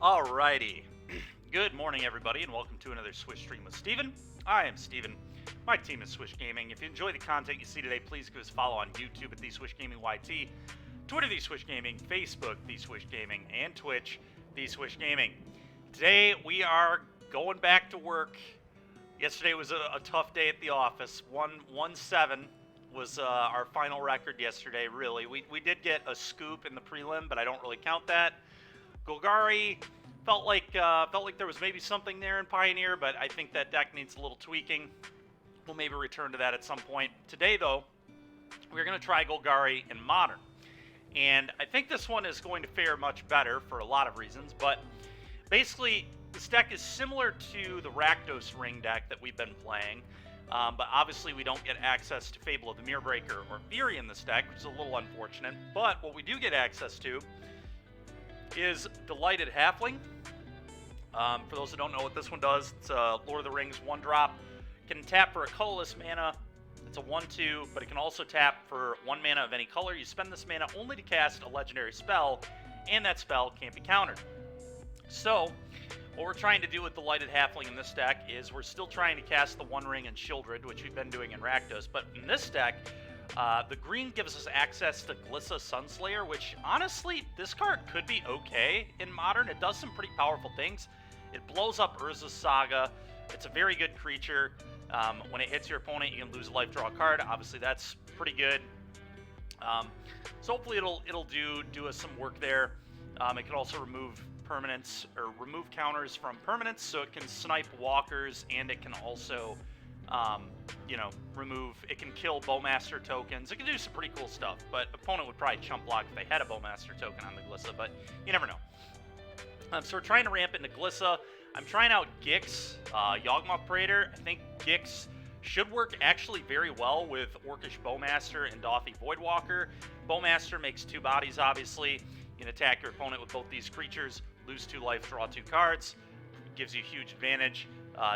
Alrighty. Good morning, everybody, and welcome to another Swish stream with Steven. I am Steven. My team is Swish Gaming. If you enjoy the content you see today, please give us a follow on YouTube at The Swish Gaming YT, Twitter, The Swish Gaming, Facebook, The Swish Gaming, and Twitch, The Swish Gaming. Today, we are going back to work. Yesterday was a tough day at the office. 1-7 was our final record yesterday, really. We did get a scoop in the prelim, but I don't really count that. Golgari felt like there was maybe something there in Pioneer, but I think that deck needs a little tweaking. We'll maybe return to that at some point. Today, though, we're going to try Golgari in Modern. And I think this one is going to fare much better for a lot of reasons, but basically, this deck is similar to the Rakdos Ring deck that we've been playing, but obviously we don't get access to Fable of the Mirrorbreaker or Fury in this deck, which is a little unfortunate, but what we do get access to is Delighted Halfling. For those who don't know what this one does, it's a Lord of the Rings 1-drop. Can tap for a colorless mana. It's a 1-2, but it can also tap for 1 mana of any color. You spend this mana only to cast a legendary spell, and that spell can't be countered. So, what we're trying to do with Delighted Halfling in this deck is we're still trying to cast the One Ring and Shieldred, which we've been doing in Rakdos, but in this deck, the green gives us access to Glissa Sunslayer, which, honestly, this card could be okay in Modern. It does some pretty powerful things. It blows up Urza's Saga. It's a very good creature. When it hits your opponent, you can lose a life, draw a card. Obviously, that's pretty good. So hopefully it'll do us some work there. It can also remove permanents, or remove counters from permanents, so it can snipe walkers, and it can also it can kill Bowmaster tokens. It can do some pretty cool stuff, but opponent would probably chump block if they had a Bowmaster token on the Glissa, but you never know. So we're trying to ramp into Glissa. I'm trying out Gix, Yawgmoth Praetor. I think Gix should work actually very well with Orcish Bowmaster and Dauthi Voidwalker. Bowmaster makes 2 bodies, obviously. You can attack your opponent with both these creatures, lose 2 life, draw 2 cards. Gives you huge advantage.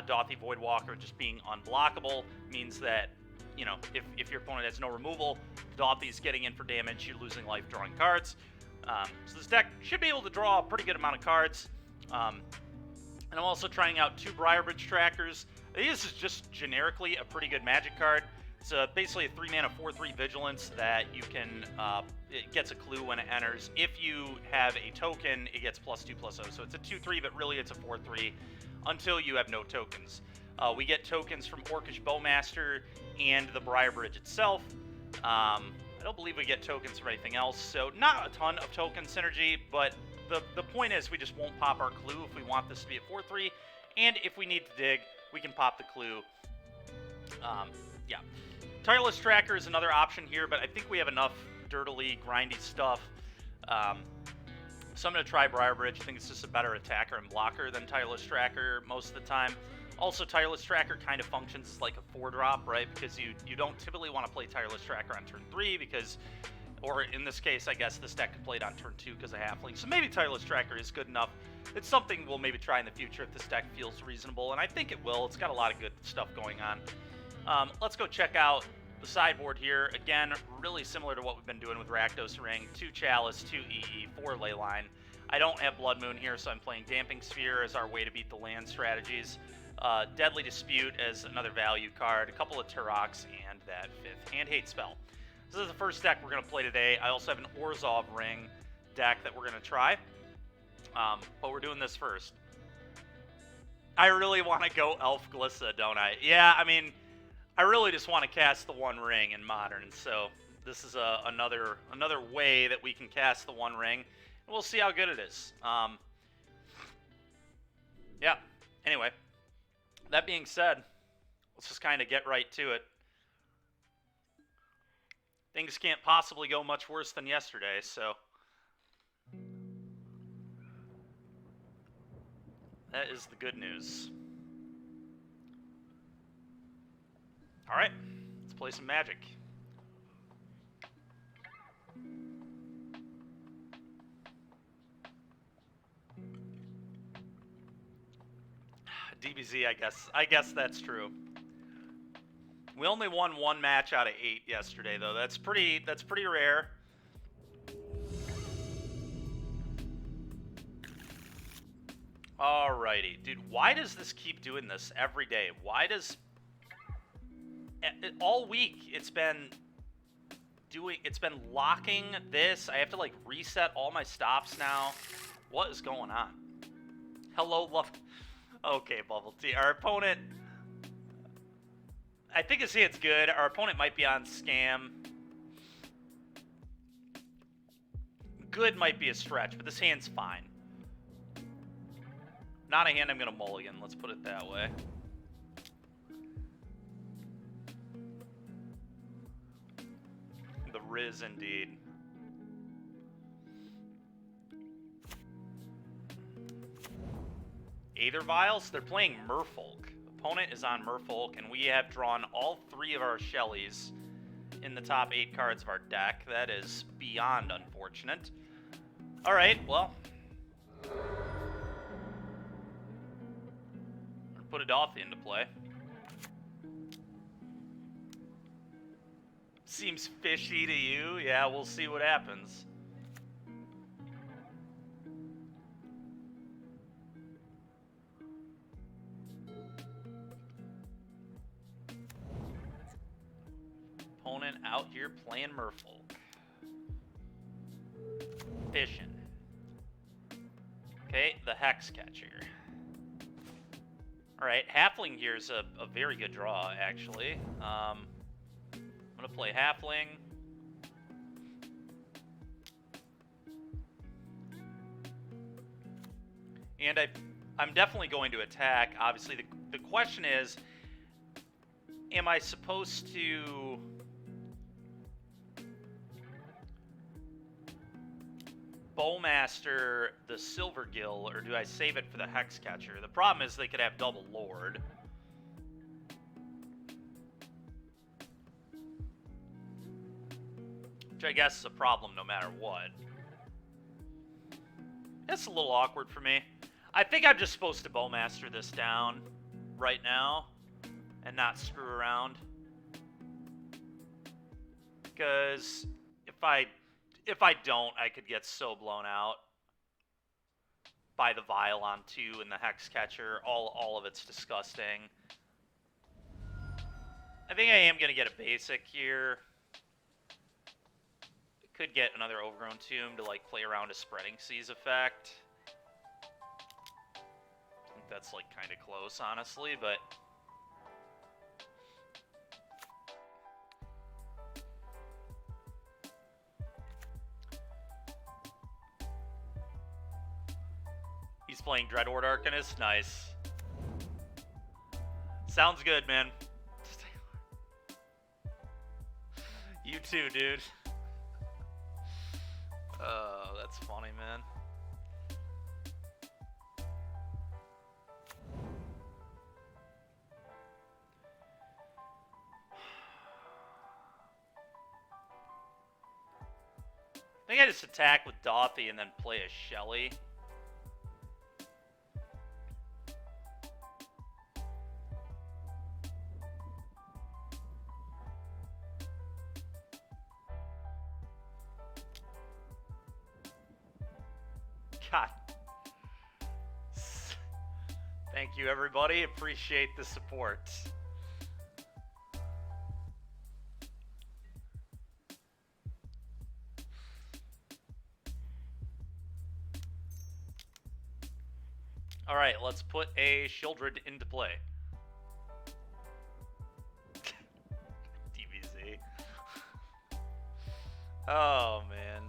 Dauthi Voidwalker just being unblockable means that, if your opponent has no removal, Dauthi's getting in for damage, you're losing life, drawing cards. So this deck should be able to draw a pretty good amount of cards. And I'm also trying out 2 Briarbridge Trackers. This is just generically a pretty good Magic card. It's basically a 3-mana 4/3 Vigilance that you can, it gets a clue when it enters. If you have a token, it gets +2/+0. So it's a 2/3, but really it's a 4/3 until you have no tokens. We get tokens from Orcish Bowmaster and the Briarbridge itself. I don't believe we get tokens from anything else, so not a ton of token synergy, but the point is we just won't pop our clue if we want this to be a 4/3, and if we need to dig, we can pop the clue. Yeah. Tireless Tracker is another option here, but I think we have enough dirtily, grindy stuff. So I'm going to try Briarbridge. I think it's just a better attacker and blocker than Tireless Tracker most of the time. Also, Tireless Tracker kind of functions as like a 4-drop, right? Because you don't typically want to play Tireless Tracker on turn 3 because, or in this case, I guess this deck could play it on turn 2 because of Halfling. So maybe Tireless Tracker is good enough. It's something we'll maybe try in the future if this deck feels reasonable, and I think it will. It's got a lot of good stuff going on. Let's go check out the sideboard here. Again, really similar to what we've been doing with Rakdos Ring. 2 Chalice, 2 EE, 4 Leyline. I don't have Blood Moon here, so I'm playing Damping Sphere as our way to beat the land strategies. Deadly Dispute as another value card, a couple of Turoks, and that 5th Hand Hate spell. This is the first deck we're going to play today. I also have an Orzhov Ring deck that we're going to try, but we're doing this first. I really want to go Elf Glissa, don't I? Yeah, I mean, I really just want to cast the One Ring in Modern, and so this is another way that we can cast the One Ring. And we'll see how good it is. Yeah, anyway. That being said, let's just kind of get right to it. Things can't possibly go much worse than yesterday, so that is the good news. All right, let's play some Magic. DBZ, I guess that's true. We only won 1 match out of 8 yesterday, though. That's pretty rare. Alrighty. Dude, why does this keep doing this every day? Why does... all week, it's been locking this. I have to, like, reset all my stops now. What is going on? Hello, love... Okay, Bubble Tea. Our opponent... I think his hand's good. Our opponent might be on scam. Good might be a stretch, but this hand's fine. Not a hand I'm going to mulligan, let's put it that way. The Riz, indeed. Aether Vials? They're playing Merfolk. Opponent is on Merfolk, and we have drawn all 3 of our Shellys in the top 8 cards of our deck. That is beyond unfortunate. Alright, well... put a Dothy into play. Seems fishy to you? Yeah, we'll see what happens. Opponent out here playing Merfolk. Fishing. Okay, the Hex Catcher. Alright, Halfling here is a very good draw, actually. I'm going to play Halfling. And I'm definitely going to attack. Obviously, the question is, am I supposed to... Bowmaster the Silvergill, or do I save it for the Hexcatcher? The problem is they could have double Lord. Which I guess is a problem no matter what. That's a little awkward for me. I think I'm just supposed to Bowmaster this down right now and not screw around. Because if I don't, I could get so blown out by the Vial on 2 and the Hexcatcher. All of it's disgusting. I think I am going to get a basic here. Could get another Overgrown Tomb to, like, play around a Spreading Seas effect. I think that's, like, kind of close, honestly, but... He's playing Dreadhorde Arcanist. Nice. Sounds good, man. You too, dude. Oh, that's funny, man. I think I just attack with Dothy and then play a Shelly. God. Thank you, everybody. Appreciate the support. All right, let's put a Shieldred into play. DBZ. Oh, man.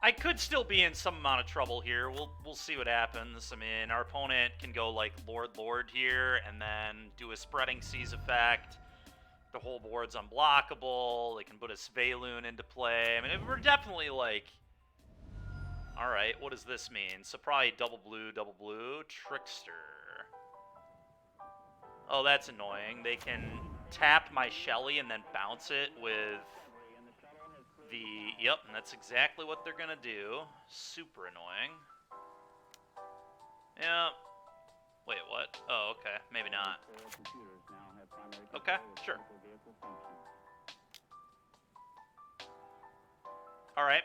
I could still be in some amount of trouble here. We'll see what happens. I mean, our opponent can go like Lord here and then do a Spreading Seas effect. The whole board's unblockable. They can put a Sveilun into play. I mean, we're definitely like... Alright, what does this mean? So probably double blue, Trickster. Oh, that's annoying. They can tap my Shelly and then bounce it with... Yep, and that's exactly what they're gonna do. Super annoying. Yeah. Wait, what? Oh, okay. Maybe not. Okay, sure. All right.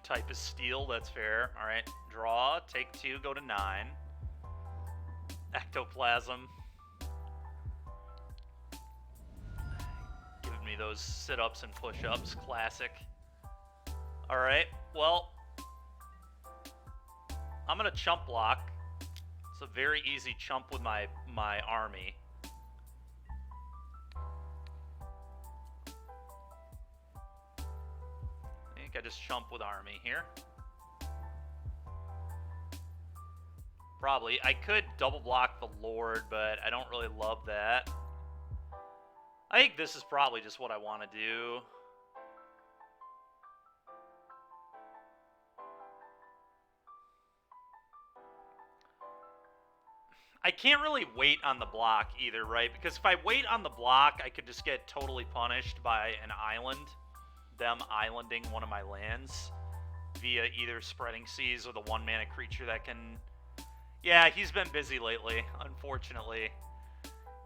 Type is steel, that's fair. All right, draw, take 2, go to 9. Ectoplasm. Giving me those sit-ups and push-ups, classic. All right, well, I'm gonna chump block. It's a very easy chump with my army. I just chump with army here. Probably. I could double block the Lord, but I don't really love that. I think this is probably just what I want to do. I can't really wait on the block either, right? Because if I wait on the block, I could just get totally punished by an island. Them islanding one of my lands via either Spreading Seas or the 1-mana creature that can... Yeah, he's been busy lately, unfortunately.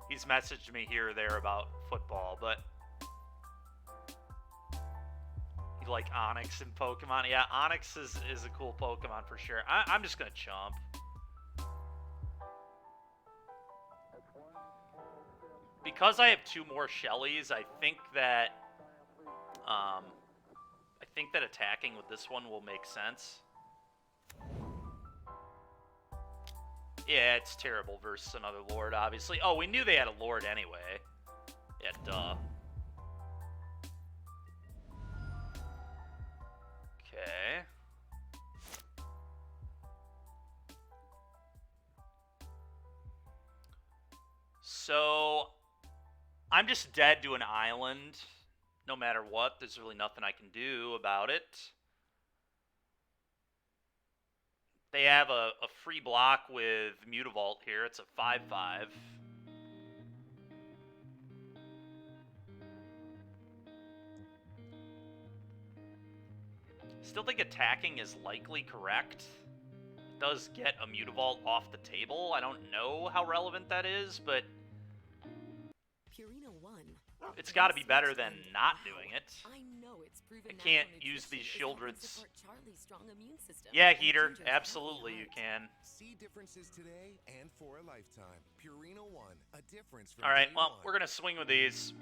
He's messaged me here or there about football, but... You like Onyx and Pokemon? Yeah, Onyx is a cool Pokemon for sure. I'm just going to chump. Because I have 2 more Shellys, I think that attacking with this one will make sense. Yeah, it's terrible versus another Lord, obviously. Oh, we knew they had a Lord anyway. Yeah, duh. Okay. So, I'm just dead to an island. No matter what, there's really nothing I can do about it. They have a free block with Mutavault here. It's a 5/5. Still think attacking is likely correct. It does get a Mutavault off the table. I don't know how relevant that is, but it's got to be better than not doing it. I can't use these Shieldreds. Yeah, Heater, absolutely you can. See differences today and for a lifetime. Purina One, a difference from All right, well, we're gonna swing with these.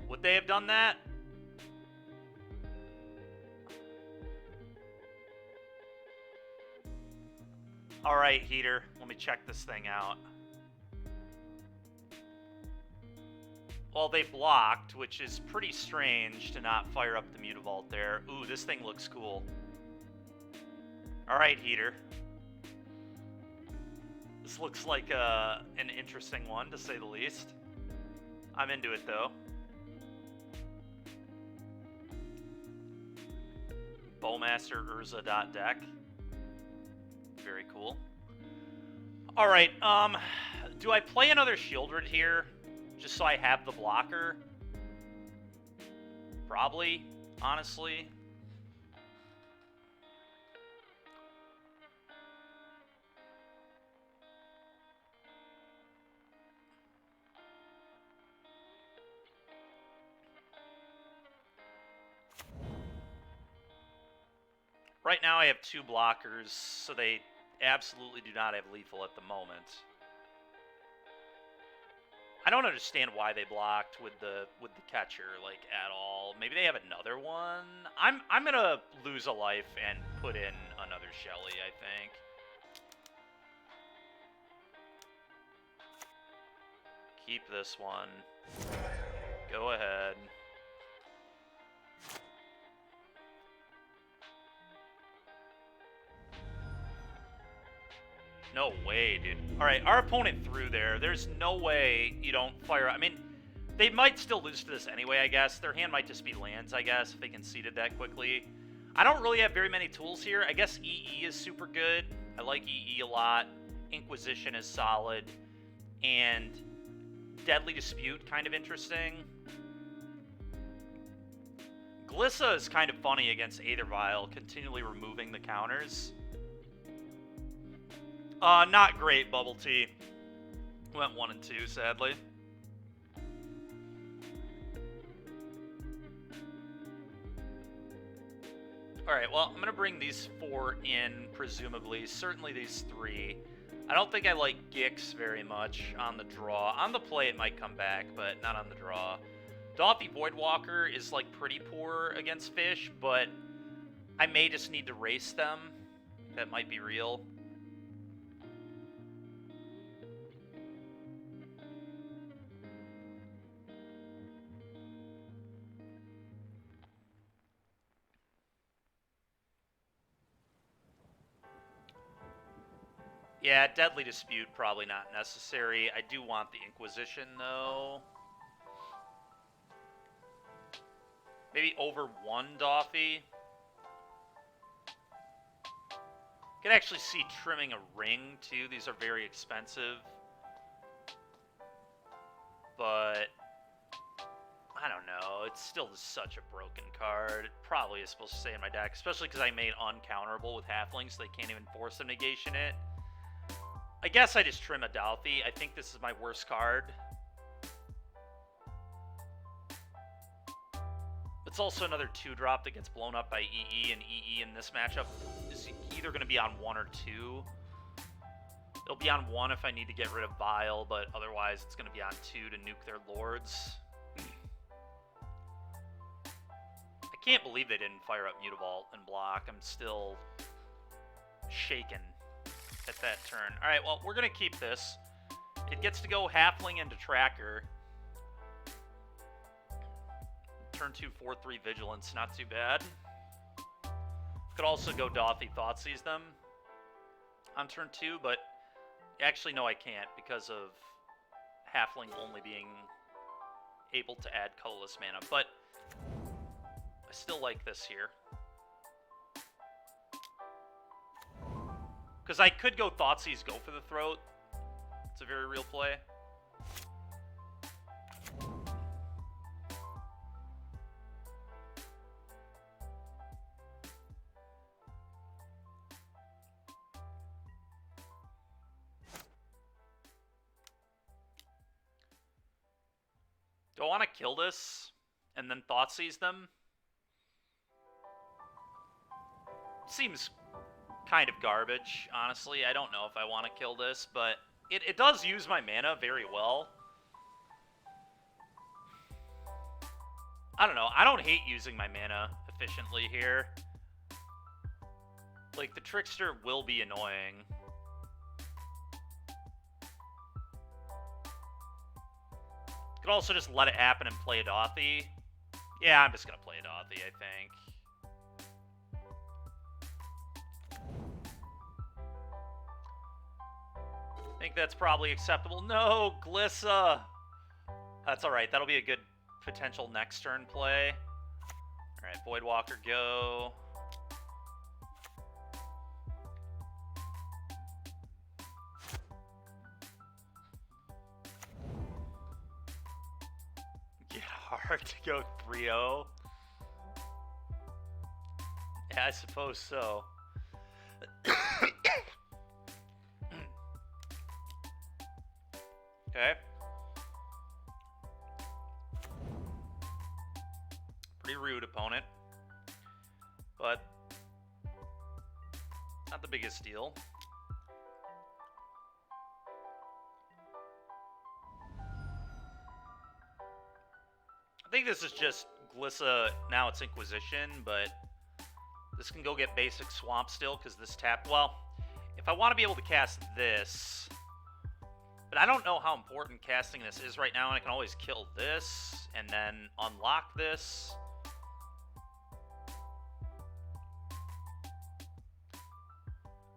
Would they have done that? All right, Heater, let me check this thing out. Well, they blocked, which is pretty strange to not fire up the Mutavault there. Ooh, this thing looks cool. All right, Heater. This looks like an interesting one, to say the least. I'm into it, though. Bowmaster Urza.deck. Very cool. Alright, do I play another Shieldred here? Just so I have the blocker? Probably, honestly. Right now I have 2 blockers, so they absolutely do not have lethal at the moment. I don't understand why they blocked with the catcher, like, at all. Maybe they have another one? I'm gonna lose a life and put in another Shelly, I think. Keep this one. Go ahead. No way, dude. Alright, our opponent threw there. There's no way you don't fire... I mean, they might still lose to this anyway, I guess. Their hand might just be lands, I guess, if they conceded that quickly. I don't really have very many tools here. I guess EE is super good. I like EE a lot. Inquisition is solid. And Deadly Dispute, kind of interesting. Glissa is kind of funny against Aethervile, continually removing the counters. Not great, Bubble Tea. Went 1 and 2, sadly. Alright, well, I'm going to bring these 4 in, presumably. Certainly these 3. I don't think I like Gix very much on the draw. On the play, it might come back, but not on the draw. Doffy Voidwalker is, like, pretty poor against fish, but I may just need to race them. That might be real. Yeah, Deadly Dispute, probably not necessary. I do want the Inquisition, though. Maybe over 1 Doffy. Could actually see trimming a ring, too. These are very expensive. But I don't know. It's still such a broken card. It probably is supposed to stay in my deck, especially because I made uncounterable with Halflings, so they can't even force them negation it. I guess I just trim a Douthy. I think this is my worst card. It's also another 2-drop that gets blown up by EE, and EE in this matchup is either going to be on 1 or 2. It'll be on 1 if I need to get rid of Vile, but otherwise it's going to be on 2 to nuke their Lords. I can't believe they didn't fire up Mutavault and block. I'm still shaken at that turn. Alright, well, we're going to keep this. It gets to go Halfling into Tracker. Turn 2, 4-3 Vigilance, not too bad. Could also go Doffy Thoughtseize them on turn 2, but actually, no, I can't because of Halfling only being able to add colorless mana, but I still like this here. Because I could go Thoughtseize, go for the Throat. It's a very real play. Do I want to kill this and then Thoughtseize them? Seems kind of garbage, honestly. I don't know if I want to kill this, but it does use my mana very well. I don't know. I don't hate using my mana efficiently here. Like, the Trickster will be annoying. Could also just let it happen and play a Dothie. Yeah, I'm just going to play a Dothie, I think. I think that's probably acceptable. No, Glissa! That's alright. That'll be a good potential next turn play. Alright, Voidwalker, go. Get hard to go 3-0. Yeah, I suppose so. Okay. Pretty rude opponent. But not the biggest deal. I think this is just Glissa, now it's Inquisition, but this can go get basic Swamp still, because this tap... Well, if I want to be able to cast this... But I don't know how important casting this is right now, and I can always kill this, and then unlock this.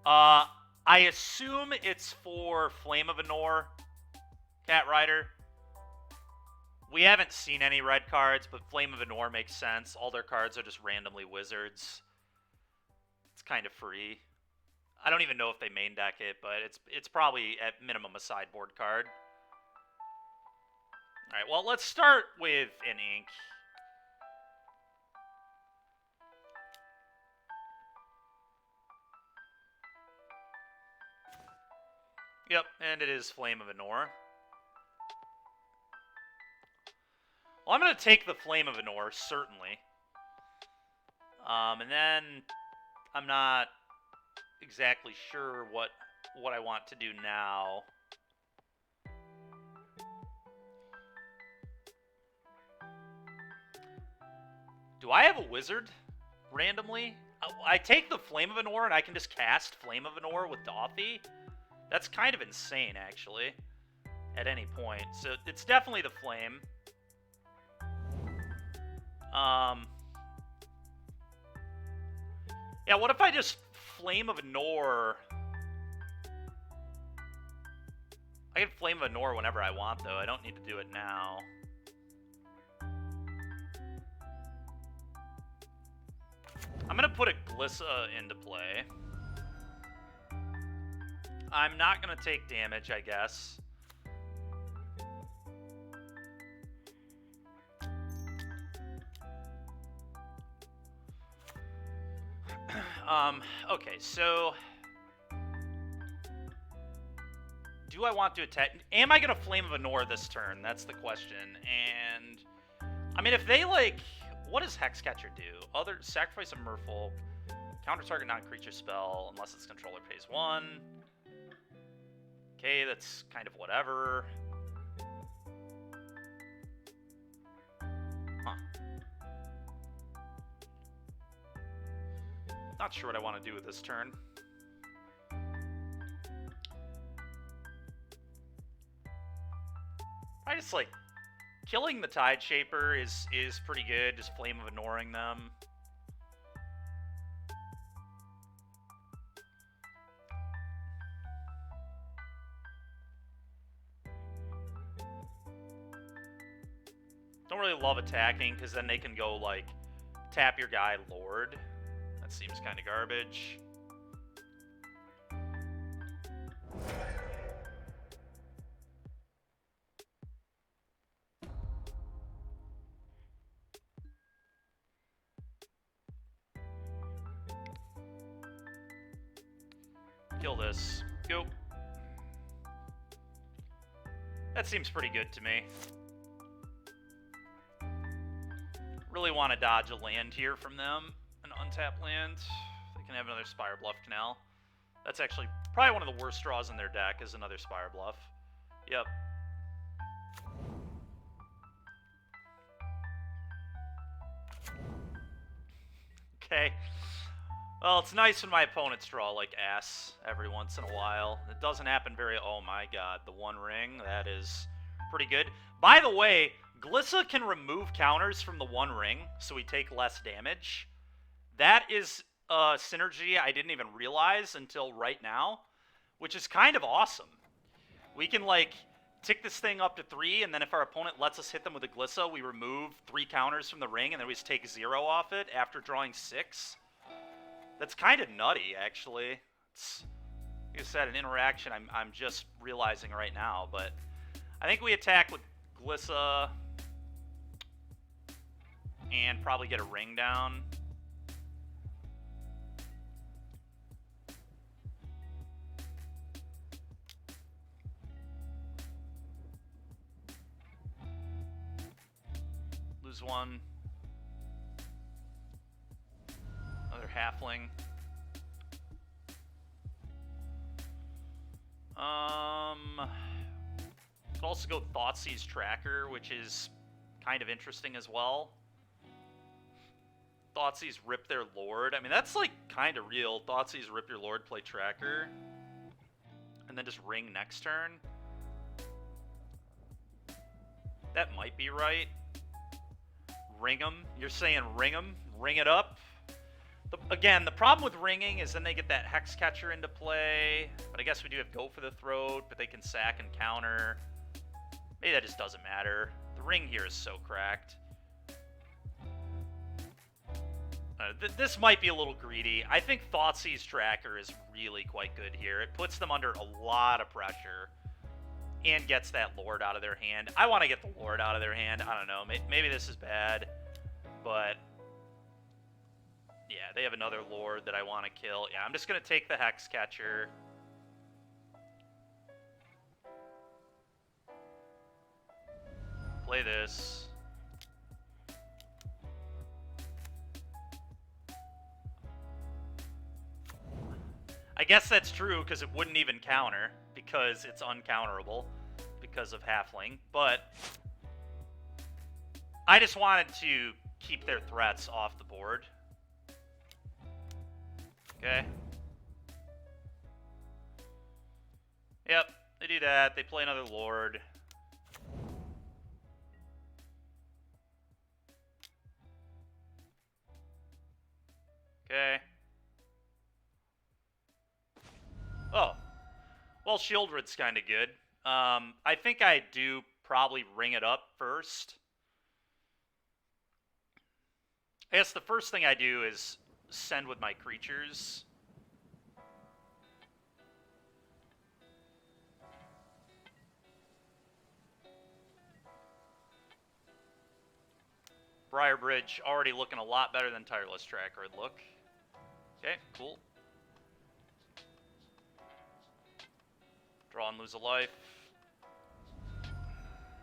I assume it's for Flame of Anor, Cat Rider. We haven't seen any red cards, but Flame of Anor makes sense. All their cards are just randomly wizards. It's kind of free. I don't even know if they main deck it, but it's probably at minimum a sideboard card. Alright, well, let's start with an ink. Yep, and it is Flame of Anor. Well, I'm going to take the Flame of Anor, certainly. And then I'm not exactly sure what I want to do now. Do I have a wizard randomly? I take the Flame of Anor and I can just cast Flame of Anor with Dothy. That's kind of insane, actually, at any point. So it's definitely the Flame. Yeah, what if I just Flame of Anor? I can Flame of Anor whenever I want, though. I don't need to do it now. I'm going to put a Glissa into play. I'm not going to take damage, I guess. Okay, so... do I want to attack? Am I going to Flame of Anor this turn? That's the question. And, I mean, if they, like... what does Hexcatcher do? Sacrifice a Merfolk. Counter target non-creature spell, unless its controller pays 1. Okay, that's kind of whatever. Huh. Not sure what I want to do with this turn. I just, like, killing the Tide Shaper is pretty good, just Flame of Anoring them. Don't really love attacking, because then they can go, like, tap your guy Lord. That seems kind of garbage. Kill this. Go. That seems pretty good to me. Really want to dodge a land here from them. An untapped land. They can have another Spire Bluff Canal. That's actually probably one of the worst draws in their deck is another Spire Bluff. Yep. Okay. Well, it's nice when my opponents draw, like, ass every once in a while. It doesn't happen very... oh my god, the One Ring, that is pretty good. By the way, Glissa can remove counters from the One Ring, so we take less damage. That is a synergy I didn't even realize until right now, which is kind of awesome. We can, like, tick this thing up to 3, and then if our opponent lets us hit them with a Glissa, we remove 3 counters from the ring, and then we just take 0 off it after drawing 6. That's kind of nutty, actually. It's, like I said, an interaction I'm just realizing right now, but I think we attack with Glissa and probably get a ring down. Lose 1. Another halfling. Could also go Thoughtseize Tracker, which is kind of interesting as well. Thoughtseize Rip their Lord. I mean, that's, like, kind of real. Thoughtseize Rip your Lord, play Tracker. And then just ring next turn. That might be right. Ring them. You're saying ring them? Ring it up? Again, the problem with ringing is then they get that Hexcatcher into play. But I guess we do have Go for the Throat, but they can sack and counter. Maybe that just doesn't matter. The ring here is so cracked. This might be a little greedy. I think Thoughtseize Tracker is really quite good here. It puts them under a lot of pressure. and gets that Lord out of their hand. I want to get the Lord out of their hand. I don't know. Maybe this is bad, but yeah, they have another Lord that I want to kill. Yeah, I'm just going to take the Hex Catcher. Play this. I guess that's true because it wouldn't even counter because it's uncounterable because of Halfling, but I just wanted to keep their threats off the board. Okay. Yep, they do that. They play another Lord. Okay. Oh. Well, Shieldred's kind of good. I think I do probably ring it up first. I guess the first thing I do is send with my creatures. Briarbridge already looking a lot better than Tireless Tracker would look. Okay, cool. Draw and lose a life.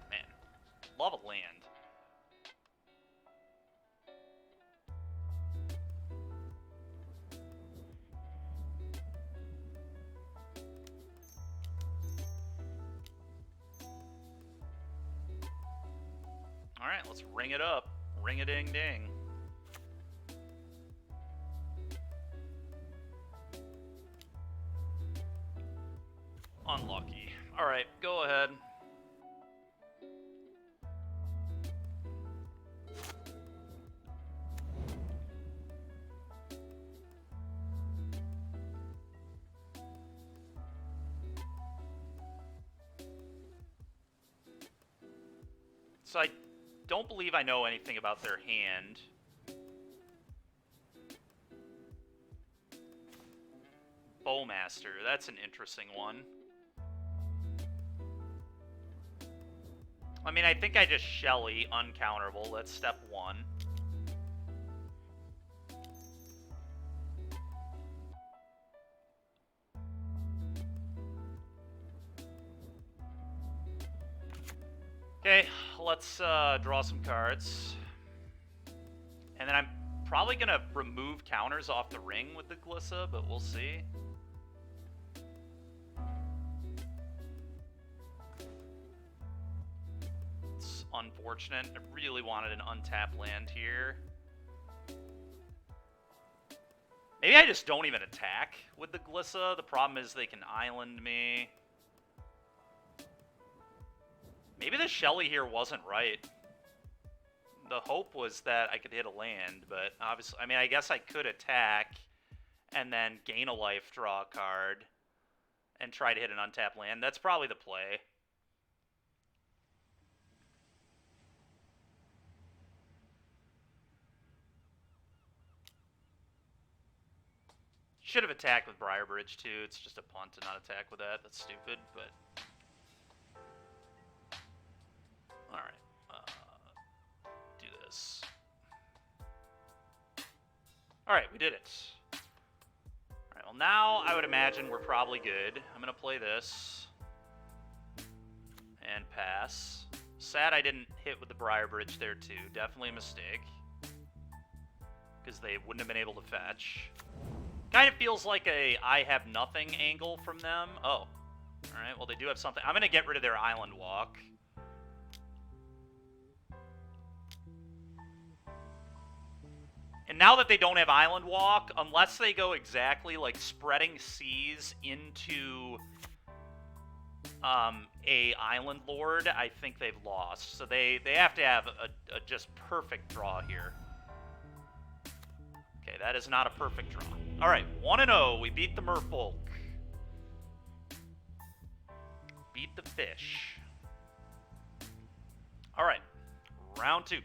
Man, love a land. Alright, let's ring it up. Ring-a-ding-ding. Unlucky. Alright, go ahead. So I don't believe I know anything about their hand. Bowmaster, that's an interesting one. I mean, I think I just Shelly, uncounterable. That's step one. Okay, let's draw some cards. And then I'm probably going to remove counters off the ring with the Glissa, but we'll see. It's unfortunate. I really wanted an untapped land here. Maybe I just don't even attack with the Glissa. The problem is they can island me. Maybe the Shelly here wasn't right. The hope was that I could hit a land, but obviously, I mean, I guess I could attack and then gain a life, draw a card, and try to hit an untapped land. That's probably the play. Should have attacked with Briarbridge too. It's just a punt to not attack with that. That's stupid, but... Alright. Do this. Alright, we did it. Alright, well now I would imagine we're probably good. I'm going to play this. And pass. Sad I didn't hit with the Briarbridge there too. Definitely a mistake. Because they wouldn't have been able to fetch. Kind of feels like a I have nothing angle from them. Oh. Alright, well they do have something. I'm going to get rid of their Island Walk. And now that they don't have Island Walk, unless they go exactly like spreading seas into a Island Lord, I think they've lost. So they have to have a just perfect draw here. Okay, that is not a perfect draw. All right, 1-0. We beat the Merfolk. Beat the fish. All right, round 2.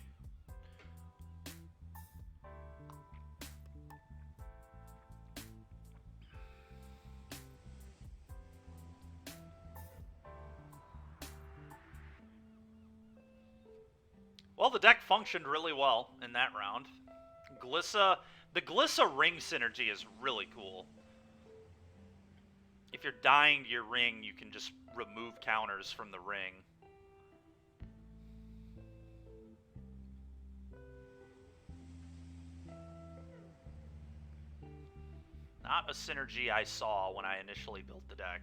Well, the deck functioned really well in that round. Glissa, the Glissa ring synergy is really cool. If you're dying to your ring, you can just remove counters from the ring. Not a synergy I saw when I initially built the deck.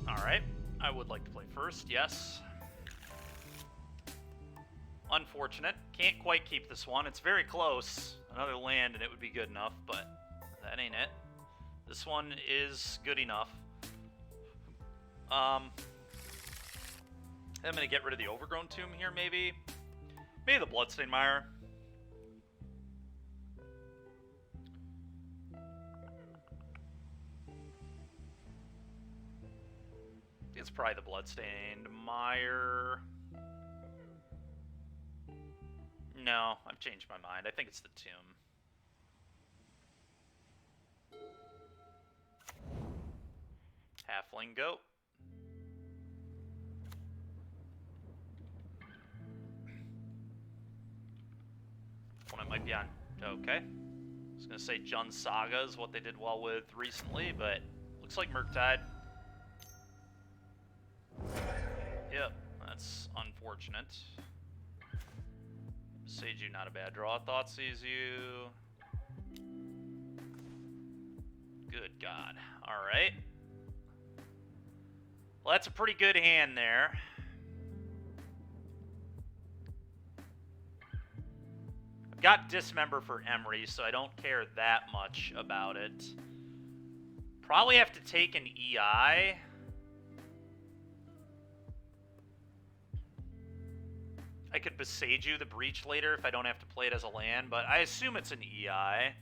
Alright, I would like to play first, yes. Unfortunate. Can't quite keep this one. It's very close. Another land and it would be good enough, but that ain't it. This one is good enough. I'm going to get rid of the Overgrown Tomb here, maybe. Maybe the Bloodstained Mire. It's probably the Bloodstained Mire. No, I've changed my mind. I think it's the Tomb. Halfling Goat. One might be on. Okay. I was going to say Jund Saga is what they did well with recently, but looks like Murktide. Yep, that's unfortunate. Seiju, not a bad draw. Thoughtseize you. Good God. Alright. Well, that's a pretty good hand there. I've got Dismember for Emery, so I don't care that much about it. Probably have to take an EI. I could Beseiju the Breach later if I don't have to play it as a land, but I assume it's an EI.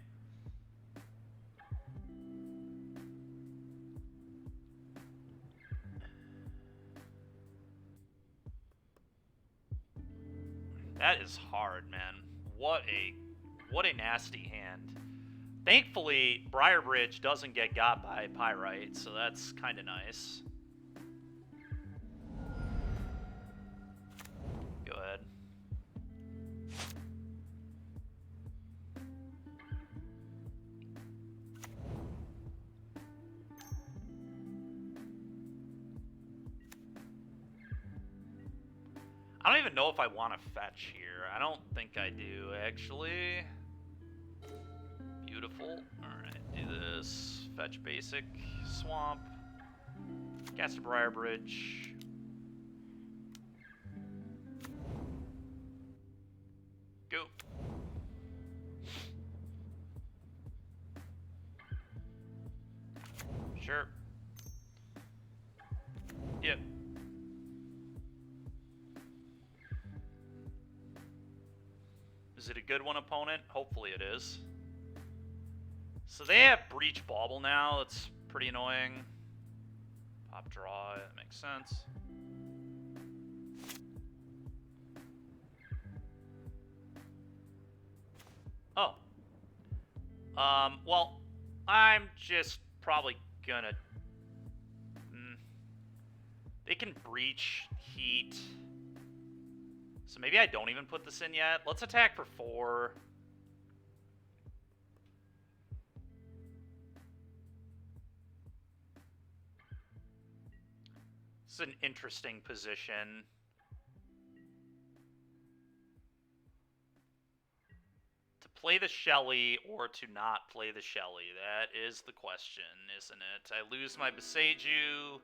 That is hard, man. What a nasty hand. Thankfully, Briarbridge doesn't get got by Pyrite, so that's kind of nice. Go ahead. I don't even know if I want to fetch here. I don't think I do, actually. Beautiful. Alright, do this. Fetch basic. Swamp. Cast a Briarbridge. Go. Sure. Yep. Is it a good one, opponent? Hopefully it is. So they have Breach Bauble now. That's pretty annoying. Pop draw, that makes sense. Oh. Well, I'm just probably gonna... They can Breach, Heat... So maybe I don't even put this in yet. Let's attack for 4. This is an interesting position. To play the Shelly or to not play the Shelly? That is the question, isn't it? I lose my Beseiju,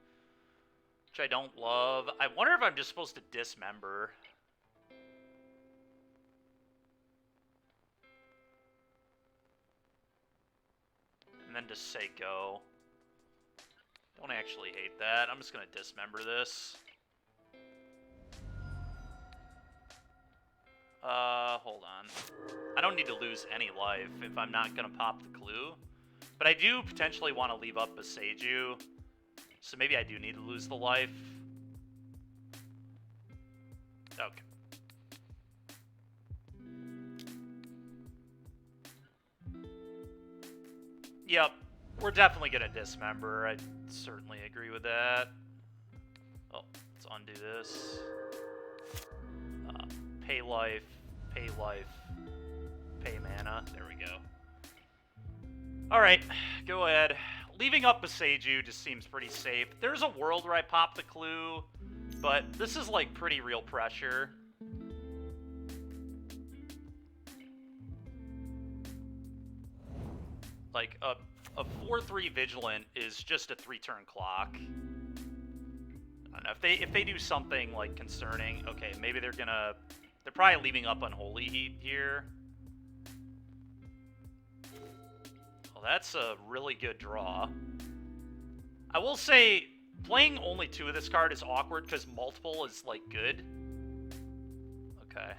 which I don't love. I wonder if I'm just supposed to Dismember. And then just say go. Don't actually hate that. I'm just going to dismember this. Hold on. I don't need to lose any life if I'm not going to pop the clue. But I do potentially want to leave up Beseiju. So maybe I do need to lose the life. Okay. Yep. We're definitely going to dismember. I certainly agree with that. Oh, let's undo this. Pay life, pay mana. There we go. Alright, go ahead. Leaving up Beseiju just seems pretty safe. There's a world where I pop the clue, but this is like pretty real pressure. Like, a 4-3 Vigilant is just a 3-turn clock. I don't know, if they do something, like, concerning... Okay, maybe they're gonna... They're probably leaving up Unholy Heat here. Well, that's a really good draw. I will say, playing only 2 of this card is awkward, because multiple is, like, good. Okay.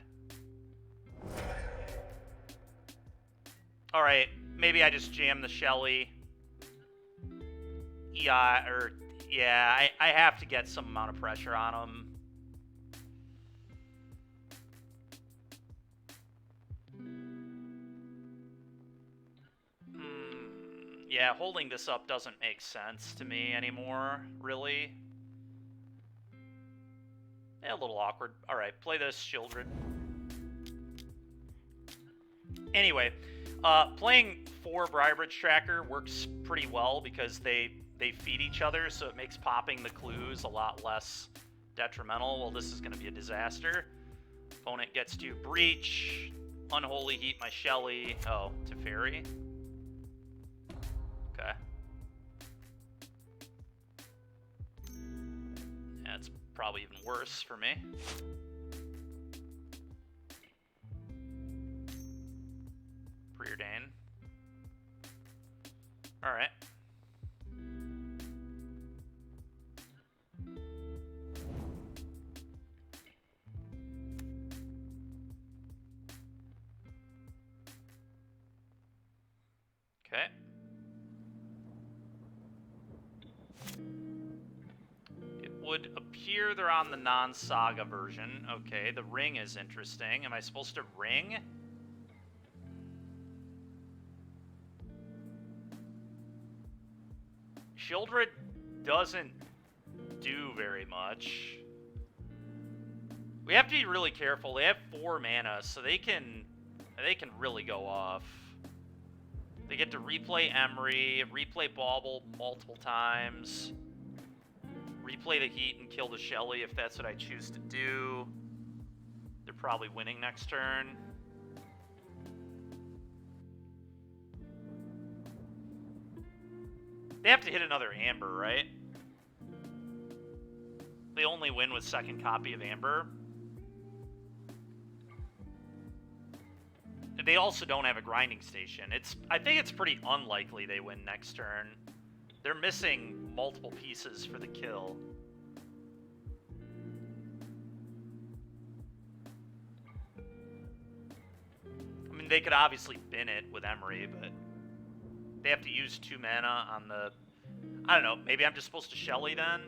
Alright, maybe I just jam the Shelly. Yeah, I have to get some amount of pressure on him. Yeah, holding this up doesn't make sense to me anymore, really. Yeah, a little awkward. Alright, play this, children. Anyway, playing 4 Briarbridge Tracker works pretty well because they feed each other, so it makes popping the clues a lot less detrimental. Well, this is going to be a disaster. Opponent gets to Breach, Unholy Heat my Shelly. Oh, Teferi. Okay. That's probably even worse for me. Preordain. Alright. Okay. It would appear they're on the non-saga version. Okay, the ring is interesting. Am I supposed to ring? Shieldred doesn't do very much. We have to be really careful. They have 4 mana, so they can really go off. They get to replay Emery, replay Bauble multiple times, replay the Heat and kill the Shelly if that's what I choose to do. They're probably winning next turn. They have to hit another Amber, right? They only win with second copy of Amber. They also don't have a grinding station. I think it's pretty unlikely they win next turn. They're missing multiple pieces for the kill. I mean, they could obviously bin it with Emery, but they have to use 2 mana on the... I don't know, maybe I'm just supposed to Shelly then?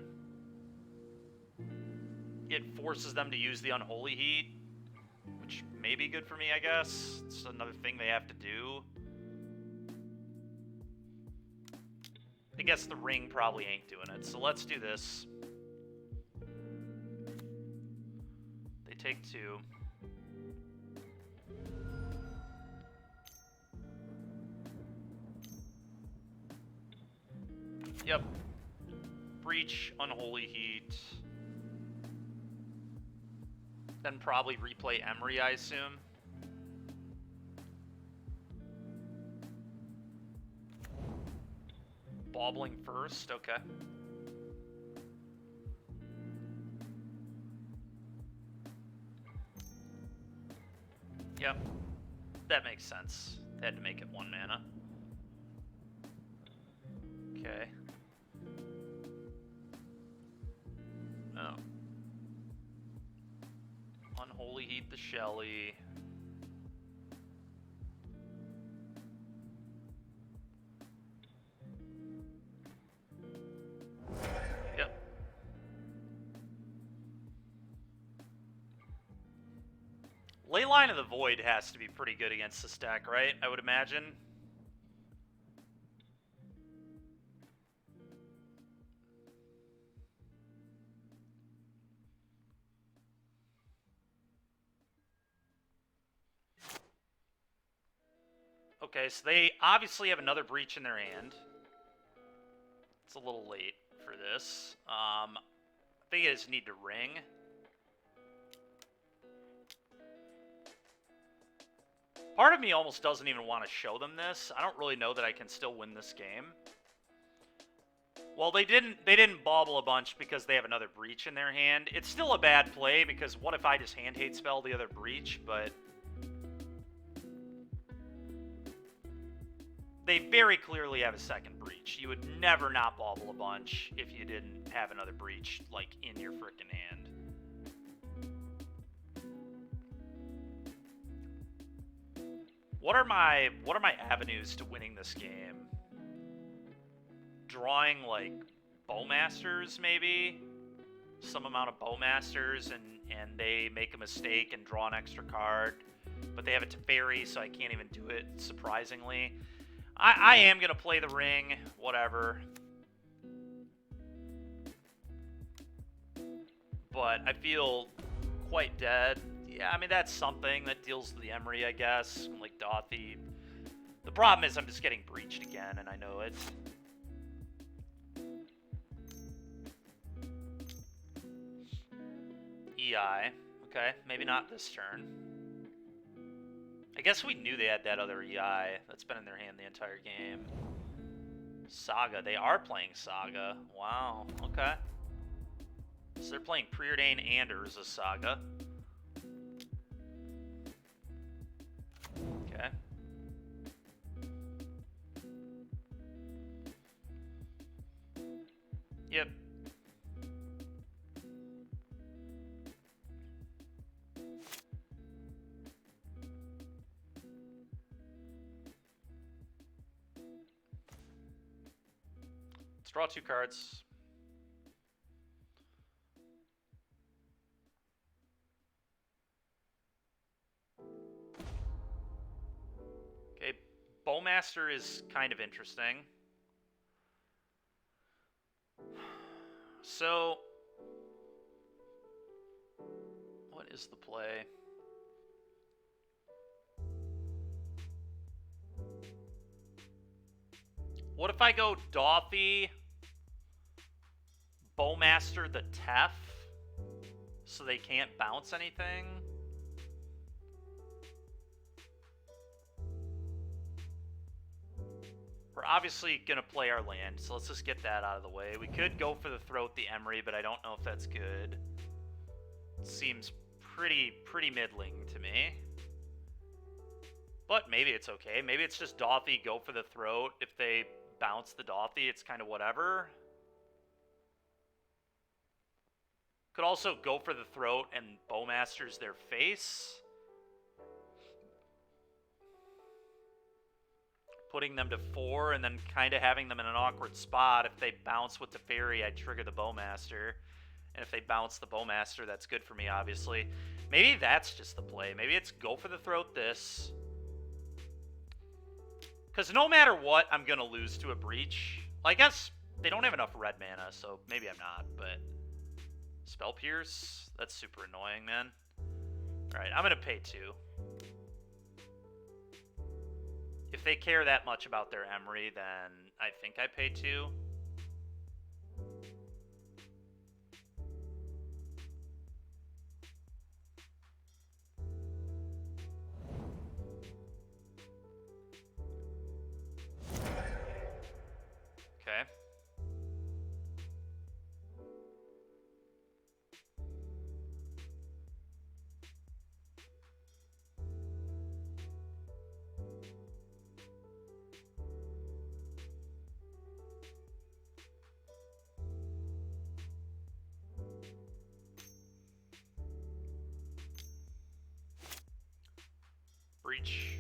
It forces them to use the Unholy Heat, which may be good for me, I guess. It's another thing they have to do. I guess the ring probably ain't doing it, so let's do this. They take 2. Yep. Breach, Unholy Heat. Then probably replay Emery, I assume. Bobbling first, okay. Yep. That makes sense. They had to make it 1 mana. Okay. Keep the Shelly. Yep. Leyline of the Void has to be pretty good against this deck, right? I would imagine. Okay, so they obviously have another Breach in their hand. It's a little late for this. I think I just need to ring. Part of me almost doesn't even want to show them this. I don't really know that I can still win this game. Well, they didn't bobble a bunch because they have another Breach in their hand. It's still a bad play because what if I just hand hate spell the other Breach, but they very clearly have a second Breach. You would never not bobble a bunch if you didn't have another Breach, like, in your frickin' hand. What are my avenues to winning this game? Drawing, like, Bowmasters, maybe? Some amount of Bowmasters, and they make a mistake and draw an extra card. But they have a Teferi, so I can't even do it, surprisingly. I am going to play the ring, whatever. But I feel quite dead. Yeah, I mean, that's something that deals with the Emery, I guess. Like Dothy. The problem is I'm just getting breached again, and I know it. EI. Okay, maybe not this turn. I guess we knew they had that other EI that's been in their hand the entire game. Saga. They are playing Saga. Wow. Okay. So they're playing Preordain and Urza Saga. Okay. Yep. Let's draw 2 cards. Okay, Bowmaster is kind of interesting. So, what is the play? What if I go Dothy, Bowmaster the Tef, so they can't bounce anything? We're obviously going to play our land, so let's just get that out of the way. We could go for the Throat the Emery, but I don't know if that's good. It seems pretty middling to me. But maybe it's okay. Maybe it's just Dothy, go for the Throat. If they bounce the Dothy, it's kind of whatever. Could also go for the Throat and Bowmasters their face. Putting them to 4 and then kind of having them in an awkward spot. If they bounce with the Teferi, I trigger the Bowmaster. And if they bounce the Bowmaster, that's good for me, obviously. Maybe that's just the play. Maybe it's go for the Throat this. Because no matter what, I'm going to lose to a Breach. Well, I guess they don't have enough red mana, so maybe I'm not, but... Spell Pierce? That's super annoying, man. Alright, I'm going to pay 2. If they care that much about their Emery, then I think I pay 2. Okay. Breach.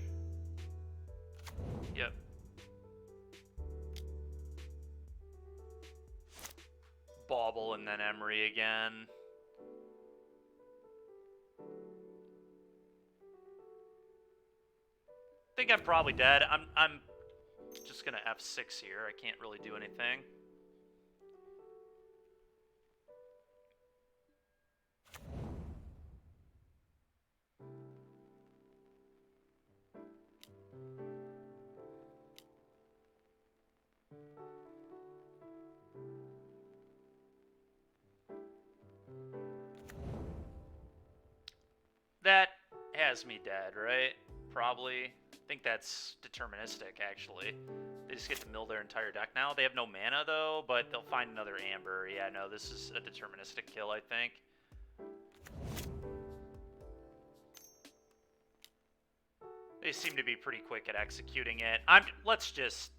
Yep. Bauble and then Emery again. I think I'm probably dead. I'm just gonna F6 here. I can't really do anything. That has me dead, right? Probably. I think that's deterministic, actually. They just get to mill their entire deck now. They have no mana, though, but they'll find another Amber. Yeah, no, this is a deterministic kill, I think. They seem to be pretty quick at executing it. Let's just...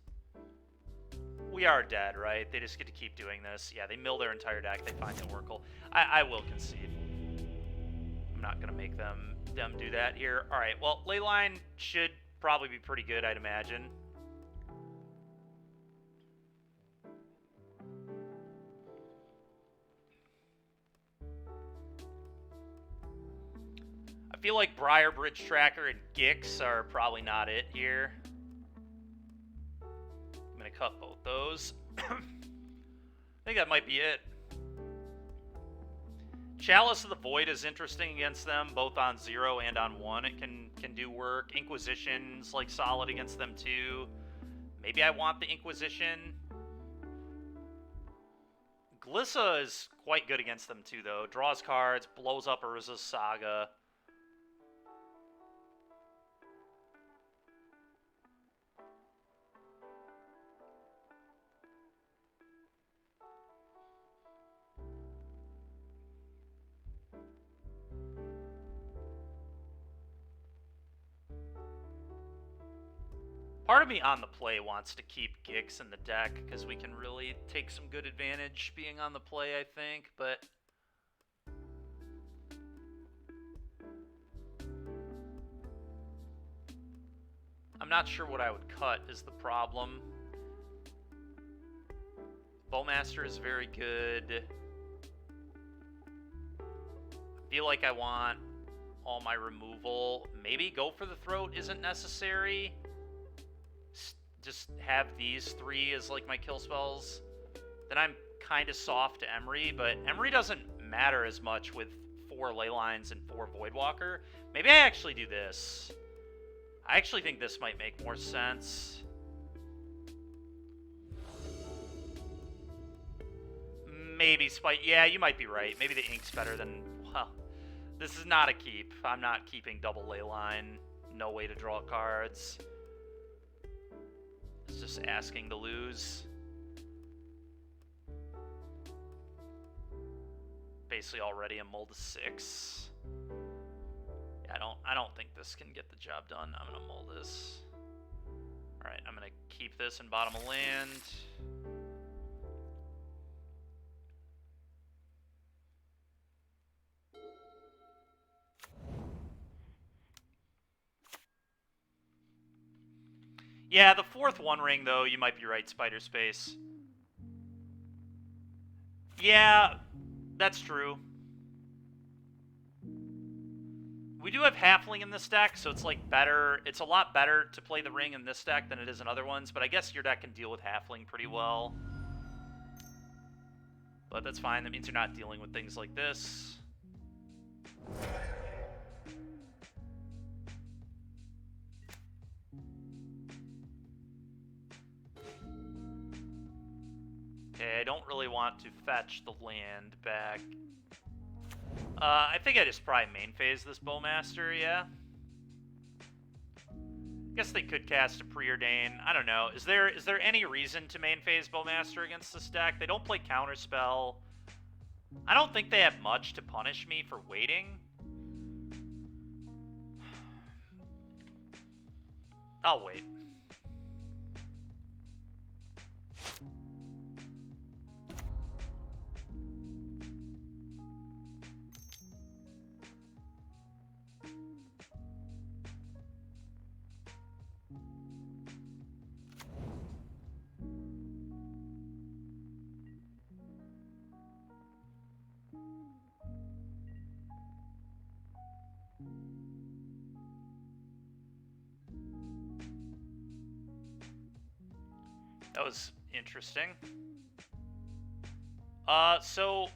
We are dead, right? They just get to keep doing this. Yeah, they mill their entire deck. They find the Oracle. I will concede. I'm not going to make them do that here. All right, well, Leyline should probably be pretty good, I'd imagine. I feel like Briar Bridge Tracker and Gix are probably not it here. I'm going to cut both those. I think that might be it. Chalice of the Void is interesting against them, both on 0 and on 1. It can do work. Inquisition's like solid against them too. Maybe I want the Inquisition. Glissa is quite good against them too, though. Draws cards, blows up Urza's Saga. Part of me on the play wants to keep Gix in the deck because we can really take some good advantage being on the play, I think, but... I'm not sure what I would cut is the problem. Bowmaster is very good. I feel like I want all my removal. Maybe Go for the Throat isn't necessary. Just have these 3 as like my kill spells. Then I'm kind of soft to Emery, but Emery doesn't matter as much with 4 Leylines and 4 Voidwalker. Maybe I actually do this. I actually think this might make more sense. Maybe Spite. Yeah, you might be right. Maybe the Ink's better than... Well, this is not a keep. I'm not keeping double Leyline. No way to draw cards. It's just asking to lose. Basically already a mull to 6. Yeah, I don't think this can get the job done. I'm gonna mull this. Alright, I'm gonna keep this in bottom of land. Yeah, the 4th One Ring, though, you might be right, Spider Space. Yeah, that's true. We do have Halfling in this deck, so it's like better. It's a lot better to play the ring in this deck than it is in other ones, but I guess your deck can deal with Halfling pretty well. But that's fine. That means you're not dealing with things like this. Okay, I don't really want to fetch the land back. I think I just probably main phase this Bowmaster, yeah. Guess they could cast a Preordain. I don't know. Is there any reason to main phase Bowmaster against this deck? They don't play Counterspell. I don't think they have much to punish me for waiting. I'll wait. That was interesting. So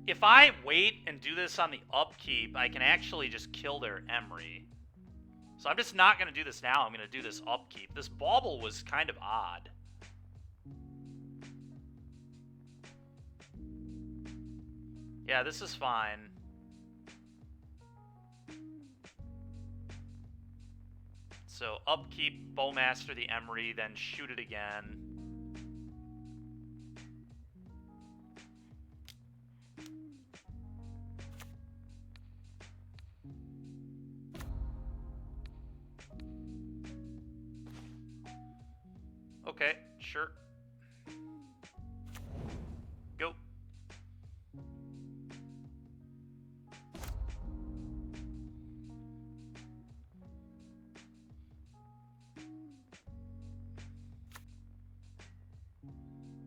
if I wait and do this on the upkeep, I can actually just kill their Emery. So I'm just not going to do this now. I'm going to do this upkeep. This bauble was kind of odd. Yeah, this is fine. So upkeep, Bowmaster the Emery, then shoot it again. Okay, sure. Go.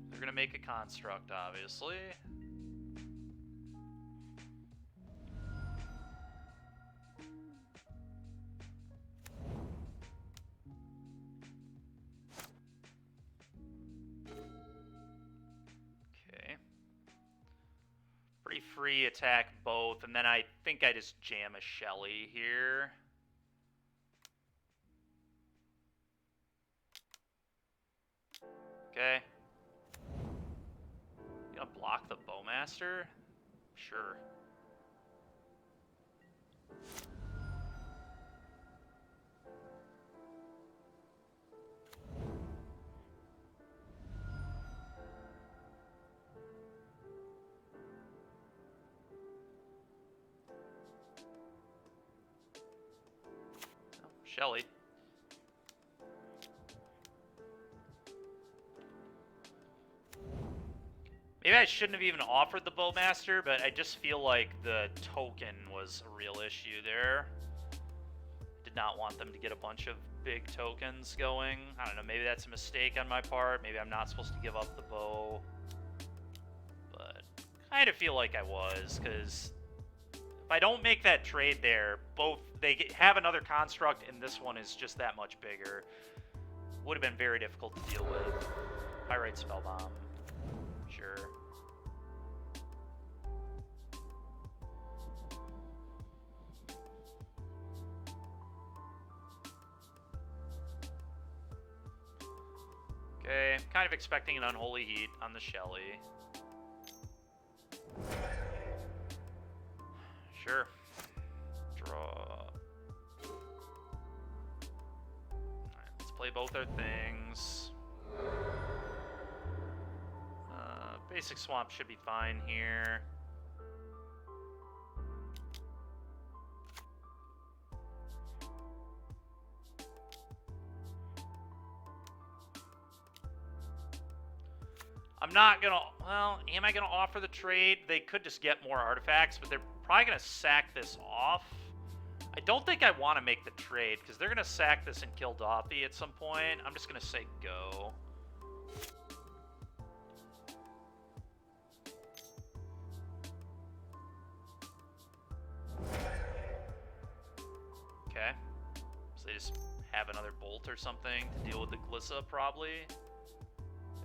They're gonna make a construct, obviously. Okay. Pretty free attack both, and then I think I just jam a Shelly here. Okay. You gonna block the Bowmaster? Sure. Oh, Shelly. Maybe I shouldn't have even offered the Bowmaster, but I just feel like the token was a real issue there. Did not want them to get a bunch of big tokens going. I don't know, maybe that's a mistake on my part. Maybe I'm not supposed to give up the bow. But I kind of feel like I was, because if I don't make that trade there, both they have another construct, and this one is just that much bigger. Would have been very difficult to deal with. Pyrite Spellbomb. Sure. Okay, I'm kind of expecting an Unholy Heat on the Shelly. Sure. Draw. Alright, let's play both our things. Basic Swamp should be fine here. I'm not gonna, well, am I gonna offer the trade? They could just get more artifacts, but they're probably gonna sack this off. I don't think I want to make the trade, because they're gonna sack this and kill Doffy at some point. I'm just gonna say go. Okay. So they just have another bolt or something to deal with the Glissa, probably.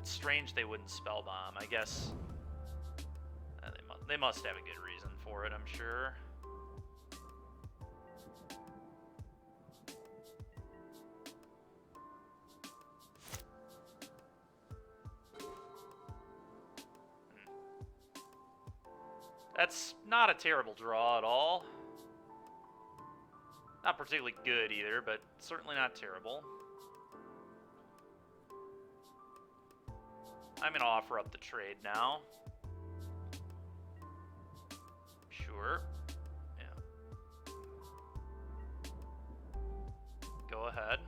It's strange they wouldn't Spellbomb. I guess they must have a good reason for it, I'm sure. That's not a terrible draw at all. Not particularly good either, but certainly not terrible. I'm going to offer up the trade now. Sure. Yeah. Go ahead.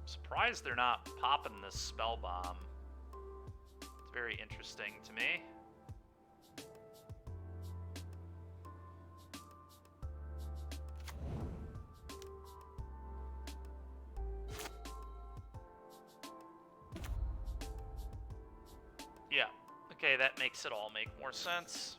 Surprised they're not popping this spell bomb. It's very interesting to me. Yeah. Okay, that makes it all make more sense.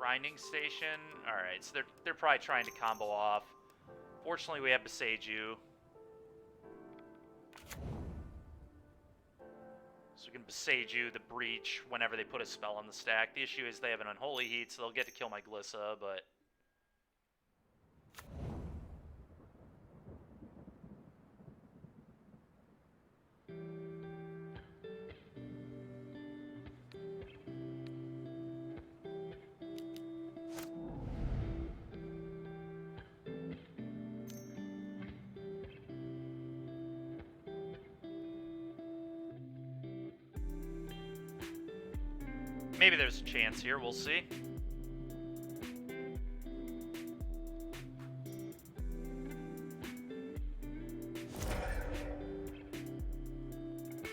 grinding station. Alright, so they're probably trying to combo off. Fortunately, we have Beseiju. So we can Beseiju the Breach whenever they put a spell on the stack. The issue is they have an Unholy Heat, so they'll get to kill my Glissa, but... maybe there's a chance here, we'll see.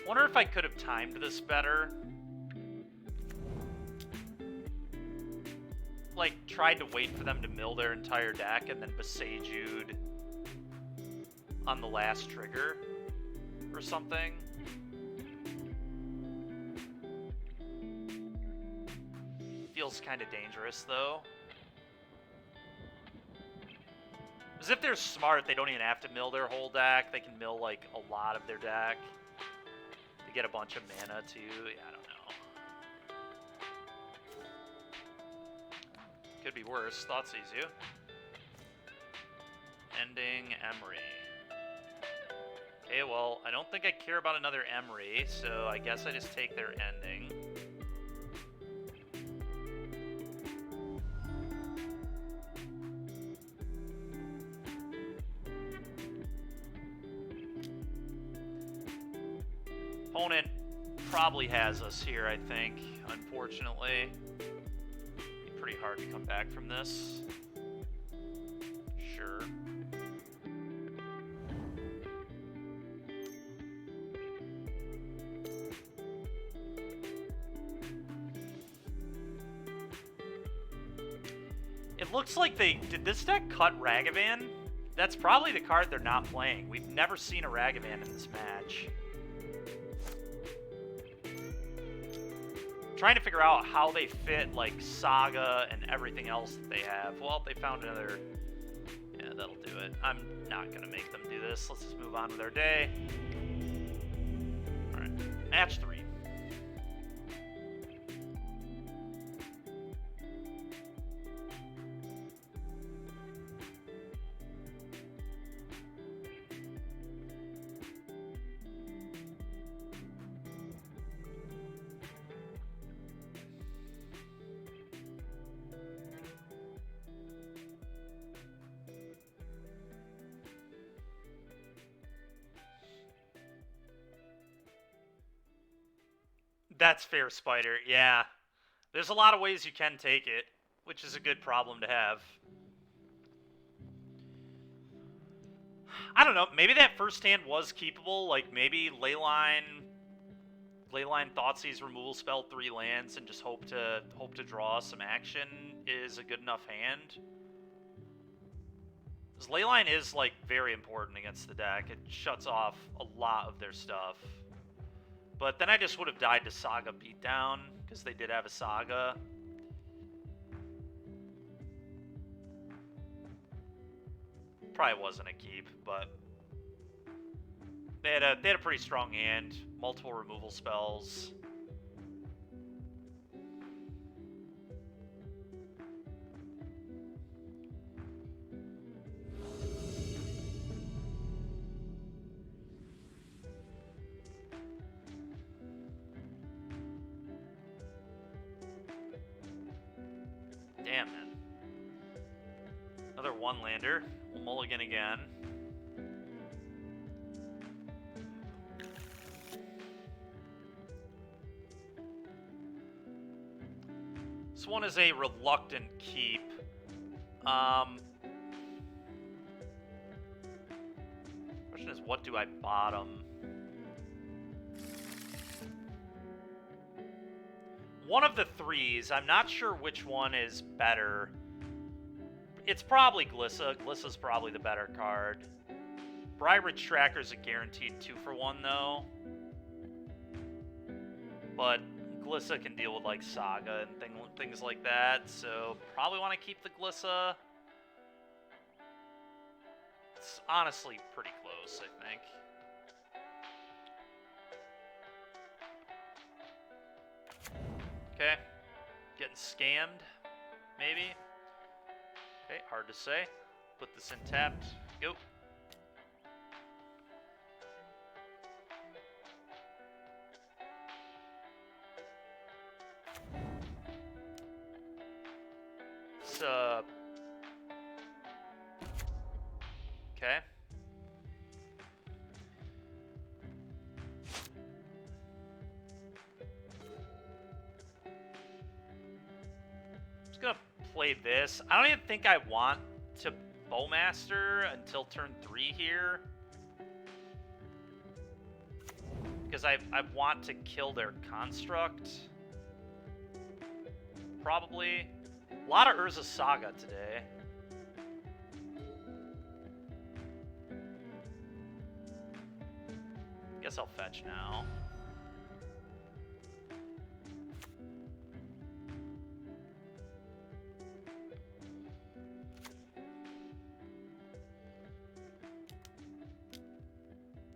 Wonder if I could have timed this better. Like, tried to wait for them to mill their entire deck and then Beseiju'd on the last trigger or something. Feels kind of dangerous, though. As if they're smart, they don't even have to mill their whole deck. They can mill, like, a lot of their deck. They get a bunch of mana, too. Yeah, I don't know. Could be worse. Thought sees you. Ending Emery. Okay, well, I don't think I care about another Emery, so I guess I just take their ending. Opponent probably has us here, I think, unfortunately. Be pretty hard to come back from this. Sure. It looks like did this deck cut Ragavan? That's probably the card they're not playing. We've never seen a Ragavan in this match. Trying to figure out how they fit, like, Saga and everything else that they have. Well, they found another... Yeah, that'll do it. I'm not going to make them do this. Let's just move on with our day. Alright. Match 3. That's fair, Spider. Yeah. There's a lot of ways you can take it, which is a good problem to have. I don't know. Maybe that first hand was keepable. Like, maybe Leyline Thoughtseize removal spell 3 lands and just hope to draw some action is a good enough hand. Because Leyline is, like, very important against the deck. It shuts off a lot of their stuff. But then I just would have died to Saga Beatdown, because they did have a Saga. Probably wasn't a keep, but they had a pretty strong hand, multiple removal spells. Damn, man. Another one-lander. We'll mulligan again. This one is a reluctant keep. Question is, what do I bottom? One of the 3s, I'm not sure which one is better. It's probably Glissa. Glissa's probably the better card. Briarridge Tracker's a guaranteed 2-for-1, though. But Glissa can deal with like Saga and things like that, so probably want to keep the Glissa. It's honestly pretty close, I think. Okay, getting scammed, maybe. Okay, hard to say. Put this in tapped. Go. Okay. Just gonna play this. I don't even think I want to Bowmaster until turn 3 here. Because I want to kill their Construct. Probably. A lot of Urza Saga today. Guess I'll fetch now.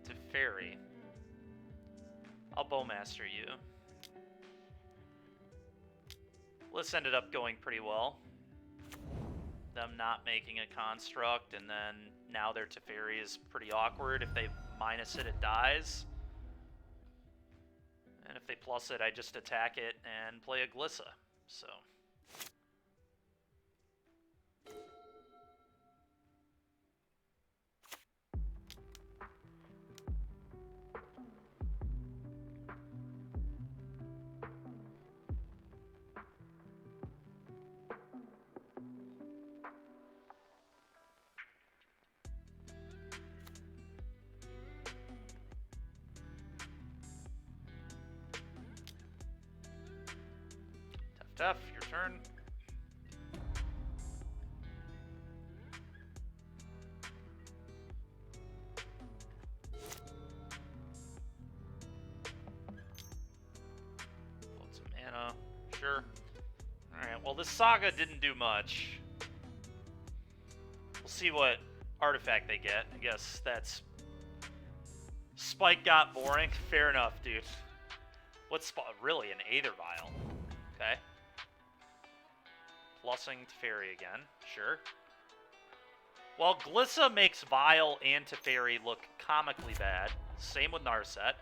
Teferi. I'll Bowmaster you. This ended up going pretty well. Them not making a Construct, and then now their Teferi is pretty awkward. If they minus it, it dies. And if they plus it, I just attack it and play a Glissa. So... Tough, your turn. Hold some mana. Sure. Alright, well this Saga didn't do much. We'll see what artifact they get. I guess that's... Spike got boring. Fair enough, dude. What's really an Aether Vial? Okay. Plussing Teferi again, sure. Well, Glissa makes Vial and Teferi look comically bad. Same with Narset.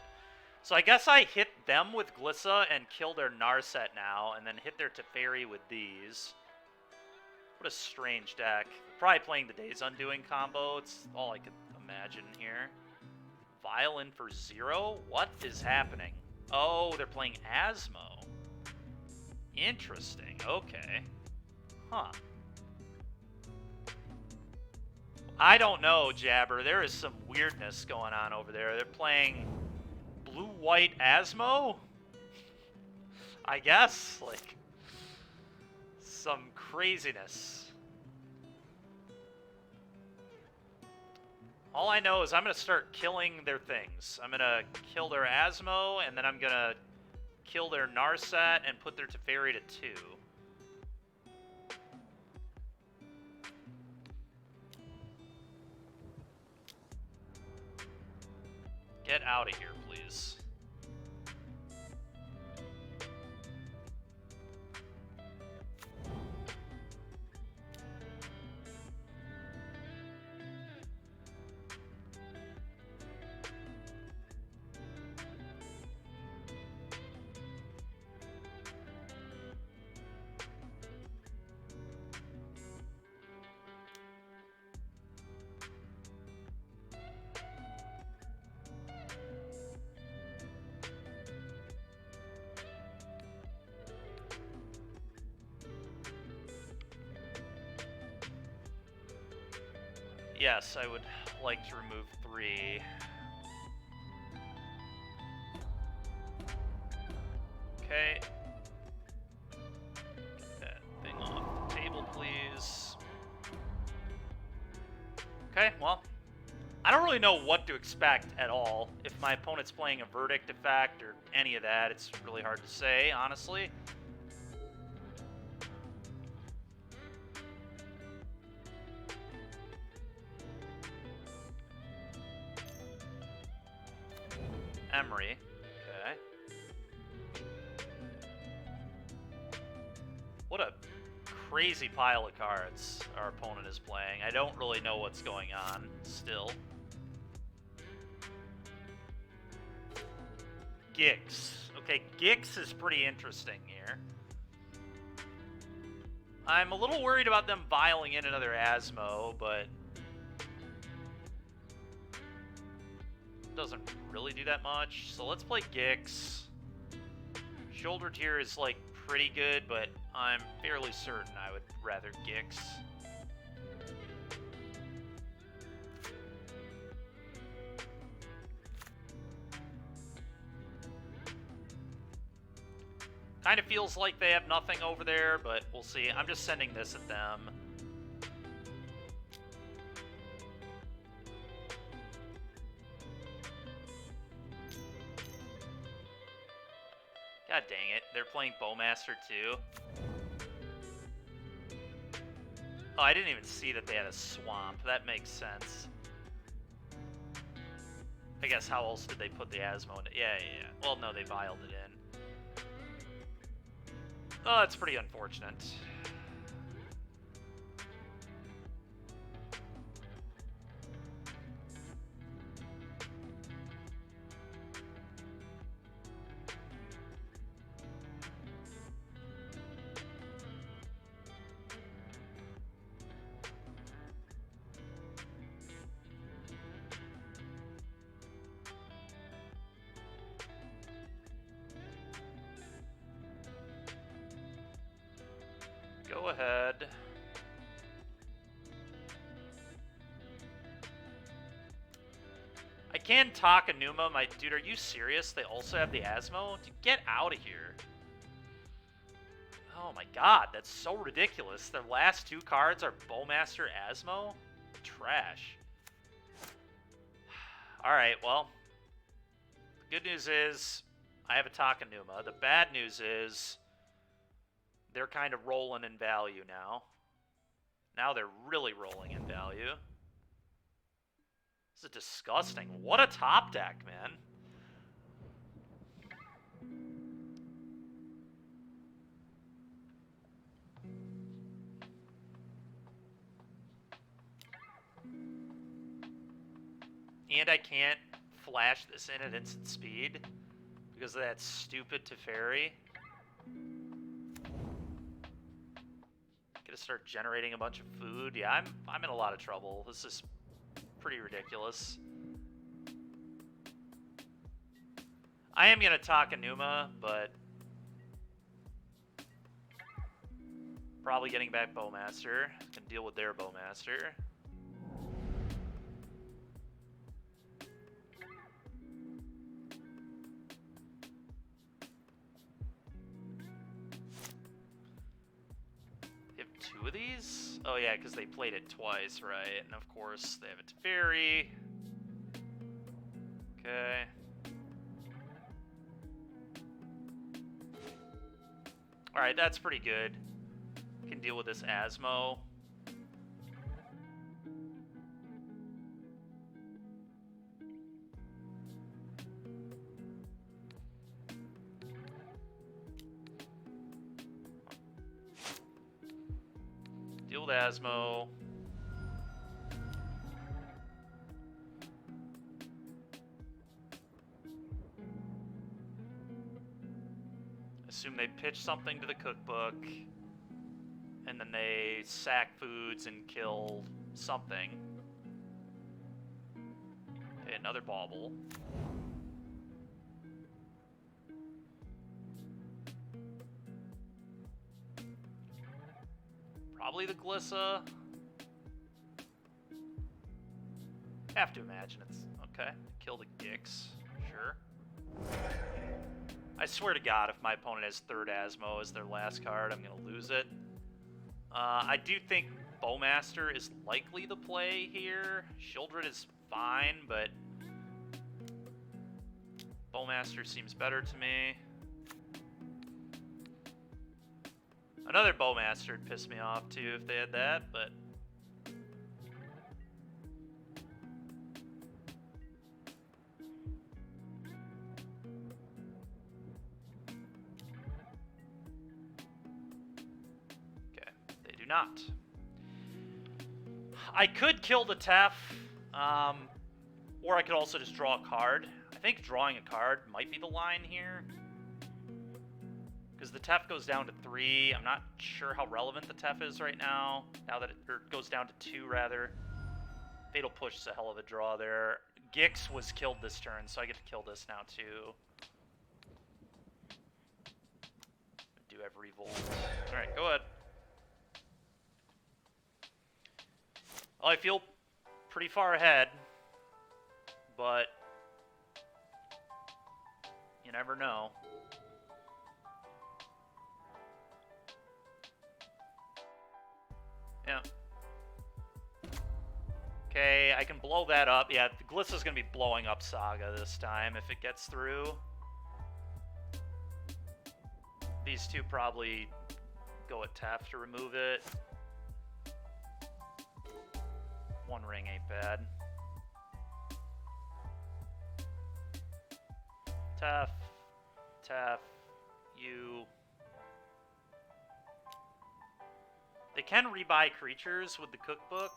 So I guess I hit them with Glissa and kill their Narset now, and then hit their Teferi with these. What a strange deck. Probably playing the Days Undoing combo. It's all I could imagine here. Vial in for 0? What is happening? Oh, they're playing Asmo. Interesting. Okay. Huh. I don't know, Jabber. There is some weirdness going on over there. They're playing blue-white Asmo? I guess. Like, some craziness. All I know is I'm going to start killing their things. I'm going to kill their Asmo, and then I'm going to kill their Narset and put their Teferi to 2. Get out of here, please. Yes, I would like to remove 3. Okay. Get that thing off the table, please. Okay, well, I don't really know what to expect at all. If my opponent's playing a verdict effect or any of that, it's really hard to say, honestly. Emery. Okay. What a crazy pile of cards our opponent is playing. I don't really know what's going on still. Gix. Okay, Gix is pretty interesting here. I'm a little worried about them vialing in another Asmo, but doesn't really do that much. So let's play Gix. Shoulder tier is like pretty good, but I'm fairly certain I would rather Gix. Kind of feels like they have nothing over there, but we'll see. I'm just sending this at them. God dang it. They're playing Bowmaster too. Oh, I didn't even see that they had a swamp. That makes sense. I guess how else did they put the Asmo in? Yeah. Well, no, they vialed it in. Oh, that's pretty unfortunate. Go ahead. I can talk Enuma. My dude, are you serious? They also have the Asmo? Dude, get out of here. Oh my god, that's so ridiculous. Their last two cards are Bowmaster Asmo? Trash. Alright, well. The good news is I have a Takenuma. The bad news is they're kind of rolling in value now. Now they're really rolling in value. This is disgusting. What a top deck, man. And I can't flash this in at instant speed because of that stupid Teferi. Gonna start generating a bunch of food. Yeah, I'm in a lot of trouble. This is pretty ridiculous. I am gonna talk Enuma, but probably getting back Bowmaster. Can deal with their Bowmaster. Two of these? Oh yeah, because they played it twice, right? And of course, they have a Teferi. Okay. Alright, that's pretty good. Can deal with this Asmo. Deal with Asmo. Assume they pitch something to the cookbook, and then they sack foods and kill something. Okay, another bauble. Probably the Glissa. Have to imagine it's okay. Kill the Gix, sure. I swear to God, if my opponent has third Asmo as their last card, I'm gonna lose it. I do think Bowmaster is likely the play here. Shieldred is fine, but Bowmaster seems better to me. Another Bowmaster would piss me off too if they had that, but okay, they do not. I could kill the Tef, or I could also just draw a card. I think drawing a card might be the line here. Because the Tef goes down to 3. I'm not sure how relevant the Tef is right now. Now that it goes down to 2, rather. Fatal Push is a hell of a draw there. Gix was killed this turn, so I get to kill this now, too. Do have Revolt. Alright, go ahead. Well, I feel pretty far ahead, but you never know. Yeah. Okay, I can blow that up. Yeah, the Glissa's going to be blowing up Saga this time if it gets through. These two probably go at Tef to remove it. One ring ain't bad. Tef, Tef, you. They can rebuy creatures with the cookbook.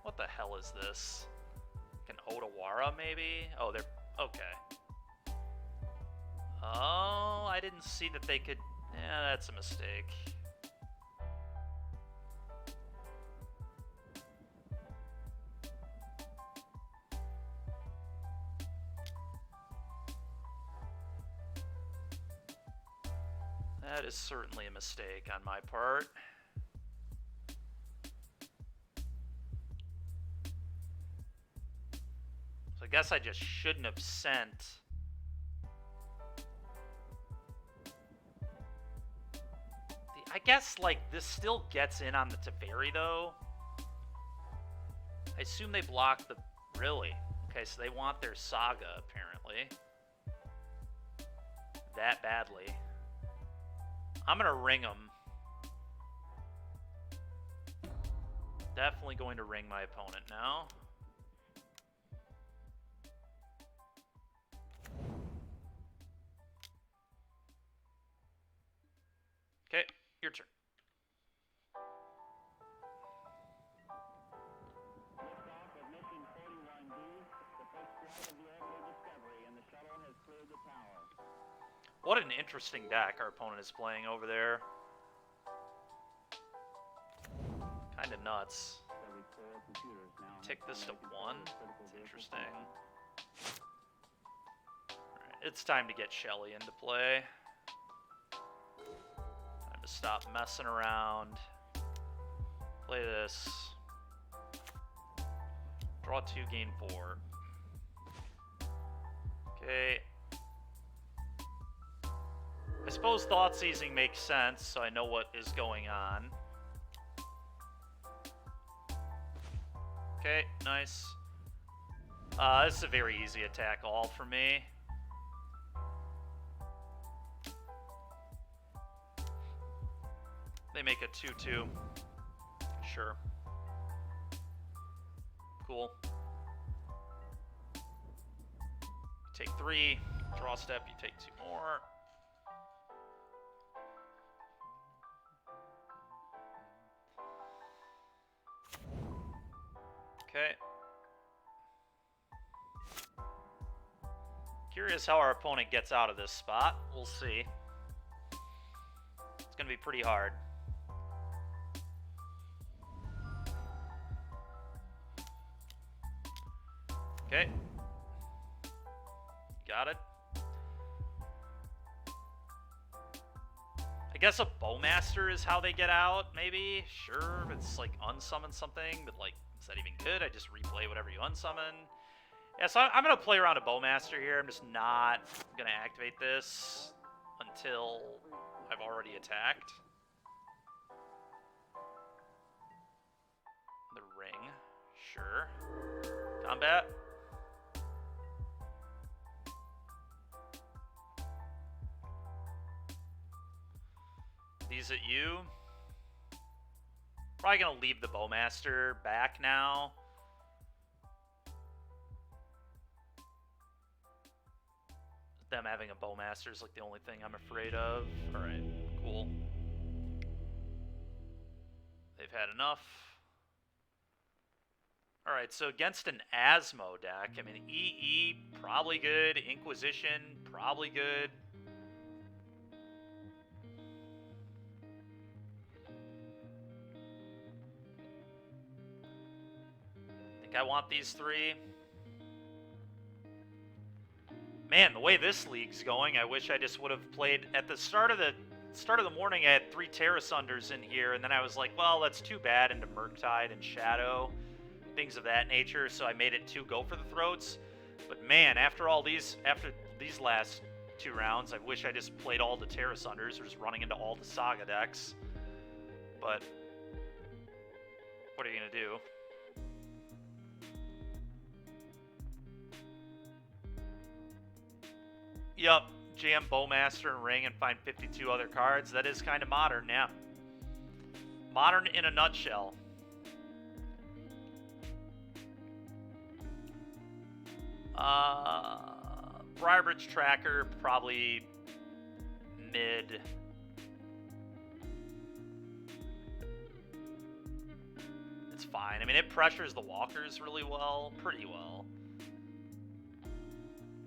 What the hell is this? Like an Odawara, maybe? Oh, they're... okay. Oh, I didn't see that they could... Yeah, that's a mistake. That is certainly a mistake on my part. So I guess I just shouldn't have sent... I guess, like, this still gets in on the Teferi, though. I assume they block the... Really? Okay, so they want their Saga, apparently. That badly. I'm going to ring them. Definitely going to ring my opponent now. Okay, your turn. What an interesting deck our opponent is playing over there. Kinda nuts. Take this to 1. It's interesting. Alright, it's time to get Shelly into play. Time to stop messing around. Play this. Draw 2, gain 4. Okay. I suppose Thought Seizing makes sense, so I know what is going on. Okay, nice. This is a very easy attack all for me. They make a 2-2. Sure. Cool. Take 3. Draw step, you take 2 more. Okay. Curious how our opponent gets out of this spot. We'll see. It's going to be pretty hard. Okay. Got it. I guess a Bowmaster is how they get out, maybe? Sure, it's like unsummon something, but like, is that even good? I just replay whatever you unsummon. Yeah, so I'm going to play around a Bowmaster here. I'm just not going to activate this until I've already attacked. Sure. Combat. These at you. Probably gonna leave the Bowmaster back now. Them having a Bowmaster is like the only thing I'm afraid of. Alright, cool. They've had enough. Alright, so against an Asmo deck, I mean, EE, probably good. Inquisition, probably good. I want these three. Man, the way this league's going, I wish I just would have played at the start of the morning. I had 3 Terra Sunders in here, and then I was like, well, that's too bad into Murktide and Shadow, things of that nature. So I made it 2 Go for the Throats. But man, after these last 2 rounds, I wish I just played all the Terra Sunders or just running into all the Saga decks. But what are you gonna do? Yup, jam Bowmaster and Ring and find 52 other cards. That is kind of modern, yeah. Modern in a nutshell. Briarbridge Tracker, probably mid. It's fine. I mean, it pressures the walkers really well, pretty well.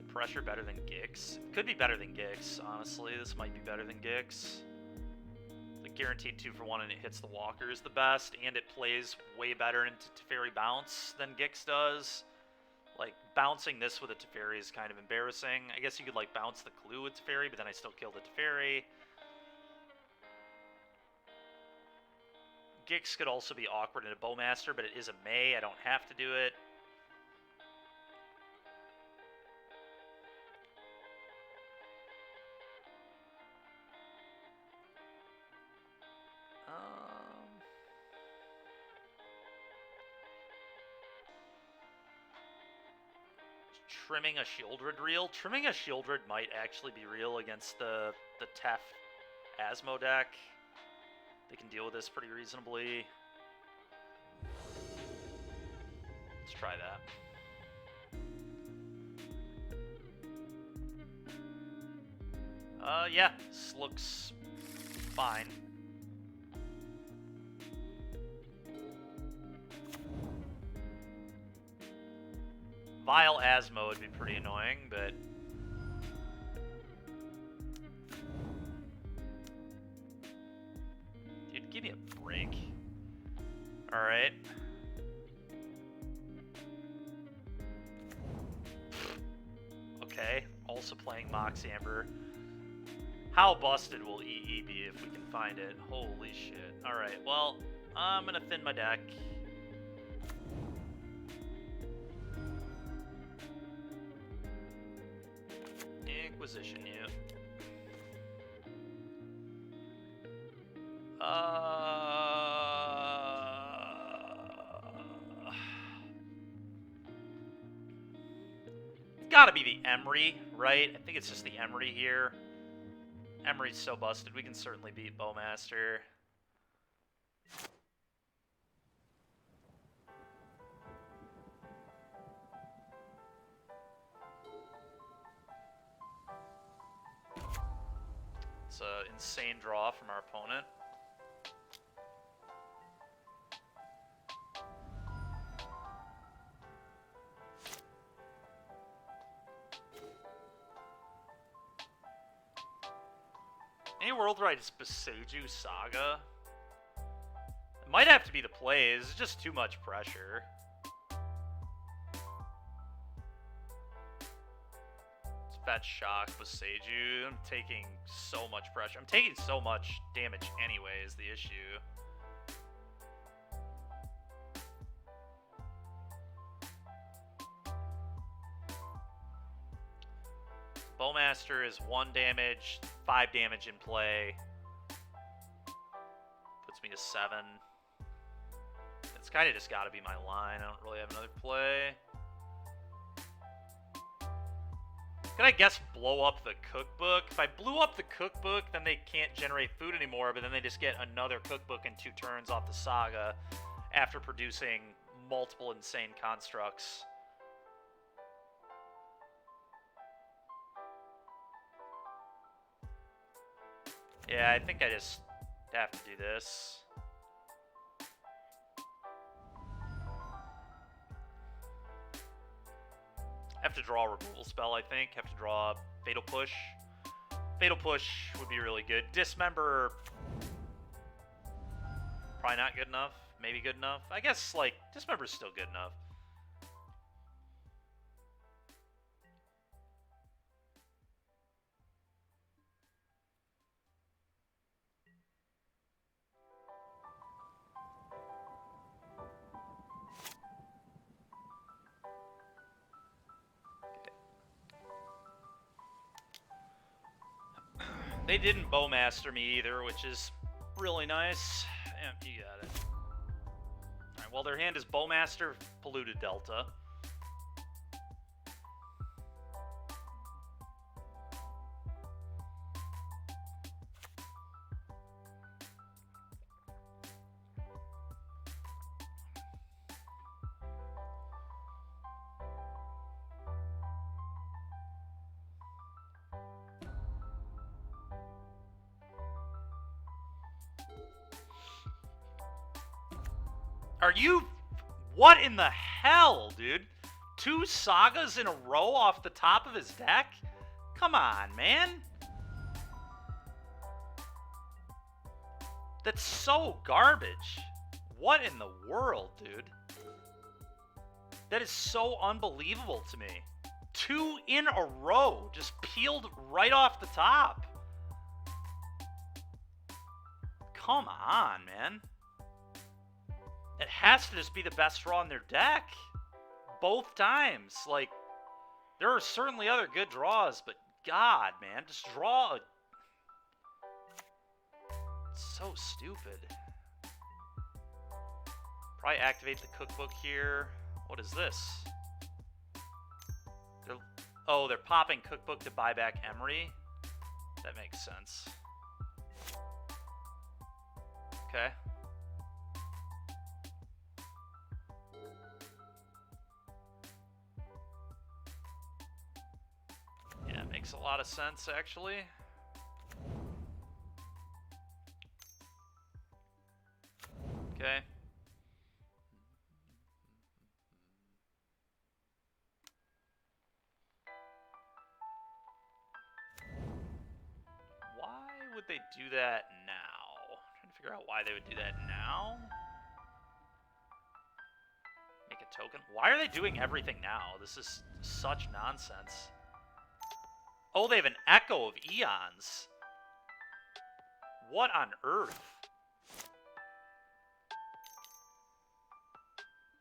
Pressure better than Gix. Could be better than Gix, honestly. This might be better than Gix. The guaranteed 2-for-1 and it hits the walkers the best, and it plays way better into Teferi Bounce than Gix does. Like, bouncing this with a Teferi is kind of embarrassing. I guess you could, like, bounce the Clue with Teferi, but then I still kill the Teferi. Gix could also be awkward in a Bowmaster, but it is a May. I don't have to do it. Trimming a Shieldred real? Trimming a Shieldred might actually be real against the Tef Asmo deck. They can deal with this pretty reasonably. Let's try that. Yeah, this looks fine. Vile Asmo would be pretty annoying, but... Dude, give me a break. Alright. Okay, also playing Mox Amber. How busted will EE be if we can find it? Holy shit. Alright, well, I'm gonna thin my deck. Inquisition you. It's gotta be the Emery, right? I think it's just the Emery here. Emery's so busted, we can certainly beat Bowmaster. It's an insane draw from our opponent. Any world where I just Boseiju Saga? It might have to be the plays, it's just too much pressure. Fetch Shock, Boseiju. I'm taking so much pressure. I'm taking so much damage anyway is the issue. Bowmaster is 1 damage, 5 damage in play. Puts me to 7. It's It's kind of just got to be my line. I don't really have another play. Could I guess blow up the cookbook? If I blew up the cookbook, then they can't generate food anymore, but then they just get another cookbook in 2 turns off the saga after producing multiple insane constructs. Yeah, I think I just have to do this. Have to draw a removal spell, I think. Have to draw Fatal Push. Fatal Push would be really good. Dismember, probably not good enough. Maybe good enough. I guess, like, Dismember's still good enough. They didn't Bowmaster me either, which is really nice. Yeah, you got it. Alright, well, their hand is Bowmaster, Polluted Delta. Are you... What in the hell, dude? 2 sagas in a row off the top of his deck? Come on, man. That's so garbage. What in the world, dude? That is so unbelievable to me. 2 in a row, just peeled right off the top. Come on, man. It has to just be the best draw in their deck. Both times. Like, there are certainly other good draws, but God, man, just draw a... It's so stupid. Probably activate the cookbook here. What is this? They're popping cookbook to buy back Emery. That makes sense. Okay. Yeah, it makes a lot of sense, actually. Okay. Why would they do that now? I'm trying to figure out why they would do that now. Make a token. Why are they doing everything now? This is such nonsense. Oh, they have an Echo of Eons. What on earth?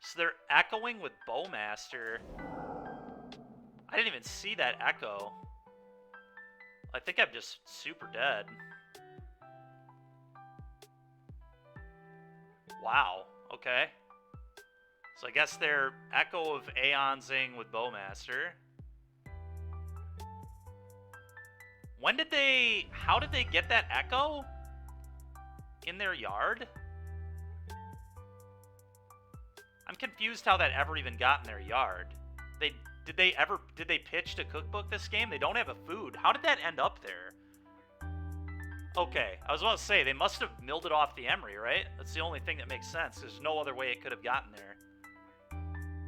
So they're echoing with Bowmaster. I didn't even see that echo. I think I'm just super dead. Wow, okay. So I guess they're Echo of Aeonsing with Bowmaster. When did they... How did they get that echo? In their yard? I'm confused how that ever even got in their yard. Did they pitch to cookbook this game? They don't have a food. How did that end up there? Okay, I was about to say, they must have milled it off the Emery, right? That's the only thing that makes sense. There's no other way it could have gotten there.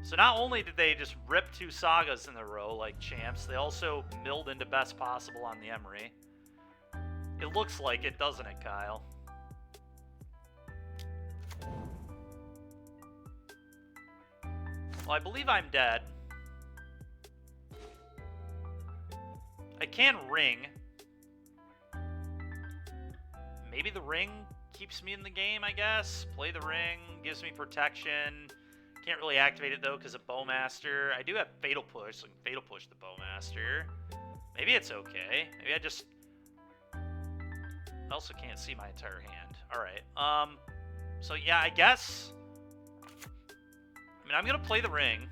So not only did they just rip 2 sagas in a row like champs, they also milled into best possible on the Emery. It looks like it, doesn't it, Kyle? Well, I believe I'm dead. I can ring. Maybe the ring keeps me in the game, I guess. Play the ring, gives me protection. Can't really activate it, though, because of Bowmaster. I do have Fatal Push, so I can Fatal Push the Bowmaster. Maybe it's okay. Maybe I just... I also can't see my entire hand. Alright, so yeah, I guess... mean, I'm going to play the ring.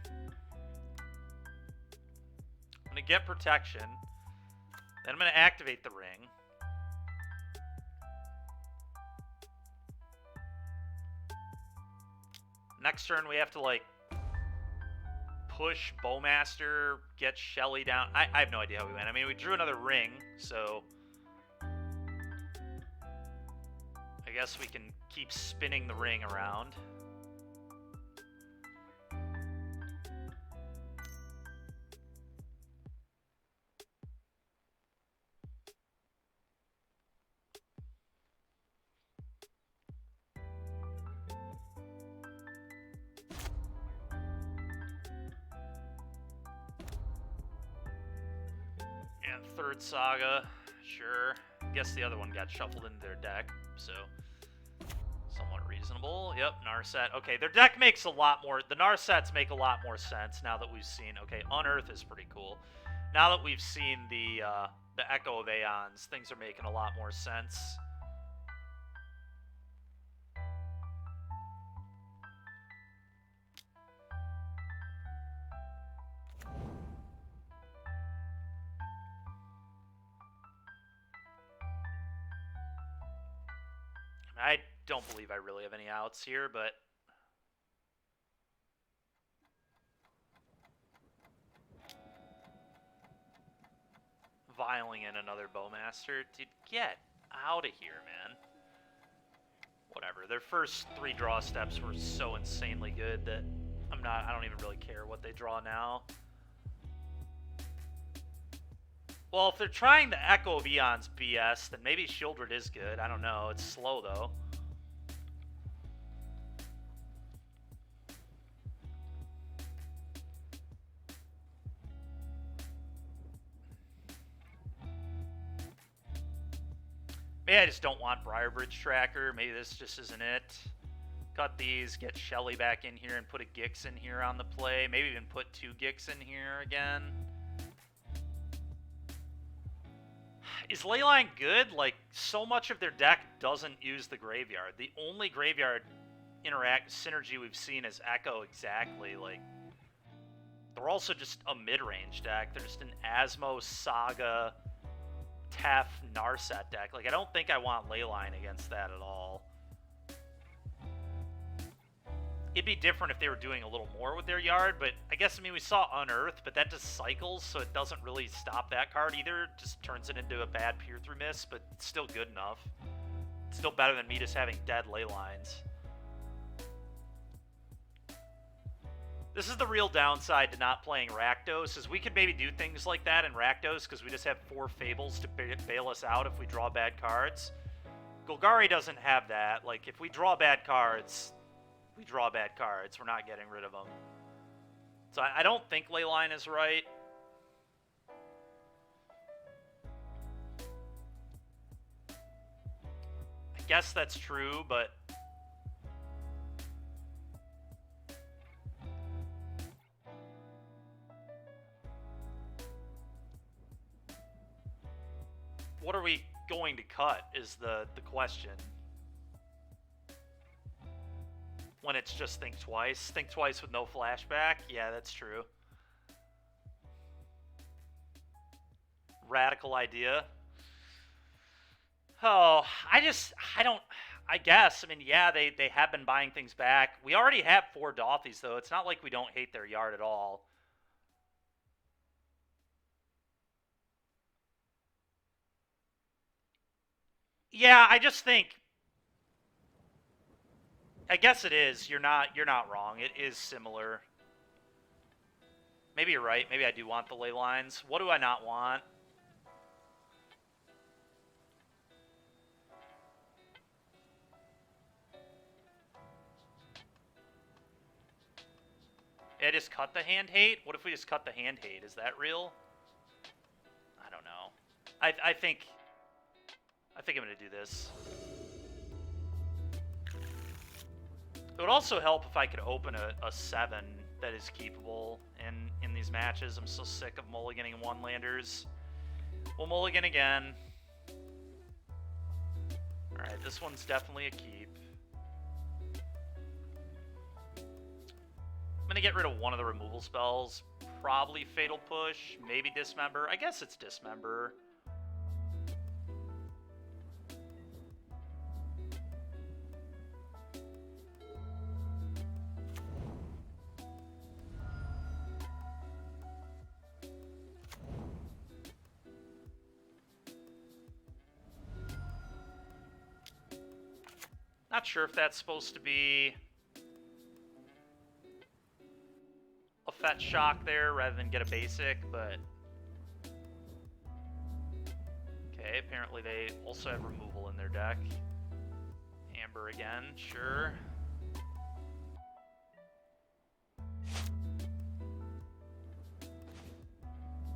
I'm going to get protection. Then I'm going to activate the ring. Next turn, we have to, like, push Bowmaster, get Shelly down. I have no idea how we went. I mean, we drew another ring, so I guess we can keep spinning the ring around. Yeah, third saga, sure. I guess the other one got shuffled into their deck, so somewhat reasonable. Yep, Narset. Okay, their deck makes a lot more... The Narsets make a lot more sense now that we've seen... Okay, Unearth is pretty cool. Now that we've seen the Echo of Aeons, things are making a lot more sense. I don't believe I really have any outs here, but... Viling in another Bowmaster. Dude, get out of here, man. Whatever. Their first 3 draw steps were so insanely good that I don't even really care what they draw now. Well, if they're trying the Echo of Eons BS, then maybe Shieldred is good. I don't know. It's slow, though. Maybe I just don't want Briarbridge Tracker. Maybe this just isn't it. Cut these, get Shelly back in here, and put a Gix in here on the play. Maybe even put 2 Gix in here again. Is Leyline good? Like, so much of their deck doesn't use the graveyard. The only graveyard synergy we've seen is Echo exactly. Like, they're also just a mid-range deck. They're just an Asmo, Saga, Tef, Narset deck. Like, I don't think I want Leyline against that at all. It'd be different if they were doing a little more with their yard, but I guess, I mean, we saw Unearth, but that just cycles, so it doesn't really stop that card either. It just turns it into a bad peer-through miss, but it's still good enough. It's still better than me just having dead Leylines. This is the real downside to not playing Rakdos, is we could maybe do things like that in Rakdos, because we just have 4 Fables to bail us out if we draw bad cards. Golgari doesn't have that. Like, if we draw bad cards... we draw bad cards. We're not getting rid of them. So I don't think Leyline is right. I guess that's true, but... what are we going to cut is the question. When it's just Think Twice. Think Twice with no flashback? Yeah, that's true. Radical idea. Oh, I guess. I mean, yeah, they have been buying things back. We already have 4 Dothies, though. It's not like we don't hate their yard at all. Yeah, I just think... I guess it is. You're not wrong. It is similar. Maybe you're right. Maybe I do want the ley lines. What do I not want? I just cut the hand hate? What if we just cut the hand hate? Is that real? I don't know. I think I'm going to do this. It would also help if I could open a 7 that is keepable in these matches. I'm so sick of mulliganing 1-landers. We'll mulligan again. Alright, this one's definitely a keep. I'm going gonna get rid of one of the removal spells. Probably Fatal Push, maybe Dismember. I guess it's Dismember. Not sure if that's supposed to be a fetch shock there rather than get a basic, but okay, apparently they also have removal in their deck. Amber again, sure.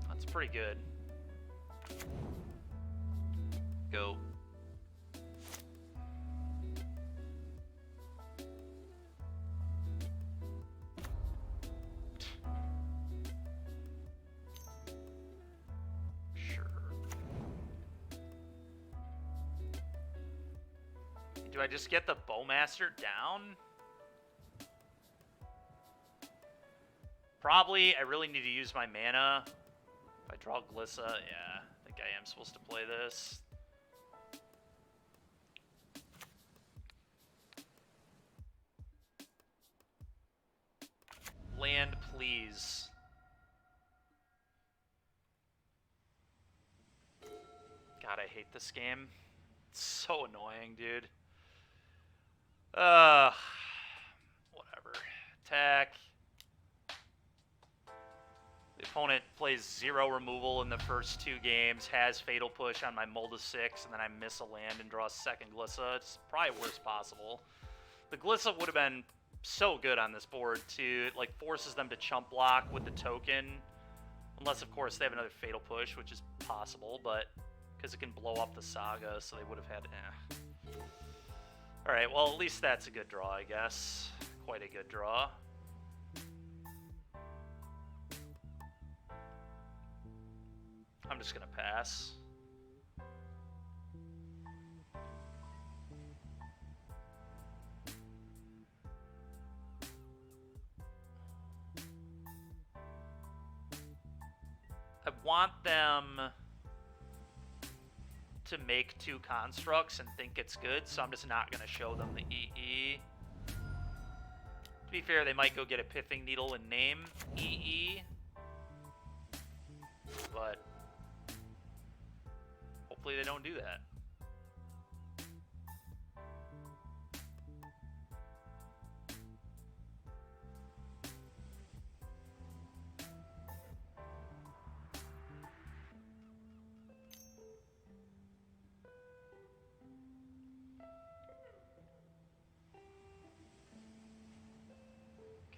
That's pretty good. Go. Do I just get the Bowmaster down? Probably. I really need to use my mana. If I draw Glissa, yeah, I think I am supposed to play this. Land, please. God, I hate this game. It's so annoying, dude. Whatever. Attack. The opponent plays 0 removal in the first 2 games, has Fatal Push on my Mold of 6, and then I miss a land and draw a second Glissa. It's probably worst possible. The Glissa would have been so good on this board, too. It, like, forces them to chump block with the token. Unless, of course, they have another Fatal Push, which is possible, but because it can blow up the Saga, so they would have had... Alright, well, at least that's a good draw, I guess. Quite a good draw. I'm just gonna pass. I want them to make 2 constructs and think it's good, so I'm just not going to show them the EE. To be fair, they might go get a Pithing Needle and name EE, but hopefully they don't do that.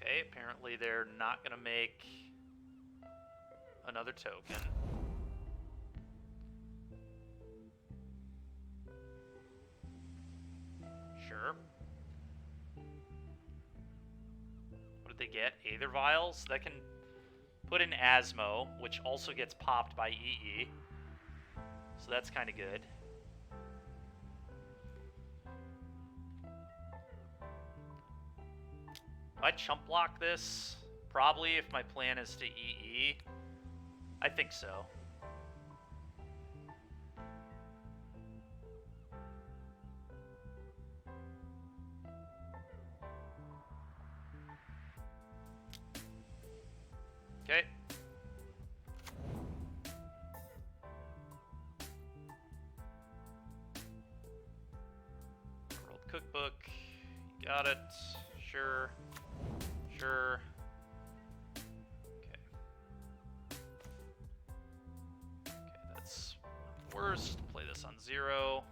Okay, apparently they're not going to make another token. Sure. What did they get? Aether Vials? That can put in Asmo, which also gets popped by EE. So that's kind of good. Do I chump block this? Probably, if my plan is to EE. I think so. Okay. World Cookbook. Got it. Sure. Sure. Okay. Okay, that's worst. Play this on 0.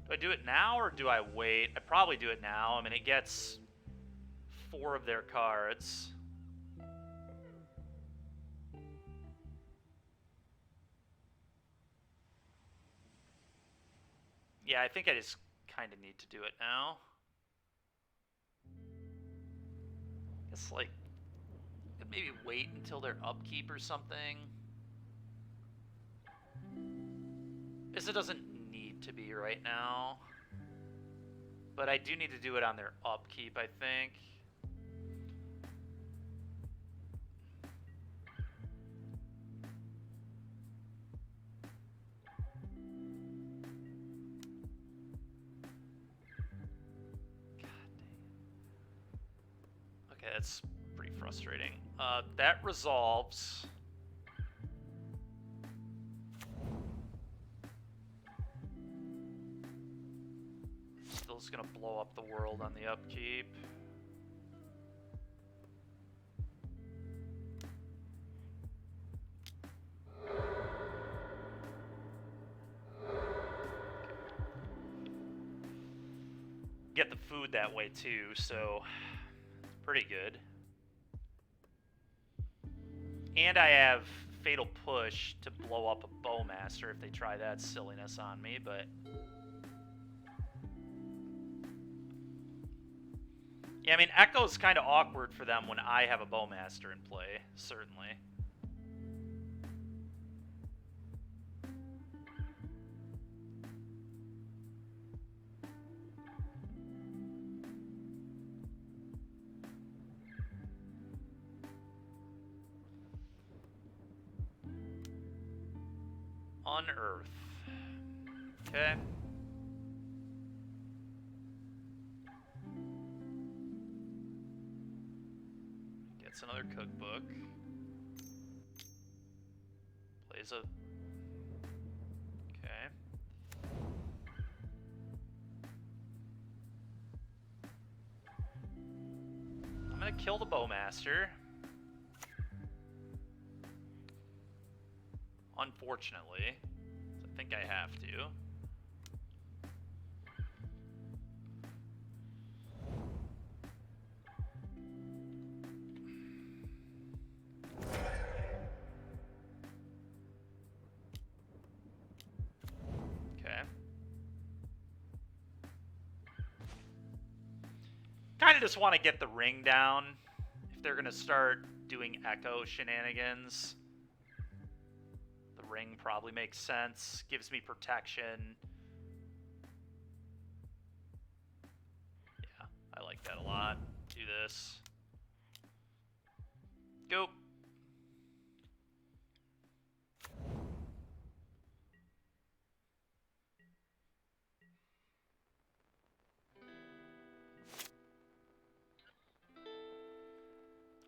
Do I do it now or do I wait? I probably do it now. I mean, it gets 4 of their cards. Yeah, I think I just kind of need to do it now. It's like, Could maybe wait until their upkeep or something. Guess it doesn't need to be right now. But I do need to do it on their upkeep, I think. Okay, that's pretty frustrating. That resolves. Still just gonna blow up the world on the upkeep. Get the food that way too, so pretty good. And I have Fatal Push to blow up a Bowmaster if they try that silliness on me, but yeah, I mean, Echo's kind of awkward for them when I have a Bowmaster in play, certainly. Unearth. Okay. Gets another cookbook. Plays a... Okay. I'm gonna kill the Bowmaster. Unfortunately. I think I have to. Okay. Kind of just want to get the ring down if they're going to start doing Echo shenanigans. Ring probably makes sense. Gives me protection. Yeah, I like that a lot. Do this. Go.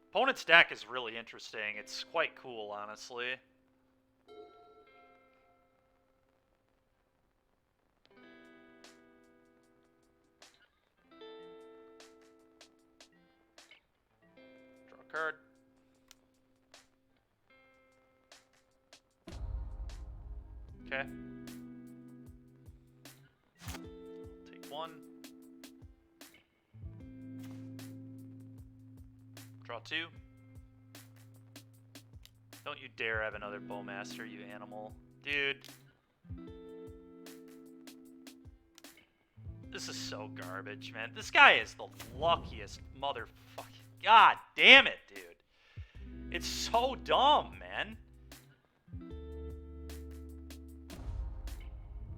Opponent's deck is really interesting. It's quite cool, honestly. Card. Okay. Take one. Draw two. Don't you dare have another Bowmaster, you animal. Dude. This is so garbage, man. This guy is the luckiest motherfucking... God damn it, dude. It's so dumb, man.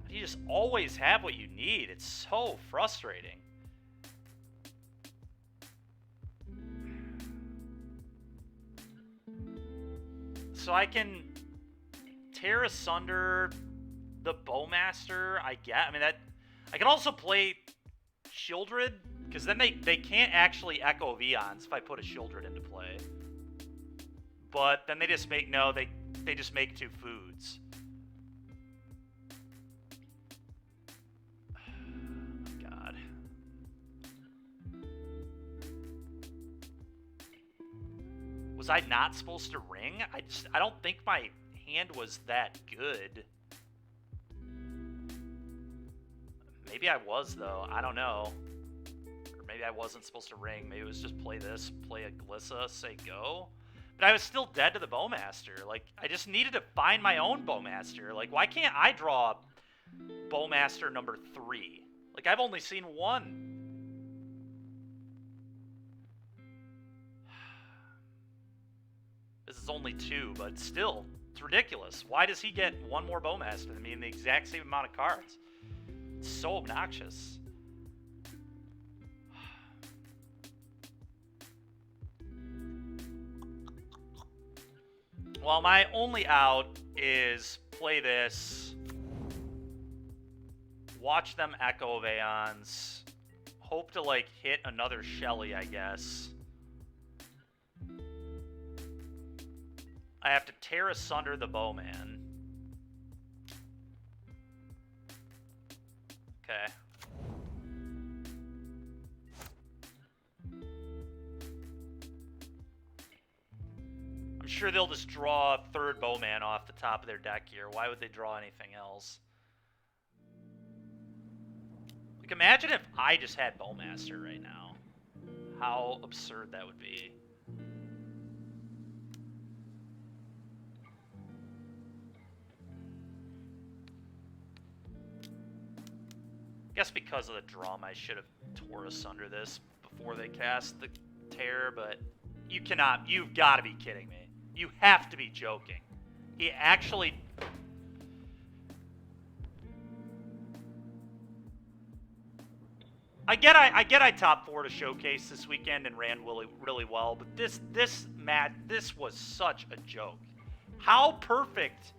You just always have what you need. It's so frustrating. So I can tear asunder the Bowmaster, I guess. I mean, that... I can also play Shieldred, because then they can't actually Echo Vions if I put a Shieldred into play. But then they just make... No, they just make two foods. Oh, God. Was I not supposed to ring? I don't think my hand was that good. Maybe I was, though. I don't know. Or maybe I wasn't supposed to ring. Maybe it was just play this, play a Glissa, say go. But I was still dead to the Bowmaster. Like, I just needed to find my own Bowmaster. Like, why can't I draw Bowmaster number 3? Like, I've only seen one. only 2, but still, it's ridiculous. Why does he get 1 more Bowmaster than me in the exact same amount of cards? It's so obnoxious. Well, my only out is play this, watch them Echo of Aeons, hope to, like, hit another Shelly, I guess. I have to tear asunder the Bowman. Okay. I'm sure they'll just draw a 3rd Bowman off the top of their deck here. Why would they draw anything else? Like, imagine if I just had Bowmaster right now. How absurd that would be. I guess because of the drum, I should have tore asunder this before they cast the tear, but you cannot, you've got to be kidding me. You have to be joking. He actually... I get I top 4 to showcase this weekend and ran really well, but this was such a joke. How perfect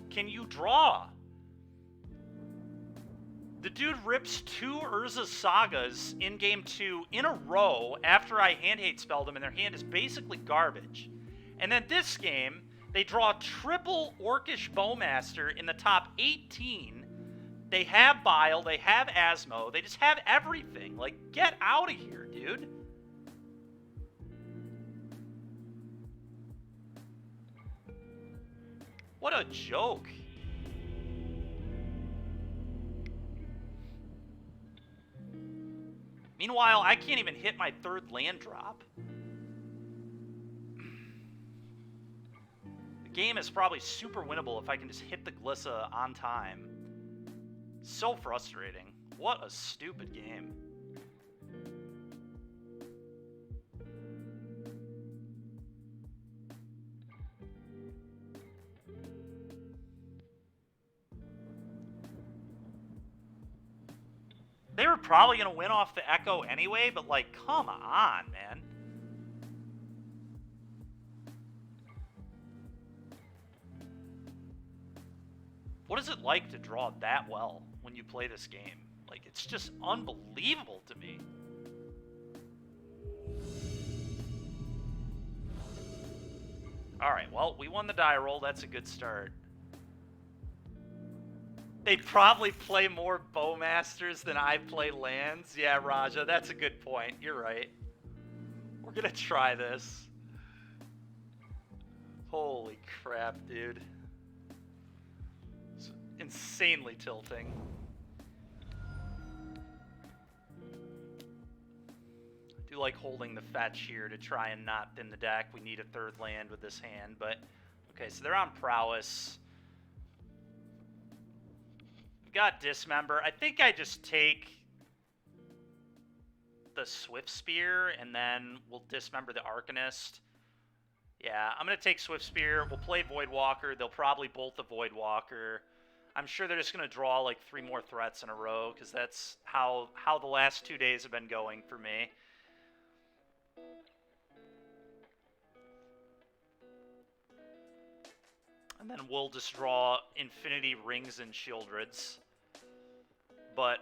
can you draw? The dude rips 2 Urza Sagas in game 2 in a row after I hand-hate spelled them, and their hand is basically garbage. And then this game, they draw triple Orcish Bowmaster in the top 18. They have Bile, they have Asmo, they just have everything. Like, get out of here, dude. What a joke. Meanwhile, I can't even hit my 3rd land drop. The game is probably super winnable if I can just hit the Glissa on time. So frustrating. What a stupid game. They were probably going to win off the Echo anyway, but, like, come on, man. What is it like to draw that well when you play this game? Like, it's just unbelievable to me. Alright, well, we won the die roll. That's a good start. They'd probably play more Bowmasters than I play lands. Yeah, Raja, that's a good point. You're right. We're gonna try this. Holy crap, dude. It's insanely tilting. I do like holding the fetch here to try and not thin the deck. We need a 3rd land with this hand, but... Okay, so they're on Prowess. Got Dismember. I think I just take the Swift Spear and then we'll dismember the Arcanist. Yeah, I'm going to take Swift Spear. We'll play Voidwalker. They'll probably bolt the Voidwalker. I'm sure they're just going to draw like 3 more threats in a row because that's how the last 2 days have been going for me. And then we'll just draw Infinity Rings and Shieldreds. But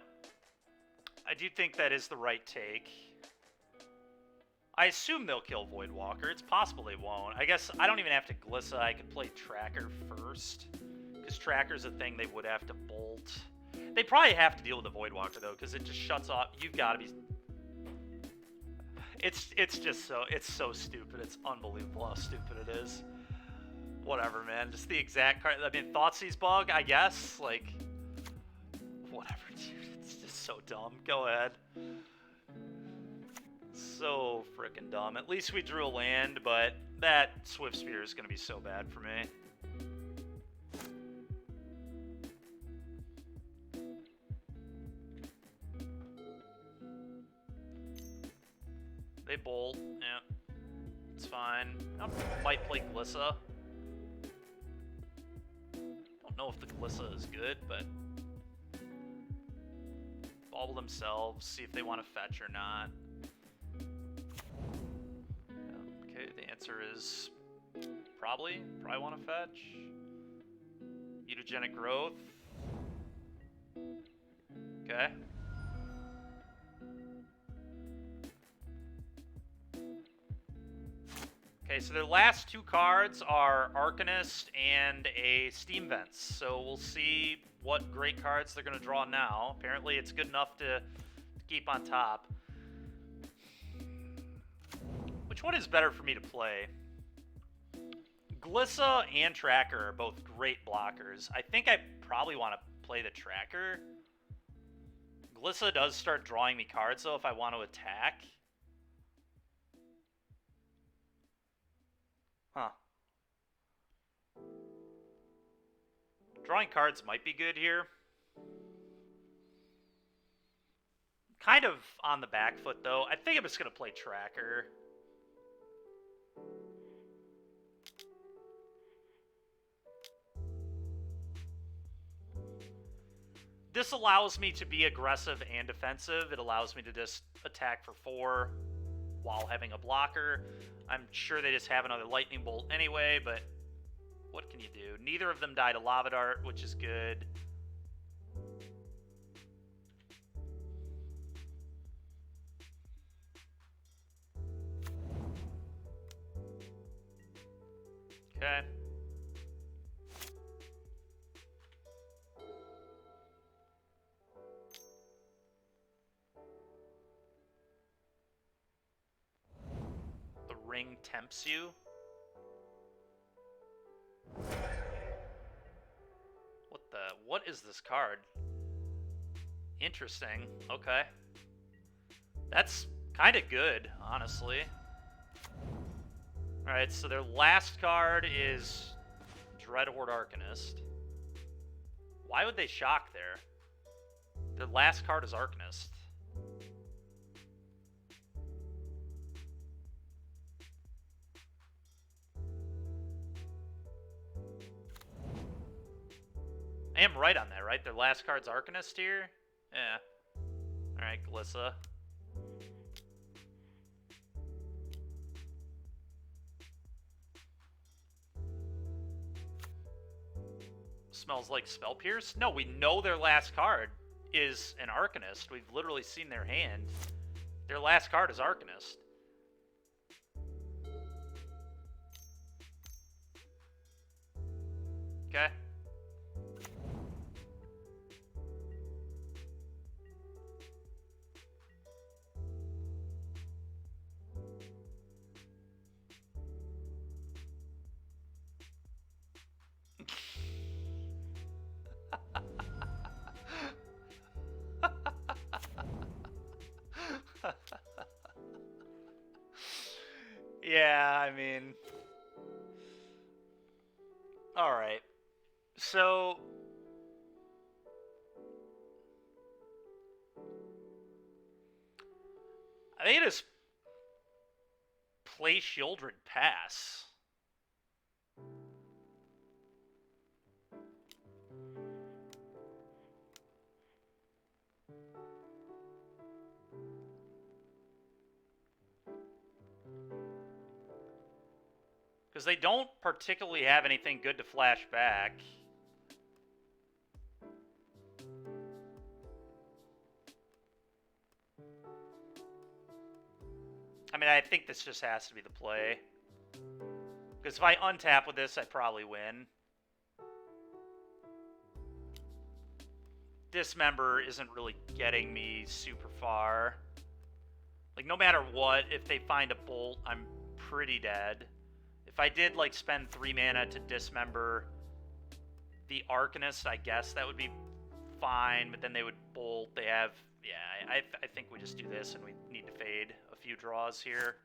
I do think that is the right take. I assume they'll kill Voidwalker. It's possible they won't. I guess I don't even have to Glissa. I could play Tracker first. Because Tracker's a thing they would have to bolt. They probably have to deal with the Voidwalker, though, because it just shuts off. You've got to be... It's just so... It's so stupid. It's unbelievable how stupid it is. Whatever, man. Just the exact card. I mean, Thoughtseize Bug, I guess. Like... Whatever, dude. It's just so dumb. Go ahead. So freaking dumb. At least we drew a land, but that Swift Spear is going to be so bad for me. They bolt. Yeah. That's fine. I might play Glissa. Don't know if the Glissa is good, but bobble themselves, see if they want to fetch or not. Okay, the answer is probably want to fetch. Mutagenic growth. Okay. Okay, so their last two cards are Arcanist and a Steam Vents. So we'll see what great cards they're going to draw now. Apparently it's good enough to keep on top. Which one is better for me to play? Glissa and Tracker are both great blockers. I think I probably want to play the Tracker. Glissa does start drawing me cards, though, if I want to attack. Huh. Drawing cards might be good here. Kind of on the back foot, though. I think I'm just going to play Tracker. This allows me to be aggressive and defensive. It allows me to just attack for 4 while having a blocker. I'm sure they just have another Lightning Bolt anyway, but what can you do? Neither of them died to Lava Dart, which is good. Okay. The ring tempts you. What is this card? Interesting. Okay. That's kind of good, honestly. Alright, so their last card is Dreadhorde Arcanist. Why would they shock there? Their last card is Arcanist. I am right on that, right? Their last card's Arcanist here? Yeah. Alright, Glissa. Smells like Spell Pierce? No, we know their last card is an Arcanist. We've literally seen their hand. Their last card is Arcanist. Okay. Yeah, I mean... Alright. So... I think it is... Play Shieldred Pass. Because they don't particularly have anything good to flash back. I mean, I think this just has to be the play. Because if I untap with this, I probably win. Dismember isn't really getting me super far. Like, no matter what, if they find a bolt, I'm pretty dead. If I did, like, spend 3 mana to dismember the Arcanist, I guess that would be fine, but then they would bolt. They have... Yeah, I think we just do this, and we need to fade a few draws here.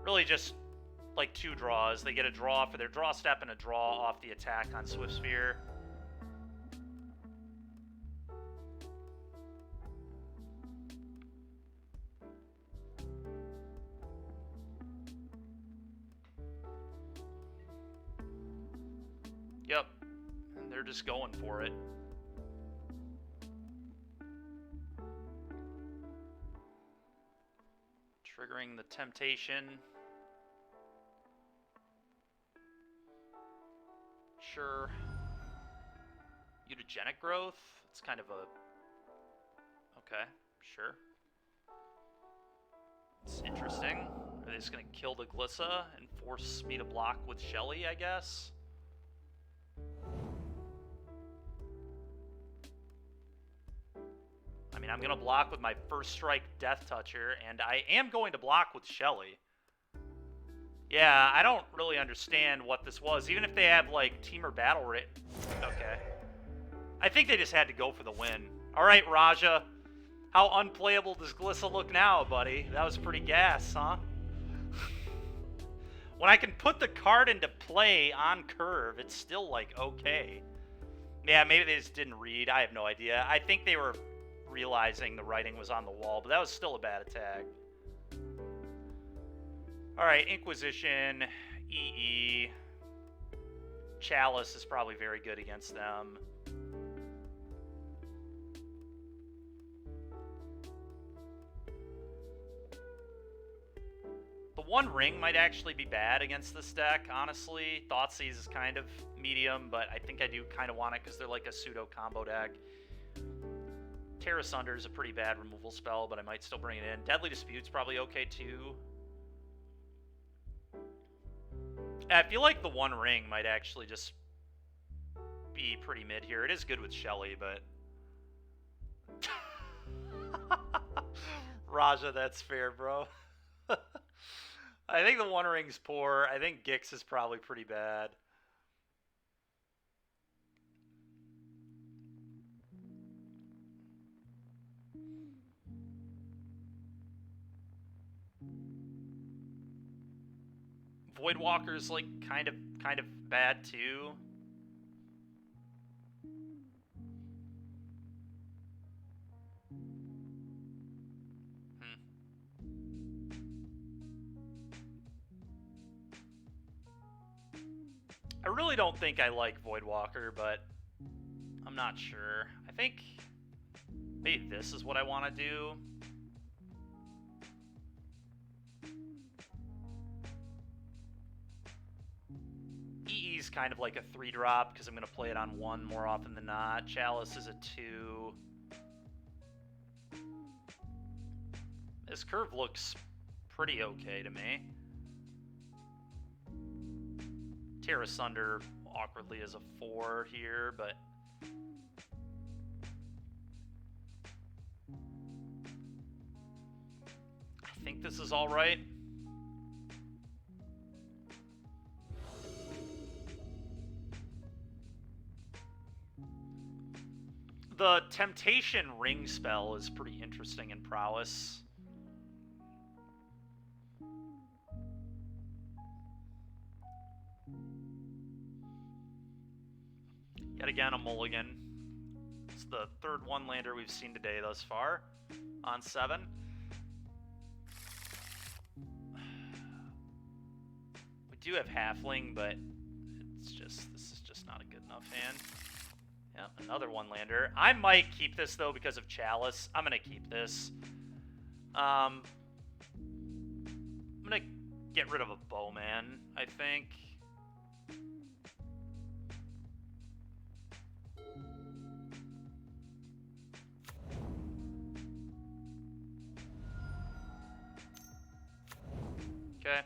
Really just, like, 2 draws. They get a draw for their draw step and a draw off the attack on Swift Sphere. just going for it. Triggering the temptation. Sure. Mutagenic growth? It's kind of a... Okay, sure. It's interesting. Are they just going to kill the Glissa and force me to block with Shelly, I guess? I mean, I'm going to block with my first strike Death Toucher, and I am going to block with Shelly. Yeah, I don't really understand what this was. Even if they have, like, Teamer Battle Rate. Okay. I think they just had to go for the win. Alright, Raja. How unplayable does Glissa look now, buddy? That was pretty gas, huh? When I can put the card into play on curve, it's still, like, okay. Yeah, maybe they just didn't read. I have no idea. I think they were realizing the writing was on the wall, but that was still a bad attack. Alright, Inquisition, EE. Chalice is probably very good against them. The One Ring might actually be bad against this deck, honestly. Thoughtseize is kind of medium, but I think I do kind of want it because they're like a pseudo combo deck. Terra Sunder is a pretty bad removal spell, but I might still bring it in. Deadly Dispute's probably okay too. I feel like the One Ring might actually just be pretty mid here. It is good with Shelly, but... Raja, that's fair, bro. I think the One Ring's poor. I think Gix is probably pretty bad. Voidwalker's like kind of bad too. I really don't think I like Voidwalker, but I'm not sure. I think maybe this is what I want to do. EE's kind of like a 3-drop because I'm going to play it on 1 more often than not. Chalice is a 2. This curve looks pretty okay to me. Terra Sunder awkwardly is a 4 here, but... I think this is alright. The Temptation Ring spell is pretty interesting in Prowess. Yet again, a mulligan. It's the third one-lander we've seen today thus far on 7. We do have Halfling, but this is just not a good enough hand. Yeah, another one-lander. I might keep this, though, because of Chalice. I'm going to keep this. I'm going to get rid of a Bowman, I think. Okay.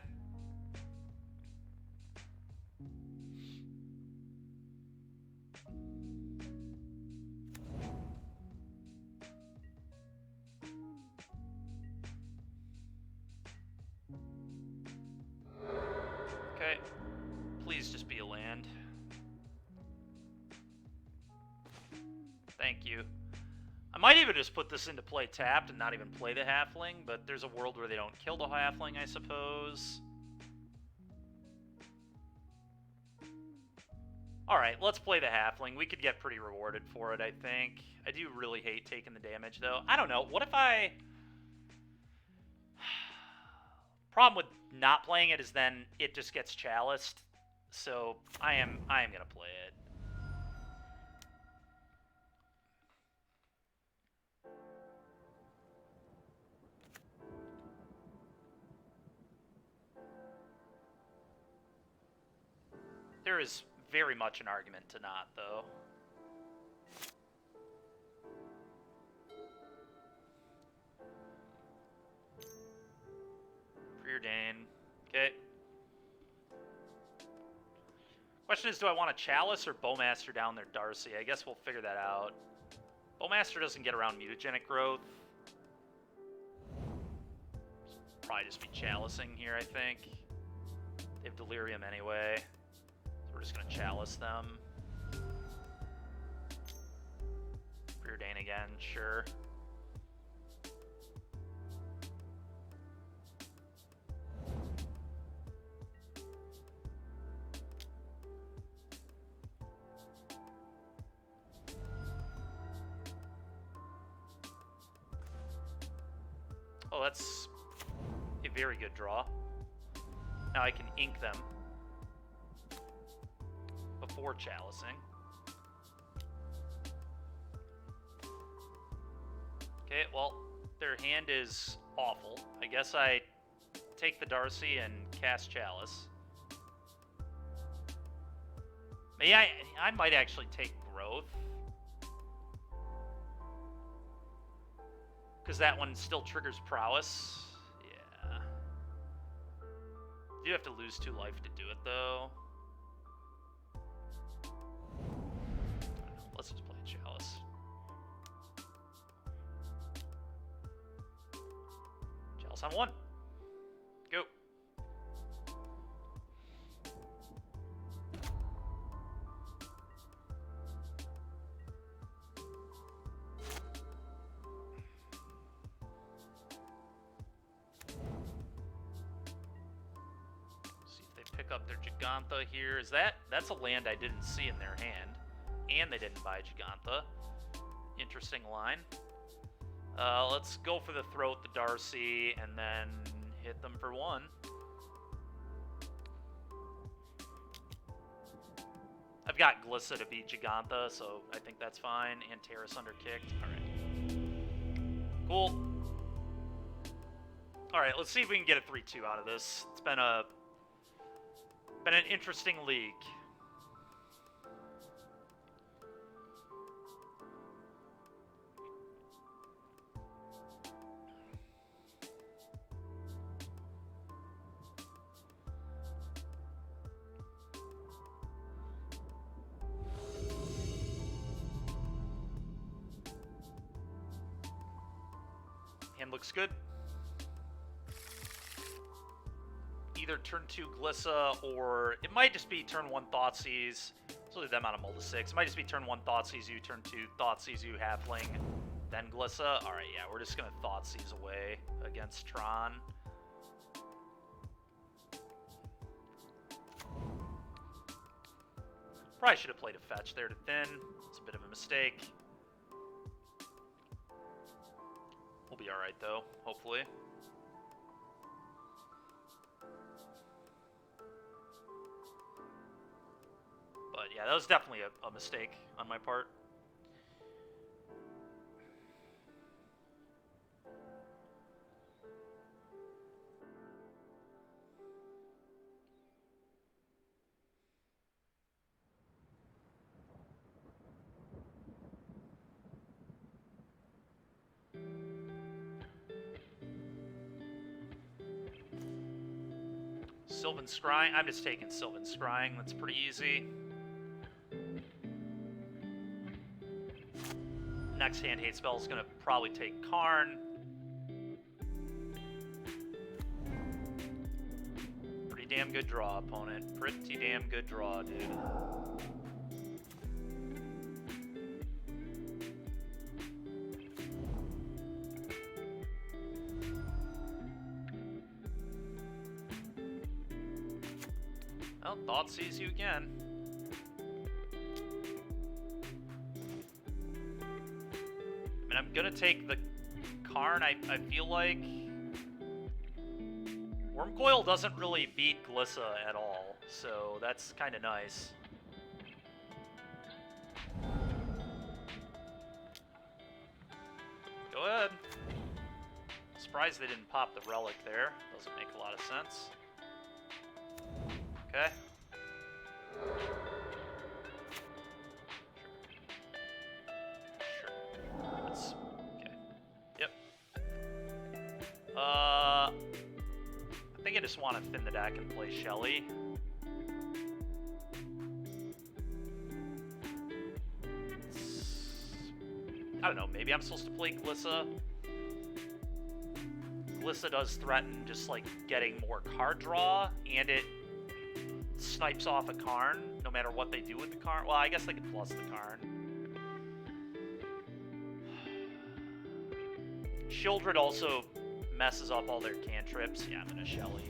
Okay. Please just be a land. Thank you. I might even just put this into play tapped and not even play the Halfling, but there's a world where they don't kill the Halfling, I suppose. Alright, let's play the Halfling. We could get pretty rewarded for it, I think. I do really hate taking the damage, though. I don't know. What if I... Problem with not playing it is then it just gets chaliced. So I am gonna play it. There is very much an argument to not, though. Preordain. Okay. Question is, do I want a Chalice or Bowmaster down there, Darcy? I guess we'll figure that out. Bowmaster doesn't get around mutagenic growth. Probably just be Chalicing here, I think. They have Delirium anyway. So we're just going to Chalice them. Preordain again, sure. Oh, that's a very good draw. Now I can ink them before chalicing. Okay, well, their hand is awful. I guess I take the Darcy and cast Chalice. Maybe I might actually take Growth. Because that one still triggers Prowess. Yeah. You have to lose 2 life to do it, though. Let's just play Chalice. Chalice on 1. Go. Pick up their Gigantha here. That's a land I didn't see in their hand. And they didn't buy Gigantha. Interesting line. Let's go for the Throat, the Darcy, and then hit them for 1. I've got Glissa to beat Gigantha, so I think that's fine. And Terrace underkicked. Alright. Cool. Alright, let's see if we can get a 3-2 out of this. It's been an interesting league. Hand looks good. Either turn 2 Glissa, or it might just be turn 1 Thoughtseize. So leave them out of Mold to 6. It might just be turn 1 Thoughtseize you, turn 2 Thoughtseize you, Halfling, then Glissa. Alright, yeah, we're just gonna Thoughtseize away against Tron. Probably should have played a fetch there to thin. It's a bit of a mistake. We'll be alright though, hopefully. But yeah, that was definitely a mistake on my part. Sylvan Scrying. I'm just taking Sylvan Scrying. That's pretty easy. Next hand hate spell is going to probably take Karn. Pretty damn good draw, opponent. Pretty damn good draw, dude. Well, Thoughtseize you again. I mean, I'm gonna take the Karn. I feel like Wormcoil doesn't really beat Glissa at all, so that's kind of nice. Go ahead. Surprised they didn't pop the Relic there. Doesn't make a lot of sense. Okay. just want to thin the deck and play Shelly. I don't know, maybe I'm supposed to play Glissa. Glissa does threaten just like getting more card draw, and it snipes off a Karn no matter what they do with the Karn. Well, I guess they could plus the Karn. Shieldred also messes up all their cantrips. Yeah, I'm gonna Shelly.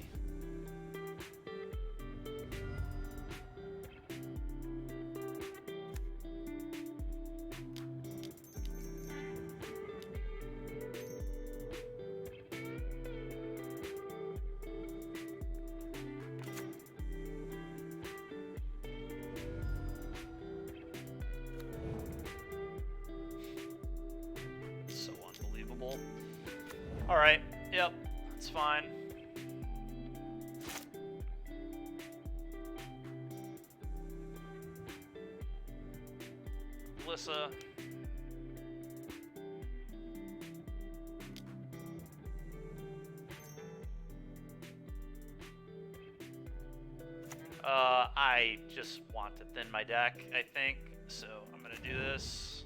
So unbelievable. Alright, yep, that's fine. Glissa. I just want to thin my deck, I think, so I'm gonna do this.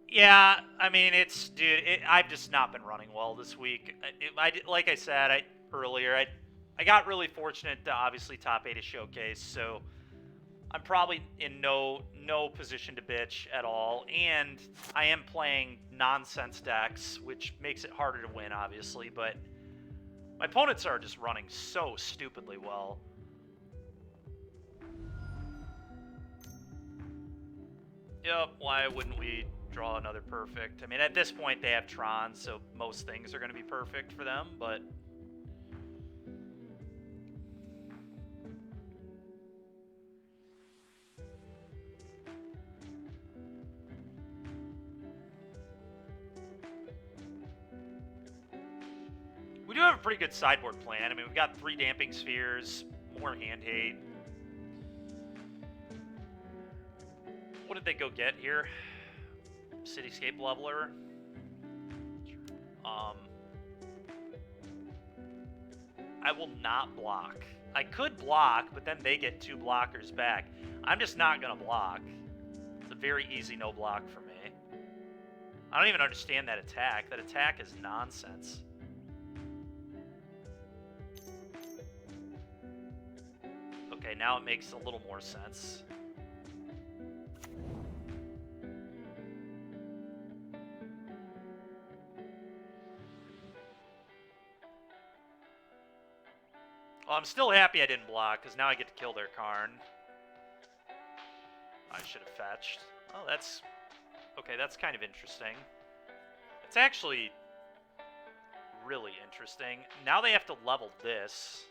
Yeah, I mean, dude, I've just not been running well this week. Like I said earlier, I got really fortunate to obviously top 8 a showcase, so I'm probably in no position to bitch at all, and I am playing nonsense decks, which makes it harder to win, obviously, but my opponents are just running so stupidly well. Yep, why wouldn't we draw another perfect? I mean, at this point, they have Tron, so most things are going to be perfect for them, but... we do have a pretty good sideboard plan. I mean, we've got 3 Damping Spheres, more hand hate. What did they go get here? Cityscape Leveler. I will not block. I could block, but then they get 2 blockers back. I'm just not going to block. It's a very easy no block for me. I don't even understand that attack. That attack is nonsense. Okay, now it makes a little more sense. Well, I'm still happy I didn't block, because now I get to kill their Karn. I should have fetched. Oh, that's... okay, that's kind of interesting. It's actually really interesting. Now they have to level this.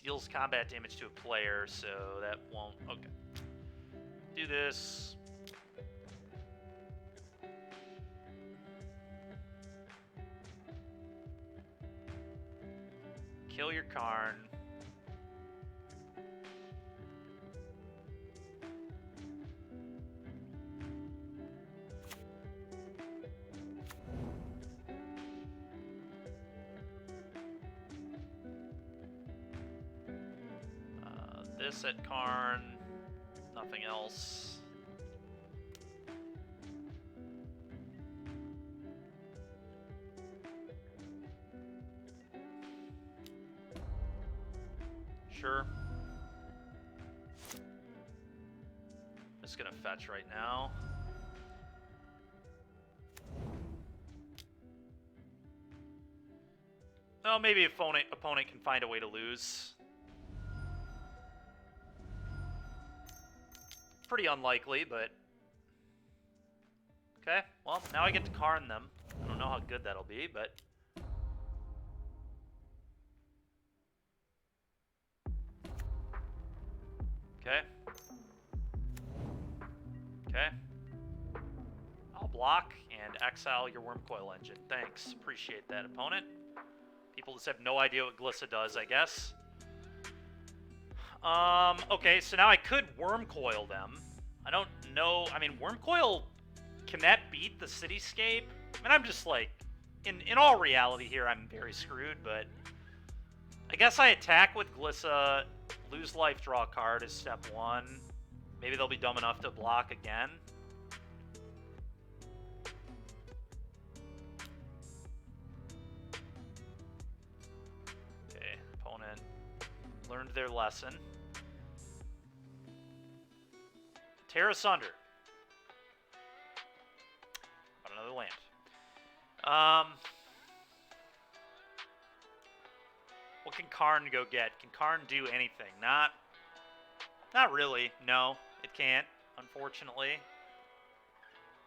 Deals combat damage to a player, so that won't... okay. Do this. Kill your Karn. This at Karn, nothing else. Sure. Just gonna fetch right now. Oh, maybe opponent can find a way to lose. Pretty unlikely, but Okay, well, now I get to Karn them. I don't know how good that'll be, but... Okay. Okay. I'll block and exile your Wormcoil Engine. Thanks. Appreciate that, opponent. People just have no idea what Glissa does, I guess. Okay, so now I could Wormcoil them. I don't know. I mean, Wormcoil, can that beat the Cityscape? I mean, I'm just like, in all reality here, I'm very screwed, but I guess I attack with Glissa, lose life, draw a card is step one. Maybe they'll be dumb enough to block again. Okay, opponent learned their lesson. Tear asunder. Got another land. What can Karn go get? Can Karn do anything? Not really. No, it can't, unfortunately.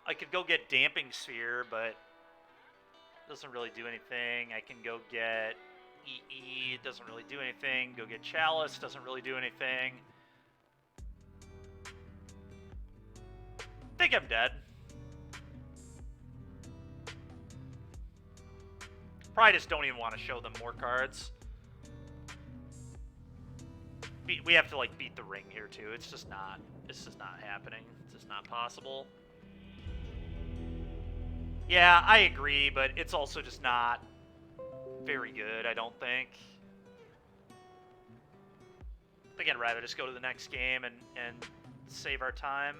I could go get Damping Sphere, but it doesn't really do anything. I can go get EE, it doesn't really do anything. Go get Chalice, doesn't really do anything. I think I'm dead. Probably just don't even want to show them more cards. We have to, like, beat the ring here, too. It's just not happening. It's just not possible. Yeah, I agree, but it's also just not very good, I don't think. I think I'd rather just go to the next game and save our time.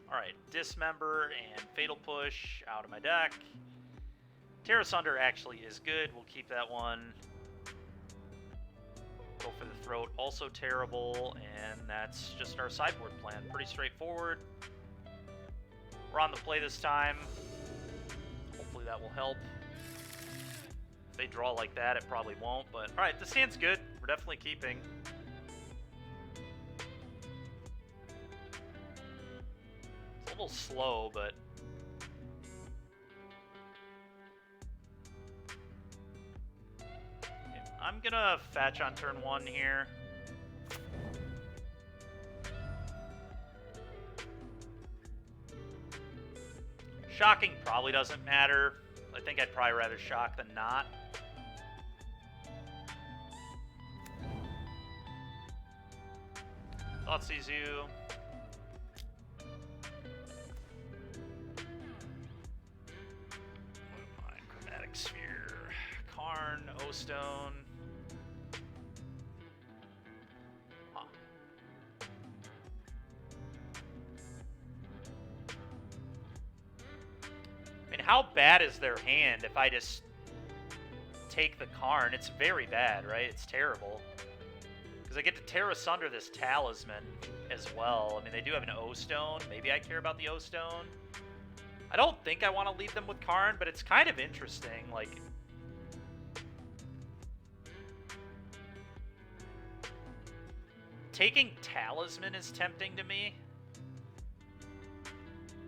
Alright, Dismember and Fatal Push out of my deck. Tear Asunder actually is good. We'll keep that one. Go for the Throat, also terrible, and that's just our sideboard plan. Pretty straightforward. We're on the play this time. Hopefully that will help. If they draw like that, it probably won't, but alright, this hand's good. We're definitely keeping. It's a little slow, but... I'm gonna fetch on turn one here. Shocking probably doesn't matter. I think I'd probably rather shock than not. Thoughtseize. Chromatic Sphere. Karn, O-Stone. Huh. I mean, how bad is their hand if I just take the Karn? It's very bad, right? It's terrible. Because I get to tear asunder this Talisman as well. I mean, they do have an O-Stone. Maybe I care about the O-Stone. I don't think I want to lead them with Karn, but it's kind of interesting. Like, taking Talisman is tempting to me.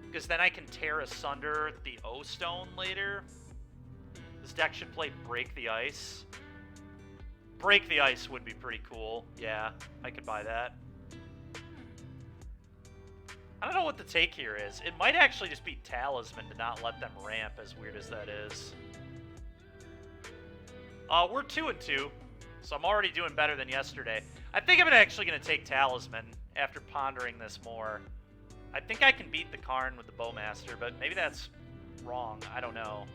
Because then I can tear asunder the O-Stone later. This deck should play Break the Ice. Break the Ice would be pretty cool. Yeah, I could buy that. I don't know what the take here is. It might actually just be Talisman to not let them ramp, as weird as that is. We're 2-2, so I'm already doing better than yesterday. I think I'm actually going to take Talisman after pondering this more. I think I can beat the Karn with the Bowmaster, but maybe that's wrong. I don't know.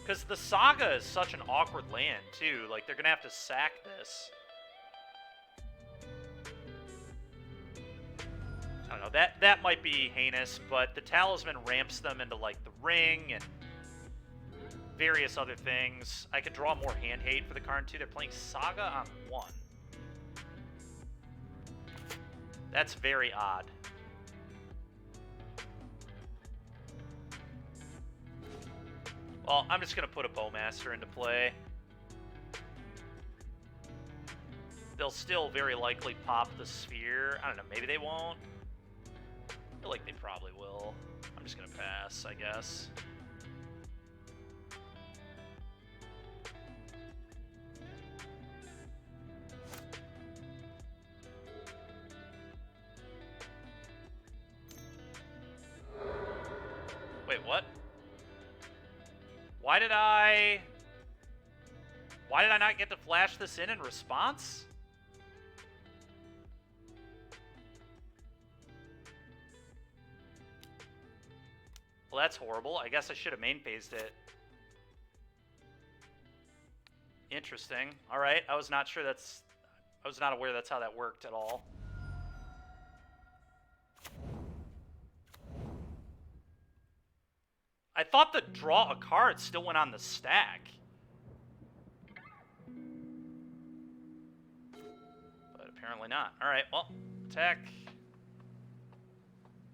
Because the Saga is such an awkward land, too. Like, they're going to have to sack this. I don't know. That might be heinous, but the Talisman ramps them into, like, the ring and various other things. I could draw more hand hate for the Karn, too. They're playing Saga on 1. That's very odd. Well, I'm just going to put a Bowmaster into play. they'll still very likely pop the sphere. I don't know, maybe they won't. I feel like they probably will. I'm just gonna pass, I guess. Wait, what? Why did I not get to flash this in response? Well, that's horrible. I guess I should have main phased it. Interesting. All right, I was not aware that's how that worked at all. I thought the draw a card still went on the stack. But apparently not. Alright, well, attack.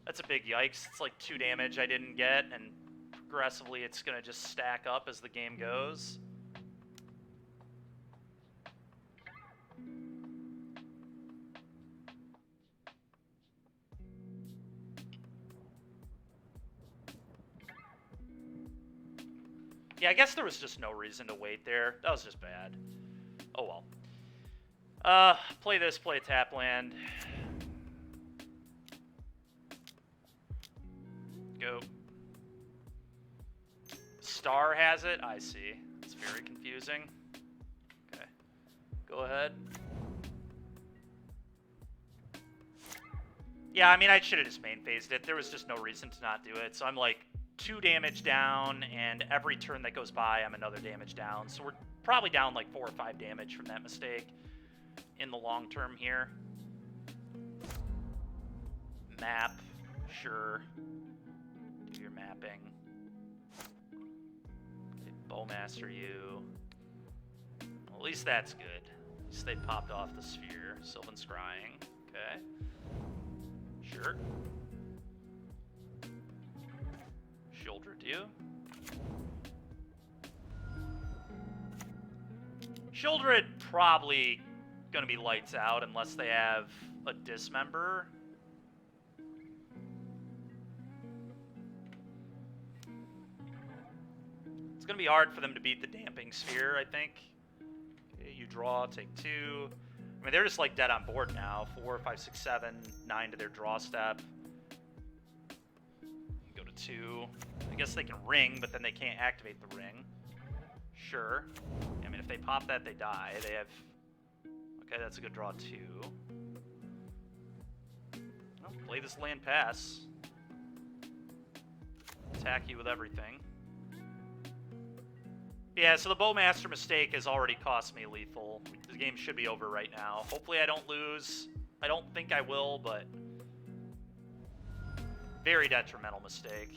That's a big yikes. It's like 2 damage I didn't get, and progressively it's going to just stack up as the game goes. Yeah, I guess there was just no reason to wait there. That was just bad. Oh well. Play this, play a tap land. Go. Star has it? I see. It's very confusing. Okay. Go ahead. Yeah, I mean, I should have just main phased it. There was just no reason to not do it. So I'm like 2 damage down, and every turn that goes by, I'm another damage down. So we're probably down like 4 or 5 damage from that mistake in the long term here. Map, sure. Do your mapping. Okay, Bowmaster you. Well, at least that's good. At least they popped off the sphere. Sylvan Scrying. Okay. Sure. Shieldred you. Shieldred probably gonna be lights out unless they have a dismember. It's gonna be hard for them to beat the damping sphere, I think. Okay, you draw, take 2. I mean, they're just like dead on board now. 4, 5, 6, 7, 9 to their draw step. Go to 2. I guess they can ring, but then they can't activate the ring. Sure. I mean, if they pop that, they die. They have... Okay, that's a good draw, 2. Well, play this land pass. Attack you with everything. Yeah, so the Bowmaster mistake has already cost me lethal. The game should be over right now. Hopefully I don't lose. I don't think I will, but... Very detrimental mistake.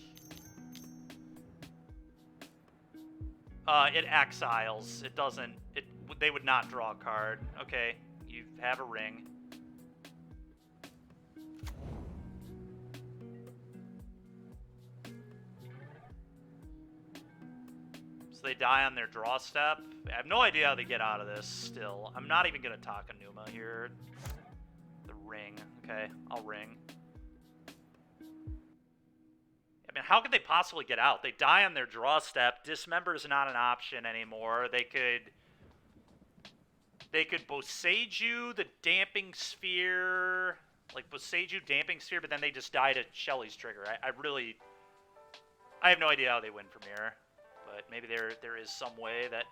It exiles. It doesn't... They would not draw a card. Okay, you have a ring. So they die on their draw step. I have no idea how they get out of this still. I'm not even going to talk Enuma here. The ring. Okay, I'll ring. I mean, how could they possibly get out? They die on their draw step. Dismember is not an option anymore. They could Boseiju, the Damping Sphere, like Boseiju, Damping Sphere, but then they just die to Shelly's trigger. I have no idea how they win from here, but maybe there is some way that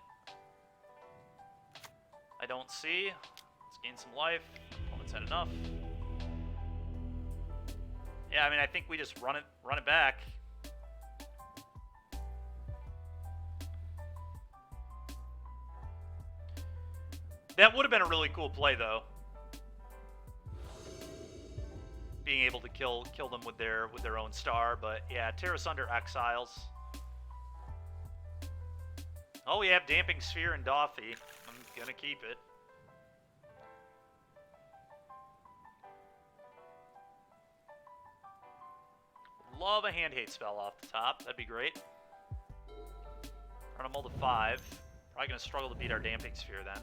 I don't see. Let's gain some life. Opponent's had enough. Yeah, I mean, I think we just run it back. That would have been a really cool play, though. Being able to kill them with their own star, but yeah, Terra Sunder exiles. Oh, we have Damping Sphere and Dothy. I'm gonna keep it. Love a hand hate spell off the top. That'd be great. Run them all to 5. Probably gonna struggle to beat our Damping Sphere then.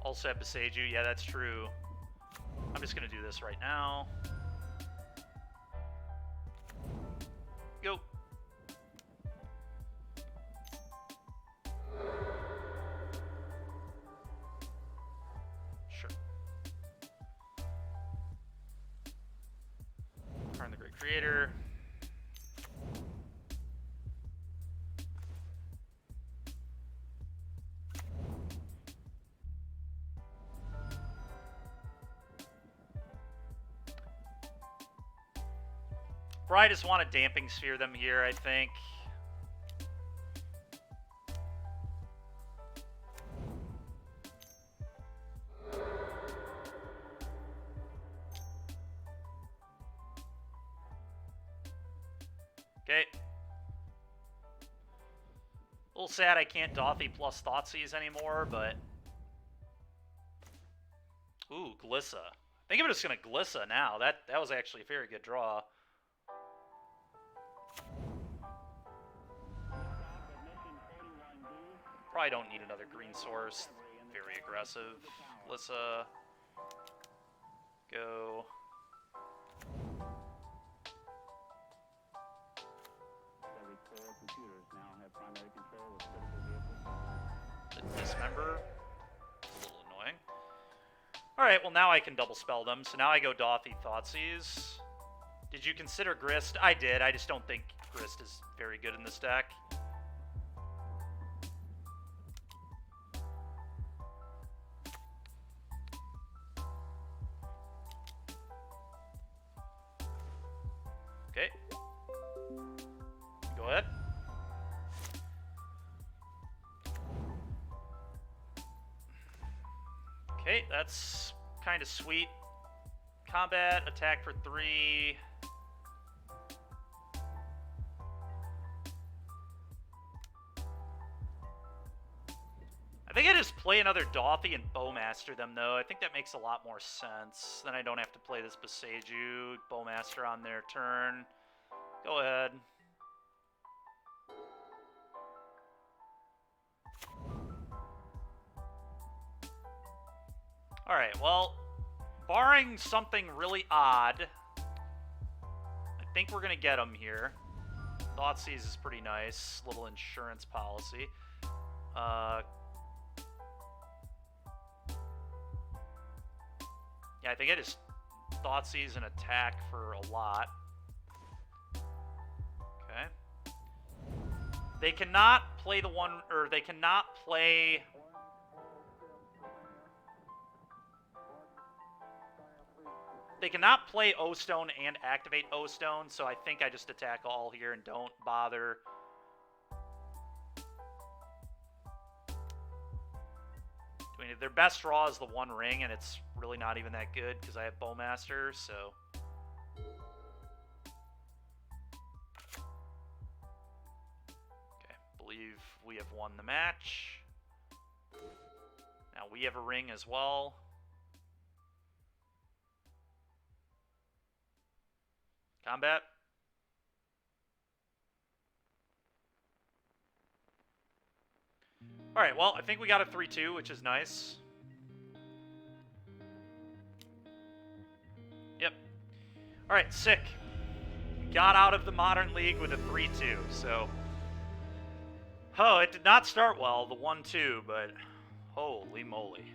Also have Beseju. Yeah, that's true. I'm just going to do this right now. Go. Sure. Karn the Great Creator. I just want to damping sphere them here, I think. Okay. A little sad I can't Dothy plus Thoughtseize anymore, but... Ooh, Glissa. I think I'm just going to Glissa now. That was actually a very good draw. Probably don't need another green source. Very aggressive. Glissa. Go. Dismember. It's a little annoying. Alright, well now I can double spell them. So now I go Dothy Thoughtseize. Did you consider Grist? I did. I just don't think Grist is very good in this deck. Okay. Go ahead. Okay, that's kind of sweet. Combat, attack for 3. I think I just play another Dothy and Bowmaster them, though. I think that makes a lot more sense. Then I don't have to play this Beseju, Bowmaster on their turn. Go ahead. Alright, well, barring something really odd, I think we're going to get them here. Thoughtseize is pretty nice. Little insurance policy. Yeah, I think I just Thoughtseize and attack for a lot. Okay. They cannot play the one, or they cannot play... They cannot play O-Stone and activate O-Stone, so I think I just attack all here and don't bother. Their best draw is the One Ring, and it's really not even that good because I have Bowmaster, so... Okay, believe we have won the match. Now we have a ring as well. Combat. Alright, well, I think we got a 3-2, which is nice. Yep. Alright, sick. Got out of the Modern League with a 3-2, so... Oh, it did not start well, the 1-2, but... Holy moly.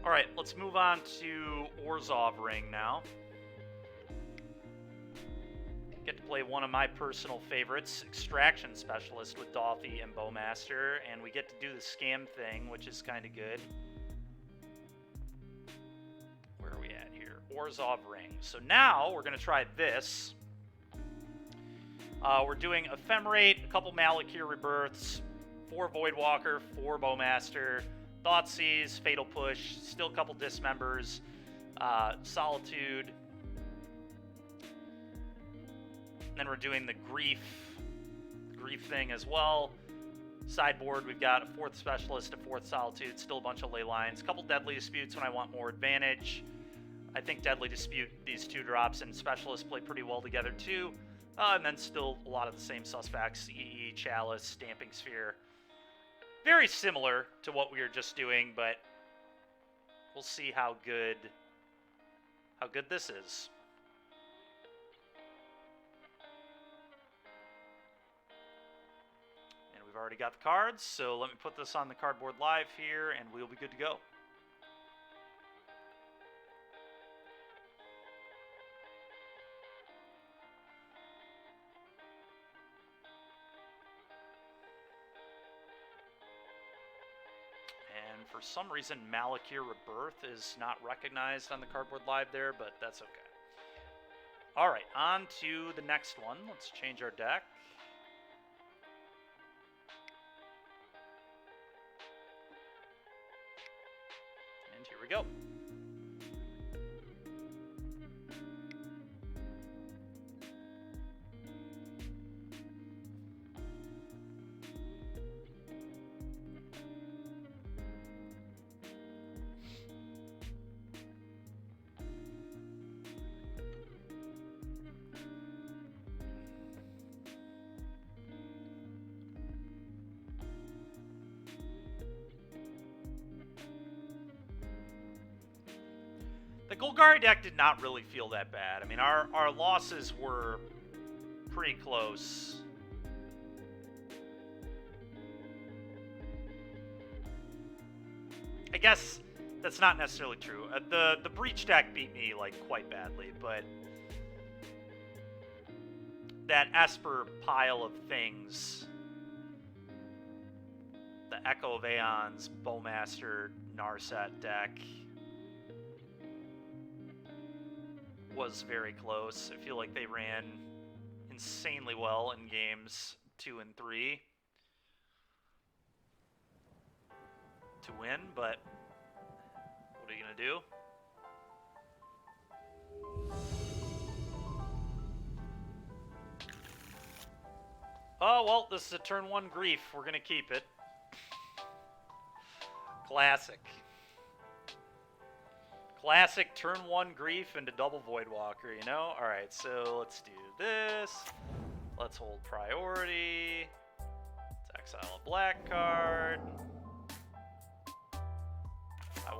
Alright, let's move on to Orzhov Ring now. Get to play one of my personal favorites, Extraction Specialist with Dothy and Bowmaster, and we get to do the scam thing, which is kind of good. Where are we at here? Orzhov Ring. So now we're going to try this. We're doing Ephemerate, a couple Malakir Rebirths, 4 Voidwalker, 4 Bowmaster, Thoughtseize, Fatal Push, still a couple Dismembers, Solitude. And then we're doing the Grief thing as well. Sideboard, we've got a 4th Specialist, a 4th Solitude, still a bunch of Ley Lines, a couple Deadly Disputes when I want more advantage. I think Deadly Dispute, these 2 drops, and Specialist play pretty well together too. And then still a lot of the same suspects, EE, Chalice, Stamping Sphere. Very similar to what we were just doing, but we'll see how good this is. And we've already got the cards, so let me put this on the cardboard live here, and we'll be good to go. And for some reason, Malakir Rebirth is not recognized on the cardboard live there, but that's okay. All right, on to the next one. Let's change our deck. And here we go. The Golgari deck did not really feel that bad. I mean, our losses were pretty close. I guess that's not necessarily true. The Breach deck beat me, like, quite badly, but that Esper pile of things, the Echo of Aeons, Bowmaster, Narset deck, was very close. I feel like they ran insanely well in games 2 and 3 to win, but what are you gonna do? Oh, well, this is a turn 1 grief. We're gonna keep it. Classic. Classic turn 1 grief into double Voidwalker, you know? Alright, so let's do this. Let's hold priority. Let's exile a black card. I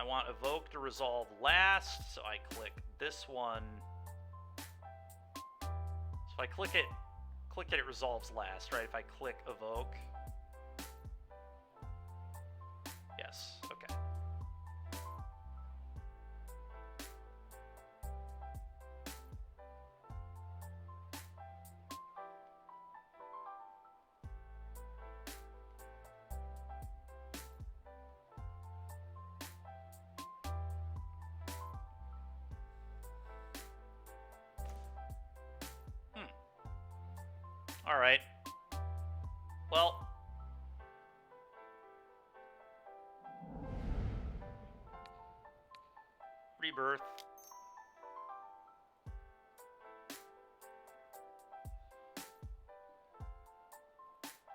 want Evoke to resolve last, so I click this one. So if I click it, it resolves last, right? If I click Evoke. Yes, okay. All right. Well, Rebirth.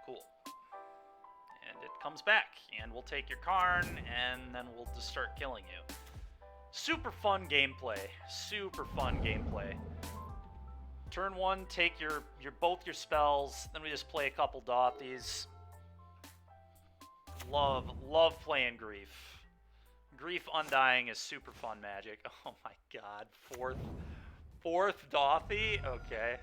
Cool. And it comes back, and we'll take your Karn, and then we'll just start killing you. Super fun gameplay. Super fun gameplay. Turn 1, take both your spells, then we just play a couple Dothies. Love playing Grief. Grief Undying is super fun magic. Oh my god, fourth Dothy? Okay.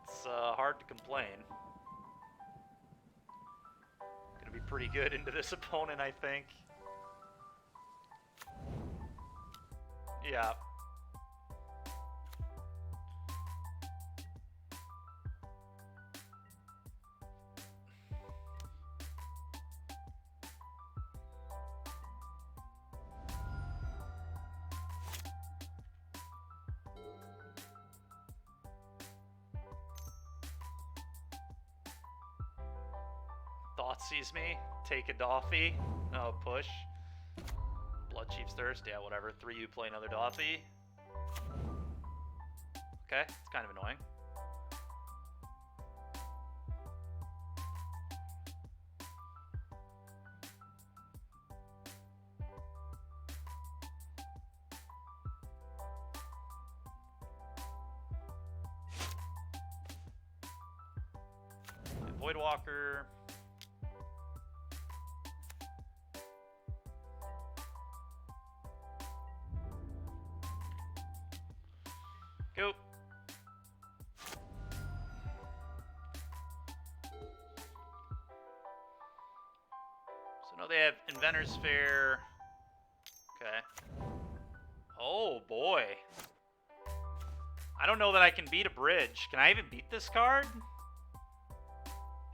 It's hard to complain. Gonna be pretty good into this opponent, I think. Yeah. Sees me, take a Dothy. Oh, push. Blood Chief's Thirst, yeah, whatever. 3 you play another Dothy. Okay, it's kind of annoying. Voidwalker. Go. So now they have Inventor's Fair. Okay. Oh boy. I don't know that I can beat a bridge. Can I even beat this card?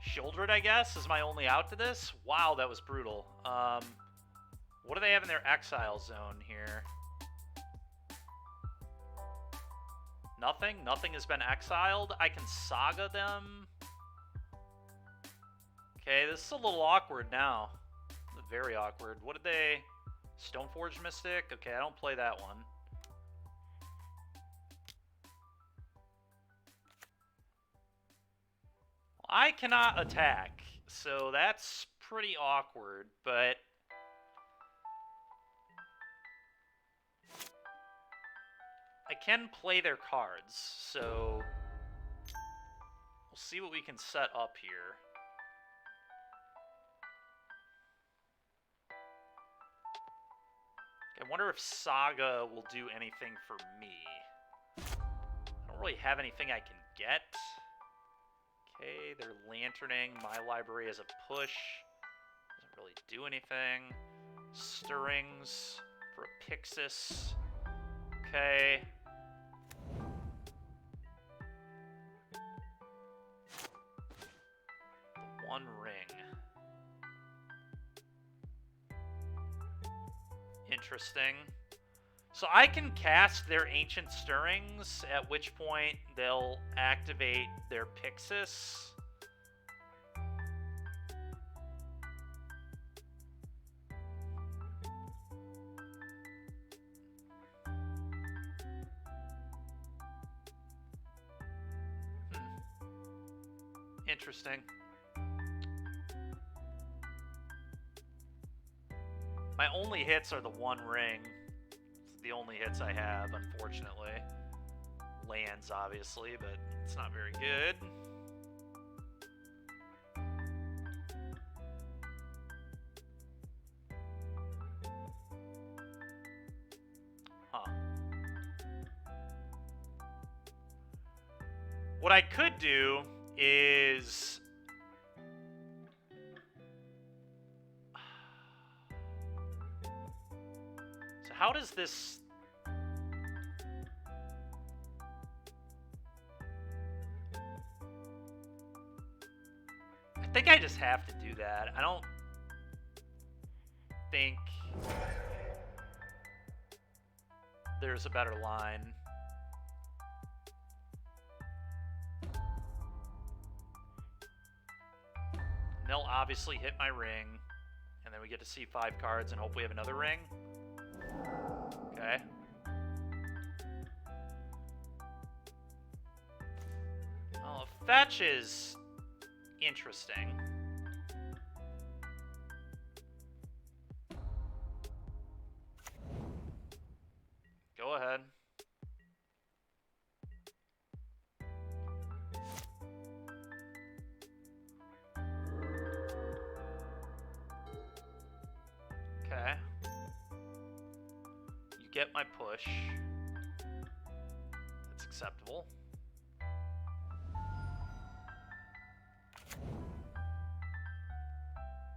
Shieldred, I guess, is my only out to this. Wow, that was brutal. What do they have in their exile zone here? Nothing? Nothing has been exiled? I can saga them? Okay, this is a little awkward now. Very awkward. What did they... Stoneforge Mystic? Okay, I don't play that one. I cannot attack, so that's pretty awkward, but... I can play their cards, so... We'll see what we can set up here. I wonder if Saga will do anything for me. I don't really have anything I can get. Okay, they're lanterning. My library as a push. Doesn't really do anything. Stirrings for a Pixis. Okay. The One Ring. Interesting. So I can cast their Ancient Stirrings, at which point they'll activate their Pixis. Interesting. My only hits are the One Ring. It's the only hits I have, unfortunately. Lands, obviously, but it's not very good. Huh. What I could do is... How does this... I think I just have to do that. I don't think there's a better line. And they'll obviously hit my ring, and then we get to see 5 cards and hope we have another ring. Okay. Well, fetch is interesting. Go ahead. Okay. Get my push. That's acceptable.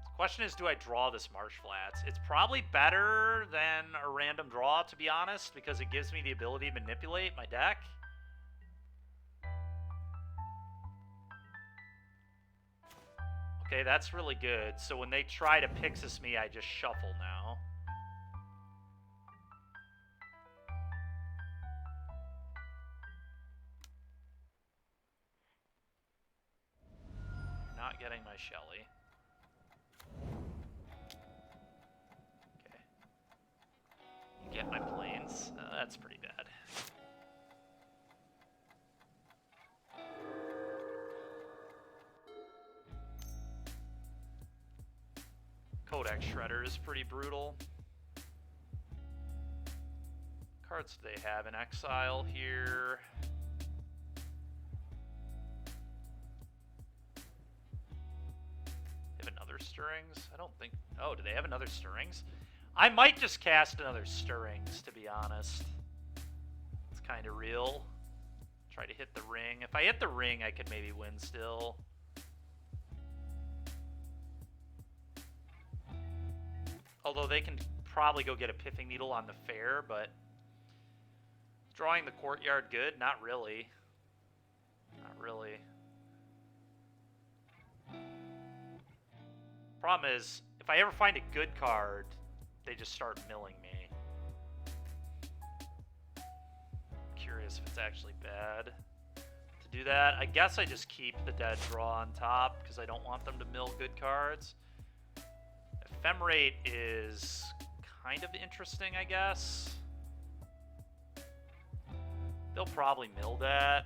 The question is, do I draw this Marsh Flats? It's probably better than a random draw, to be honest, because it gives me the ability to manipulate my deck. Okay, that's really good. So when they try to Pixis me, I just shuffle now. Not getting my Shelly. Okay. You get my planes. That's pretty bad. Codex Shredder is pretty brutal. Cards do they have in exile here? Stirrings? I don't think... Oh, do they have another Stirrings? I might just cast another Stirrings, to be honest. It's kind of real. Try to hit the ring. If I hit the ring, I could maybe win still. Although they can probably go get a Pithing Needle on the fair, but... Drawing the Courtyard good? Not really. Not really. Problem is, if I ever find a good card, they just start milling me. Curious if it's actually bad to do that. I guess I just keep the dead draw on top because I don't want them to mill good cards. Ephemerate is kind of interesting, I guess. They'll probably mill that.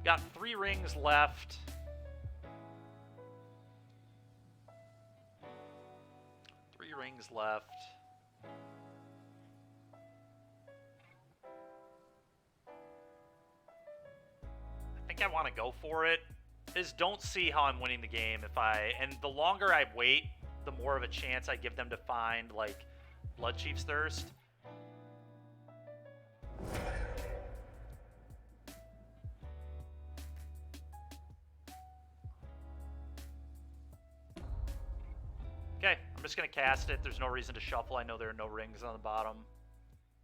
Got 3 rings left. 3 rings left. I think I want to go for it. I just don't see how I'm winning the game if I... And the longer I wait, the more of a chance I give them to find, like, Bloodchief's Thirst. Okay, I'm just going to cast it. There's no reason to shuffle. I know there are no rings on the bottom.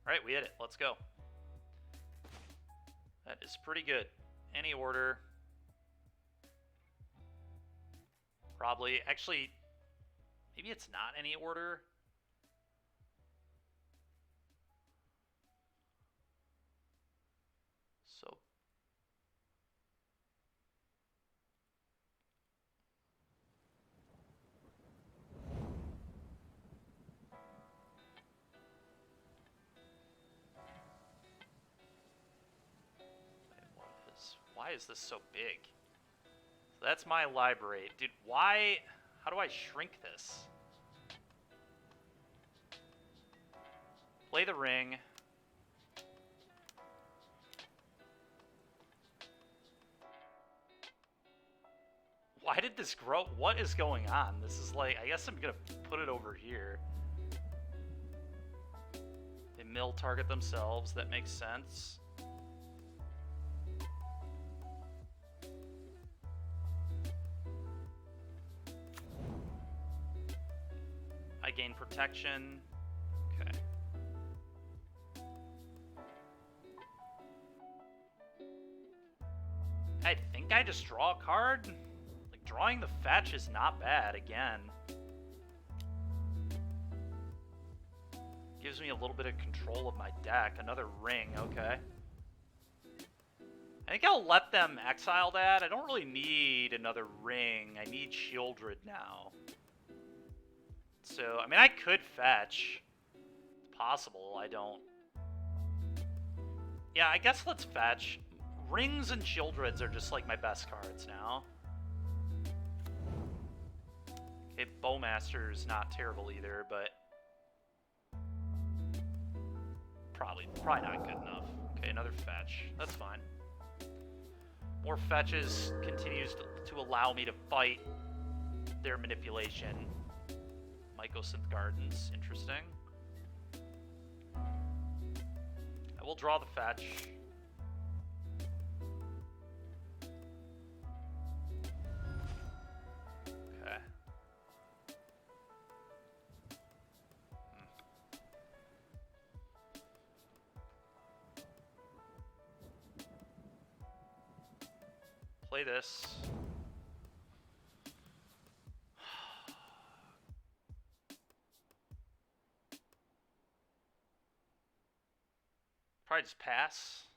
Alright, we hit it. Let's go. That is pretty good. Any order. Probably. Actually, maybe it's not any order. So... Why is this so big? So that's my library. Dude, why... How do I shrink this? Play the ring. Why did this grow? What is going on? This is like... I guess I'm gonna put it over here. They mill target themselves. That makes sense. I gain protection. Okay. I think I just draw a card. Like, drawing the fetch is not bad, again. Gives me a little bit of control of my deck. Another ring, okay. I think I'll let them exile that. I don't really need another ring. I need Shieldred now. So, I mean, I could fetch. It's possible, I don't. Yeah, I guess let's fetch. Rings and Shieldreds are just like my best cards now. Okay, Bowmaster's not terrible either, but probably not good enough. Okay, another fetch. That's fine. More fetches continues to allow me to fight their manipulation. Mycosynth Gardens, interesting. I will draw the fetch. Okay. Play this. Probably just pass.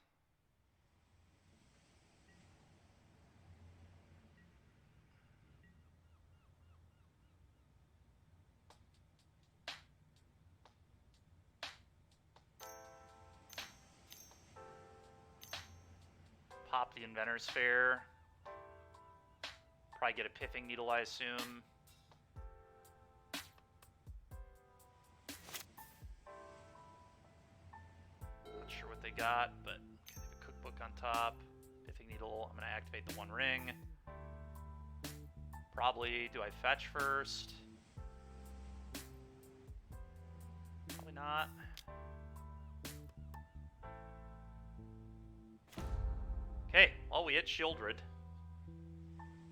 Pop the Inventor's Fair. Probably get a Pithing Needle, I assume. Not sure what they got, but they have a cookbook on top. Pithing Needle. I'm going to activate the One Ring. Probably, do I fetch first? Probably not. Okay, well, we hit Shieldred.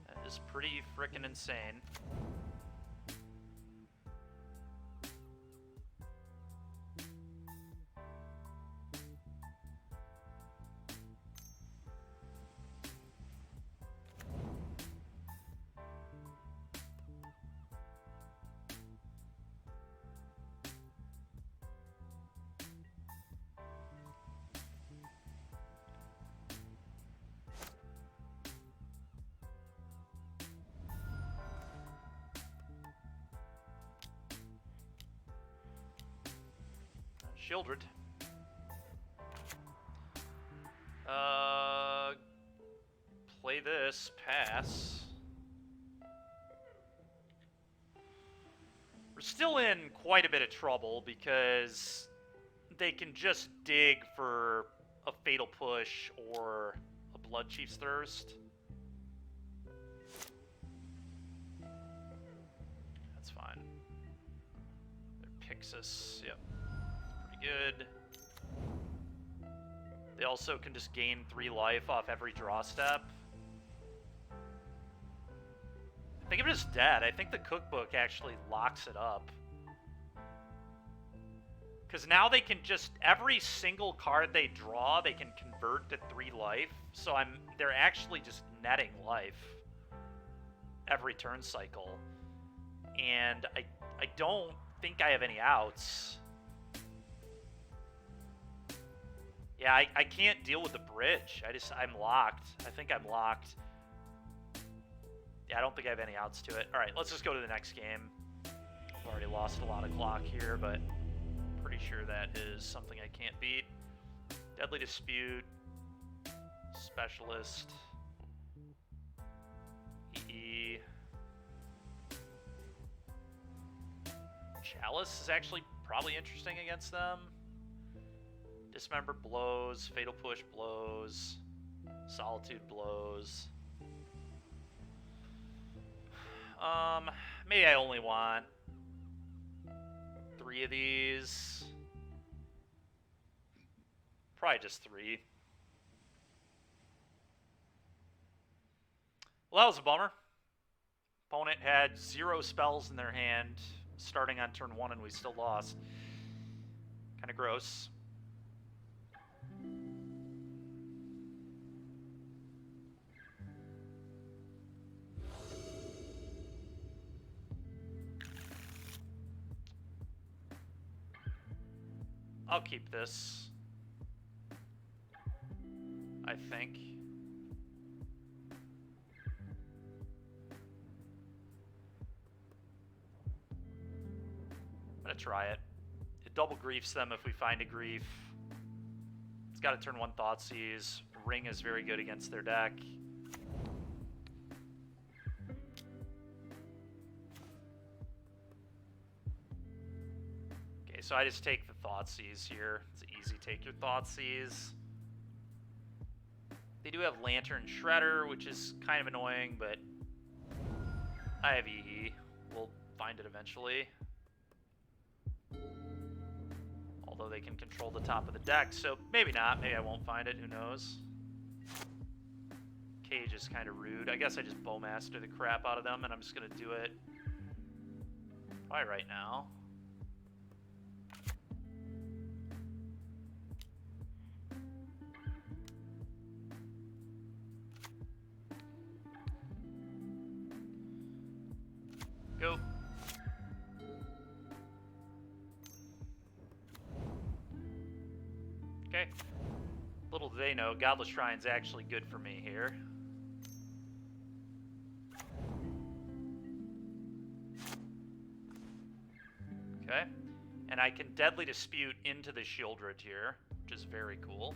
That is pretty frickin' insane. Shieldred. Play this. Pass. We're still in quite a bit of trouble because they can just dig for a Fatal Push or a Blood Chief's Thirst. That's fine. Pixis, yep. Good. They also can just gain 3 life off every draw step. I think I'm just dead. I think the cookbook actually locks it up. Because now they can just, every single card they draw, they can convert to 3 life. So they're actually just netting life every turn cycle. And I don't think I have any outs. Yeah, I can't deal with the bridge. I'm locked. I think I'm locked. Yeah, I don't think I have any outs to it. All right, let's just go to the next game. I've already lost a lot of clock here, but pretty sure that is something I can't beat. Deadly Dispute. Specialist. EE. Chalice is actually probably interesting against them. Dismember blows, Fatal Push blows, Solitude blows. Maybe I only want 3 of these. Probably just 3. Well, that was a bummer. Opponent had 0 spells in their hand starting on turn 1 and we still lost. Kind of gross. I'll keep this, I think. I'm gonna try it. It double griefs them if we find a grief. It's got to turn 1 Thoughtseize. Ring is very good against their deck. So I just take the Thoughtseize here. It's easy. Take your Thoughtseize. They do have Lantern Shredder, which is kind of annoying, but I have EE. We'll find it eventually. Although they can control the top of the deck, so maybe not. Maybe I won't find it. Who knows? Cage is kind of rude. I guess I just Bowmaster the crap out of them, and I'm just going to do it probably right now. Go. Okay. Little do they know, Godless Shrine's actually good for me here. Okay. And I can Deadly Dispute into the Shieldred here, which is very cool.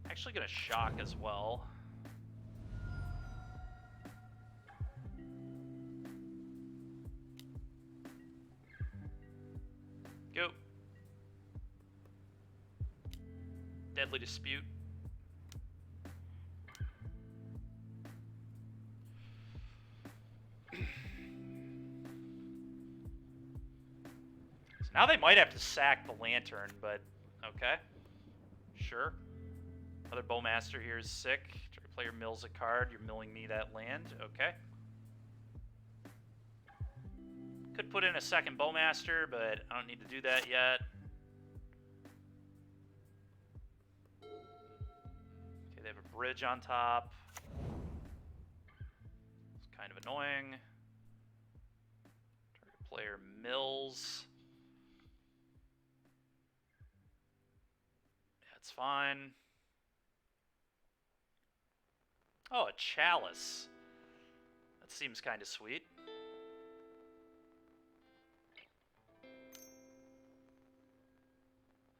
Actually gonna shock as well. Go. deadly dispute. So now they might have to sack the lantern, but okay. Sure. Another Bowmaster here is sick. Target player mills a card. You're milling me that land. Okay. Could put in a second Bowmaster, but I don't need to do that yet. Okay, they have a bridge on top. It's kind of annoying. Target player mills. That's fine. Oh, a chalice. That seems kind of sweet.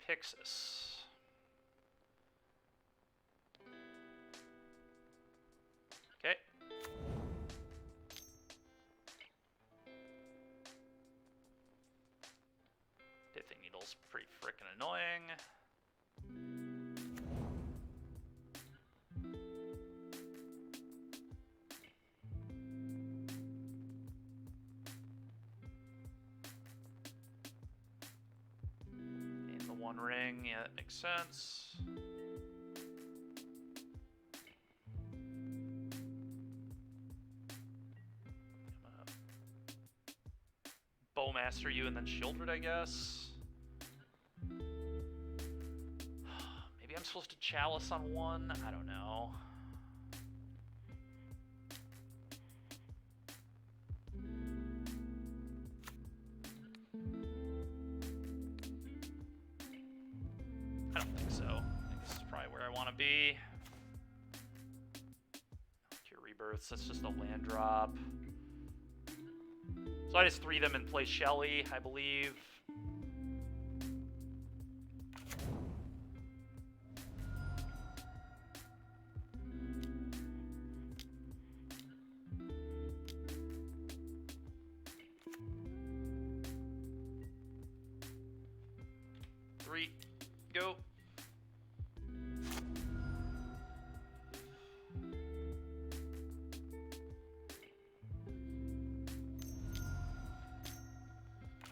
Pixis. Okay. Pithing Needle's pretty frickin' annoying. In the One Ring, yeah, that makes sense. Bowmaster you and then Shieldred, I guess. Maybe I'm supposed to Chalice on one? I don't know. I don't think so. I think this is probably where I want to be. Cure Rebirths, that's just a land drop. So I just 3 them and play Shelly, I believe. Three, go.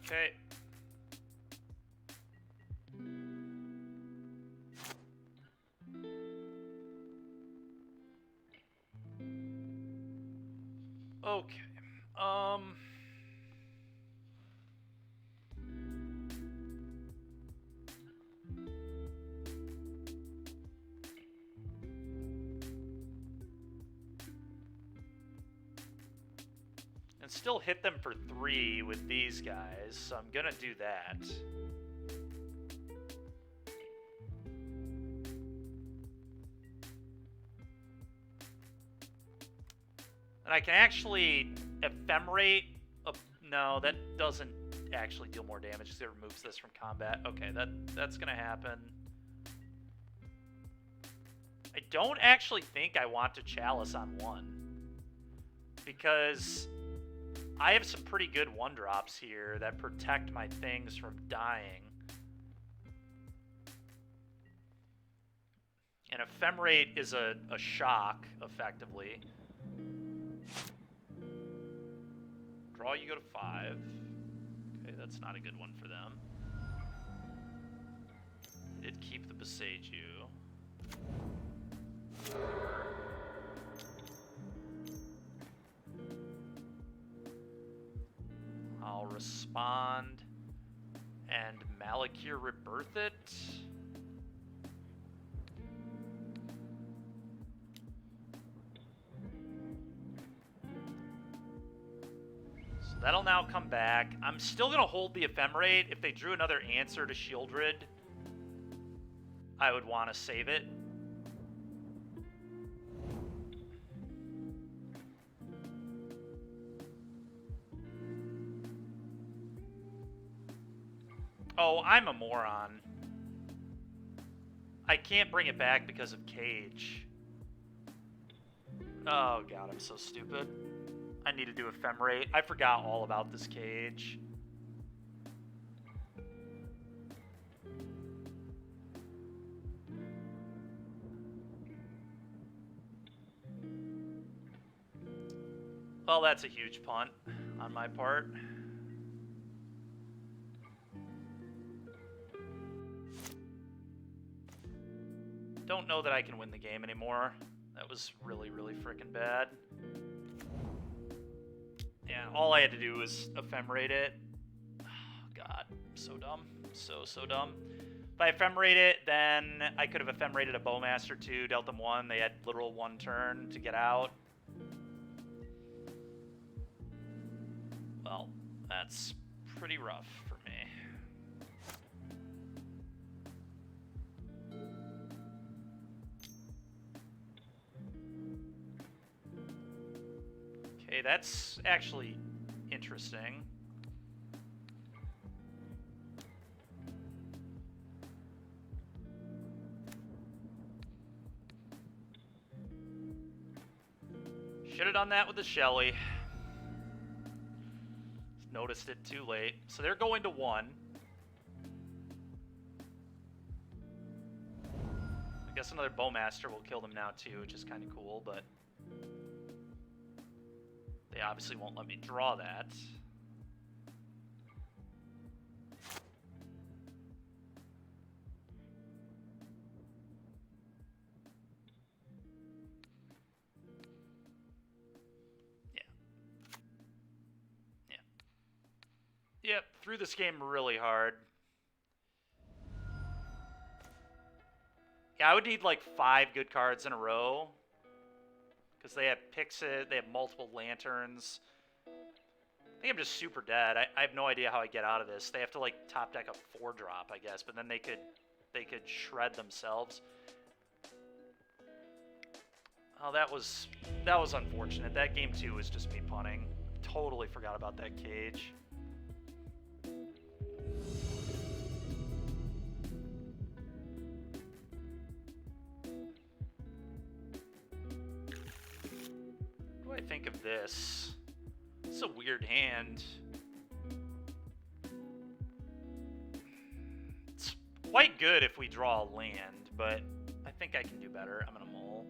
Okay. Okay. And still hit them for 3 with these guys, so I'm gonna do that. And I can actually ephemerate. No, that doesn't actually deal more damage because it removes this from combat. Okay, that's gonna happen. I don't actually think I want to Chalice on 1 because I have some pretty good 1-drops here that protect my things from dying. And Ephemerate is a shock, effectively. Draw, you go to 5. Okay, that's not a good one for them. I did keep the Boseiju. I'll respond and Malakir Rebirth it. So that'll now come back. I'm still going to hold the Ephemerate. If they drew another answer to Shieldred, I would want to save it. Oh, I'm a moron. I can't bring it back because of Cage. Oh god, I'm so stupid. I need to do Ephemerate. I forgot all about this Cage. Well, that's a huge punt on my part. Don't know that I can win the game anymore. That was really, really freaking bad. Yeah, all I had to do was ephemerate it. Oh, God, so dumb. So dumb. If I ephemerate it, then I could have ephemerated a Bowmaster too, dealt them 1. They had literal 1 turn to get out. Well, that's pretty rough for me. Okay, that's actually interesting. Should have done that with the Shelly. Noticed it too late. So they're going to 1. I guess another Bowmaster will kill them now too, which is kind of cool, but they obviously won't let me draw that. Yep, threw this game really hard. Yeah, I would need like 5 good cards in a row. Because they have Pixit, they have multiple Lanterns. I think I'm just super dead. I have no idea how I get out of this. They have to like top deck a 4-drop, I guess, but then they could shred themselves. Oh, that was unfortunate. That game 2 was just me punting. Totally forgot about that cage. What do I think of this? It's a weird hand. It's quite good if we draw a land, but I think I can do better. I'm gonna mull.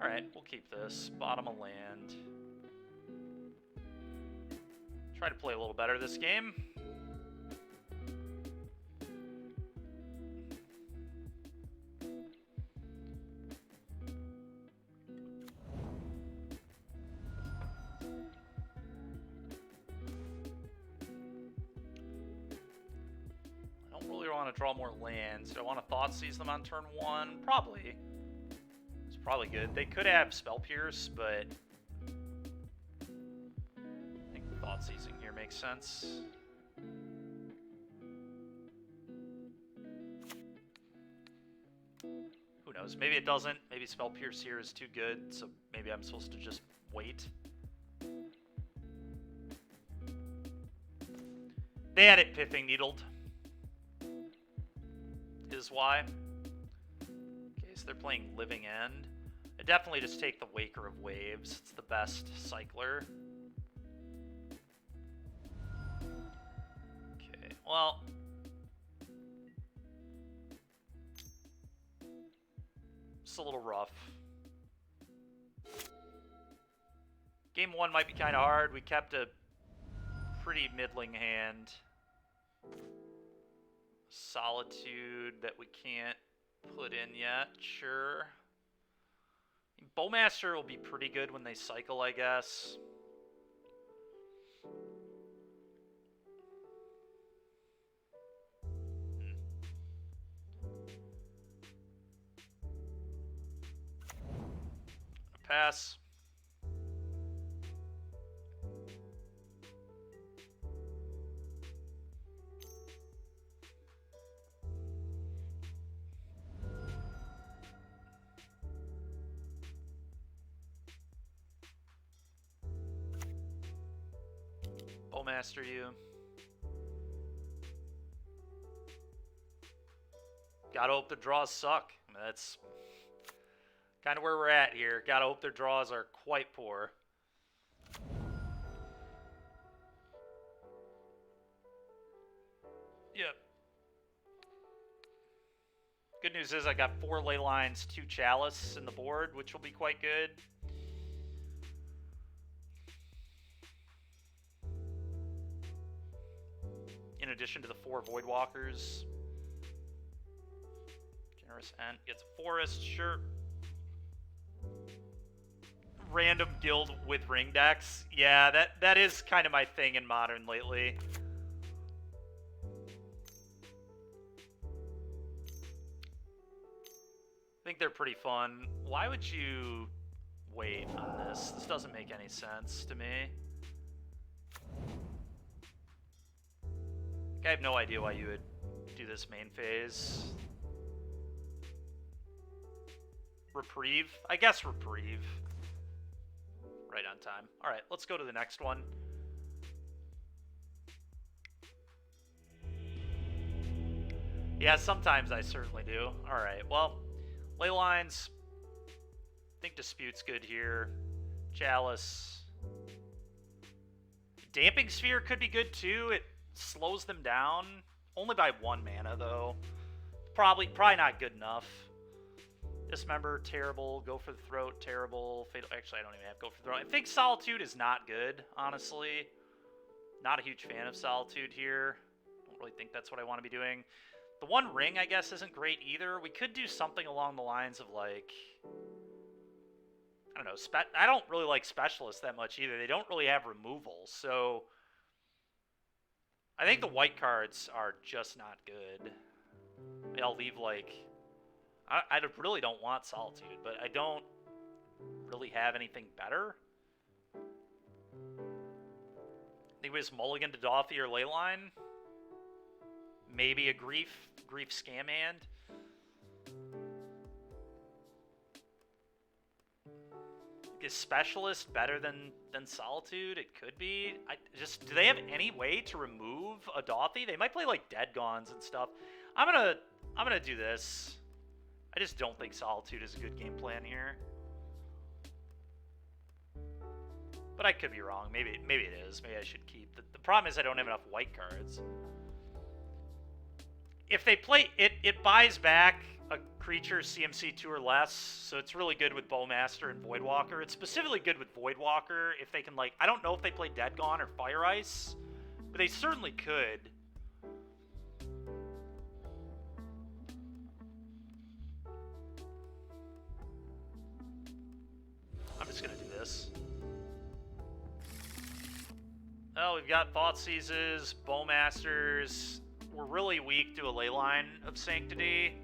Alright, we'll keep this. Bottom a land. Try to play a little better this game. Want to draw more lands. Do I want to Thoughtseize them on turn 1? Probably. It's probably good. They could have Spell Pierce, but I think Thoughtseizing here makes sense. Who knows? Maybe it doesn't. Maybe Spell Pierce here is too good, so maybe I'm supposed to just wait. They had it Piffing Needled. Is why. Okay, so they're playing Living End. I definitely just take the Waker of Waves. It's the best cycler. Okay, well. It's a little rough. Game 1 might be kind of hard. We kept a pretty middling hand. Solitude that we can't put in yet, sure. Bowmaster will be pretty good when they cycle, I guess. Pass. Bowmaster you. Gotta hope the draws suck. I mean, that's kind of where we're at here. Gotta hope their draws are quite poor. Yep. Good news is I got 4 ley lines, 2 chalice in the board, which will be quite good. addition to the 4 Voidwalkers. Generous Ent gets a forest, sure. Random guild with ring decks. Yeah, that is kind of my thing in Modern lately. I think they're pretty fun. Why would you wait on this? This doesn't make any sense to me. I have no idea why you would do this main phase. Reprieve? I guess Reprieve. Right on time. Alright, let's go to the next one. Yeah, sometimes I certainly do. Alright, well, ley lines. I think Dispute's good here. Chalice. Damping Sphere could be good too. It slows them down. Only by 1 mana, though. Probably not good enough. Dismember, terrible. Go for the Throat, terrible. Fatal. Actually, I don't even have Go for the Throat. I think Solitude is not good, honestly. Not a huge fan of Solitude here. Don't really think that's what I want to be doing. The 1 ring, I guess, isn't great either. We could do something along the lines of, like... I don't know. I don't really like Specialists that much either. They don't really have removal, so... I think the white cards are just not good. I'll leave, like... I really don't want Solitude, but I don't really have anything better. I think we just mulligan to Dauthi or Leyline. Maybe a Grief Scam Hand. Is Specialist better than Solitude? It could be. Do they have any way to remove a Dauthi? They might play like Dead Gauns and stuff. I'm gonna do this. I just don't think Solitude is a good game plan here. But I could be wrong. Maybe it is. Maybe I should keep. The problem is I don't have enough white cards. If they play it buys back a creature CMC 2 or less, so it's really good with Bowmaster and Voidwalker. It's specifically good with Voidwalker if they can, like, I don't know if they play Dead Gaunt or Fire Ice, but they certainly could. I'm just gonna do this. Oh, we've got Thoughtseizes, Bowmasters. We're really weak to a Leyline of Sanctity.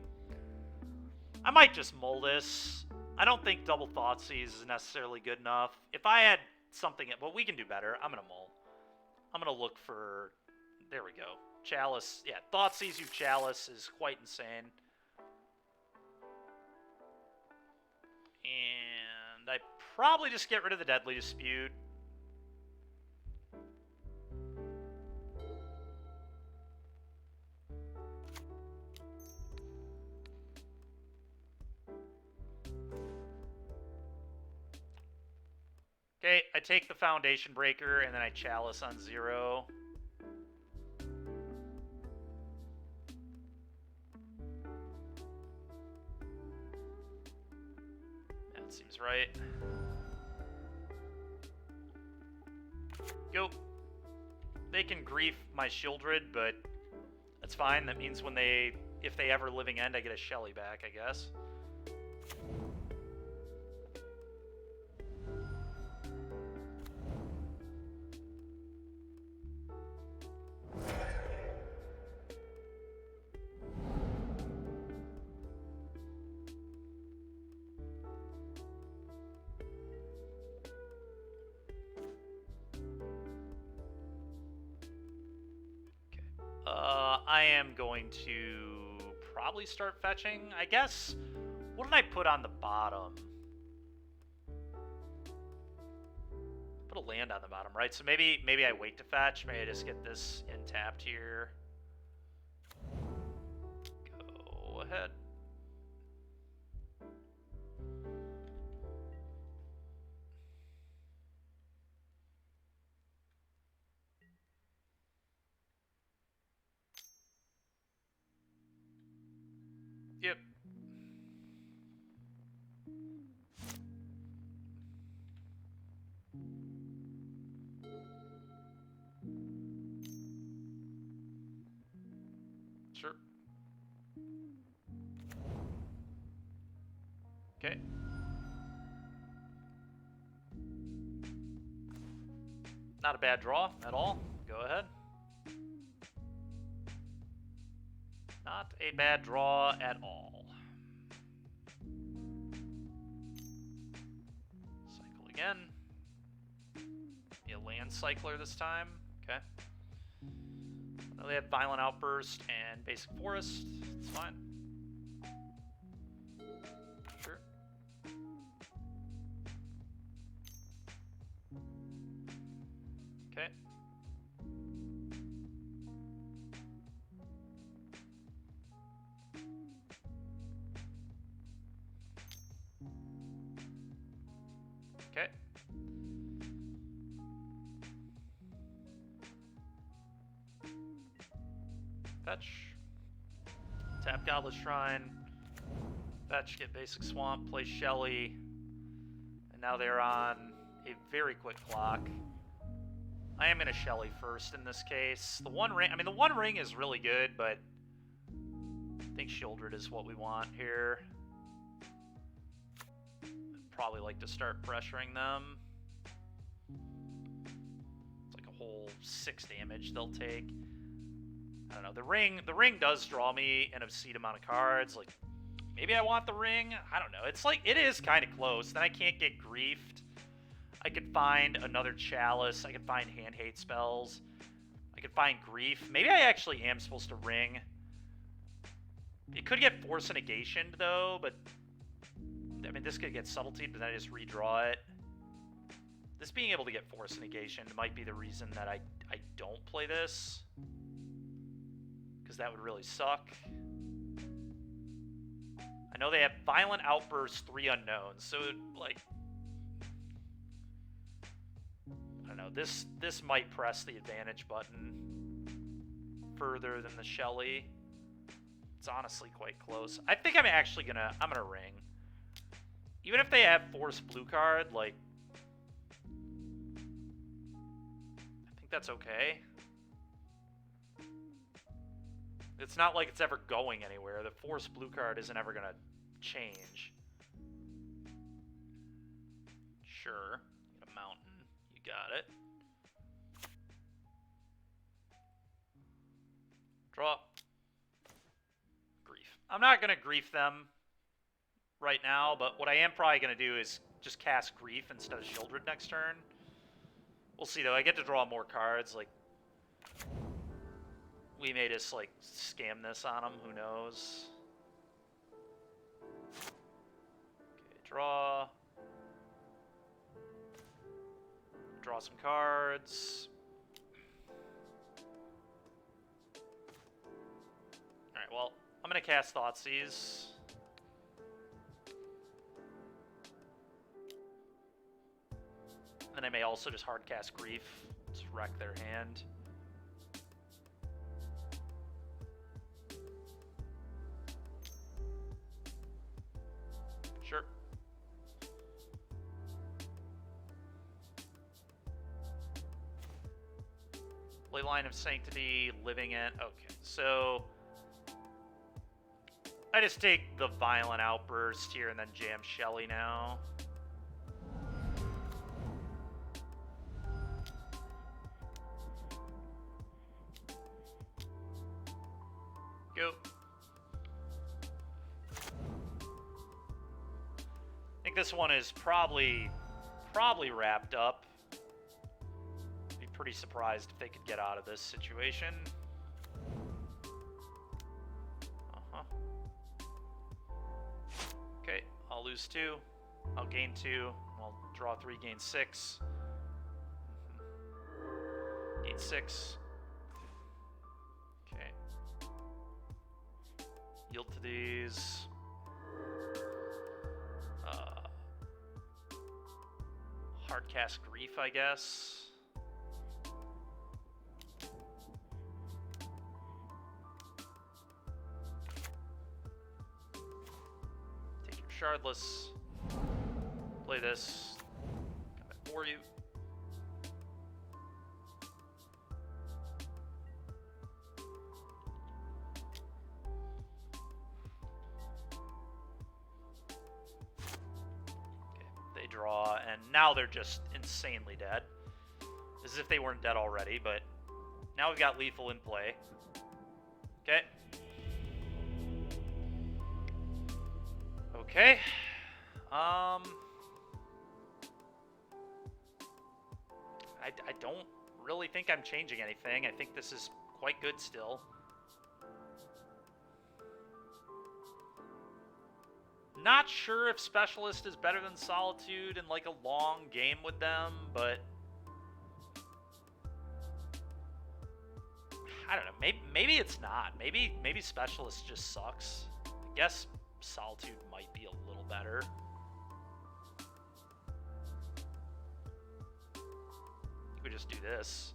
I might just mull this. I don't think double Thoughtseize is necessarily good enough. If I had something, but we can do better. I'm gonna mull. I'm gonna look for. There we go. Chalice. Yeah, Thoughtseize you Chalice is quite insane. And I probably just get rid of the Deadly Dispute. Okay, I take the Foundation Breaker, and then I Chalice on 0. That seems right. Go. They can grief my Shieldred, but that's fine. That means when if they ever living end, I get a Shelly back, I guess. I am going to probably start fetching. I guess, what did I put on the bottom? Put a land on the bottom, right? So maybe I wait to fetch. Maybe I just get this in tapped here. Go ahead. Yep. Sure. Okay. Not a bad draw at all. Go ahead. Not a bad draw at all. Cycle again. Be a land cycler this time. Okay. Now they have Violent Outburst and Basic Forest. It's fine. Sure. Okay. Okay. Fetch. Tap Godless Shrine. Fetch, get Basic Swamp, play Shelly. And now they're on a very quick clock. I am going to Shelly first in this case. The One Ring, I mean, the One Ring is really good, but I think Shieldred is what we want here. I'd probably like to start pressuring them. It's like a whole 6 damage they'll take. I don't know. The ring does draw me an obscene amount of cards. Like, maybe I want the ring. I don't know. It's like, it is kind of close. Then I can't get griefed. I could find another Chalice. I could find hand hate spells. I could find grief. Maybe I actually am supposed to ring. It could get Force Negation though, but I mean, this could get Subtlety, but then I just redraw it. This being able to get Force Negation might be the reason that I don't play this. Because that would really suck. I know they have Violent Outburst, 3 unknowns, so like, I don't know. This might press the advantage button further than the Shelly. It's honestly quite close. I think I'm actually gonna ring. Even if they have Force blue card, like, I think that's okay. It's not like it's ever going anywhere. The Force blue card isn't ever going to change. Sure. Get a mountain. You got it. Draw. Grief. I'm not going to grief them right now, but what I am probably going to do is just cast Grief instead of Shieldred next turn. We'll see, though. I get to draw more cards, like, we may just, like, scam this on them. Who knows? Okay, draw. Draw some cards. Alright, well, I'm going to cast Thoughtseize. Then I may also just hard cast Grief. Just wreck their hand. Sure. Leyline of Sanctity, Living It. Okay, so I just take the Violent Outburst here and then jam Shelly now. Go. I think this one is probably wrapped up. Be pretty surprised if they could get out of this situation. Okay, I'll lose 2. I'll gain 2. I'll draw 3, gain 6. Gain 6. Okay. Yield to these. Hardcast Grief, I guess. Take your Shardless. Play this. Coming for you. and now they're just insanely dead. As if they weren't dead already, but now we've got lethal in play. Okay. Okay. I don't really think I'm changing anything. I think this is quite good still. Not sure if Specialist is better than Solitude in like a long game with them, but I don't know. Maybe it's not. Maybe Specialist just sucks. I guess Solitude might be a little better. We just do this.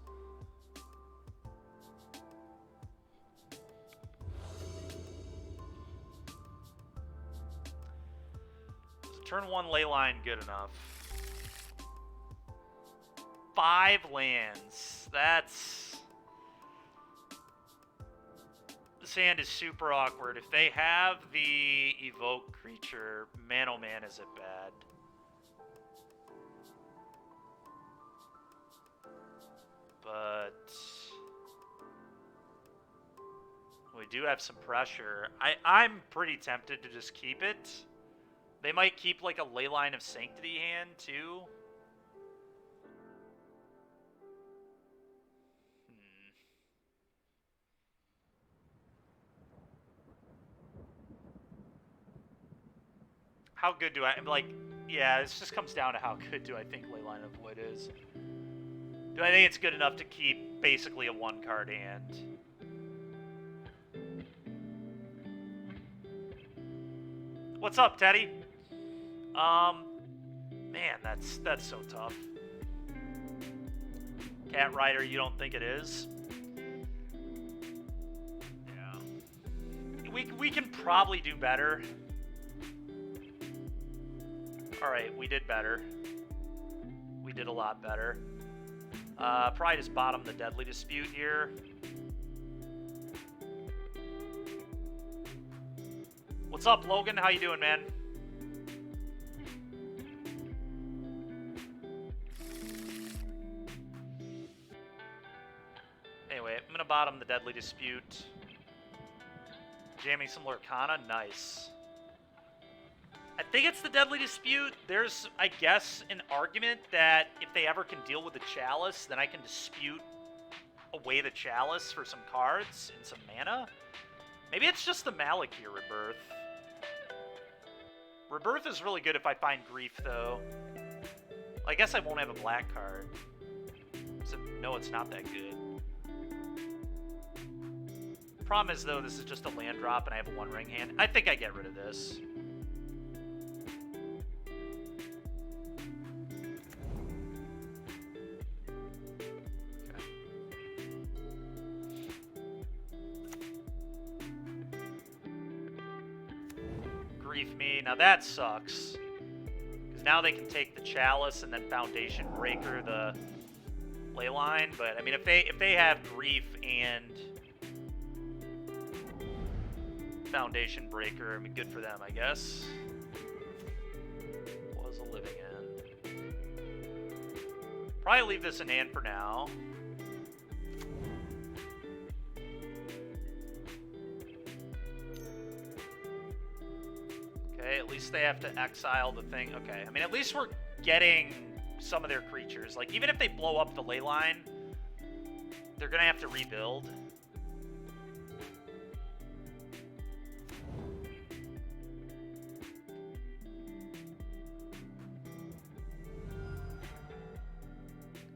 Is turn 1 ley line good enough? 5 lands. That's... This hand is super awkward. If they have the evoke creature, man oh man is it bad. But we do have some pressure. I'm pretty tempted to just keep it. They might keep like a Leyline of Sanctity hand too. How good do I, like, yeah, this just comes down to how good do I think Leyline of Void is. Do I think it's good enough to keep basically a 1-card hand? What's up, Teddy? Man, that's so tough. Cat Rider, you don't think it is? Yeah. We can probably do better. Alright, we did better. We did a lot better. Probably just bottom the Deadly Dispute here. What's up, Logan? How you doing, man? Anyway, I'm gonna bottom the Deadly Dispute. Jamming some Lurkana, nice. I think it's the Deadly Dispute. There's, I guess, an argument that if they ever can deal with the Chalice, then I can dispute away the Chalice for some cards and some mana. Maybe it's just the Malakir Rebirth. Rebirth is really good if I find Grief, though. I guess I won't have a black card. So, no, it's not that good. Problem is, though, this is just a land drop and I have a 1-ring hand. I think I get rid of this. Me. Now that sucks. Because now they can take the Chalice and then Foundation Breaker the Leyline. But I mean, if they have Grief and Foundation Breaker, I mean, good for them, I guess. Was a living end. Probably leave this in hand for now. Okay, at least they have to exile the thing. Okay, I mean, at least we're getting some of their creatures. Like, even if they blow up the Leyline, they're going to have to rebuild.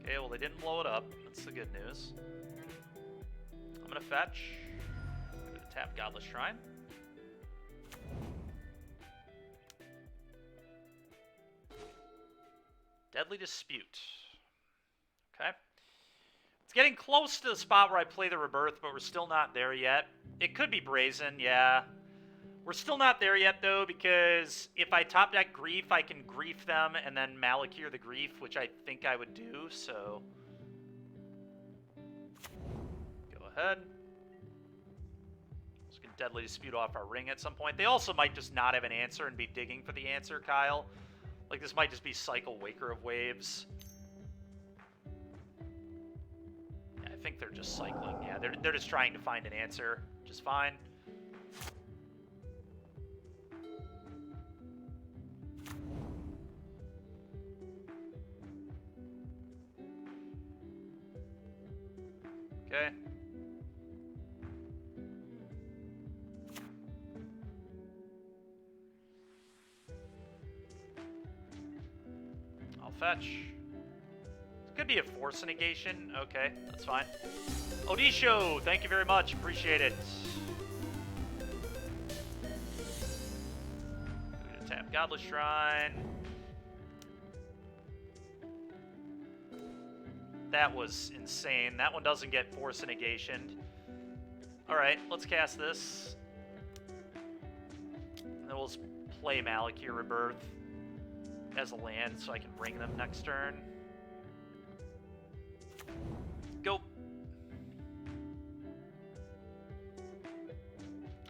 Okay, well, they didn't blow it up. That's the good news. I'm going to fetch. I'm going to tap Godless Shrine. Deadly Dispute. Okay. It's getting close to the spot where I play the Rebirth, but we're still not there yet. It could be Brazen, yeah. We're still not there yet, though, because if I top deck Grief, I can Grief them and then Malakir the Grief, which I think I would do, so... Go ahead. Let's get Deadly Dispute off our ring at some point. They also might just not have an answer and be digging for the answer, Kyle. Like, this might just be cycle Waker of Waves. Yeah, I think they're just cycling. Yeah, they're just trying to find an answer, which is fine. Okay. I'll fetch. It could be a force negation. Okay, that's fine. Odisho, thank you very much. Appreciate it. We're gonna tap Godless Shrine. That was insane. That one doesn't get force negation. Alright, let's cast this. And then we'll play Malakir Rebirth as a land so I can bring them next turn. Go.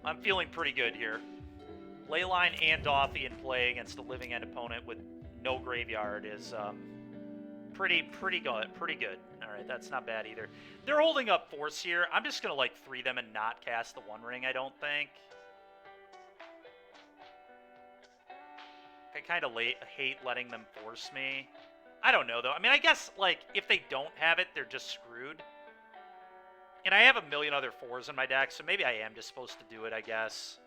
I'm feeling pretty good here. Leyline and Dothi in play against a living end opponent with no graveyard is pretty good. Pretty good. All right, that's not bad either. They're holding up force here. I'm just gonna like 3 them and not cast the One Ring. I don't think. I kind of hate letting them force me. I don't know though. I mean, I guess like if they don't have it, they're just screwed. And I have a million other 4s in my deck, so maybe I am just supposed to do it, I guess.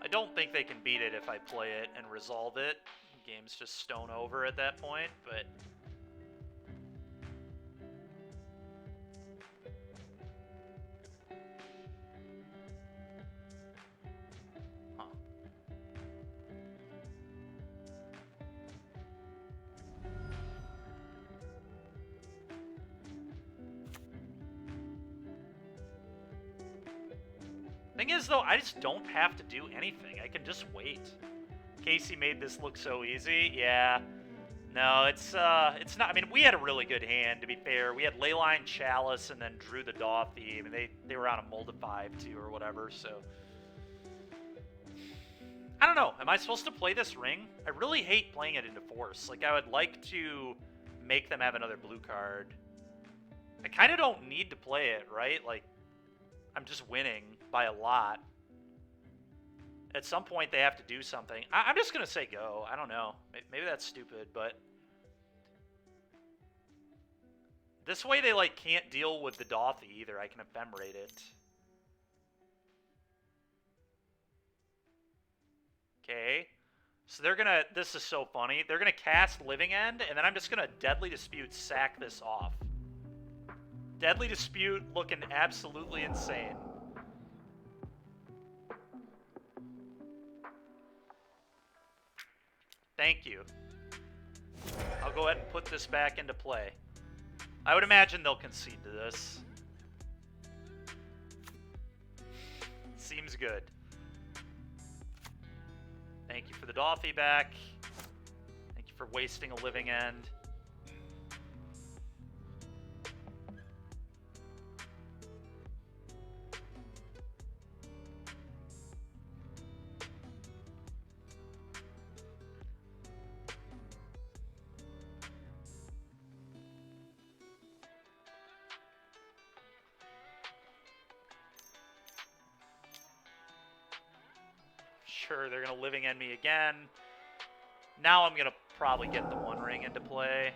I don't think they can beat it if I play it and resolve it. The game's just stone over at that point, but... Thing is, though, I just don't have to do anything. I can just wait. Casey made this look so easy. Yeah. No, it's not. I mean, we had a really good hand, to be fair. We had Leyline, Chalice, and then drew the Dothi. I mean, they were on a mold of 5, too, or whatever, so... I don't know. Am I supposed to play this ring? I really hate playing it into force. Like, I would like to make them have another blue card. I kind of don't need to play it, right? Like, I'm just winning by a lot. At some point, they have to do something. I'm just going to say go. I don't know. Maybe that's stupid, but... This way, they, like, can't deal with the Dothi either. I can ephemerate it. Okay. So they're going to... This is so funny. They're going to cast Living End, and then I'm just going to Deadly Dispute sack this off. Deadly Dispute looking absolutely insane. Thank you. I'll go ahead and put this back into play. I would imagine they'll concede to this. Seems good. Thank you for the Dothi back. Thank you for wasting a Living End. Sure, they're going to Living End me again. Now I'm going to probably get the One Ring into play.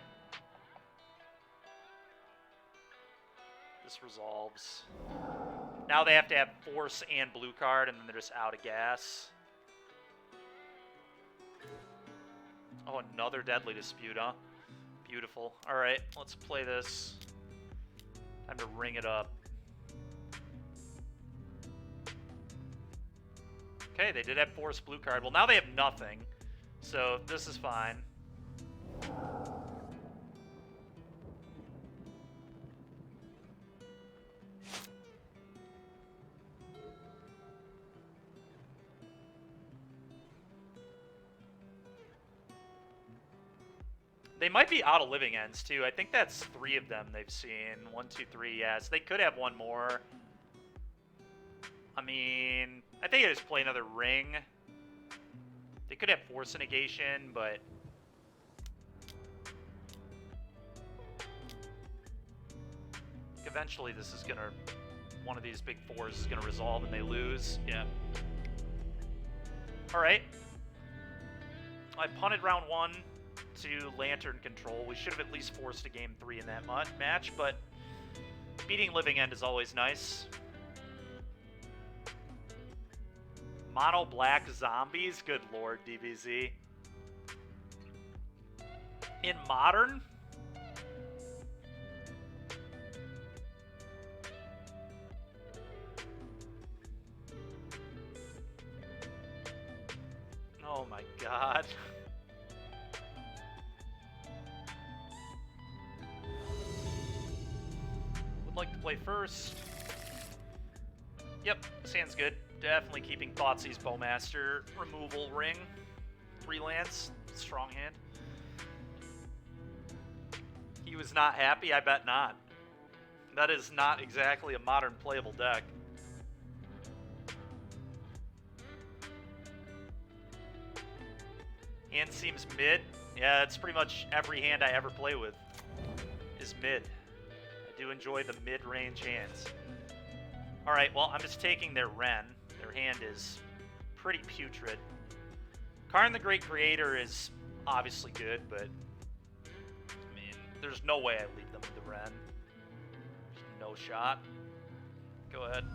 This resolves. Now they have to have Force and blue card, and then they're just out of gas. Oh, another Deadly Dispute, huh? Beautiful. Alright, let's play this. Time to ring it up. Okay, they did have Force blue card. Well, now they have nothing, so this is fine. They might be out of living ends, too. I think that's 3 of them they've seen. 1, 2, 3, yes. They could have one more. I mean, I think I just play another ring. They could have force negation, but... eventually this is gonna... one of these big 4s is gonna resolve and they lose. Yeah. Alright. I punted round 1 to Lantern control. We should have at least forced a game 3 in that match, but beating living end is always nice. Mono black zombies? Good lord, DBZ. In modern? Oh my god. Would like to play first. Yep, sounds good. Definitely keeping Thoughtseize Bowmaster. Removal ring. Freelance. Strong hand. He was not happy? I bet not. That is not exactly a modern playable deck. Hand seems mid. Yeah, that's pretty much every hand I ever play with is mid. I do enjoy the mid-range hands. Alright, well, I'm just taking their Ren. Their hand is pretty putrid. Karn the Great Creator is obviously good, but... I mean, there's no way I leave them with the Ren. There's no shot. Go ahead.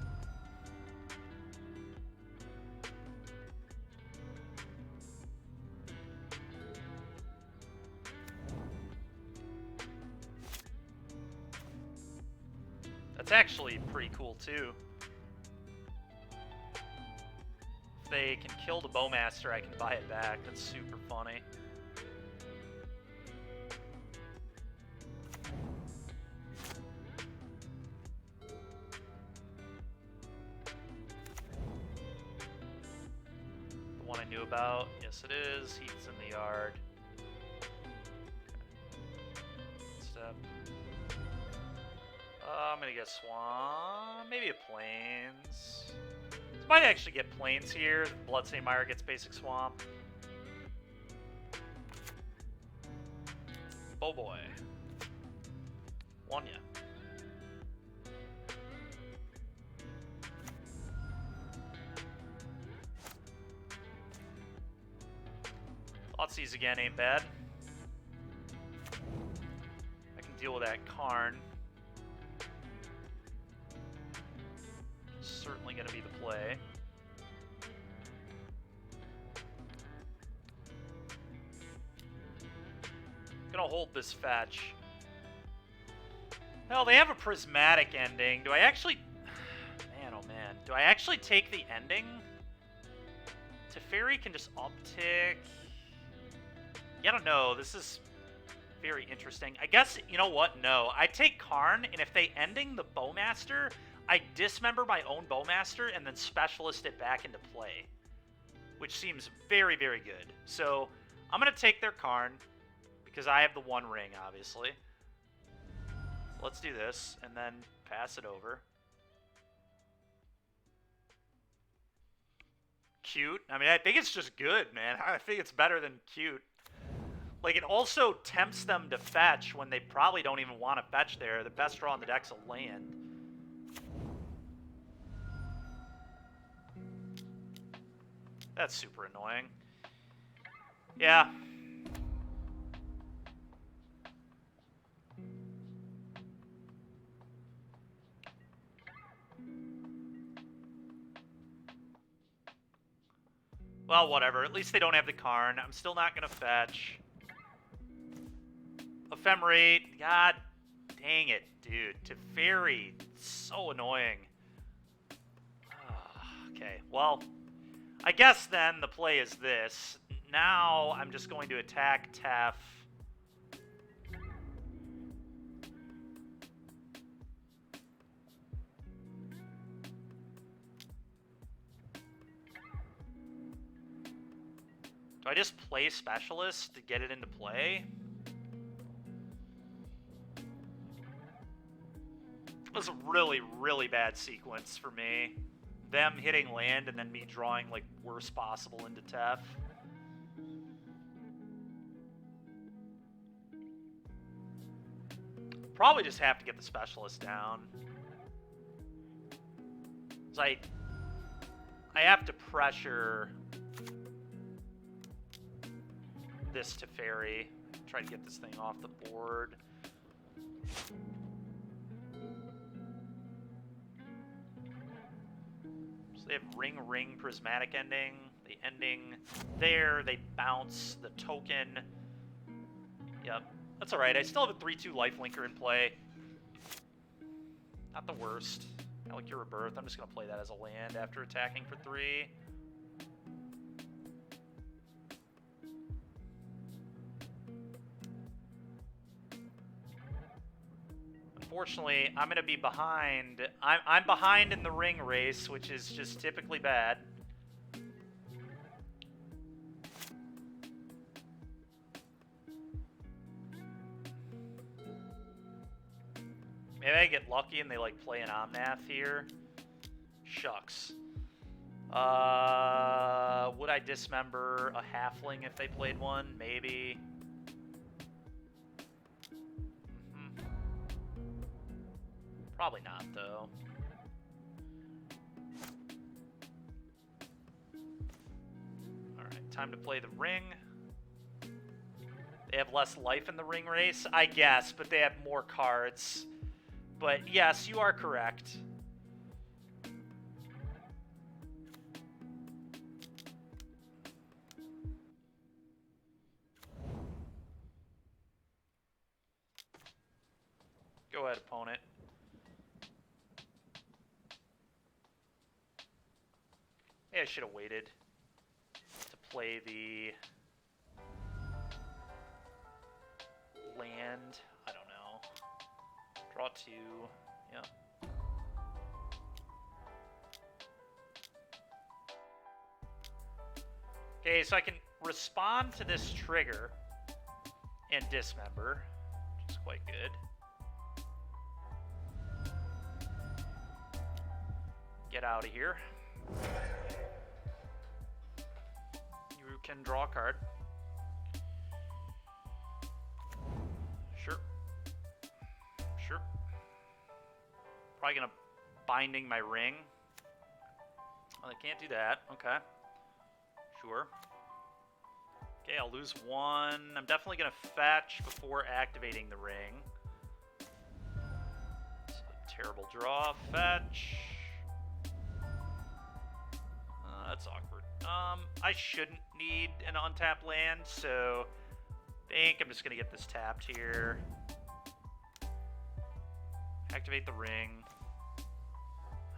That's actually pretty cool, too. If they can kill the Bowmaster, I can buy it back. That's super funny. The one I knew about. Yes, it is. Heat's in the yard. Step. I'm gonna get Swan, maybe a Plains. This might actually get Plains here. Bloodstained Mire gets basic Swamp. Oh boy. Won ya. Thoughtseize again ain't bad. I can deal with that Karn. Certainly going to be the play. Gonna hold this fetch. Hell, they have a prismatic ending. Do I actually... Man, oh man. Do I actually take the ending? Teferi can just uptick. Yeah, I don't know. This is very interesting. I guess, you know what? No. I take Karn, and if they ending the Bowmaster... I dismember my own Bowmaster and then specialist it back into play, which seems very, very good. So I'm going to take their Karn because I have the 1 ring, obviously. Let's do this and then pass it over. Cute. I mean, I think it's just good, man. I think it's better than cute. Like, it also tempts them to fetch when they probably don't even want to fetch there. The best draw on the deck's a land. That's super annoying. Yeah. Well, whatever. At least they don't have the Karn. I'm still not going to fetch. Ephemerate. God dang it, dude. Teferi. So annoying. Okay, well... I guess then the play is this. Now I'm just going to attack Tef. Do I just play Specialist to get it into play? was a really, really bad sequence for me. Them hitting land and then me drawing, like, worst possible into Tef. Probably just have to get the specialist down. So I have to pressure this to Fairy. Try to get this thing off the board. So they have ring, prismatic ending. The ending there, they bounce the token. Yep, that's alright. I still have a 3-2 lifelinker in play. Not the worst. I like your Rebirth. I'm just going to play that as a land after attacking for 3. Unfortunately, I'm going to be behind. I'm behind in the ring race, which is just typically bad. Maybe I get lucky and they like play an Omnath here. Shucks. Would I dismember a halfling if they played one? Maybe. Probably not, though. Alright, time to play the ring. They have less life in the ring race, I guess, but they have more cards. But yes, you are correct. Go ahead, opponent. Maybe I should have waited to play the land. I don't know. Draw 2. Yeah. Okay, so I can respond to this trigger and dismember, which is quite good. Get out of here. You can draw a card. Sure. Sure. Probably gonna binding my ring. Oh, I can't do that. Okay. Sure. Okay, I'll lose 1. I'm definitely gonna fetch before activating the ring. So, terrible draw. Fetch. That's awkward. I shouldn't need an untapped land, so I think I'm just gonna get this tapped here. Activate the ring.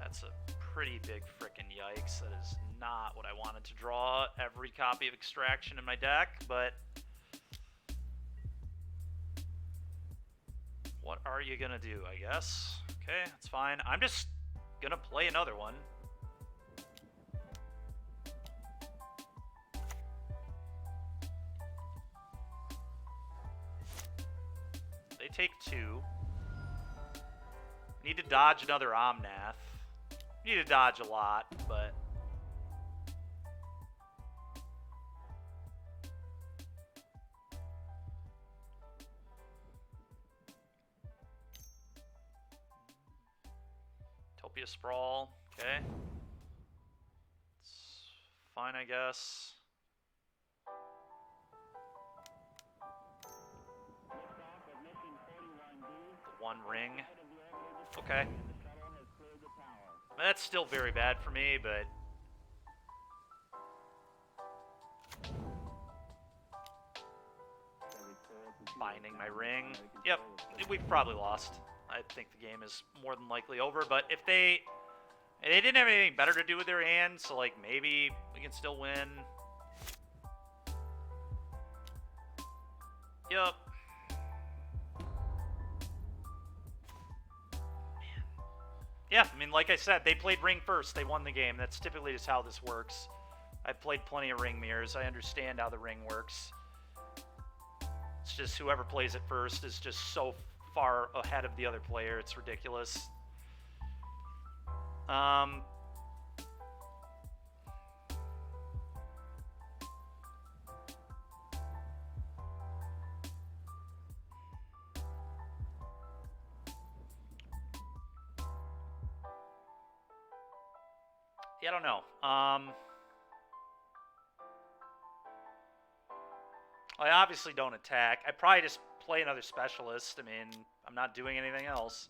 That's a pretty big frickin' yikes. That is not what I wanted to draw every copy of Extraction in my deck, but what are you gonna do, I guess? Okay, that's fine. I'm just gonna play another one. They take 2. Need to dodge another Omnath. Need to dodge a lot, but Topia Sprawl, okay. It's fine, I guess. The 1 ring. Okay. That's still very bad for me, but binding my ring. Yep, we've probably lost. I think the game is more than likely over, but if they didn't have anything better to do with their hand, so like maybe we can still win. Yep. Yeah, I mean, like I said, they played ring first. They won the game. That's typically just how this works. I've played plenty of ring mirrors. I understand how the ring works. It's just whoever plays it first is just so far ahead of the other player. It's ridiculous. Yeah, I don't know. I obviously don't attack. I probably just play another specialist. I mean, I'm not doing anything else.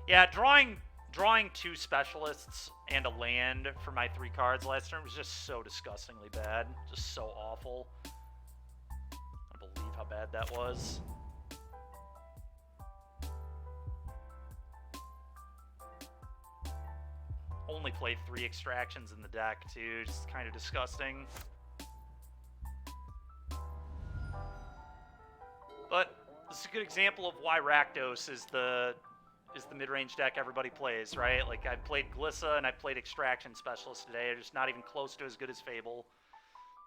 Yeah, drawing 2 specialists and a land for my 3 cards last turn was just so disgustingly bad. Just so awful. I don't believe how bad that was. Only played 3 extractions in the deck, too. Just kind of disgusting. But this is a good example of why Rakdos is the mid-range deck everybody plays, right? Like, I've played Glissa and I've played Extraction Specialist today. They're just not even close to as good as Fable.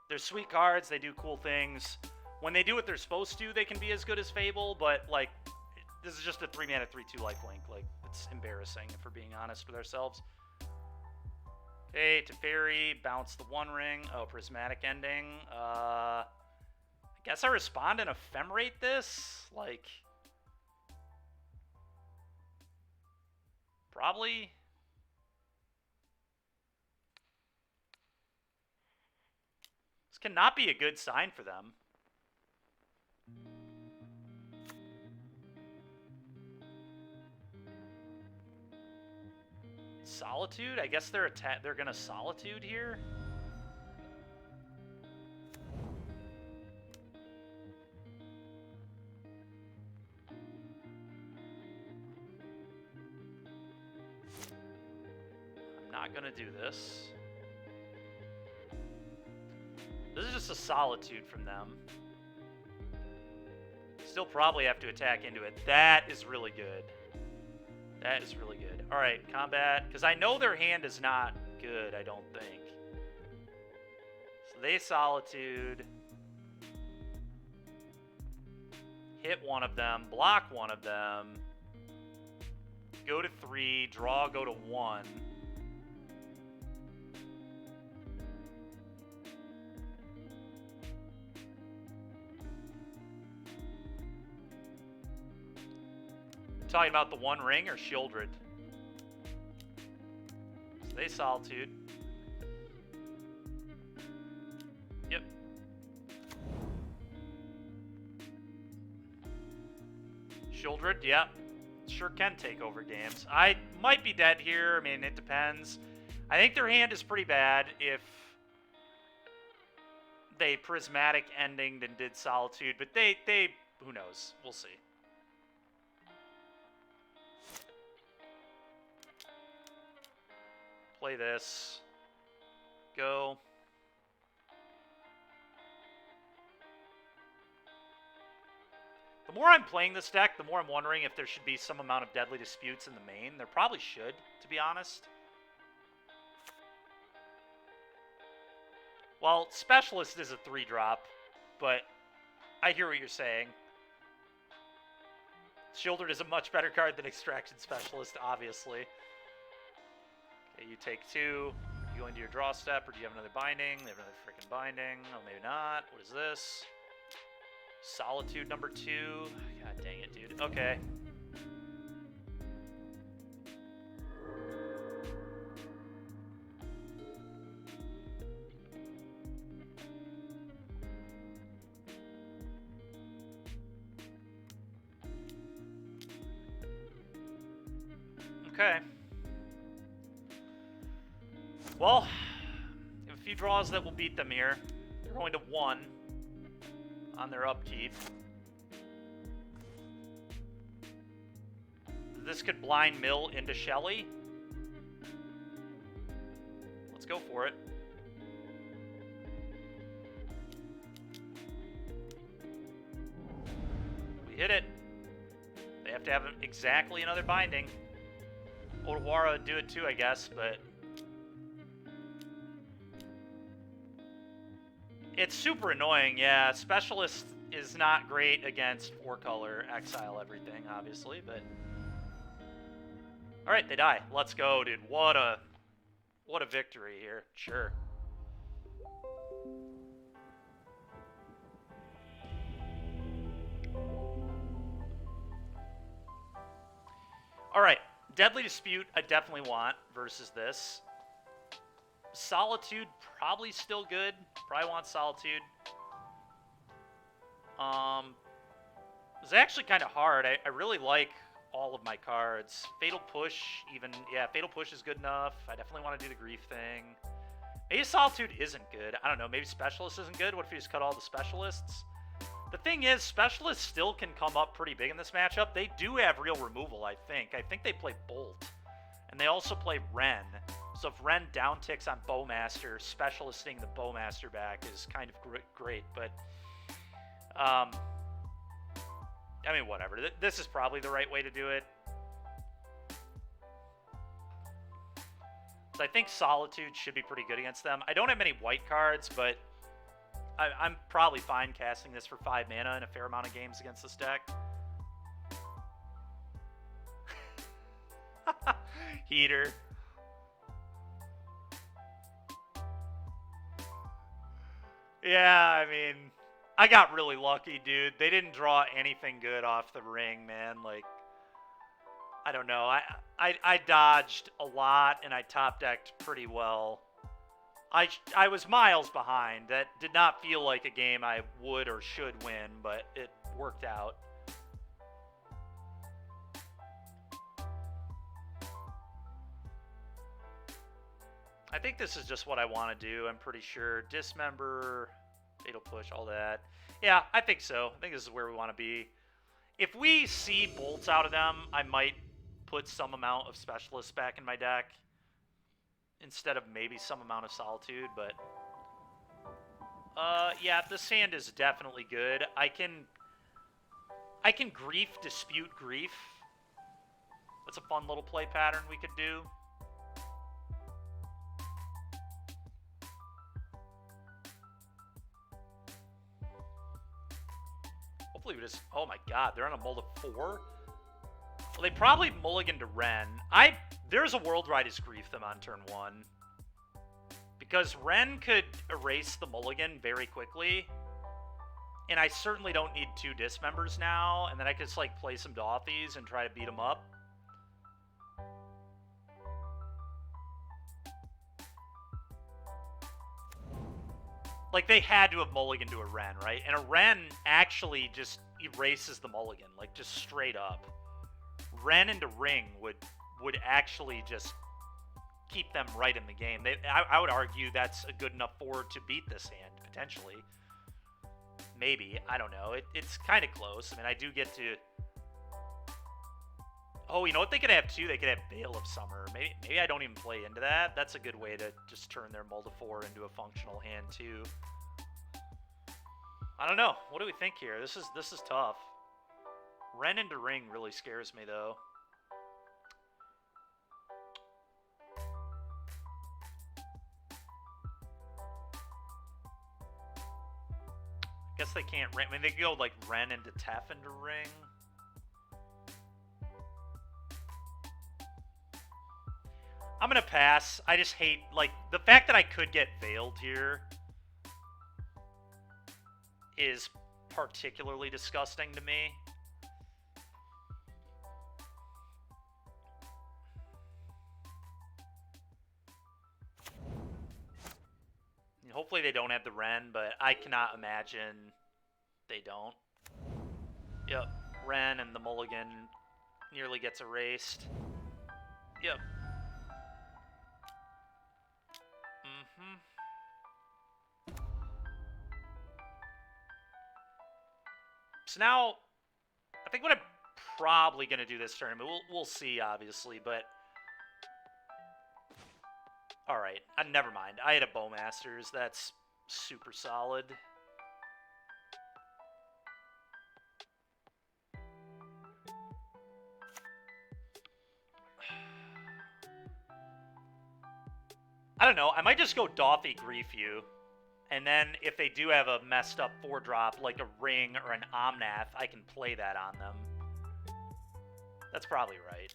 They're sweet cards. They do cool things. When they do what they're supposed to, they can be as good as Fable, but, like, this is just a 3-mana, 3/2 lifelink. Like, it's embarrassing, if we're being honest with ourselves. Okay, Teferi, bounce the 1 ring. Oh, Prismatic Ending. I guess I respond and Ephemerate this? Like, probably. This cannot be a good sign for them. Solitude? I guess they're gonna Solitude here. I'm not gonna do this. This is just a Solitude from them. Still probably have to attack into it. That is really good. That is really good. All right, combat. Because I know their hand is not good, I don't think. So they Solitude. Hit one of them. Block one of them. Go to 3. Draw, go to 1. Talking about the 1 ring or Shieldred? So they Solitude. Yep. Shieldred, yeah. Sure can take over games. I might be dead here. I mean, it depends. I think their hand is pretty bad if they Prismatic Ending and did Solitude, but they who knows? We'll see. Play this. Go. The more I'm playing this deck, the more I'm wondering if there should be some amount of Deadly Disputes in the main. There probably should, to be honest. Well, Specialist is a 3-drop, but I hear what you're saying. Shieldred is a much better card than Extraction Specialist, obviously. Okay, you take 2. You go into your draw step, or do you have another binding? They have another freaking binding. Oh, maybe not. What is this? Solitude number 2. God dang it, dude. Okay. Okay. Well, we have a few draws that will beat them here. They're going to 1 on their upkeep. This could blind mill into Shelly. Let's go for it. We hit it. They have to have exactly another binding. Otawara would do it too, I guess, but it's super annoying, yeah. Specialist is not great against 4-color, exile everything, obviously, but Alright, they die. Let's go, dude. What a victory here. Sure. Alright. Deadly Dispute, I definitely want versus this. Solitude, probably still good. Probably want Solitude. It's actually kind of hard. I really like all of my cards. Fatal Push, even, yeah, Fatal Push is good enough. I definitely want to do the Grief thing. Maybe Solitude isn't good. I don't know, maybe Specialist isn't good. What if you just cut all the Specialists? The thing is, Specialists still can come up pretty big in this matchup. They do have real removal, I think. I think they play Bolt. And they also play Ren. So if Ren downticks on Bowmaster, Specialisting the Bowmaster back is kind of great. But, I mean, whatever. This is probably the right way to do it. So I think Solitude should be pretty good against them. I don't have many white cards, but I'm probably fine casting this for 5 mana in a fair amount of games against this deck. Heater. Yeah, I mean, I got really lucky, dude. They didn't draw anything good off the ring, man. Like, I don't know. I dodged a lot, and I top-decked pretty well. I was miles behind. That did not feel like a game I would or should win, but it worked out. I think this is just what I want to do, I'm pretty sure. Dismember, Fatal Push, all that. Yeah, I think so. I think this is where we want to be. If we see bolts out of them, I might put some amount of Specialists back in my deck instead of maybe some amount of Solitude, but yeah, this hand is definitely good. I can Grief, Dispute Grief. That's a fun little play pattern we could do. Hopefully we just... Oh my god, they're on a mull to 4? Well, they probably mulligan to Ren. There's a World Riders Grief them on turn 1. Because Ren could erase the mulligan very quickly. And I certainly don't need 2 Dismembers now. And then I could just, like, play some Dothies and try to beat them up. Like, they had to have mulligan to a Ren, right? And a Ren actually just erases the mulligan, like, just straight up. Ren into Ring would actually just keep them right in the game. I would argue that's a good enough forward to beat this hand, potentially. Maybe. I don't know. It's kind of close. I mean, I do get to... Oh, you know what they could have, too? They could have Veil of Summer. Maybe I don't even play into that. That's a good way to just turn their mull to 4 into a functional hand, too. I don't know. What do we think here? This is tough. Ren into Ring really scares me, though. Guess they can't... I mean, they could go, like, Ren into Tef into Ring. I'm gonna pass. I just hate, like, the fact that I could get Veiled here is particularly disgusting to me. Hopefully they don't have the Ren, but I cannot imagine they don't. Yep, Ren and the mulligan nearly gets erased. Yep. So now, I think what I'm probably going to do this tournament, we'll see, obviously, but... Alright, never mind. I had a Bowmasters. That's super solid. I don't know. I might just go Dothy Grief you. And then if they do have a messed up 4-drop, like a Ring or an Omnath, I can play that on them. That's probably right.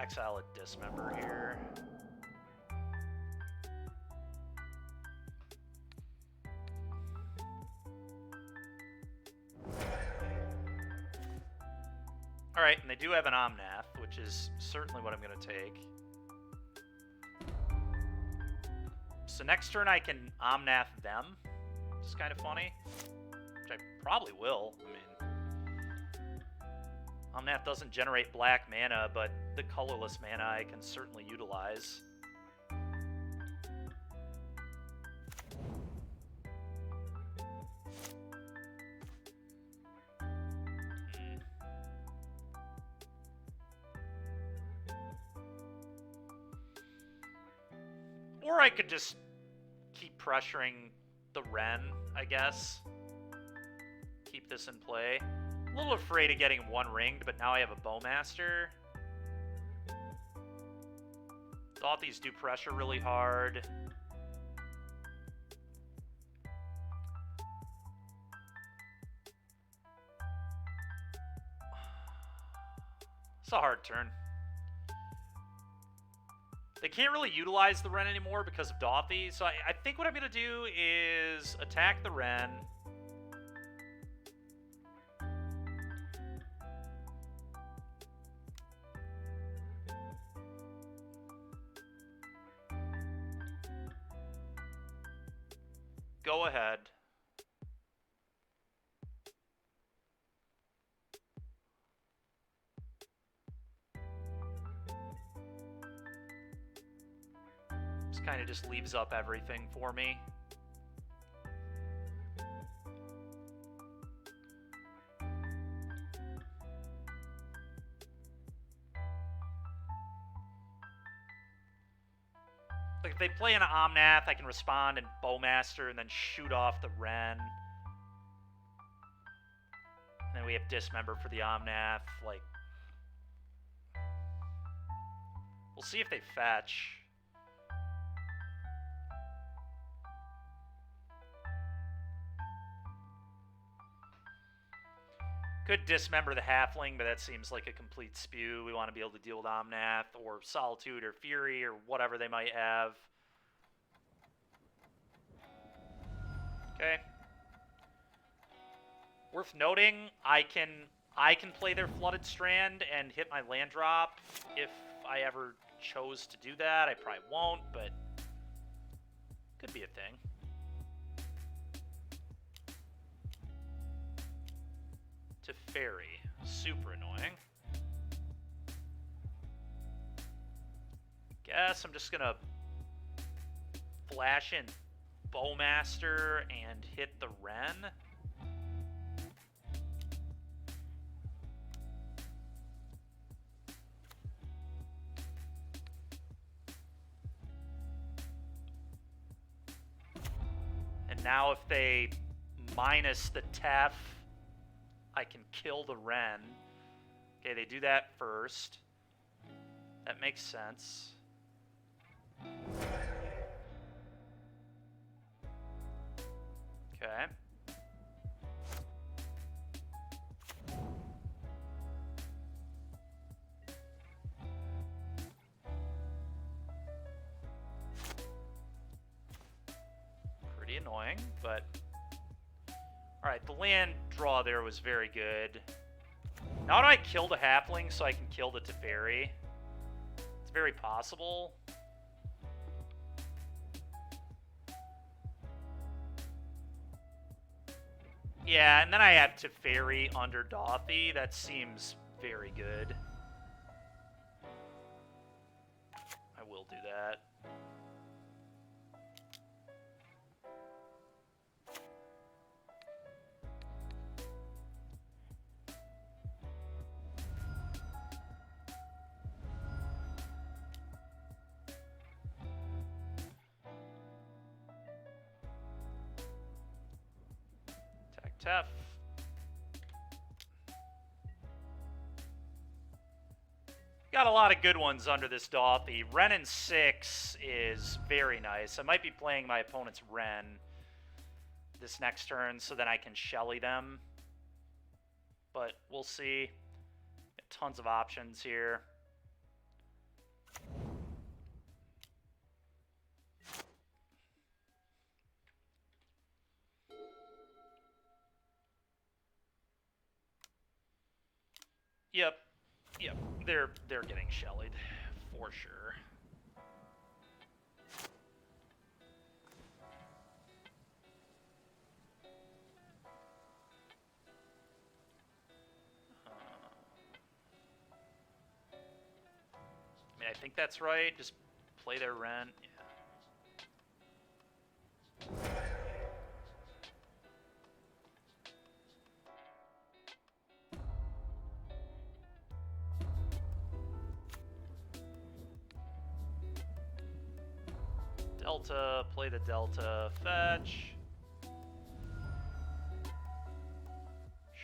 exile a Dismember here. Alright, and they do have an Omnath, which is certainly what I'm going to take. So next turn I can Omnath them, which is kind of funny. Which I probably will. I mean, Omnath doesn't generate black mana, but the colorless mana I can certainly utilize. Or I could just keep pressuring the Ren, I guess. Keep this in play. A little afraid of getting one ringed, but now I have a Bowmaster. Thought these do pressure really hard. It's a hard turn. They can't really utilize the Ren anymore because of Dothy, so I think what I'm going to do is attack the Ren. Go ahead. Kind of just leaves up everything for me. Like if they play an Omnath, I can respond and Bowmaster and then shoot off the Ren. And then we have Dismember for the Omnath. Like, we'll see if they fetch. Could Dismember the Halfling, but that seems like a complete spew. We want to be able to deal with Omnath or Solitude or Fury or whatever they might have. Okay. Worth noting, I can play their Flooded Strand and hit my land drop if I ever chose to do that. I probably won't, but could be a thing. Fairy. Super annoying. Guess I'm just gonna flash in Bowmaster and hit the Ren. And now if they minus the Tef, I can kill the Ren. Okay, they do that first. That makes sense. Okay. Pretty annoying, but... Alright, the land draw there was very good. Now do I kill the Halfling so I can kill the Teferi? It's very possible. Yeah, and then I have Teferi under Dothy. That seems very good. I will do that. Tef. Got a lot of good ones under this Dothy. Ren in 6 is very nice. I might be playing my opponent's Ren this next turn so then I can Shelly them. But we'll see. Tons of options here. Yep. Yep. They're getting shellied for sure. I mean, I think that's right. Just play their rent. Yeah. Delta, play the Delta, fetch.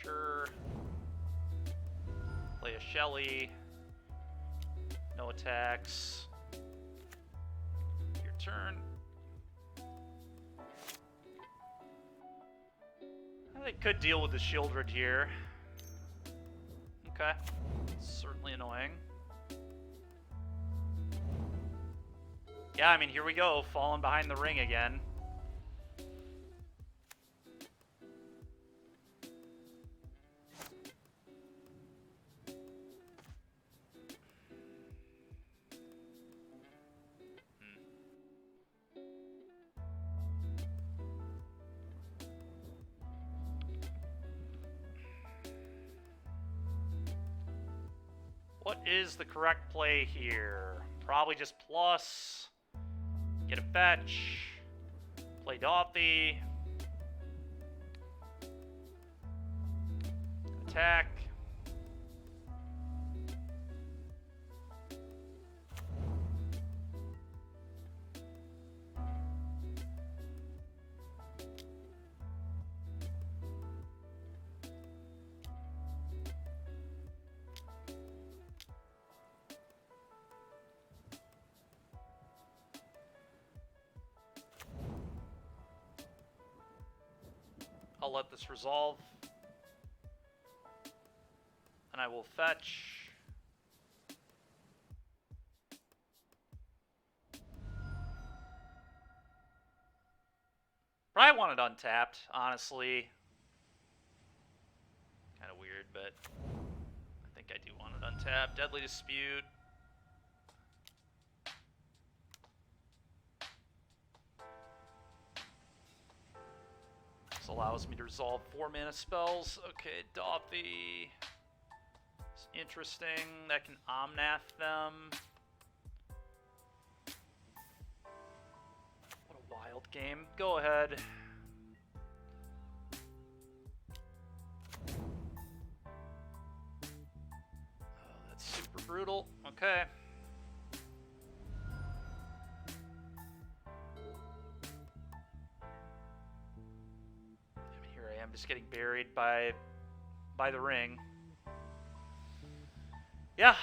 Sure. Play a Shelly. No attacks. Your turn. They could deal with the Shieldred here. Okay. Certainly annoying. Yeah, I mean, here we go. Falling behind the ring again. What is the correct play here? Probably just plus. Get a fetch. Play Dothy. Attack. I'll let this resolve. And I will fetch. Probably want it untapped, honestly. Kind of weird, but I think I do want it untapped. Deadly Dispute. This allows me to resolve 4 mana spells. Okay, Dothy. It's interesting. That can Omnath them. What a wild game. Go ahead. Oh, that's super brutal. Okay. And here I am just getting buried by the ring. Yeah.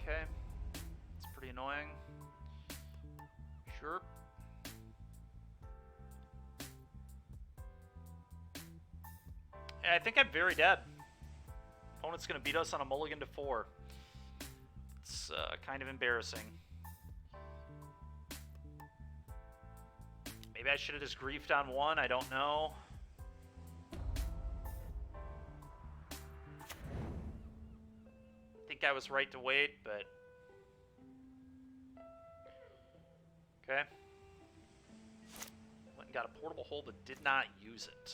Okay. It's pretty annoying. Sure. Yeah, I think I'm very dead. Opponent's going to beat us on a mulligan to 4. It's kind of embarrassing. Maybe I should have just griefed on 1. I don't know. I think I was right to wait, but... Okay. Went and got a portable hole but did not use it.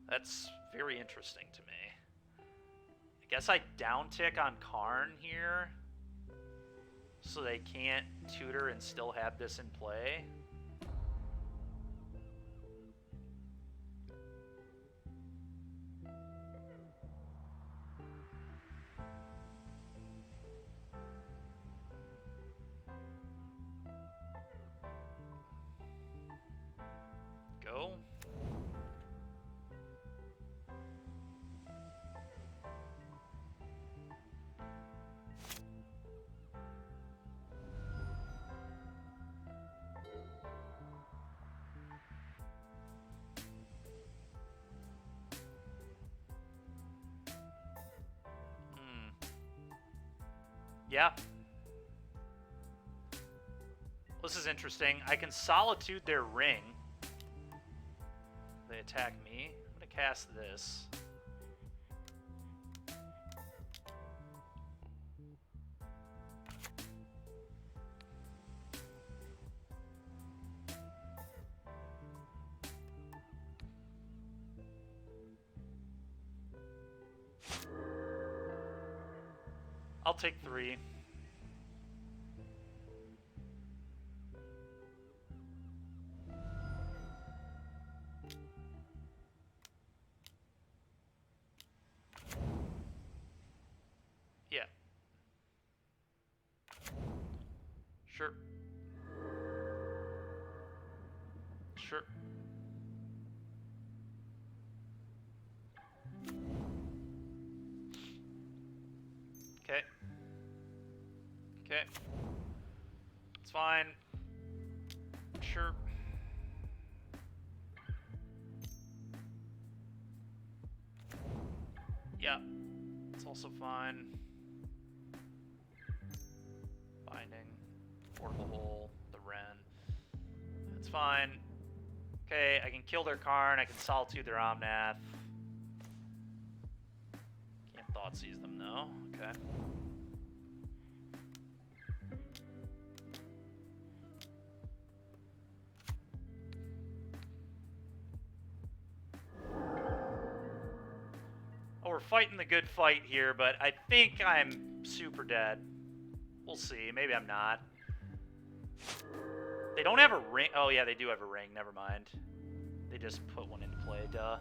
That's very interesting to me. I guess I downtick on Karn here, so they can't tutor and still have this in play. Go. Yeah. This is interesting. I can solitude their ring. They attack me. I'm going to cast this. I'll take 3. Yeah. Sure. Sure. Okay. Okay. It's fine. Sure. Yeah. It's also fine. Binding. Portable hole. The Wren. That's fine. Okay, I can kill their Karn. I can solitude their Omnath. Can't Thoughtseize them, though. Okay. Oh, we're fighting the good fight here, but I think I'm super dead. We'll see. Maybe I'm not. They don't have a ring. Oh, yeah, they do have a ring. Never mind. They just put one into play. Duh.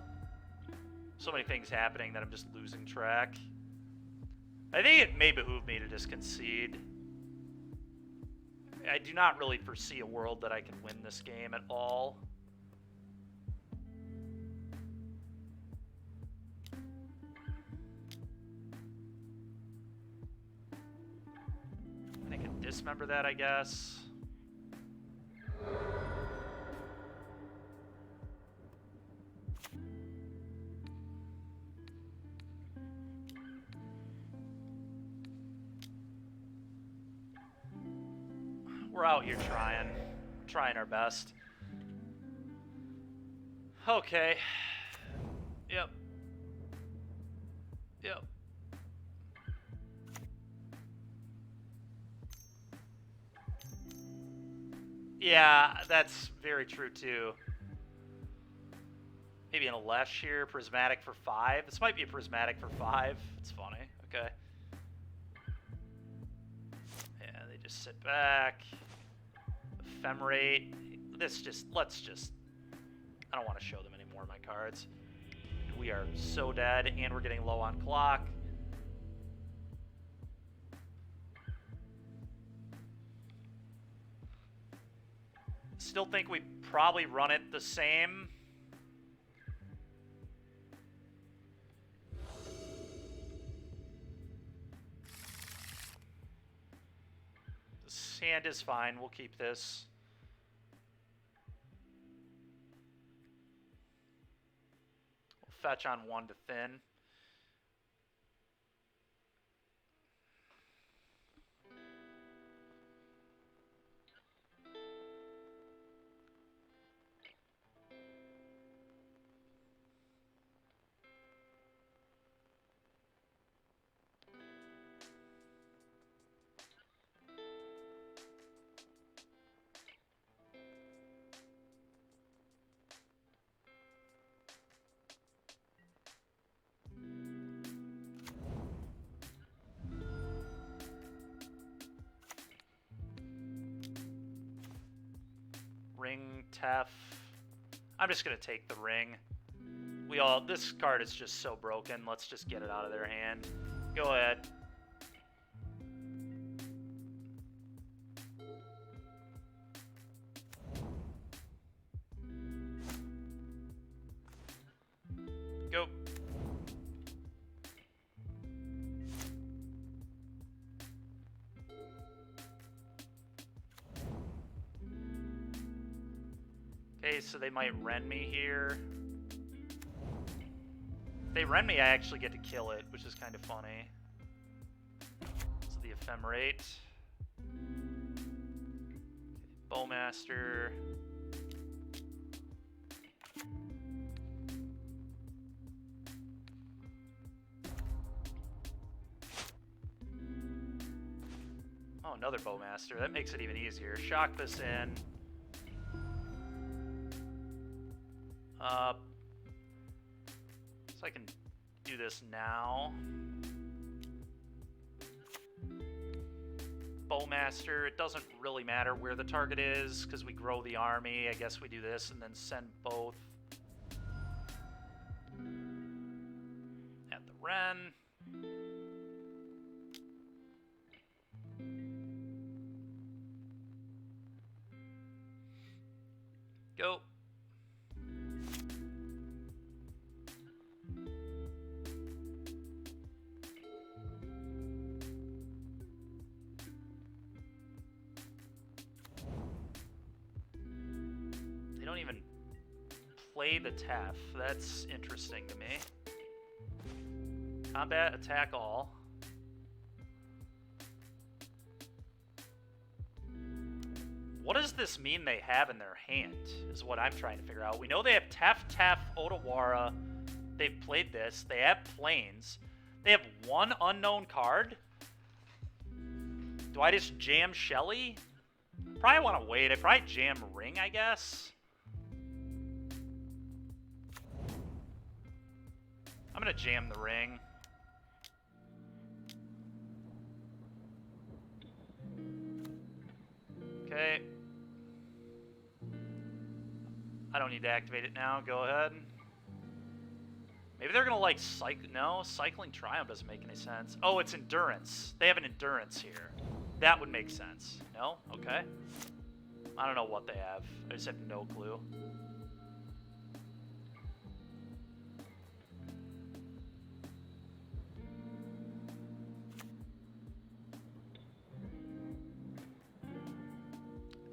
So many things happening that I'm just losing track. I think it may behoove me to just concede. I do not really foresee a world that I can win this game at all. I can dismember that, I guess. We're out here trying our best. Okay. Yep. Yep. Yeah, that's very true too. Maybe an Alesh here, prismatic for 5. This might be a prismatic for 5. It's funny. Okay. Yeah, they just sit back. Ephemerate. Let's just... I don't want to show them any more of my cards. We are so dead, and we're getting low on clock. Still think we probably run it the same. This hand is fine. We'll keep this. We'll fetch on 1 to thin. Ring, Tef. I'm just going to take the ring. This card is just so broken. Let's just get it out of their hand. Go ahead. Go. Okay, so they might Ren me here. If they Ren me, I actually get to kill it, which is kind of funny. So the Ephemerate. Bowmaster. Oh, another Bowmaster. That makes it even easier. Shock this in. So I can do this now. Bowmaster, it doesn't really matter where the target is because we grow the army. I guess we do this and then send both at the Ren. Go. They don't even play the TAF. That's interesting to me. Combat, attack all. What does this mean they have in their hand, is what I'm trying to figure out. We know they have Tef, Otawara. They've played this. They have Plains. They have one unknown card. Do I just jam Shelly? Probably want to wait. I probably jam Ring, I guess. I'm going to jam the Ring. Okay. I don't need to activate it now. Go ahead. Maybe they're going to, like, No, Cycling Triumph doesn't make any sense. Oh, it's Endurance. They have an Endurance here. That would make sense. No? Okay. I don't know what they have. I just have no clue.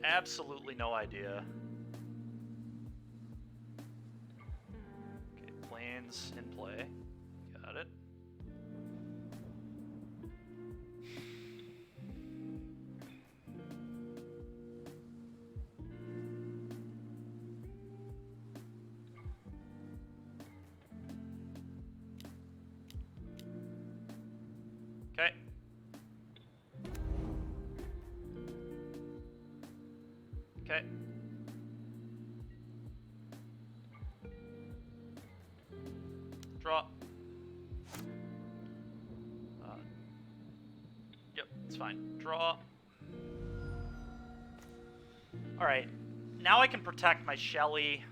Absolutely no idea. Okay, Plains in play. Got it. Okay. Okay. Draw. Yep, it's fine. Draw. Alright. Now I can protect my Shelly.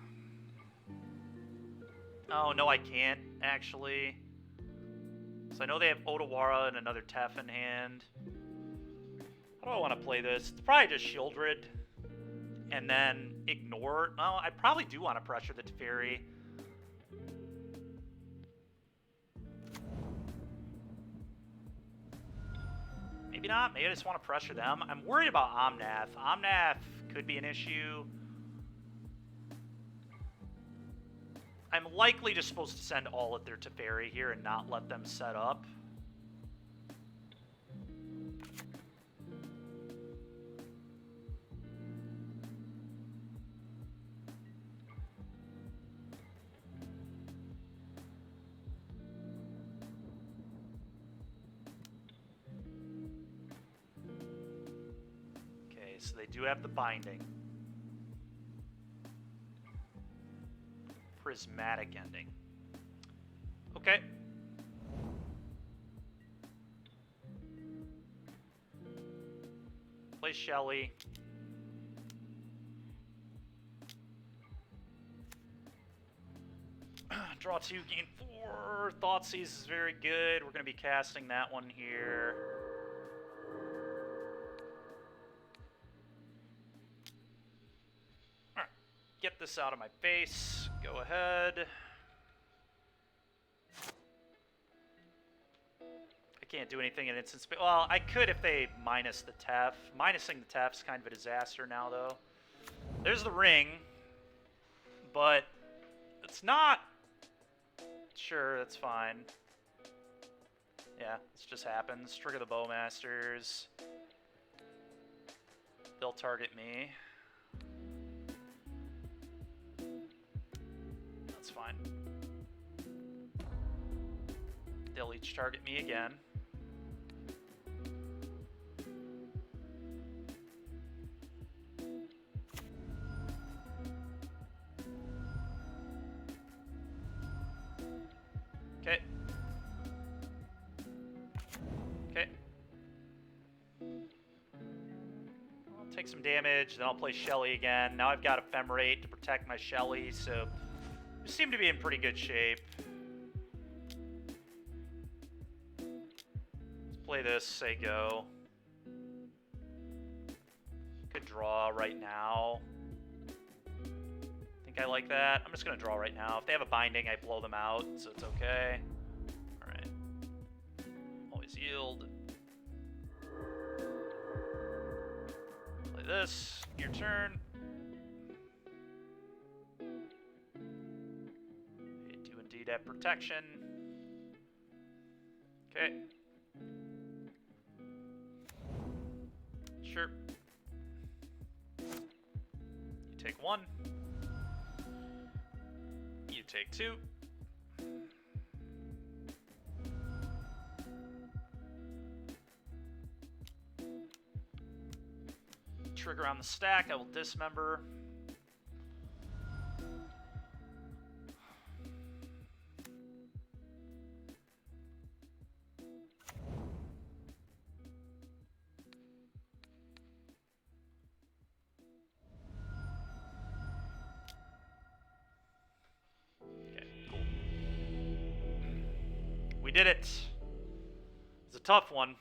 Oh, no, I can't, actually. So I know they have Otawara and another Tef in hand. How do I want to play this? It's probably just Shieldred. And then ignore... Oh, I probably do want to pressure the Teferi. Maybe not. Maybe I just want to pressure them. I'm worried about Omnath. Omnath could be an issue. I'm likely just supposed to send all of their Teferi here and not let them set up. Okay, so they do have the binding. Prismatic ending. Okay. Play Shelly. Draw 2, gain 4. Thoughtseize is very good. We're going to be casting that one here. Alright. Get this out of my face. Go ahead. I can't do anything in instant space. Well, I could if they minus the Tef. Minusing the Tef's kind of a disaster now, though. There's the ring. But it's not... Sure, that's fine. Yeah, this just happens. Trigger the Bowmasters. They'll target me. fine. They'll each target me again. Okay. Okay. I'll take some damage, then I'll play Shelly again. Now I've got Ephemerate to protect my Shelly, so we seem to be in pretty good shape. Let's play this, say go. Could draw right now. Think I like that. I'm just going to draw right now. If they have a binding, I blow them out, so it's okay. Alright. Always yield. Play this. Your turn. You do indeed have protection. Okay. Sure. You take 1. You take 2. Trigger on the stack, I will dismember. We did it. It's a tough one.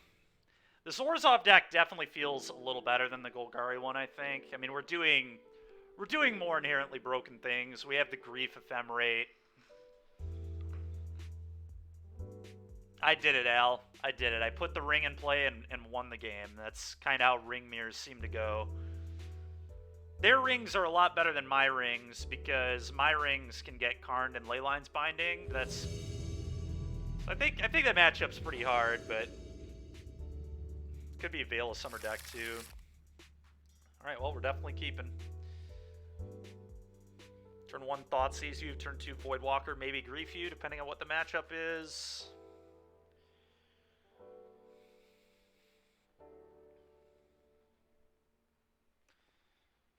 This Orzhov deck definitely feels a little better than the Golgari one, I think. I mean, we're doing more inherently broken things. We have the Grief Ephemerate. I did it, Al. I did it. I put the ring in play and won the game. That's kind of how ring mirrors seem to go. Their rings are a lot better than my rings because my rings can get Karned and Leyline's Binding. That's... I think that matchup's pretty hard, but could be a Veil of Summer deck too. All right, well, we're definitely keeping. Turn 1 Thoughtseize you, turn 2 Voidwalker, maybe Grief you, depending on what the matchup is.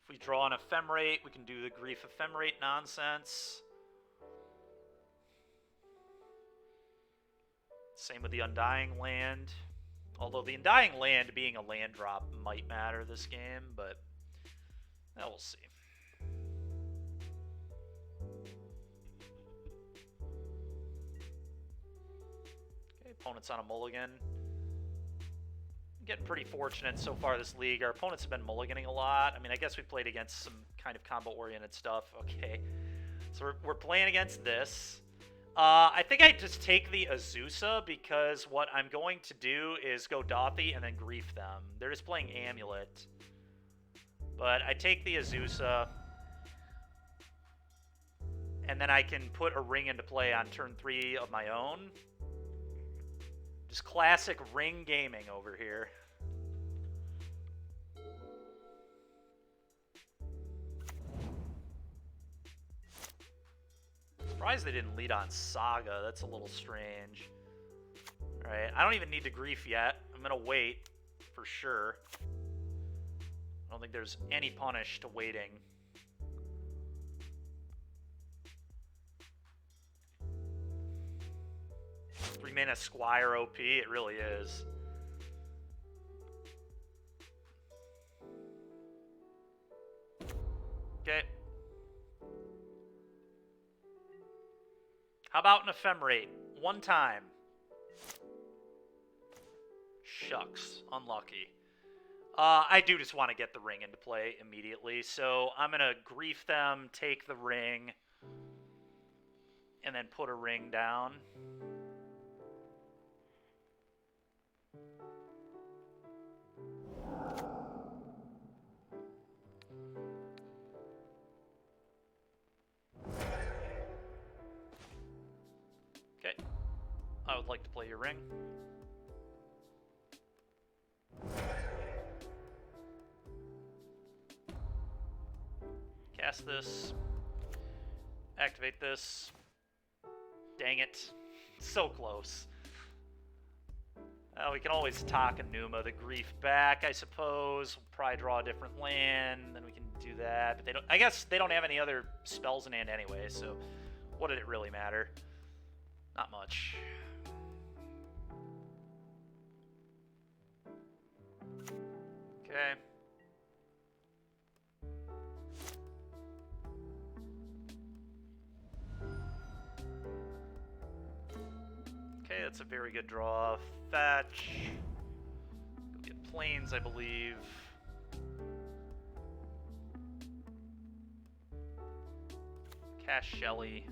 If we draw an Ephemerate, we can do the Grief Ephemerate nonsense. Same with the Undying Land. Although the Undying Land being a land drop might matter this game, but we'll see. Okay, opponent's on a mulligan. Getting pretty fortunate so far this league. Our opponents have been mulliganing a lot. I mean, I guess we played against some kind of combo-oriented stuff. Okay, so we're playing against this. I think I just take the Azusa because what I'm going to do is go Dothy and then Grief them. They're just playing Amulet. But I take the Azusa, and then I can put a ring into play on turn 3 of my own. Just classic ring gaming over here. Surprised they didn't lead on Saga. That's a little strange. Alright, I don't even need to Grief yet. I'm going to wait for sure. I don't think there's any punish to waiting. 3-mana Squire OP, it really is. Okay. How about an Ephemerate? 1 time. Shucks. Unlucky. I do just want to get the ring into play immediately, so I'm going to Grief them, take the ring, and then put a ring down. Okay. I would like to play your ring. Cast this. activate this. Dang it. So close. We can always Takenuma the Grief back, I suppose. We'll probably draw a different land, then we can do that. But they don't. I guess they don't have any other spells in hand anyway, so what did it really matter? Not much. Okay. Okay, that's a very good draw. Fetch. Go get planes, I believe. Cast Shelly.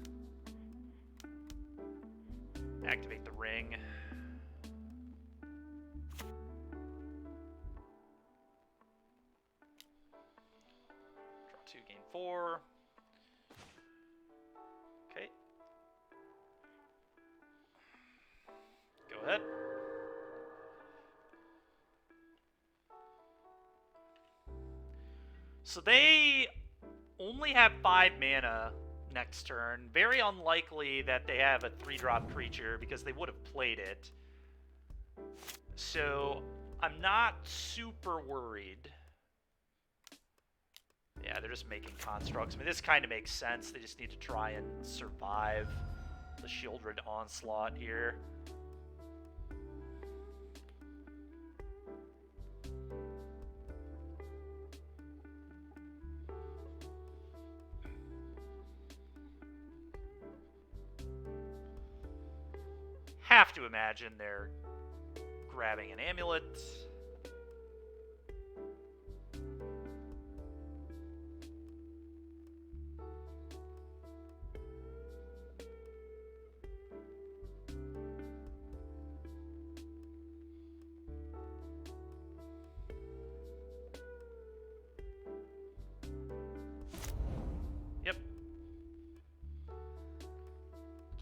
Activate the ring. Draw 2, gain 4. Okay. Go ahead. So they only have 5 mana next turn. Very unlikely that they have a 3-drop creature because they would have played it. So I'm not super worried. Yeah, they're just making constructs. I mean, this kind of makes sense. They just need to try and survive the Shieldred Onslaught here. Have to imagine they're grabbing an amulet. Yep.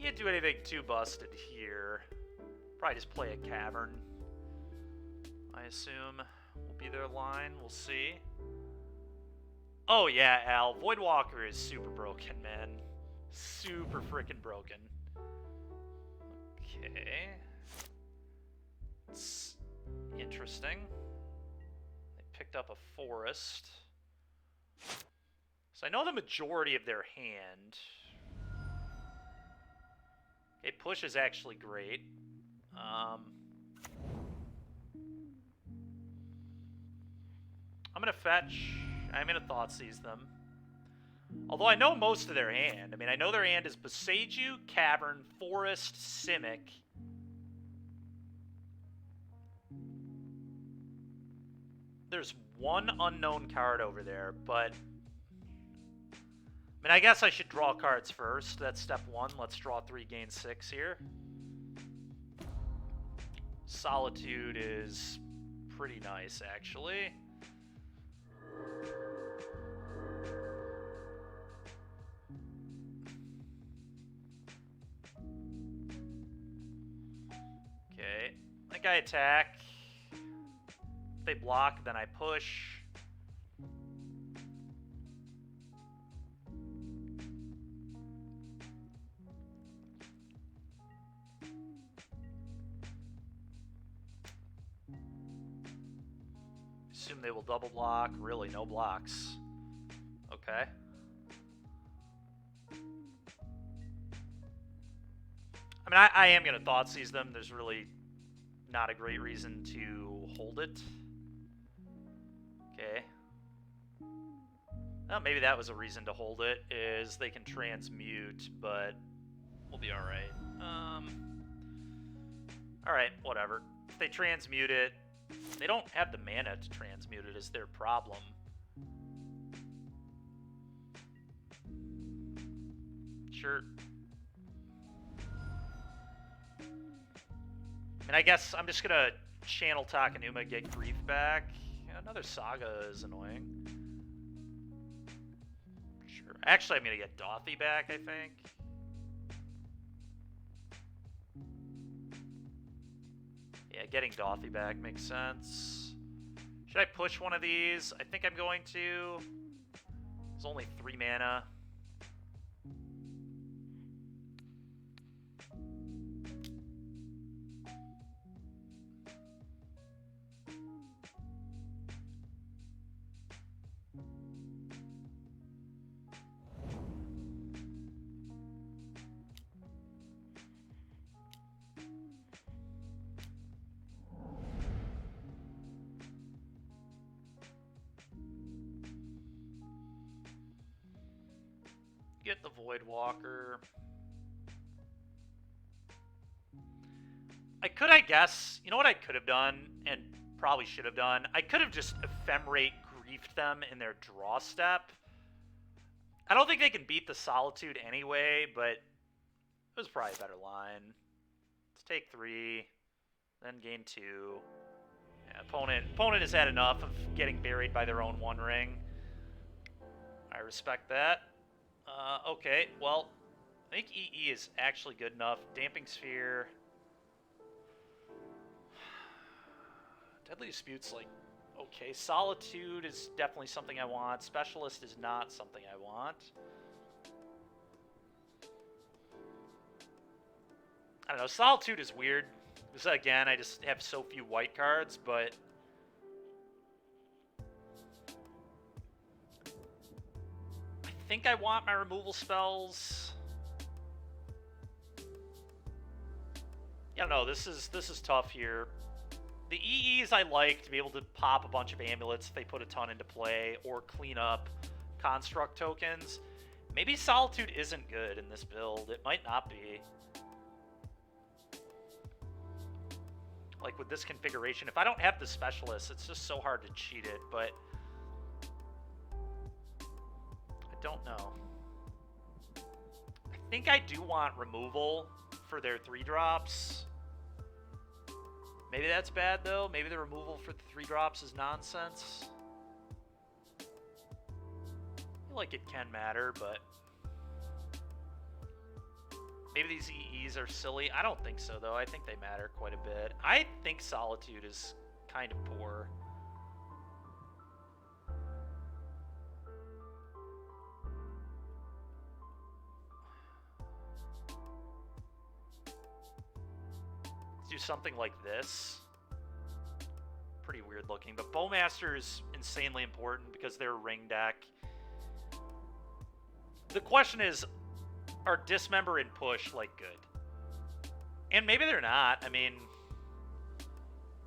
Can't do anything too busted here. Probably just play a cavern, I assume, will be their line. We'll see. Oh yeah, Al. Voidwalker is super broken, man. Super freaking broken. Okay. It's interesting. They picked up a forest. So I know the majority of their hand. Okay, push is actually great. I'm going to fetch. I'm going to Thoughtseize them. Although I know most of their hand. I mean, I know their hand is Boseiju, Cavern, Forest, Simic. There's one unknown card over there, but... I mean, I guess I should draw cards first. That's step 1. Let's draw 3, gain 6 here. Solitude is pretty nice, actually. Okay. I think I attack. If they block, then I push. Assume they will double block. Really, no blocks. Okay. I mean, I am going to Thoughtseize them. There's really not a great reason to hold it. Okay. Well, maybe that was a reason to hold it, is they can transmute, but we'll be alright. Alright, whatever. If they transmute it, they don't have the mana to transmute it, is their problem. Sure. And I guess I'm just gonna channel Takenuma, get Grief back. Another Saga is annoying. Sure. Actually, I'm gonna get Dothy back, I think. Yeah, getting Dothy back makes sense. Should I push one of these? I think I'm going to. It's only 3 mana. get the Void Walker. I guess, you know what I could have done, and probably should have done? I could have just Ephemerate griefed them in their draw step. I don't think they can beat the Solitude anyway, but it was probably a better line. Let's take 3, then gain 2. Yeah, opponent has had enough of getting buried by their own One Ring. I respect that. Okay, well, I think EE is actually good enough. Damping Sphere. Deadly Dispute's like, okay. Solitude is definitely something I want. Specialist is not something I want. I don't know. Solitude is weird. Because, again, I just have so few white cards, but... I think I want my removal spells. Yeah, no, this is tough here. The EEs I like to be able to pop a bunch of amulets if they put a ton into play, or clean up construct tokens. Maybe Solitude isn't good in this build. It might not be. Like with this configuration, if I don't have the Specialist, it's just so hard to cheat it, but I don't know. I think I do want removal for their 3-drops. Maybe that's bad, though. Maybe the removal for the 3-drops is nonsense. I feel like it can matter, but... maybe these EEs are silly. I don't think so, though. I think they matter quite a bit. I think Solitude is kind of poor. Do something like this. Pretty weird looking, but Bowmaster is insanely important because they're a ring deck. The question is, are Dismember and Push like good? And maybe they're not. I mean,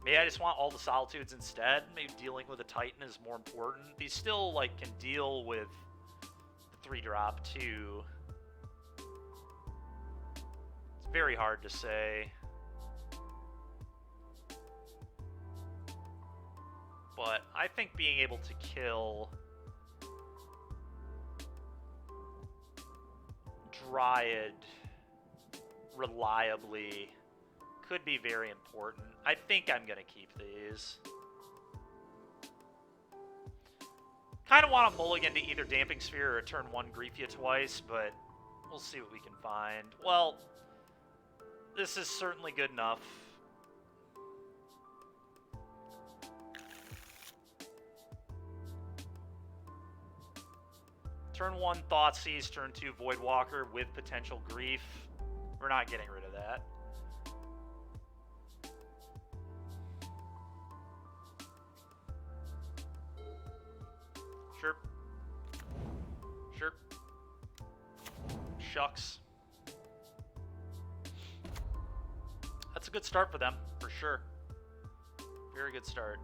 maybe I just want all the Solitudes instead. Maybe dealing with a Titan is more important. These still like can deal with the 3-drop too. It's very hard to say. But I think being able to kill Dryad reliably could be very important. I think I'm going to keep these. Kind of want to mulligan to either Damping Sphere or turn 1 Griefia twice, but we'll see what we can find. Well, this is certainly good enough. Turn 1 Thoughtseize, turn 2 Voidwalker with potential grief. We're not getting rid of that. Sure. Sure. Shucks. That's a good start for them, for sure. Very good start.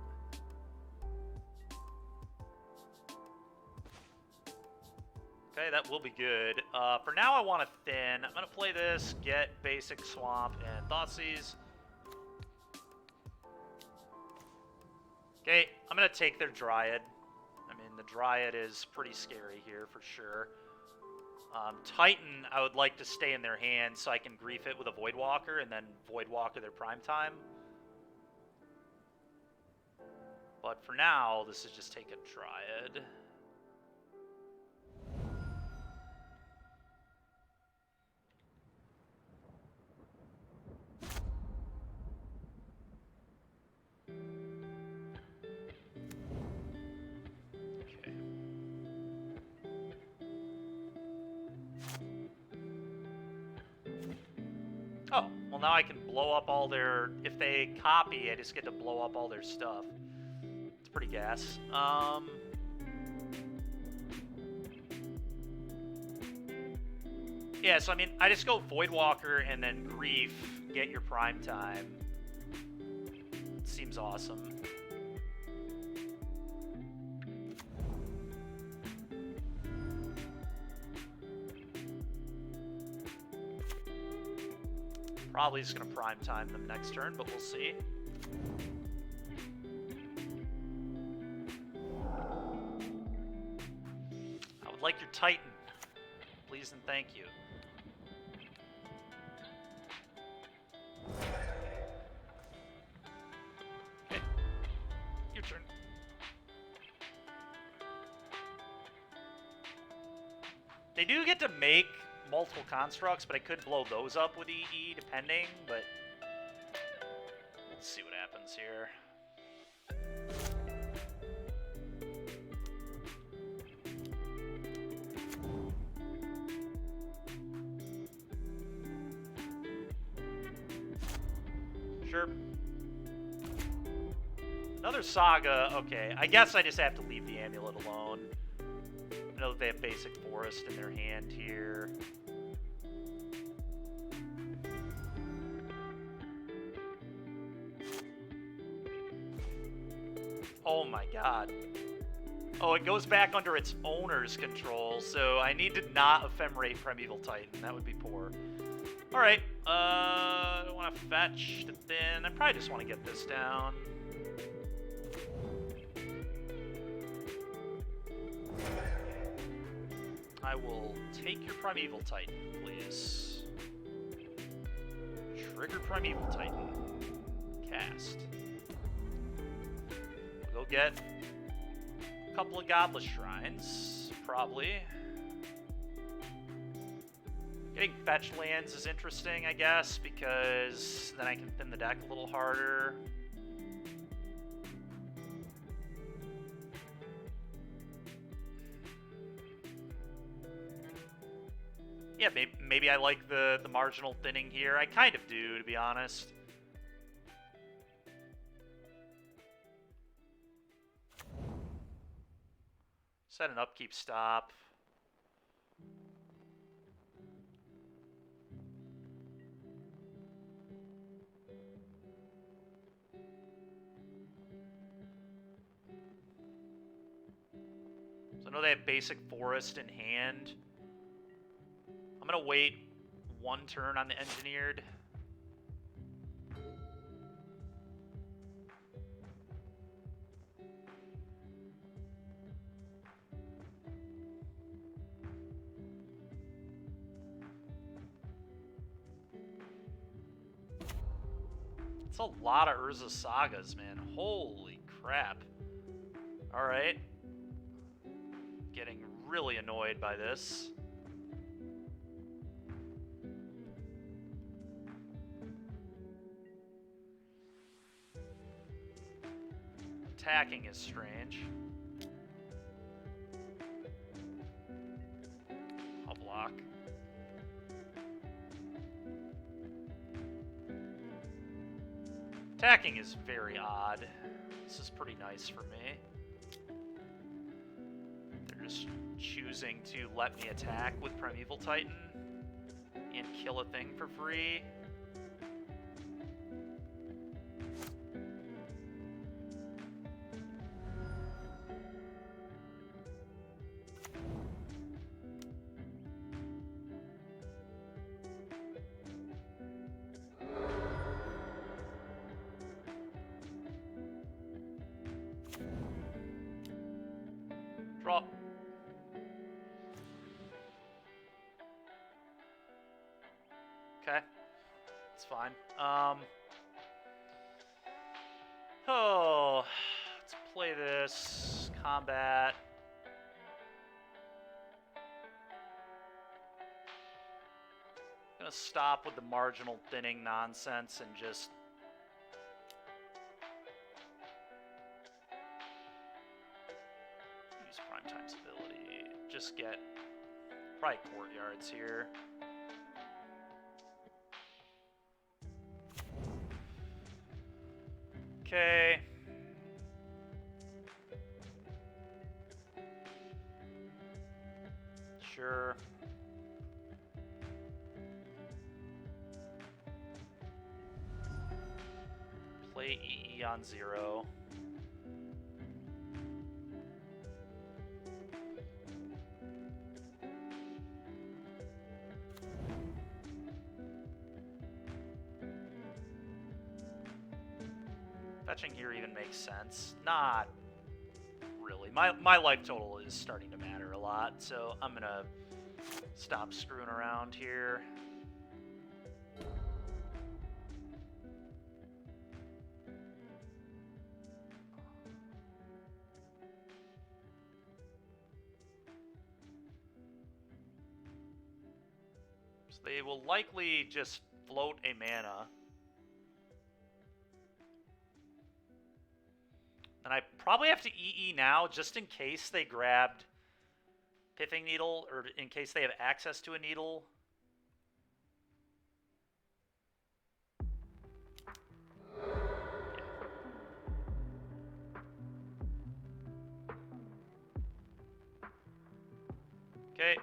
Okay, that will be good. For now, I want to thin. I'm going to play this, get basic Swamp and Thoughtseize. Okay, I'm going to take their Dryad. I mean, the Dryad is pretty scary here for sure. Titan, I would like to stay in their hand so I can grief it with a Voidwalker and then Voidwalker their prime time. But for now, this is just take a Dryad. Oh, well now I can blow up all their... if they copy, I just get to blow up all their stuff. It's pretty gas. Yeah, so I mean, I just go Voidwalker and then Grief, get your prime time. Seems awesome. Probably just going to prime time them next turn, but we'll see. I would like your Titan. Please and thank you. Okay. Your turn. They do get to make multiple constructs, but I could blow those up with EE depending, but let's see what happens here. Sure. Another Saga. Okay, I guess I just have to leave the amulet alone. I know that they have basic forest in their hand here. Oh my god. Oh, it goes back under its owner's control, so I need to not ephemerate Primeval Titan. That would be poor. Alright, I don't want to fetch the thin. I probably just want to get this down. I will take your Primeval Titan, please. Trigger Primeval Titan. Cast. We'll go get a couple of Godless Shrines, probably. Getting fetch lands is interesting, I guess, because then I can thin the deck a little harder. Yeah, maybe I like the marginal thinning here. I kind of do, to be honest. Set an upkeep stop. So I know they have basic forest in hand. I'm going to wait one turn on the engineered. It's a lot of Urza Sagas, man. Holy crap. Alright. Getting really annoyed by this. Attacking is strange. I'll block. Attacking is very odd. This is pretty nice for me. They're just choosing to let me attack with Primeval Titan and kill a thing for free. Draw. Okay. It's fine. Oh, let's play this. Combat. Gonna stop with the marginal thinning nonsense and just use Primetime's ability. Just get probably courtyards here. Okay. Sure. Play EE on 0. Fetching here even makes sense. Not really. My life total is starting to matter a lot, so I'm gonna stop screwing around here. So they will likely just float a mana. And I probably have to EE now, just in case they grabbed Pithing Needle, or in case they have access to a needle. Okay.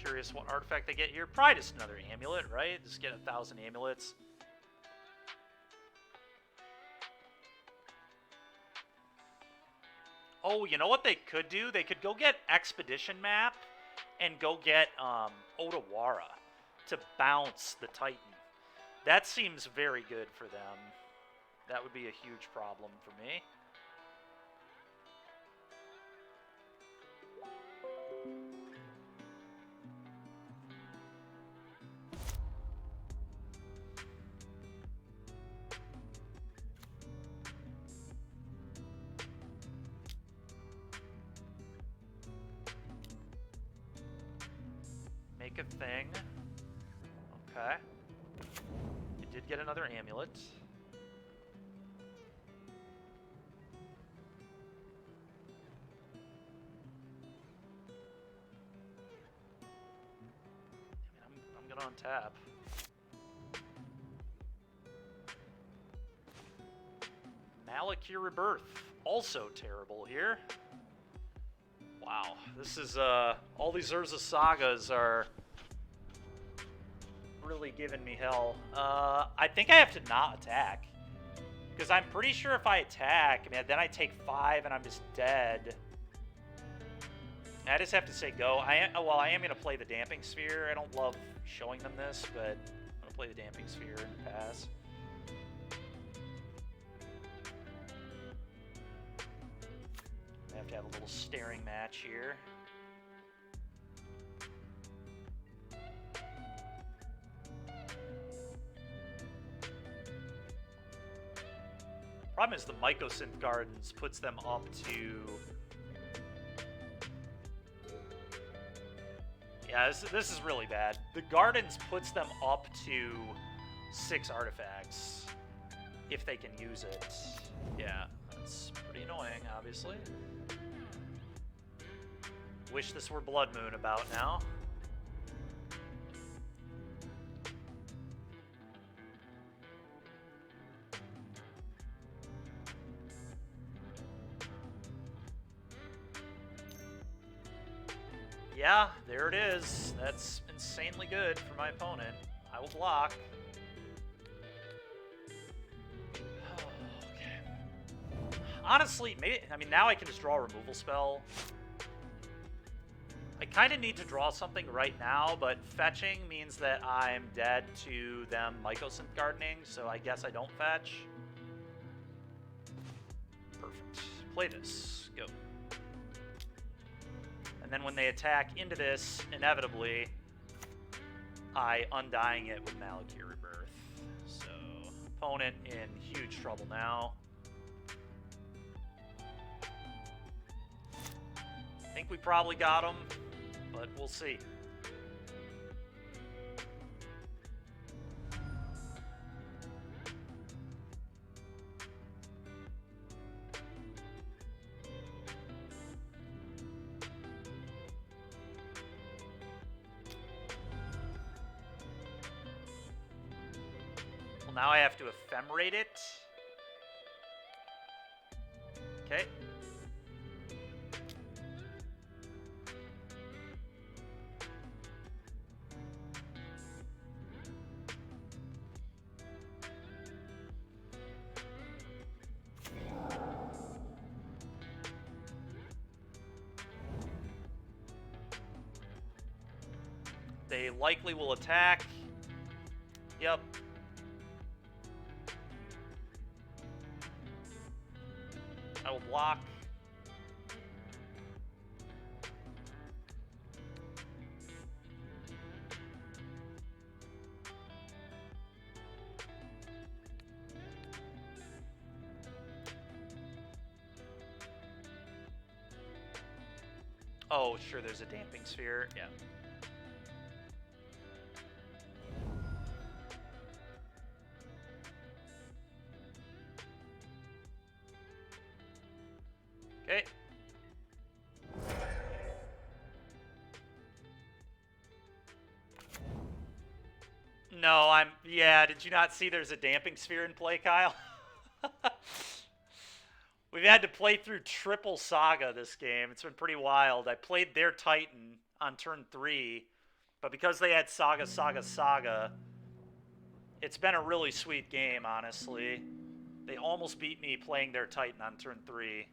Curious what artifact they get here. Probably just another amulet, right? Just get 1,000 amulets. Oh, you know what they could do? They could go get Expedition Map and go get Otawara to bounce the Titan. That seems very good for them. That would be a huge problem for me. Make a thing. Okay. It did get another amulet. I'm gonna untap. Malakir Rebirth. Also terrible here. Wow, this is, all these Urza Sagas are really giving me hell. I think I have to not attack. Because I'm pretty sure if I attack, I mean, then I take 5 and I'm just dead. I just have to say go. I am going to play the Damping Sphere. I don't love showing them this, but I'm going to play the Damping Sphere and pass. I have to have a little staring match here. Problem is the Mycosynth Gardens puts them up to... Yeah, this is really bad. The Gardens puts them up to 6 artifacts if they can use it. Yeah, that's pretty annoying, obviously. Wish this were Blood Moon about now. Yeah, there it is. That's insanely good for my opponent. I will block. Okay. Honestly, maybe, I mean, now I can just draw a removal spell. I kind of need to draw something right now, but fetching means that I'm dead to them Mycosynth Gardening, so I guess I don't fetch. Perfect. Play this. Go. And then when they attack into this, inevitably, I Undying it with Malakir Rebirth. So, opponent in huge trouble now. I think we probably got him, but we'll see. So now I have to ephemerate it. Okay. They likely will attack. Yep. I will block. Oh, sure, there's a damping sphere. Yeah. Okay. No, yeah, did you not see there's a damping sphere in play, Kyle? We've had to play through triple Saga this game. It's been pretty wild. I played their Titan on turn 3, but because they had Saga, it's been a really sweet game, honestly. They almost beat me playing their Titan on turn 3.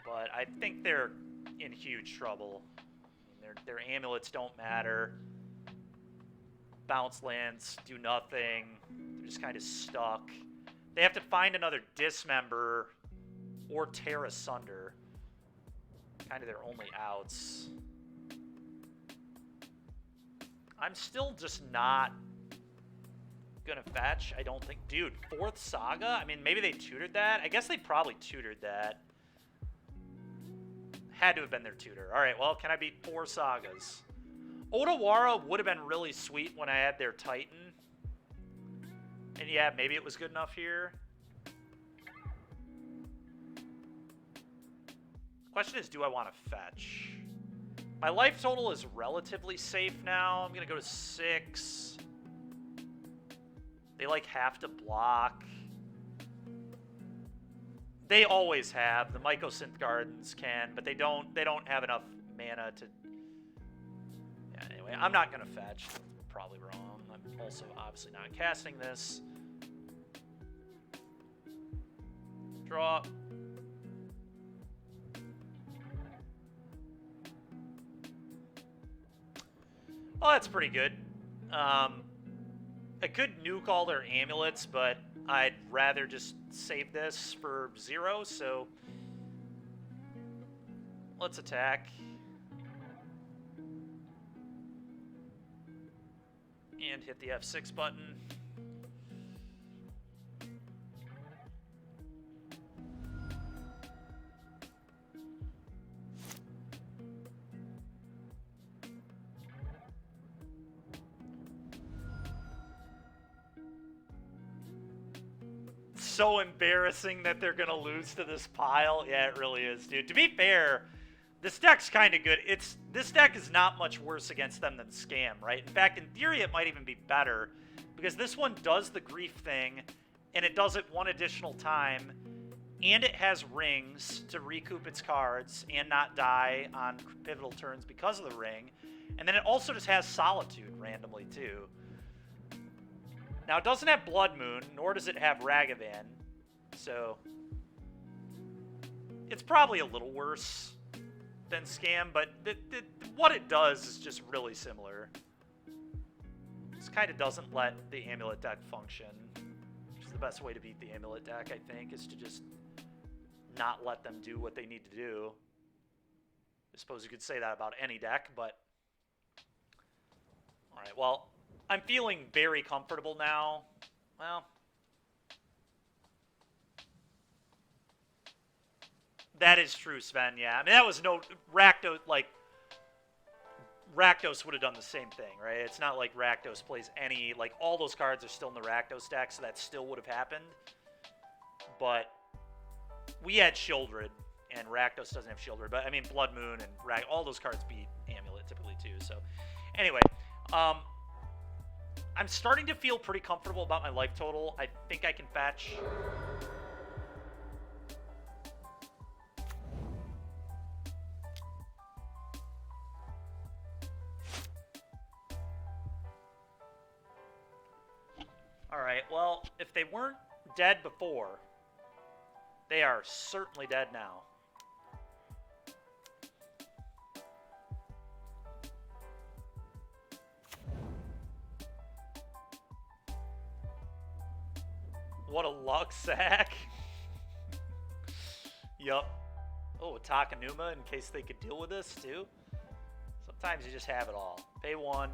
But I think they're in huge trouble. I mean, their amulets don't matter. Bounce lands do nothing. They're just kind of stuck. They have to find another Dismember or tear asunder. Kind of their only outs. I'm still just not gonna fetch, I don't think. Dude, 4th Saga? I mean, maybe they tutored that? I guess they probably tutored that. Had to have been their tutor. Alright, well, can I beat 4 Sagas? Odawara would have been really sweet when I had their Titan. And yeah, maybe it was good enough here. Question is, do I want to fetch? My life total is relatively safe now. I'm going to go to 6. They, like, have to block. They always have. The Mycosynth Gardens can, but they don't have enough mana to... Yeah, anyway, I'm not going to fetch. Probably wrong. I'm also obviously not casting this. Draw. Oh, that's pretty good. I could nuke all their amulets, but I'd rather just save this for 0, so let's attack. And hit the F6 button. So embarrassing that they're going to lose to this pile. Yeah, it really is, dude. To be fair, this deck's kind of good. This deck is not much worse against them than Scam, right? In fact, in theory, it might even be better because this one does the grief thing, and it does it one additional time, and it has rings to recoup its cards and not die on pivotal turns because of the ring, and then it also just has Solitude randomly, too. Now, it doesn't have Blood Moon, nor does it have Ragavan, so it's probably a little worse than Scam, but what it does is just really similar. This kind of doesn't let the Amulet deck function, which is the best way to beat the Amulet deck, I think, is to just not let them do what they need to do. I suppose you could say that about any deck, but... Alright, well... I'm feeling very comfortable now. Well, that is true, Sven. Yeah, I mean that was no Rakdos. Like Rakdos would have done the same thing, right? It's not like Rakdos plays any all those cards are still in the Rakdos deck, so that still would have happened. But we had Shieldred, and Rakdos doesn't have Shieldred. But I mean, Blood Moon and all those cards beat Amulet typically too. So anyway, I'm starting to feel pretty comfortable about my life total. I think I can fetch. Alright, well, if they weren't dead before, they are certainly dead now. What a luck sack. Yup. Oh, Takanuma in case they could deal with this too. Sometimes you just have it all. Pay 1.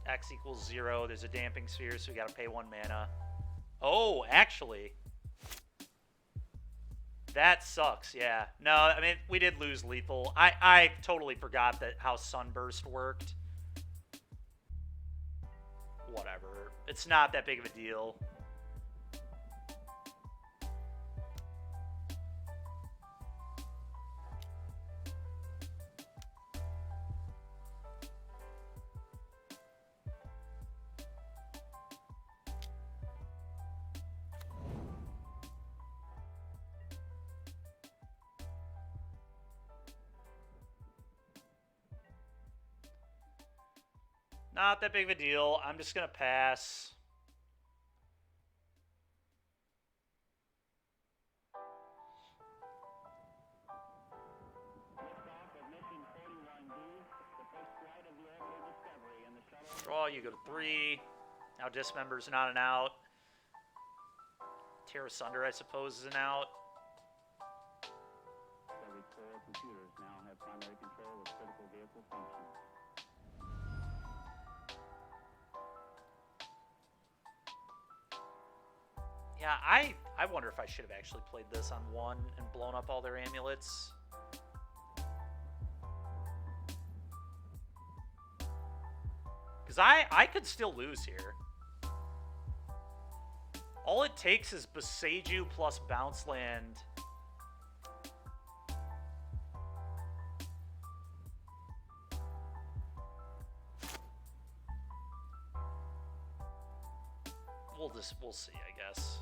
X equals 0. There's a damping sphere, so we gotta pay 1 mana. Oh, actually. That sucks, yeah. No, I mean, we did lose lethal. I totally forgot that how Sunburst worked. Whatever. It's not that big of a deal. Not that big of a deal. I'm just going to pass. Draw, you go to 3. Now Dismember's not an out. Tear Asunder, I suppose, is an out. Every core computers now have primary control of critical vehicle functions. Yeah, I wonder if I should have actually played this on 1 and blown up all their amulets. Because I could still lose here. All it takes is Boseiju plus Bounce Land. We'll see, I guess.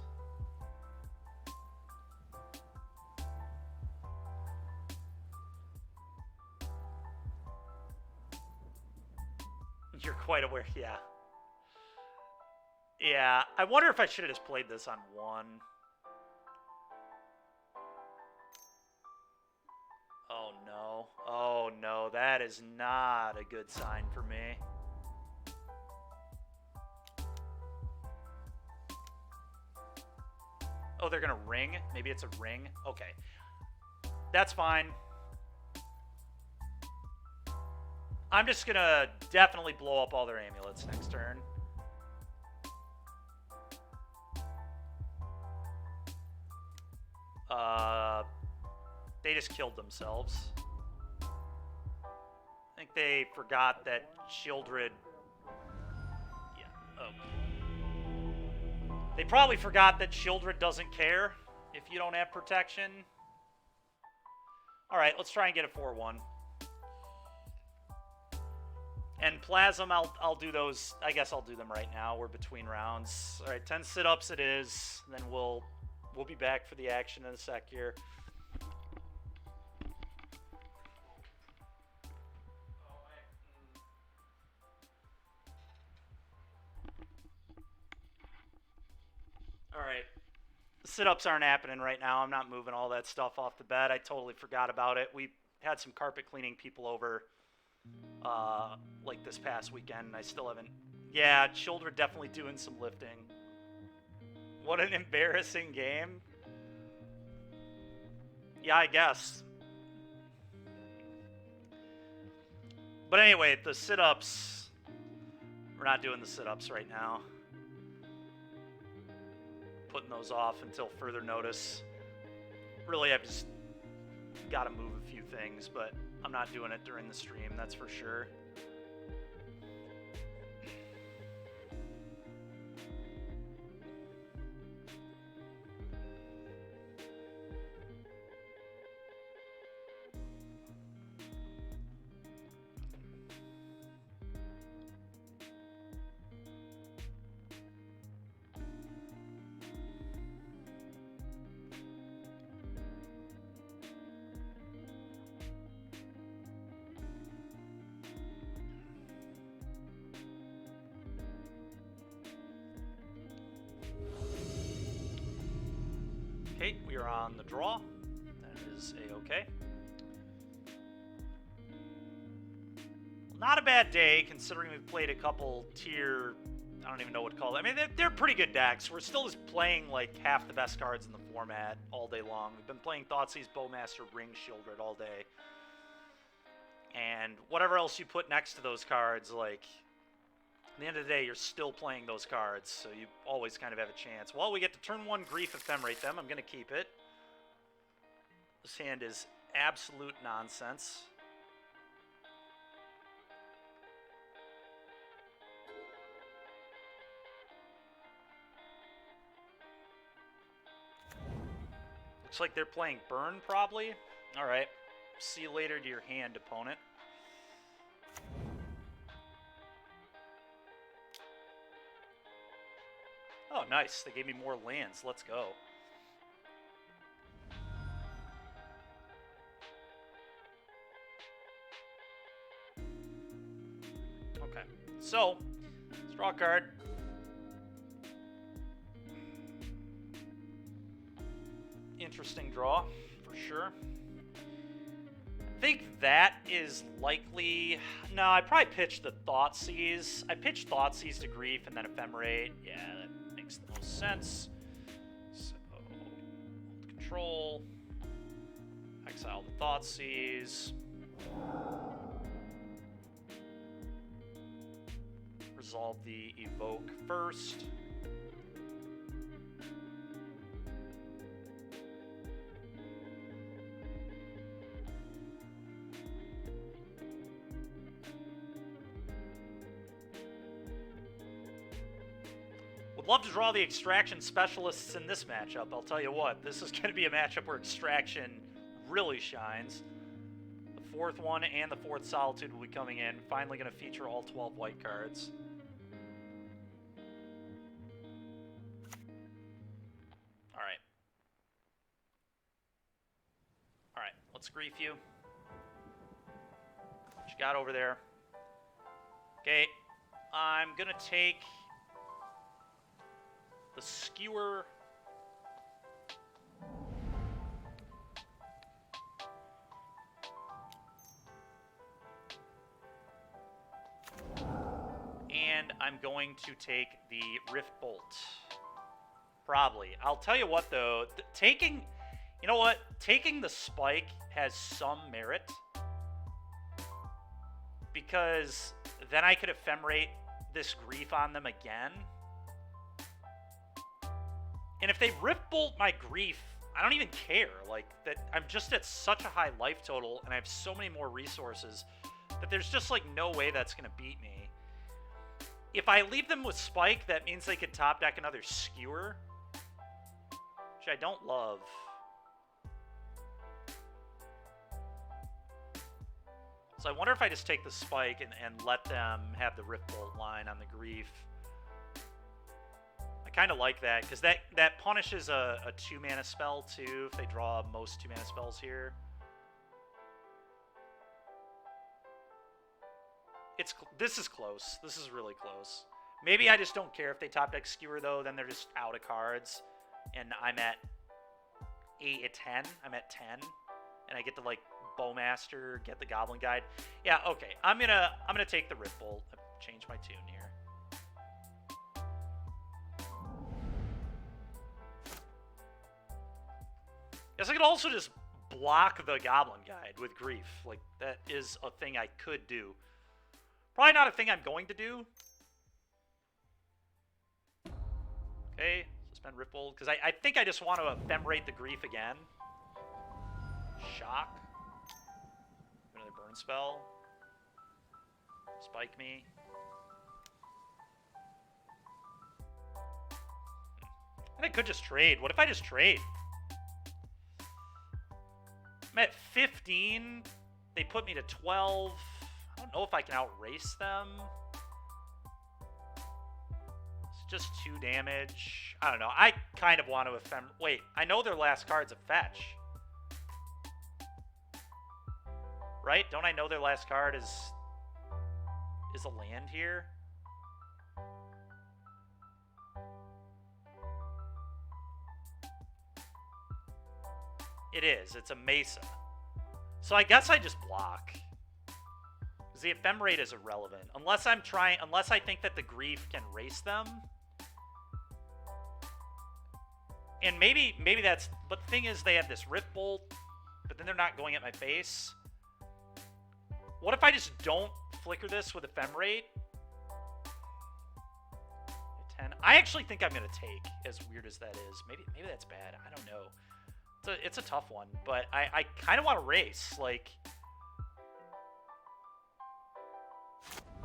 You're quite aware, yeah. Yeah, I wonder if I should have just played this on 1. Oh no. Oh no, that is not a good sign for me. Oh, they're gonna ring? Maybe it's a ring? Okay. That's fine. I'm just gonna definitely blow up all their amulets next turn. They just killed themselves. I think they forgot that Shieldred... Yeah, okay. They probably forgot that Shieldred doesn't care if you don't have protection. Alright, let's try and get a 4-1. And Plasm, I'll do those. I guess I'll do them right now. We're between rounds. Alright, 10 sit-ups it is. And then we'll be back for the action in a sec here. Alright. Sit-ups aren't happening right now. I'm not moving all that stuff off the bed. I totally forgot about it. We had some carpet cleaning people over like this past weekend, and I still haven't... Yeah, children definitely doing some lifting. What an embarrassing game. Yeah, I guess. But anyway, the sit-ups... We're not doing the sit-ups right now. Putting those off until further notice. Really, I've just got to move a few things, but I'm not doing it during the stream, that's for sure. Alright, we are on the draw. That is a-okay. Not a bad day, considering we've played a couple tier... I don't even know what to call it. I mean, they're pretty good decks. We're still just playing, like, half the best cards in the format all day long. We've been playing Thoughtseize, Bowmaster, Ring Shieldred all day. And whatever else you put next to those cards, like... At the end of the day, you're still playing those cards, so you always kind of have a chance. Well, we get to turn 1 Grief Ephemerate them. I'm going to keep it. This hand is absolute nonsense. Looks like they're playing Burn, probably. All right. See you later to your hand, opponent. Oh, nice. They gave me more lands. Let's go. Okay. So, let's draw a card. Interesting draw, for sure. I think that is likely... No, I probably pitched the Thoughtseize. I pitched Thoughtseize to Grief and then Ephemerate. Yeah, that makes the most sense. So, hold control. Exile the Thoughtseize. Resolve the Evoke first. Would love to draw the Extraction specialists in this matchup. I'll tell you what, this is going to be a matchup where Extraction really shines. The 4th one and the 4th Solitude will be coming in. Finally going to feature all 12 white cards. Alright. Alright, let's grief you. What you got over there? Okay, I'm going to take... the Skewer. And I'm going to take the Rift Bolt. Probably. I'll tell you what, though. Taking... You know what? Taking the Spike has some merit. Because then I could Ephemerate this Grief on them again. And if they Rift Bolt my Grief, I don't even care. Like, that I'm just at such a high life total, and I have so many more resources, that there's just, like, no way that's going to beat me. If I leave them with Spike, that means they could top deck another Skewer, which I don't love. So I wonder if I just take the Spike and let them have the Rift Bolt line on the Grief. I kind of like that, because that punishes a 2-mana spell, too, if they draw most 2-mana spells here. This is close. This is really close. Maybe I just don't care if they top deck Skewer, though. Then they're just out of cards, and I'm at 10. I'm at 10, and I get to, like, Bowmaster, get the Goblin Guide. Yeah, okay. I'm gonna take the Rift Bolt. I've changed my tune here. Guess I could also just block the Goblin Guide with Grief. Like, that is a thing I could do. Probably not a thing I'm going to do. Okay, suspend Rift Bolt. Because I think I just want to Ephemerate the Grief again. Shock. Another burn spell. Spike me. And I could just trade. What if I just trade? I'm at 15. They put me to 12. I don't know if I can outrace them. It's just 2 damage. I don't know. I kind of want to ephemerate. Wait, I know their last card's a fetch. Right? Don't I know their last card is a land here? It is. It's a Mesa. So I guess I just block. Because the ephemerate is irrelevant. Unless I think that the Grief can race them. And maybe that's... But the thing is, they have this Rift Bolt, but then they're not going at my face. What if I just don't flicker this with ephemerate? 10. I actually think I'm going to take, as weird as that is. Maybe that's bad. I don't know. It's a tough one, but I kind of want to race. Like,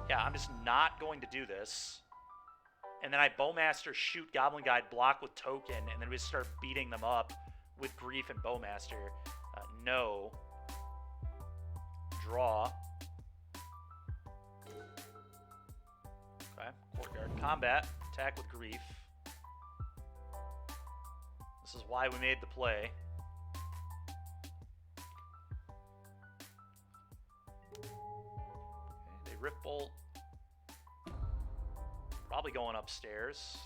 yeah, I'm just not going to do this. And then I Bowmaster, shoot Goblin Guide, block with token, and then we start beating them up with Grief and Bowmaster. No. Draw. Okay, Courtyard. Combat. Attack with Grief. This is why we made the play. Okay, they Rift Bolt. Probably going upstairs.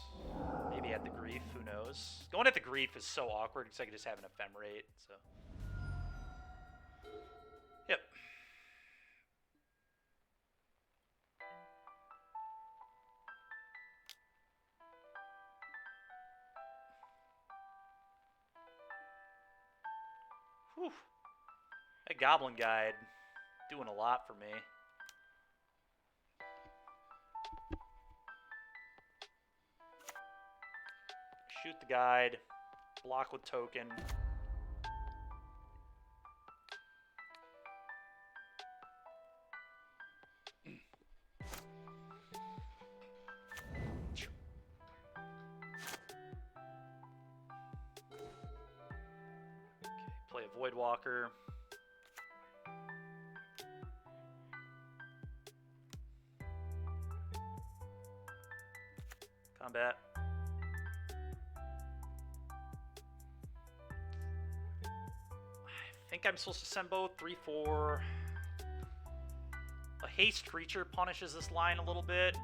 Maybe at the Grief, who knows? Going at the Grief is so awkward because I could just have an ephemerate, so. Yep. Whew. That Goblin Guide doing a lot for me. Shoot the guide, block with token. Okay, play a Voidwalker. Combat. I think I'm supposed to send both. 3-4. A haste creature punishes this line a little bit.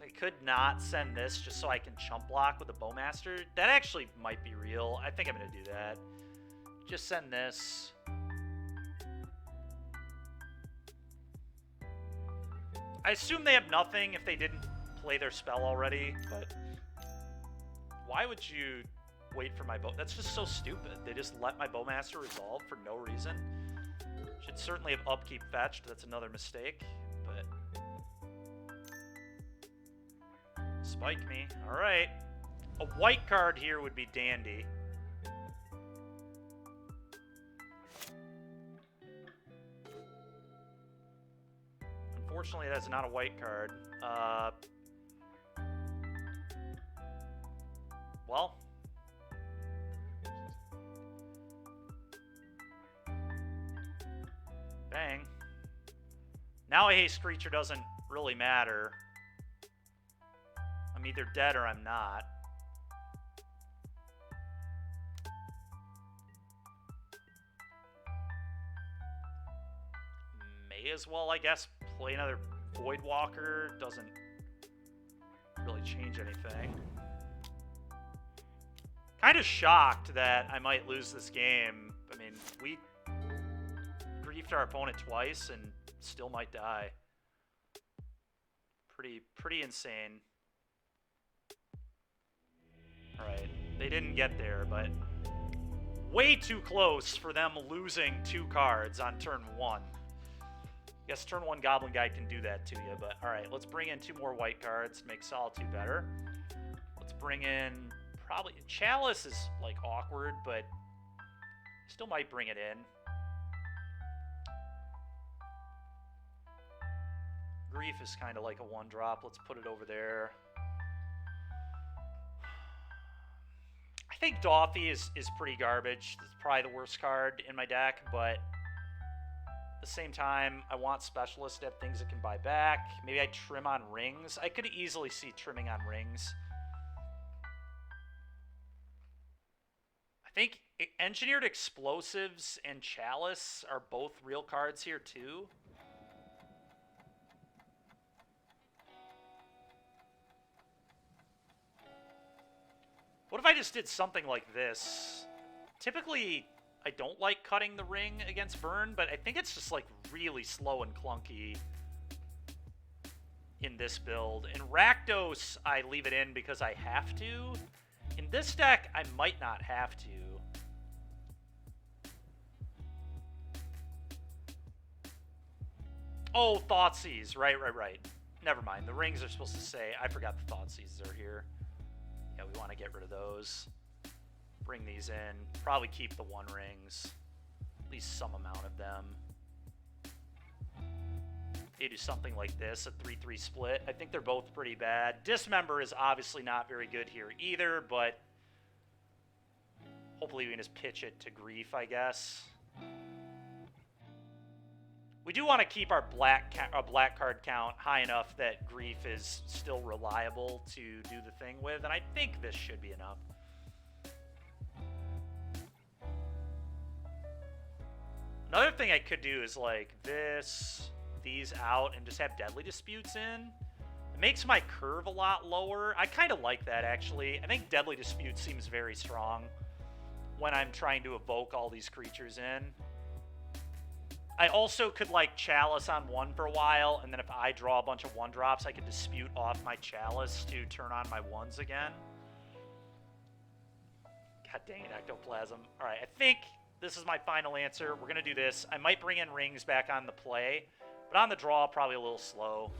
I could not send this just so I can chump block with the Bowmaster. That actually might be real. I think I'm going to do that. Just send this. I assume they have nothing if they didn't play their spell already, but why would you wait for my bow? That's just so stupid. They just let my Bowmaster resolve for no reason. Should certainly have upkeep fetched. That's another mistake, but spike me. All right. A white card here would be dandy. Unfortunately, that's not a white card. Well. Bang. Now a haste creature doesn't really matter. I'm either dead or I'm not. May as well, I guess, play another Voidwalker. Doesn't really change anything. Kind of shocked that I might lose this game. I mean, we griefed our opponent twice and still might die. Pretty insane. Alright, they didn't get there, but way too close for them losing 2 cards on turn 1. Guess turn 1 Goblin Guide can do that to you, but alright, let's bring in 2 more white cards, make Solitude better. Let's bring in probably... Chalice is, like, awkward, but still might bring it in. Grief is kind of like a 1-drop. Let's put it over there. I think Doffy is pretty garbage. It's probably the worst card in my deck, but at the same time, I want Specialists to have things that can buy back. Maybe I trim on Rings. I could easily see trimming on Rings. I think Engineered Explosives and Chalice are both real cards here, too. What if I just did something like this? Typically, I don't like cutting the ring against burn, but I think it's just like really slow and clunky in this build. In Rakdos, I leave it in because I have to. In this deck, I might not have to. Oh, Thoughtseize. Right. Never mind. The rings are supposed to say... I forgot the Thoughtseizes are here. Yeah, we want to get rid of those. Bring these in. Probably keep the 1 rings. At least some amount of them. They do something like this, a 3-3 split. I think they're both pretty bad. Dismember is obviously not very good here either, but hopefully we can just pitch it to Grief, I guess. We do want to keep our black card count high enough that Grief is still reliable to do the thing with, and I think this should be enough. Another thing I could do is like these out and just have Deadly Disputes in. It makes my curve a lot lower. I kind of like that, actually. I think Deadly Dispute seems very strong when I'm trying to evoke all these creatures in. I also could, like, Chalice on 1 for a while, and then if I draw a bunch of 1-drops, I could Dispute off my Chalice to turn on my 1s again. God dang it, Ectoplasm. Alright, I think this is my final answer. We're going to do this. I might bring in rings back on the play, but on the draw, probably a little slow.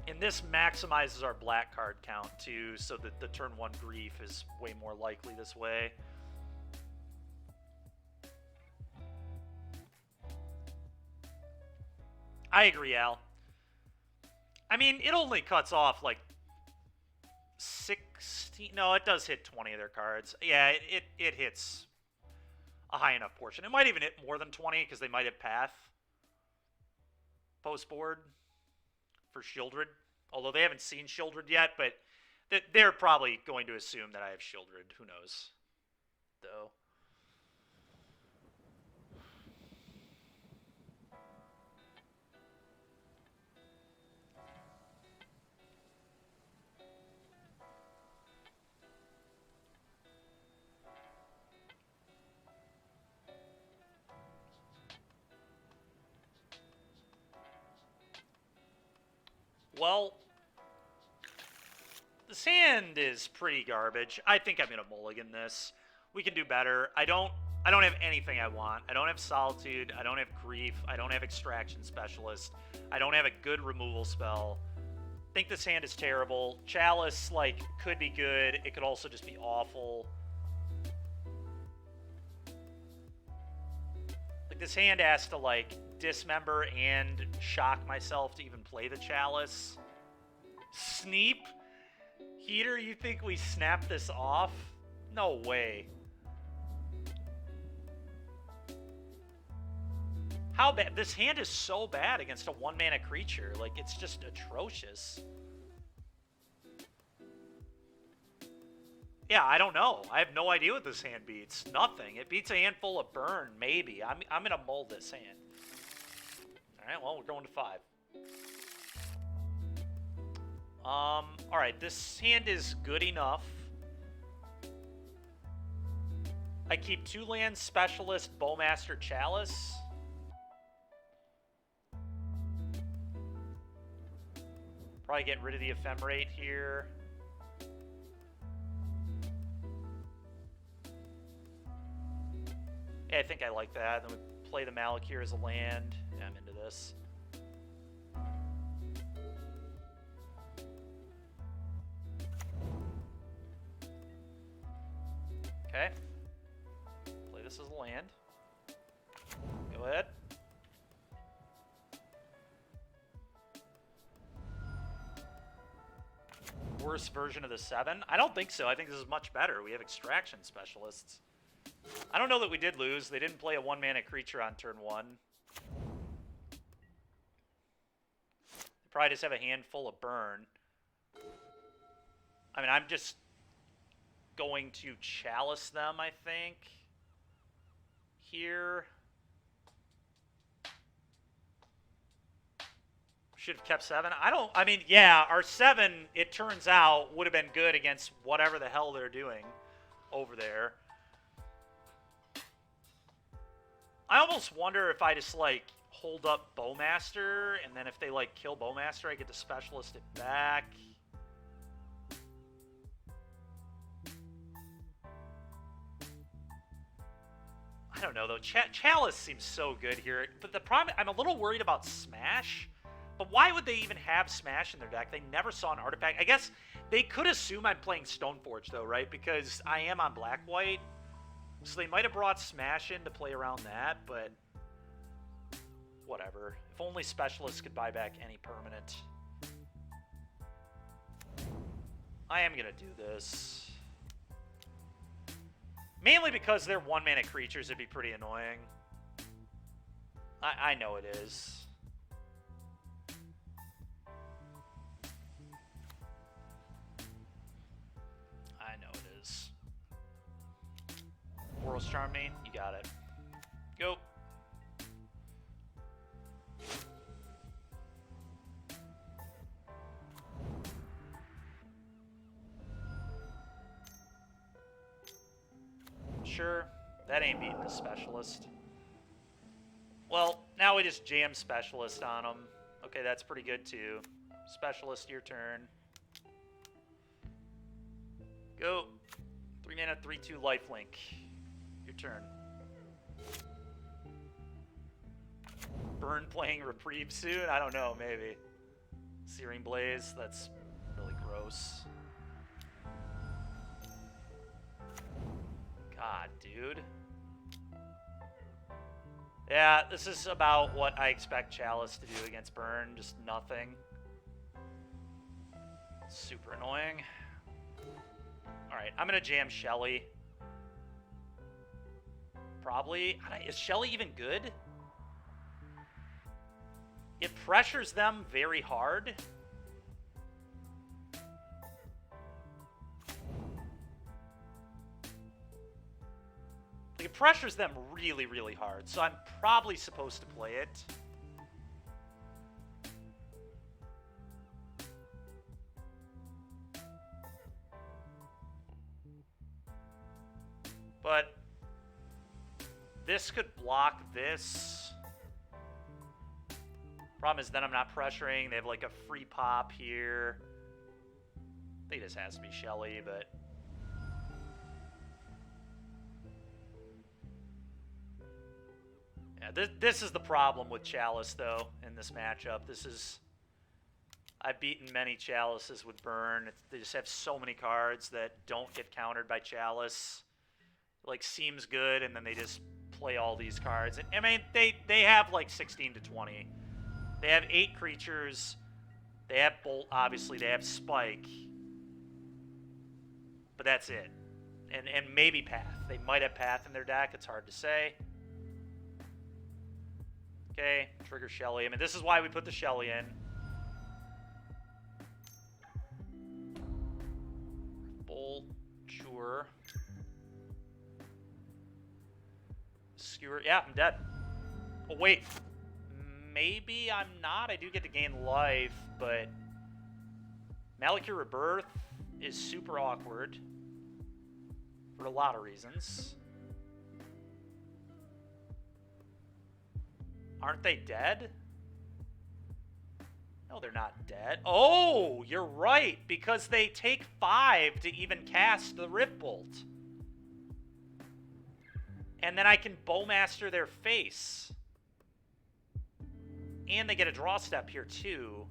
And this maximizes our black card count, too, so that the turn 1 Grief is way more likely this way. I agree, Al. I mean, it only cuts off, like, 16... No, it does hit 20 of their cards. Yeah, it hits a high enough portion. It might even hit more than 20, because they might have Path post-board for Shieldred. Although they haven't seen Shieldred yet, but they're probably going to assume that I have Shieldred. Who knows, though. Well, this hand is pretty garbage. I think I'm going to mulligan this. We can do better. I don't have anything I want. I don't have Solitude. I don't have Grief. I don't have Extraction Specialist. I don't have a good removal spell. I think this hand is terrible. Chalice, like, could be good. It could also just be awful. Like, this hand has to, like, dismember and shock myself to even play the Chalice. Sneep? Heater, you think we snap this off? No way. How bad? This hand is so bad against a 1-mana creature. Like, it's just atrocious. Yeah, I don't know. I have no idea what this hand beats. Nothing. It beats a handful of burn, maybe. I'm going to mull this hand. Alright, well, we're going to 5. Alright, this hand is good enough. I keep 2 land Specialist, Bowmaster, Chalice. Probably get rid of the Ephemerate here. Yeah, I think I like that. Then we play the Malakir as a land. Yeah, I'm into this. Okay. Play this as a land. Go ahead. Worst version of the 7? I don't think so. I think this is much better. We have Extraction Specialists. I don't know that we did lose. They didn't play a 1-mana creature on turn 1. They probably just have a handful of burn. I mean, I'm just going to Chalice them, I think. Here. Should have kept 7. I mean, yeah, our 7, it turns out, would have been good against whatever the hell they're doing over there. I almost wonder if I just, like, hold up Bowmaster, and then if they, like, kill Bowmaster, I get to Specialist it back. I don't know, though. Chalice seems so good here. But the problem, I'm a little worried about Smash. But why would they even have Smash in their deck? They never saw an artifact. I guess they could assume I'm playing Stoneforge, though, right? Because I am on Black-White. So they might have brought Smash in to play around that, but whatever. If only Specialists could buy back any permanent. I am going to do this. Mainly because they're 1-mana creatures, it'd be pretty annoying. I know it is. I know it is. World's Charm me? You got it. Go. Sure, that ain't beating the Specialist. Well, now we just jam Specialist on them. Okay, that's pretty good too. Specialist, your turn. Go. 3-mana, 3/2 lifelink. Your turn. Burn playing Reprieve soon? I don't know, maybe. Searing Blaze, that's really gross. God, dude. Yeah, this is about what I expect Chalice to do against Burn. Just nothing. Super annoying. Alright, I'm going to jam Shelly. Probably. Is Shelly even good? It pressures them very hard. Like, it pressures them really, really hard, so I'm probably supposed to play it. But this could block this. Problem is then I'm not pressuring. They have like a free pop here. I think this has to be Shelly, but... yeah, this is the problem with Chalice, though, in this matchup. This is... I've beaten many Chalices with Burn. They just have so many cards that don't get countered by Chalice. Like, seems good, and then they just play all these cards. And, I mean, they have, like, 16 to 20. They have 8 creatures. They have Bolt, obviously. They have Spike. But that's it. And maybe Path. They might have Path in their deck. It's hard to say. Okay, trigger Shelly. I mean, this is why we put the Shelly in. Bolt, sure. Skewer. Yeah, I'm dead. Oh, wait. Maybe I'm not. I do get to gain life, but Malakir Rebirth is super awkward for a lot of reasons. Aren't they dead? No, they're not dead. Oh, you're right, because they take 5 to even cast the Rift Bolt. And then I can Bowmaster their face. And they get a draw step here, too.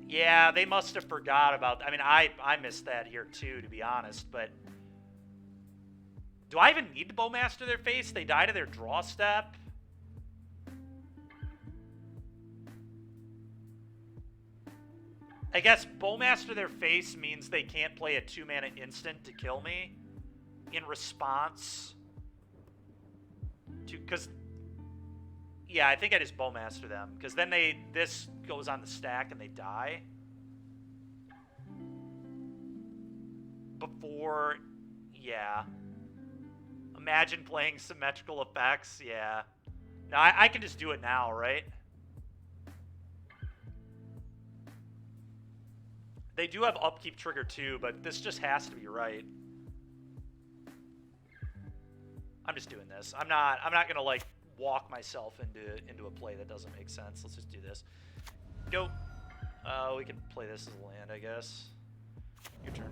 Yeah, they must have forgot about... I mean, I missed that here, too, to be honest. But do I even need to Bowmaster their face? They die to their draw step. I guess Bowmaster their face means they can't play a 2-mana instant to kill me in response to... Because... yeah, I think I just Bowmaster them. Because then this goes on the stack and they die. Before... yeah. Imagine playing symmetrical effects. Yeah. No, I can just do it now, right? They do have upkeep trigger too, but this just has to be right. I'm just doing this. I'm not gonna like walk myself into a play that doesn't make sense. Let's just do this. Go. We can play this as a land, I guess. Your turn.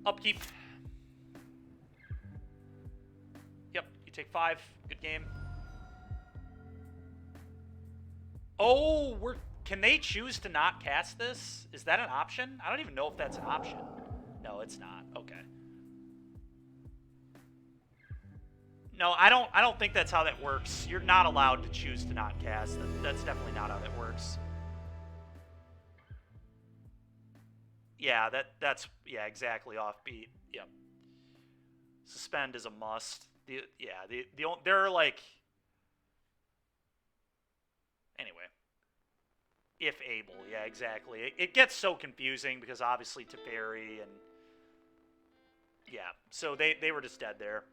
Upkeep. Yep, you take 5. Good game. Oh, can they choose to not cast this? Is that an option? I don't even know if that's an option. No, it's not. Okay. No, I don't think that's how that works. You're not allowed to choose to not cast. That's definitely not how that works. Yeah, that's exactly offbeat. Yep. Suspend is a must. They're like anyway. If able, yeah, exactly. It gets so confusing because obviously Teferi and yeah, so they were just dead there.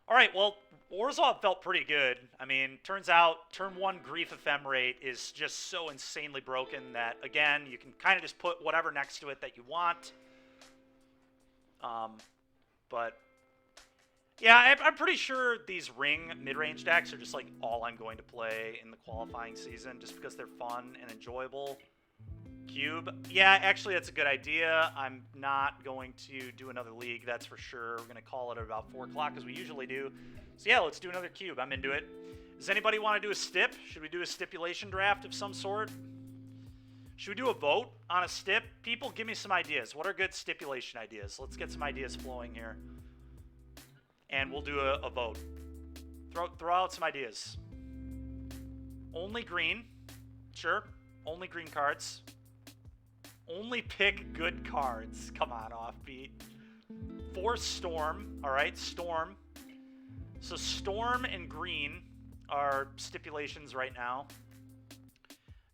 All right, well, Orzhov felt pretty good. I mean, turns out turn 1 Grief Ephemerate is just so insanely broken that, again, you can kind of just put whatever next to it that you want. But, yeah, I'm pretty sure these Ring mid-range decks are just, like, all I'm going to play in the qualifying season just because they're fun and enjoyable. Cube. Yeah, actually, that's a good idea. I'm not going to do another league, that's for sure. We're going to call it at about 4 o'clock, as we usually do. So, yeah, let's do another cube. I'm into it. Does anybody want to do a stip? Should we do a stipulation draft of some sort? Should we do a vote on a stip? People, give me some ideas. What are good stipulation ideas? Let's get some ideas flowing here. And we'll do a vote. Throw out some ideas. Only green. Sure. Only green cards. Only pick good cards. Come on, offbeat. Force Storm. All right, Storm. So Storm and green are stipulations right now.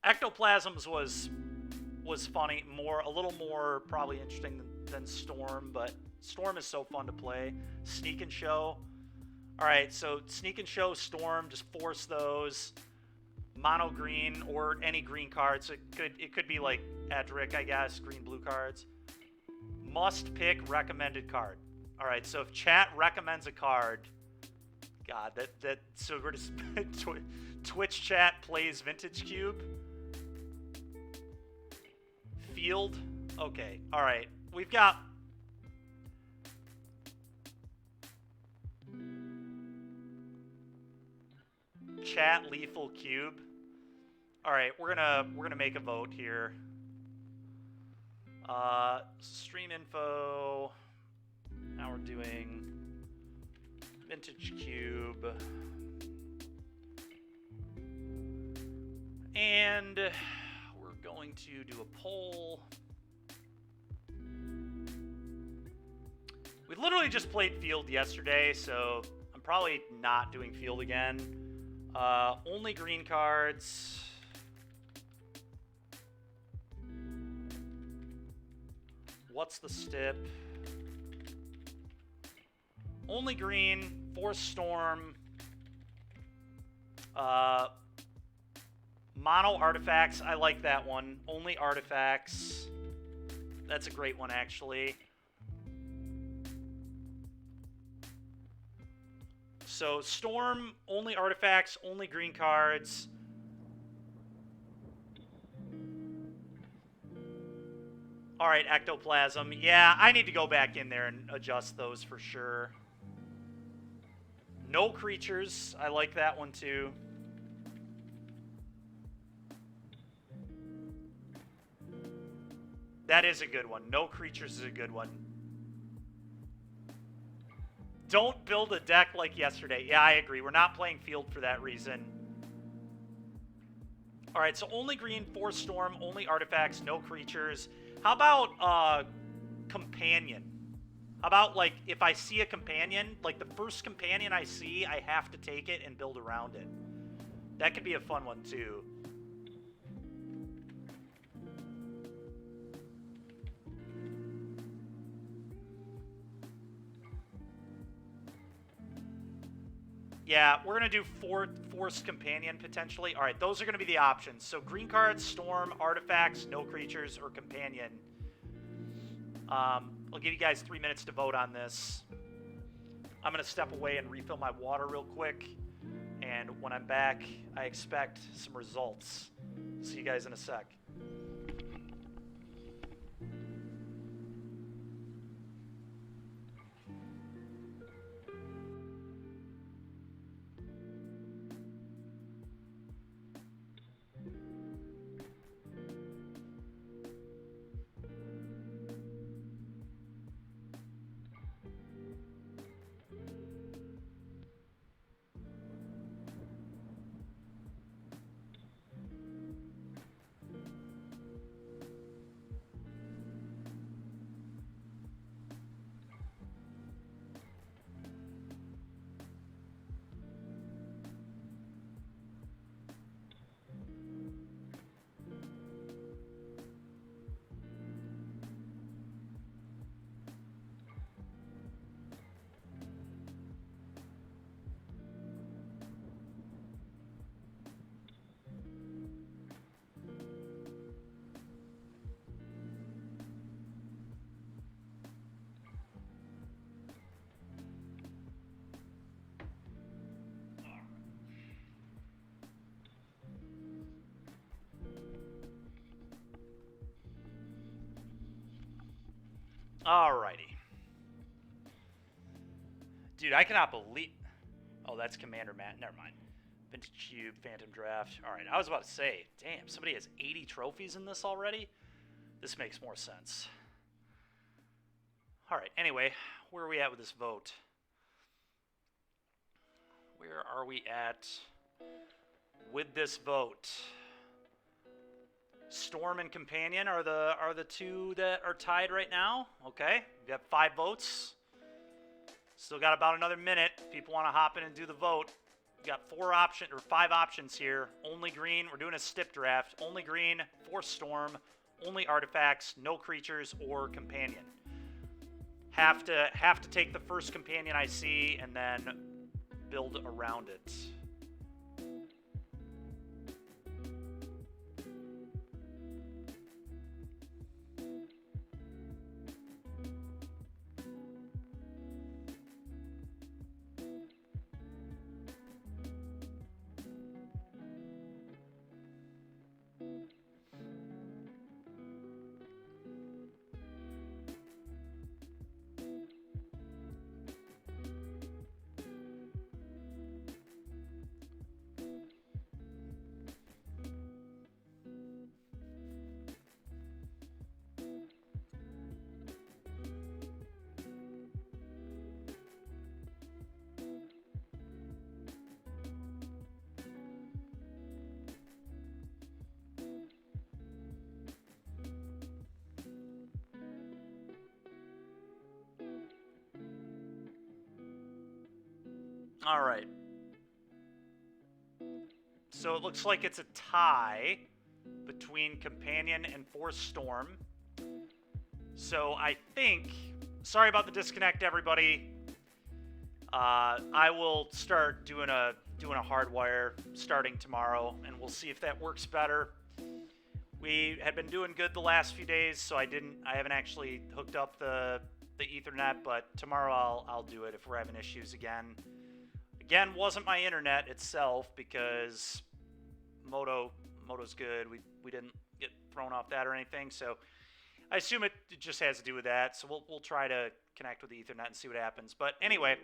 Ectoplasms was funny. A little more probably interesting than Storm, but Storm is so fun to play. Sneak and Show. All right, so Sneak and Show, Storm. Just force those. Mono green or any green cards. It could be like Edric, I guess, green blue cards. Must pick recommended card. All right, so if chat recommends a card, God, so we're just Twitch chat plays Vintage Cube. Field. Okay. All right. We've got chat lethal cube. All right, we're gonna make a vote here. Stream info. Now we're doing Vintage Cube. And we're going to do a poll. We literally just played Field yesterday, so I'm probably not doing Field again. Only green cards. What's the stip? Only green, Force Storm, mono artifacts. I like that one. Only artifacts. That's a great one, actually. So Storm, only artifacts, only green cards. All right, Ectoplasm. Yeah, I need to go back in there and adjust those for sure. No creatures. I like that one too. That is a good one. No creatures is a good one. Don't build a deck like yesterday. Yeah, I agree. We're not playing Field for that reason. All right, so only green, Force Storm, only artifacts, no creatures. How about companion? How about, like, if I see a companion, like the first companion I see, I have to take it and build around it. That could be a fun one, too. Yeah, we're going to do Forced Companion, potentially. All right, those are going to be the options. So green cards, Storm, Artifacts, No Creatures, or Companion. I'll give you guys 3 minutes to vote on this. I'm going to step away and refill my water real quick. And when I'm back, I expect some results. See you guys in a sec. Alrighty. Dude, I cannot believe... Oh, that's Commander Matt. Never mind. Vintage Cube, Phantom Draft. Alright, I was about to say, damn, somebody has 80 trophies in this already? This makes more sense. Alright, anyway, where are we at with this vote? Where are we at with this vote? Storm and Companion are the two that are tied right now. Okay, we have 5 votes. Still got about another minute. People want to hop in and do the vote. We got 5 options here. Only green. We're doing a stip draft. Only green, Force Storm, only artifacts, no creatures or companion. Have to take the first companion I see and then build around it. All right. So it looks like it's a tie between Companion and Force Storm. So I think... Sorry about the disconnect, everybody. I will start doing a hardwire starting tomorrow, and we'll see if that works better. We had been doing good the last few days, so I haven't actually hooked up the Ethernet, but tomorrow I'll do it if we're having issues again. Again, wasn't my internet itself because Moto's good. We didn't get thrown off that or anything, so I assume it just has to do with that. So we'll try to connect with the Ethernet and see what happens. But anyway,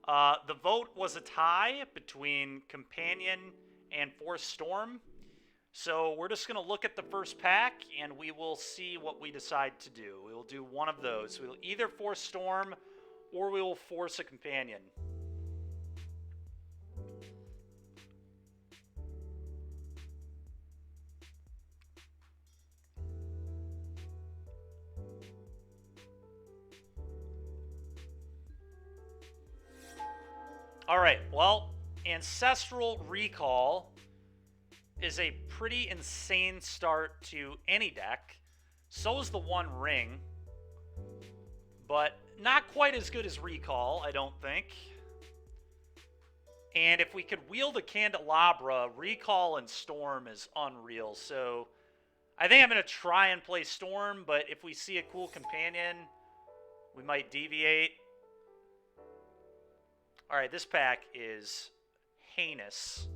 the vote was a tie between Companion and Force Storm. So we're just going to look at the first pack, and we will see what we decide to do. We will do one of those. We will either Force Storm, or we will force a Companion. All right, well, Ancestral Recall is a pretty insane start to any deck. So is the One Ring, but not quite as good as Recall, I don't think. And if we could wield a Candelabra, Recall and Storm is unreal. So I think I'm going to try and play Storm, but if we see a cool companion, we might deviate. All right, this pack is heinous.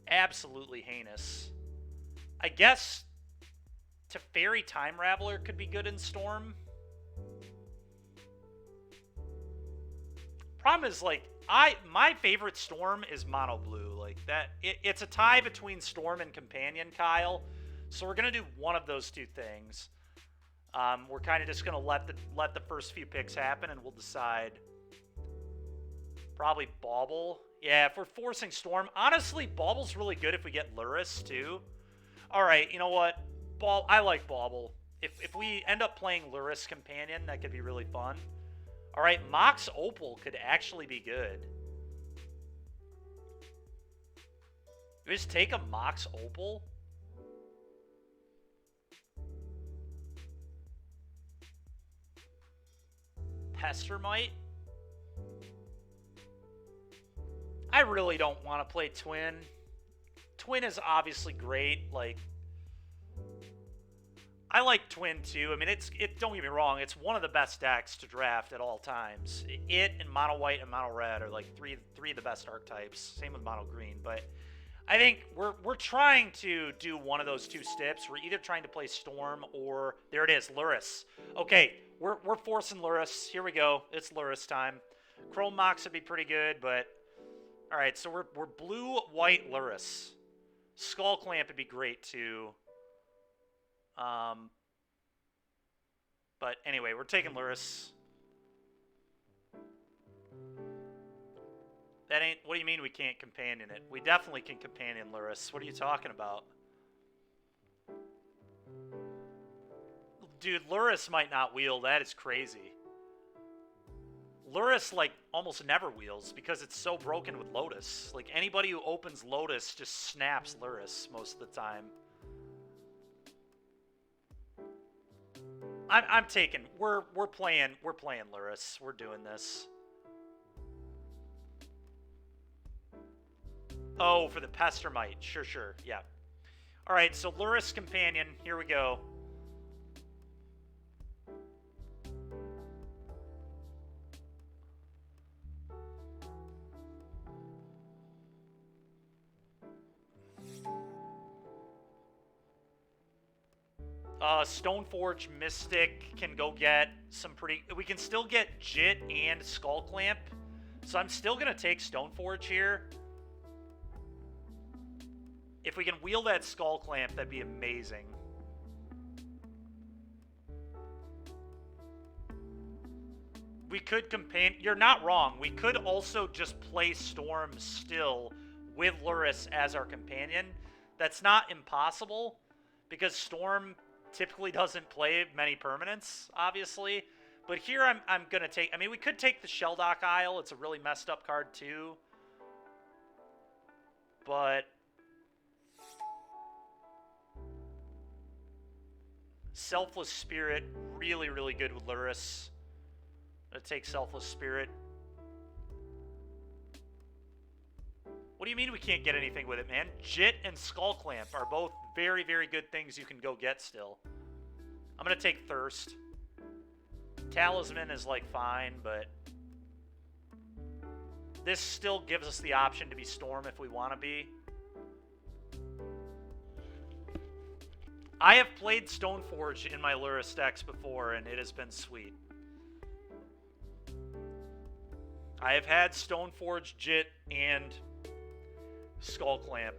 Absolutely heinous. I guess Teferi Time Raveler could be good in Storm. Problem is, like, my favorite Storm is Mono Blue. Like, that, it's a tie between Storm and Companion, Kyle. So we're gonna do one of those two things. We're kind of just gonna let the first few picks happen, and we'll decide. Probably Bauble. Yeah, if we're forcing Storm, honestly, Bauble's really good if we get Luris too. All right, you know what? I like Bauble. If we end up playing Luris Companion, that could be really fun. All right, Mox Opal could actually be good. We just take a Mox Opal. Pestermite. I really don't want to play Twin. Twin is obviously great. Like, I like Twin too. I mean, don't get me wrong, it's one of the best decks to draft at all times. It and Mono White and Mono Red are like three of the best archetypes. Same with Mono Green, but I think we're trying to do one of those two steps. We're either trying to play Storm or there it is, Luris. Okay, we're forcing Luris. Here we go. It's Luris time. Chrome Mox would be pretty good, but all right. So we're blue, white, Luris. Skull Clamp would be great too. But anyway, we're taking Luris. That ain't. What do you mean we can't companion it? We definitely can companion Luris. What are you talking about? Dude, Luris might not wheel. That is crazy. Luris, like, almost never wheels because it's so broken with Lotus. Like, anybody who opens Lotus just snaps Luris most of the time. I'm taking. We're playing Luris. We're doing this. Oh, for the Pestermite. Sure. Yeah. All right, so Luris Companion. Here we go. Stoneforge Mystic can go get some pretty... We can still get Jit and Skull Clamp. So I'm still going to take Stoneforge here. If we can wheel that Skull Clamp, that'd be amazing. We could companion... You're not wrong. We could also just play Storm still with Luris as our companion. That's not impossible, because Storm typically doesn't play many permanents, obviously. But here I'm going to take... I mean, we could take the Shelldock Isle. It's a really messed up card, too. But... Selfless Spirit, really, really good with Luris. I'm going to take Selfless Spirit. What do you mean we can't get anything with it, man? Jit and Skull Clamp are both very, very good things you can go get still. I'm going to take Thirst. Talisman is, like, fine, but... This still gives us the option to be Storm if we want to be. I have played Stoneforge in my Luris decks before, and it has been sweet. I have had Stoneforge, Jit, and Skull Clamp.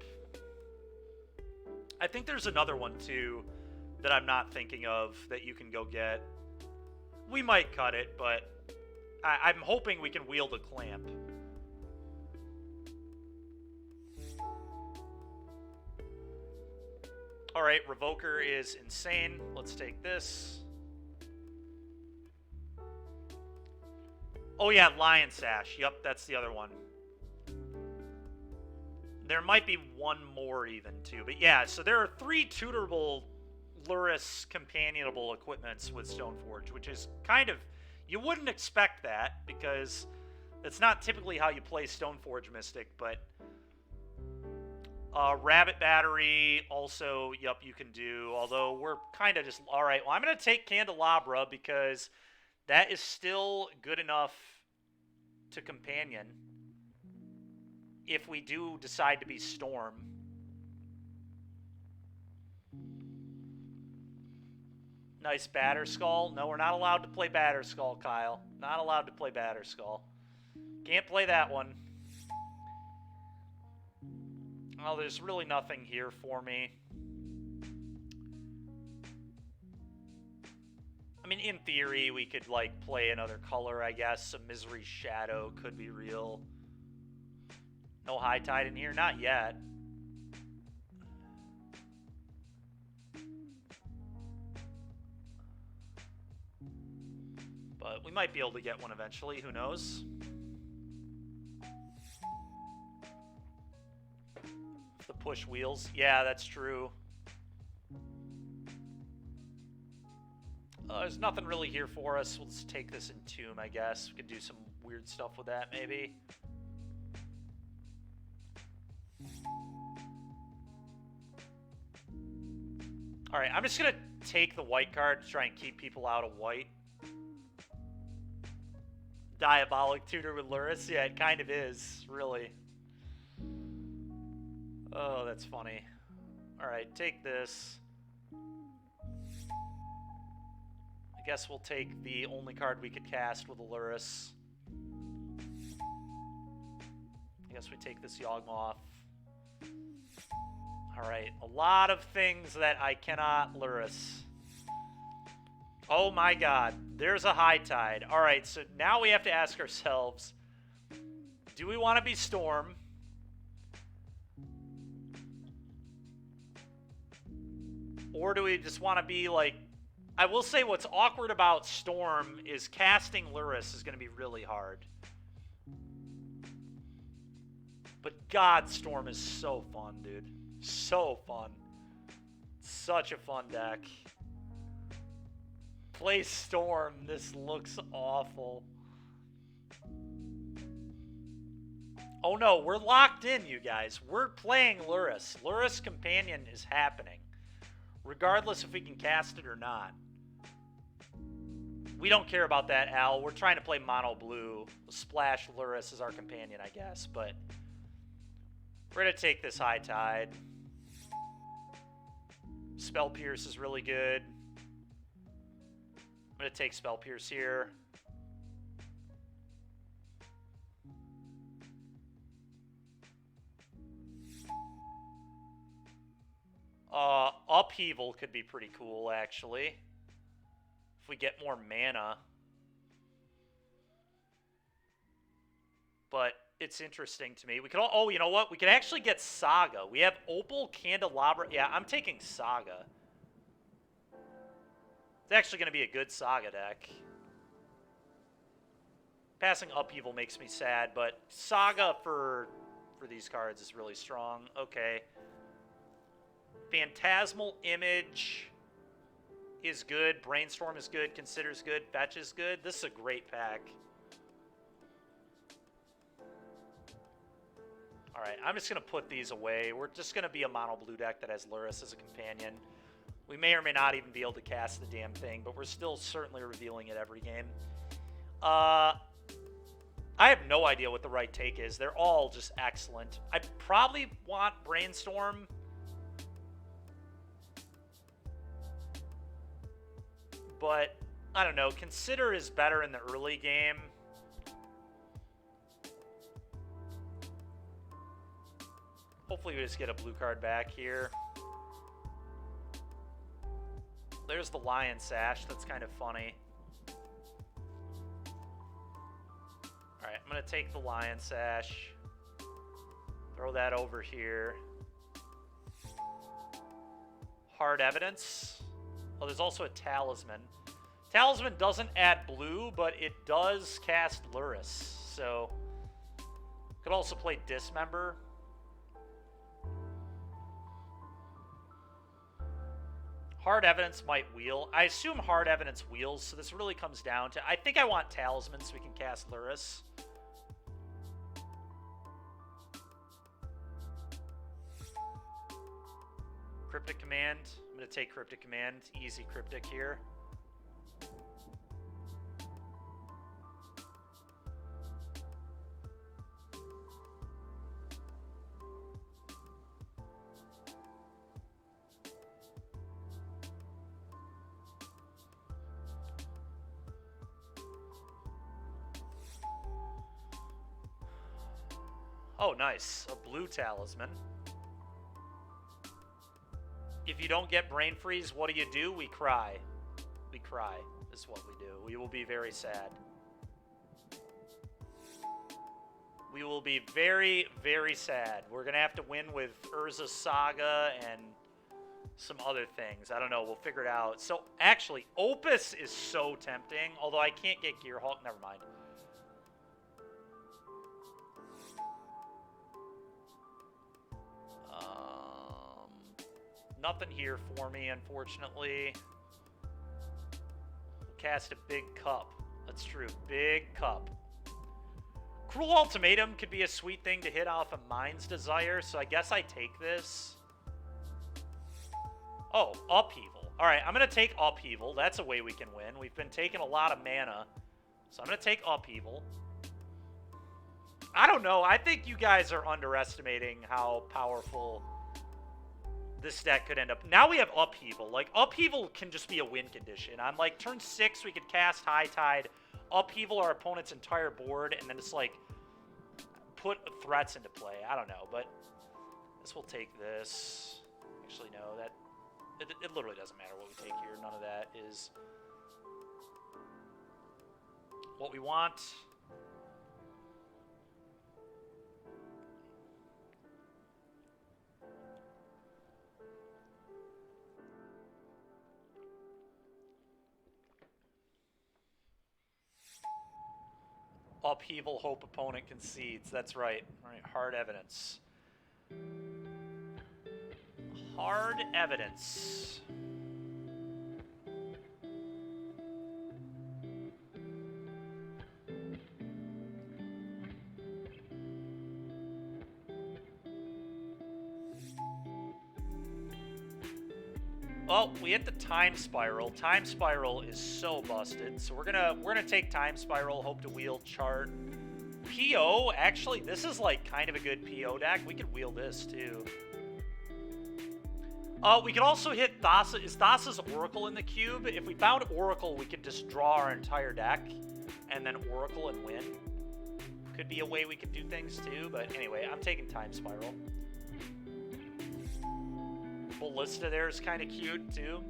I think there's another one, too, that I'm not thinking of that you can go get. We might cut it, but I'm hoping we can wield a Clamp. Alright, Revoker is insane. Let's take this. Oh yeah, Lion Sash. Yup, that's the other one. There might be one more even, too. But yeah, so there are 3 tutorable Luris companionable equipments with Stoneforge, which is kind of... You wouldn't expect that, because That's not typically how you play Stoneforge Mystic, but Rabbit Battery also, yep, you can do. Although we're kind of just, all right, well, I'm going to take Candelabra because that is still good enough to companion if we do decide to be Storm. Nice Batterskull. No, we're not allowed to play Batterskull, Kyle. Not allowed to play Batterskull. Can't play that one. Oh, there's really nothing here for me. I mean, in theory, we could, like, play another color, I guess. A Misery Shadow could be real. No High Tide in here? Not yet. But we might be able to get one eventually. Who knows? The push wheels. Yeah, that's true. There's nothing really here for us. We'll just take this Entomb, I guess. We could do some weird stuff with that, maybe. Alright, I'm just going to take the white card to try and keep people out of white. Diabolic Tutor with Luris? Yeah, it kind of is, really. Oh, that's funny. Alright, take this. I guess we'll take the only card we could cast with Luris. I guess we take this Yawgmoth. Alright, a lot of things that I cannot Luris. Oh my god, there's a High Tide. Alright, so now we have to ask ourselves, do we want to be Storm? Or do we just want to be, like... I will say what's awkward about Storm is casting Luris is going to be really hard. But God, Storm is so fun, dude. So fun. Such a fun deck. Play Storm. This looks awful. Oh no, we're locked in, you guys. We're playing Luris. Luris Companion is happening. Regardless if we can cast it or not. We don't care about that, Al. We're trying to play mono blue. Splash Luris as our companion, I guess. But we're going to take this High Tide. Spell Pierce is really good. I'm going to take Spell Pierce here. Upheaval could be pretty cool, actually. If we get more mana. But it's interesting to me. We could all, oh, you know what? We could actually get Saga. We have Opal, Candelabra. Yeah, I'm taking Saga. It's actually going to be a good Saga deck. Passing Upheaval makes me sad, but Saga for these cards is really strong. Okay. Phantasmal Image is good. Brainstorm is good. Consider's good. Fetch is good. This is a great pack. Alright, I'm just going to put these away. We're just going to be a mono blue deck that has Luris as a companion. We may or may not even be able to cast the damn thing, but we're still certainly revealing it every game. I have no idea what the right take is. They're all just excellent. I probably want Brainstorm. But, I don't know, Consider is better in the early game. Hopefully we just get a blue card back here. There's the Lion Sash. That's kind of funny. Alright, I'm going to take the Lion Sash. Throw that over here. Hard Evidence. Oh, there's also a Talisman. Talisman doesn't add blue, but it does cast Luris. So, could also play Dismember. Hard Evidence might wheel. I assume Hard Evidence wheels, so this really comes down to... I think I want Talisman so we can cast Luris. Cryptic Command. I'm going to take Cryptic Command. Easy Cryptic here. Oh, nice. A blue talisman. If you don't get Brain Freeze, what do? We cry. We cry is what we do. We will be very sad. We will be very, very sad. We're going to have to win with Urza's Saga and some other things. I don't know. We'll figure it out. So, actually, Opus is so tempting. Although I can't get Gearhulk. Never mind. Nothing here for me, unfortunately. Cast a big cup. That's true. Big cup. Cruel Ultimatum could be a sweet thing to hit off a Mind's Desire, so I guess I take this. Oh, Upheaval. Alright, I'm going to take Upheaval. That's a way we can win. We've been taking a lot of mana, so I'm going to take Upheaval. I don't know. I think you guys are underestimating how powerful this deck could end up. Now we have Upheaval. Like, Upheaval can just be a win condition. On, like, turn 6, we could cast High Tide, Upheaval our opponent's entire board, and then just, like, put threats into play. I don't know, but this will take this. Actually, no, that... It literally doesn't matter what we take here. None of that is what we want. Upheaval, hope opponent concedes. That's right. All right, hard evidence. Hard evidence. Oh, we hit the Time Spiral. Time Spiral is so busted. So we're gonna take Time Spiral, hope to wield chart. PO, actually, this is like kind of a good PO deck. We could wield this too. We could also hit Thassa. Is Thassa's Oracle in the cube? If we found Oracle, we could just draw our entire deck and then Oracle and win. Could be a way we could do things too, but anyway, I'm taking Time Spiral. Ballista there is kind of cute too.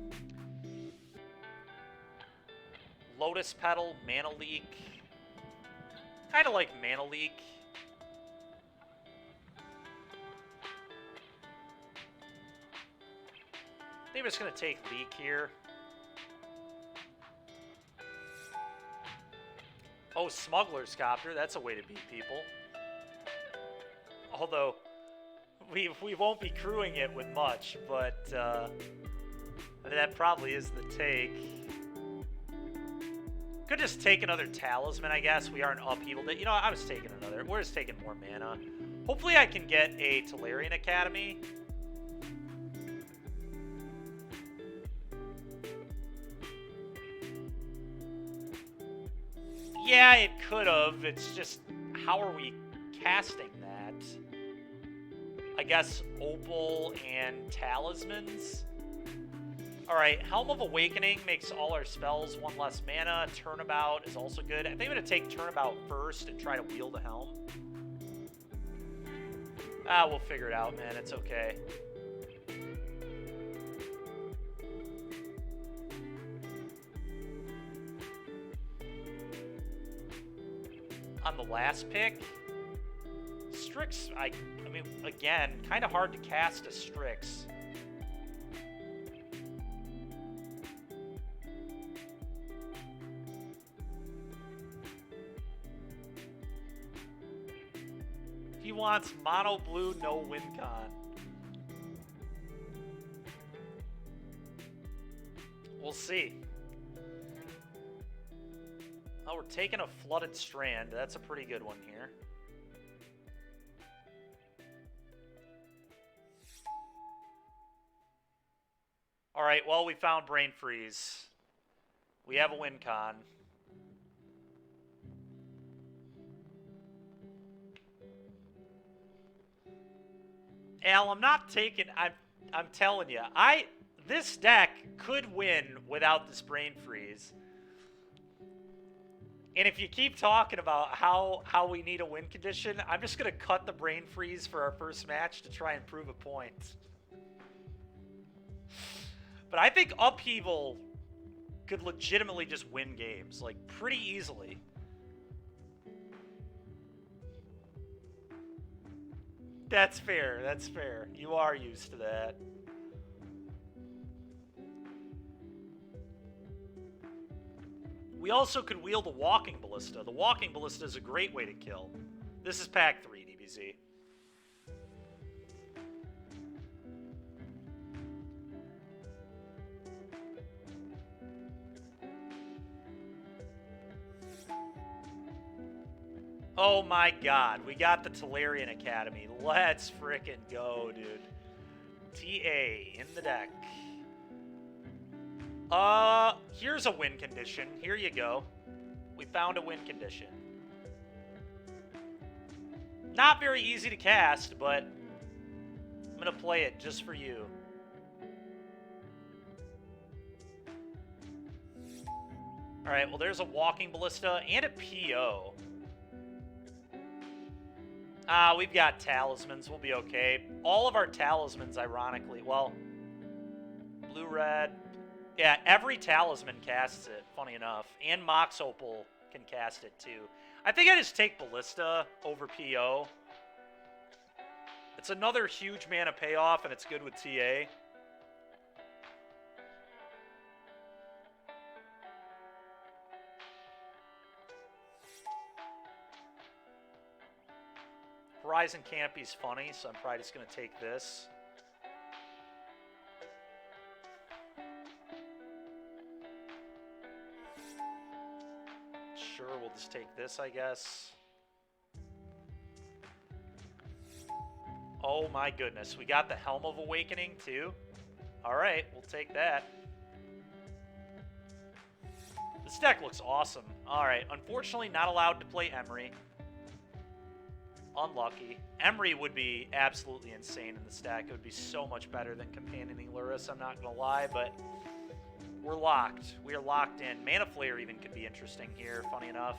Lotus Petal, Mana Leak. Kind of like Mana Leak. I think I'm just going to take Leak here. Oh, Smuggler's Copter. That's a way to beat people. Although, we won't be crewing it with much, but that probably is the take. Could just take another Talisman, I guess. We are an Upheaval. You know, I was taking another. We're just taking more mana. Hopefully I can get a Tolarian Academy. Yeah, it could have. It's just, how are we casting that? I guess Opal and Talismans. Alright, Helm of Awakening makes all our spells one less mana. Turnabout is also good. I think I'm going to take Turnabout first and try to wield a Helm. Ah, we'll figure it out, man. It's okay. On the last pick, Strix, I mean, again, kind of hard to cast a Strix. He wants mono blue, no win con. We'll see. Oh, we're taking a Flooded Strand. That's a pretty good one here. right, well, we found Brain Freeze. We have a win con. Al, I'm not taking... I'm telling you, this deck could win without this Brain Freeze. And if you keep talking about how we need a win condition, I'm just going to cut the Brain Freeze for our first match to try and prove a point. But I think Upheaval could legitimately just win games, like, pretty easily. That's fair, that's fair. You are used to that. We also could wield a Walking Ballista. The Walking Ballista is a great way to kill. This is pack 3, DBZ. Oh my god, we got the Tolarian Academy. Let's frickin' go, dude. TA in the deck. Here's a win condition. Here you go. We found a win condition. Not very easy to cast, but I'm gonna play it just for you. Alright, well there's a Walking Ballista and a PO. We've got talismans. We'll be okay. All of our talismans, ironically, well, blue-red. Yeah, every talisman casts it, funny enough. And Mox Opal can cast it, too. I think I just take Ballista over PO. It's another huge mana payoff, and it's good with TA. Horizon Canopy's funny, so I'm probably just going to take this. Sure, we'll just take this, I guess. Oh my goodness, we got the Helm of Awakening, too. Alright, we'll take that. This deck looks awesome. Alright, unfortunately not allowed to play Emery. Unlucky. Emery would be absolutely insane in this deck. It would be so much better than Companioning Lurrus, I'm not going to lie, but we're locked. We are locked in. Mana Flare even could be interesting here, funny enough.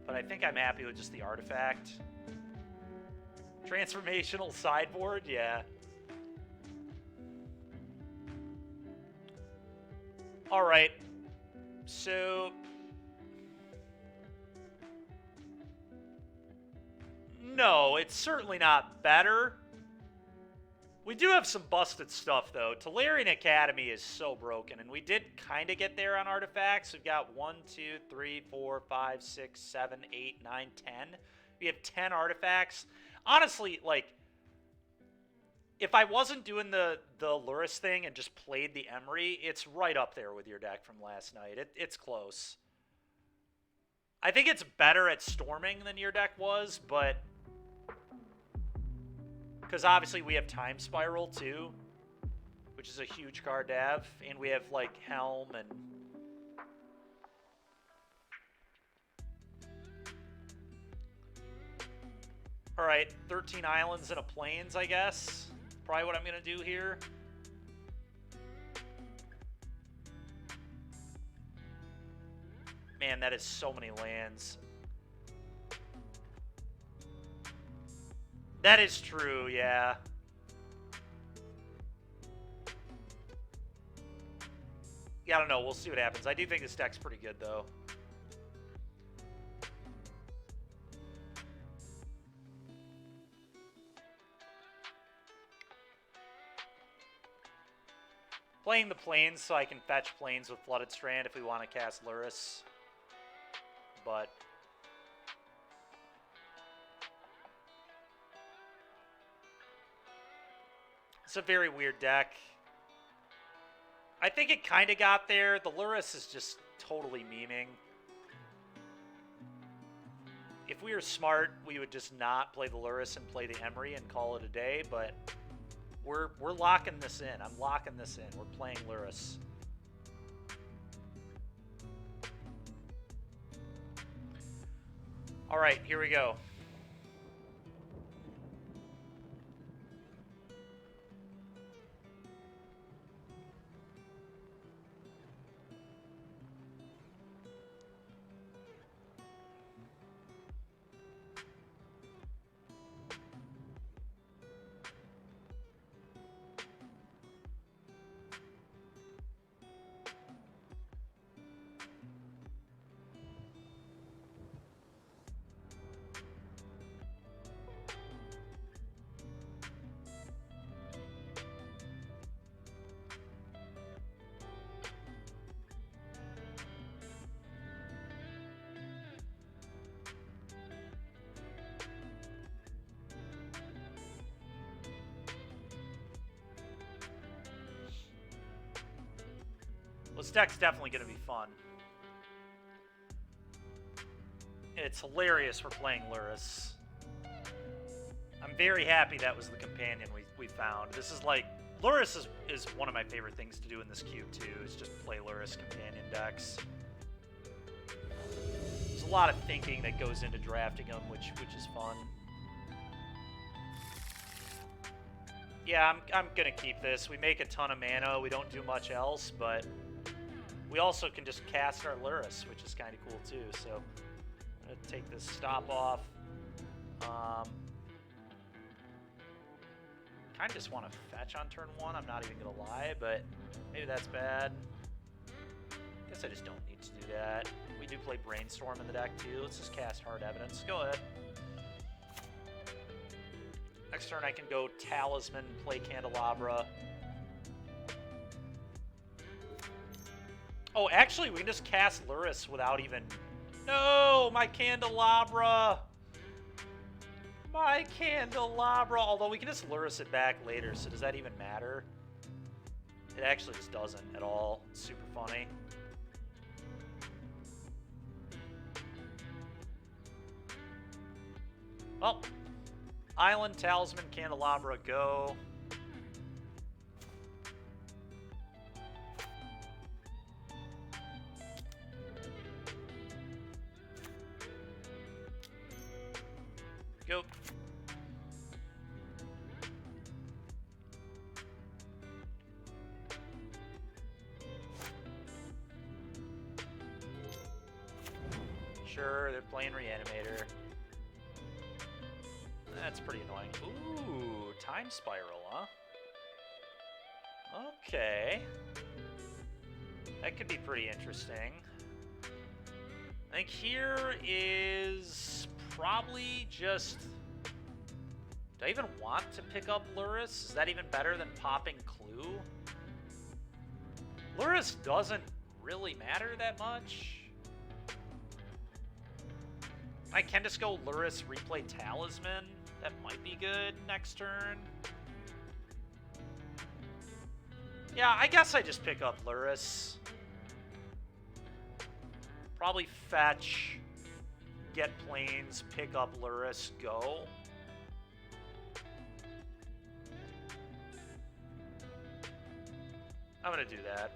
But I think I'm happy with just the artifact. Transformational sideboard? Yeah. Alright. So... no, it's certainly not better. We do have some busted stuff, though. Tolarian Academy is so broken, and we did kind of get there on artifacts. We've got 1, 2, 3, 4, 5, 6, 7, 8, 9, 10. We have 10 artifacts. Honestly, like, if I wasn't doing the Lurrus thing and just played the Emery, it's right up there with your deck from last night. It's close. I think it's better at storming than your deck was, but... because obviously we have Time Spiral too, which is a huge card to have, and we have like Helm and... Alright, 13 islands and a plains, I guess. Probably what I'm going to do here. Man, that is so many lands. That is true, yeah. Yeah, I don't know. We'll see what happens. I do think this deck's pretty good, though. Playing the plains so I can fetch plains with Flooded Strand if we want to cast Lurrus. But... it's a very weird deck. I think it kind of got there. The Lurrus is just totally memeing. If we were smart, we would just not play the Lurrus and play the Emery and call it a day, but We're locking this in. I'm locking this in. We're playing Luris. All right, here we go. This deck's definitely going to be fun. It's hilarious we're playing Luris. I'm very happy that was the companion we found. This is like... Luris is one of my favorite things to do in this cube, too, is just play Luris companion decks. There's a lot of thinking that goes into drafting them, which is fun. Yeah, I'm going to keep this. We make a ton of mana. We don't do much else, but... We also can just cast our Luris, which is kind of cool too. So I'm going to take this stop off. Kind of just want to fetch on turn 1. I'm not even going to lie, but maybe that's bad. Guess I just don't need to do that. We do play Brainstorm in the deck too. Let's just cast Hard Evidence. Go ahead. Next turn I can go Talisman, play Candelabra. Oh, actually, we can just cast Luris without even... No! My Candelabra! My Candelabra! Although we can just Luris it back later, so does that even matter? It actually just doesn't at all. It's super funny. Well, Island, Talisman, Candelabra, go. Go. Sure, they're playing Reanimator. That's pretty annoying. Ooh, Time Spiral, huh? Okay. That could be pretty interesting. I think here is probably just... Do I even want to pick up Luris? Is that even better than popping Clue? Luris doesn't really matter that much. I can just go Luris, replay Talisman. That might be good next turn. Yeah, I guess I just pick up Luris. Probably fetch, get planes, pick up Luris, go. I'm gonna do that.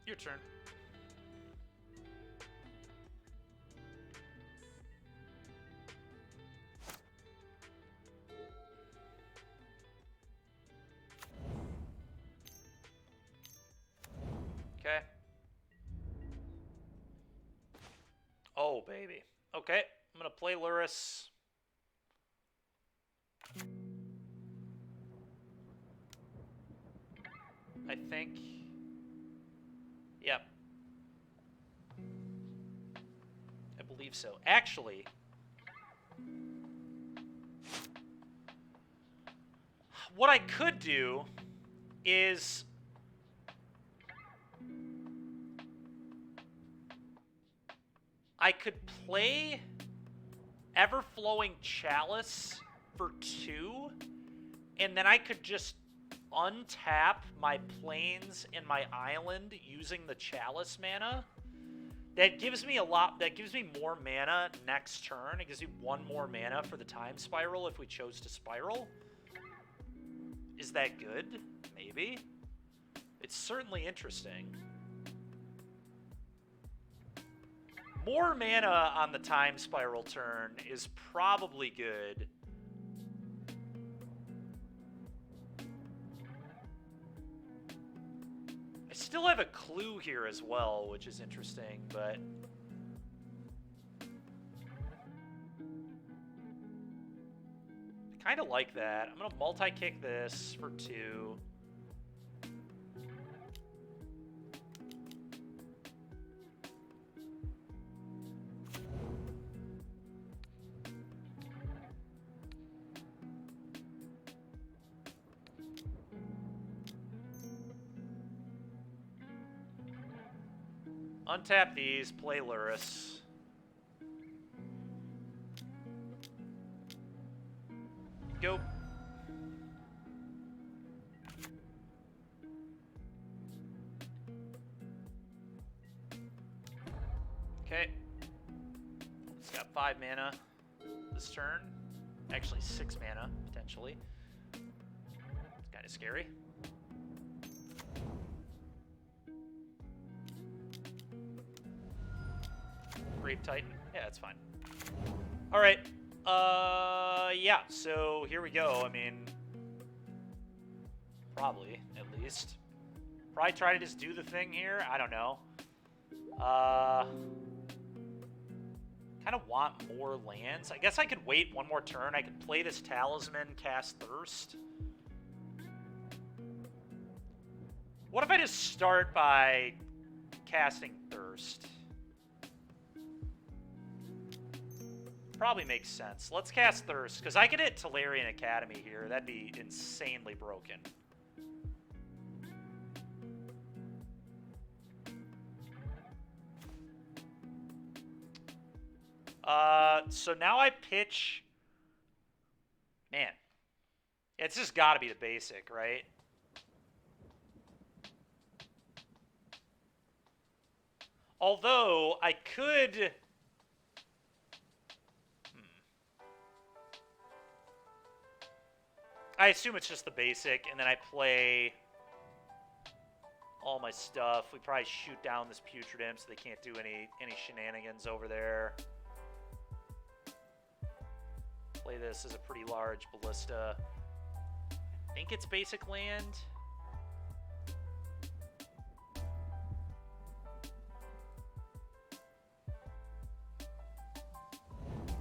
Your turn. Okay. Oh, baby. Okay, I'm gonna play Luris. I think... Yep. I believe so. Actually, what I could do is... I could play Everflowing Chalice for 2, and then I could just untap my plains and my island using the Chalice mana, that gives me more mana next turn. It gives me 1 more mana for the Time Spiral if we chose to Spiral. Is that good? Maybe. It's certainly interesting. More mana on the Time Spiral turn is probably good. I still have a clue here as well, which is interesting, but... I kind of like that. I'm going to multi-kick this for 2. Untap these, play Luris. Go. Okay. It's got 5 mana this turn. Actually, 6 mana, potentially. It's kind of scary. Grave Titan. Yeah, that's fine. All right. Yeah, so here we go. I mean, probably, at least. Probably try to just do the thing here. I don't know. Kind of want more lands. I guess I could wait 1 more turn. I could play this Talisman, cast Thirst. What if I just start by casting Thirst? Probably makes sense. Let's cast Thirst, because I could hit Tolarian Academy here. That'd be insanely broken. So now I pitch... Man. It's just got to be the basic, right? Although, I could... I assume it's just the basic, and then I play all my stuff. We probably shoot down this Putrid Imp so they can't do any shenanigans over there. Play this as a pretty large Ballista. I think it's basic land.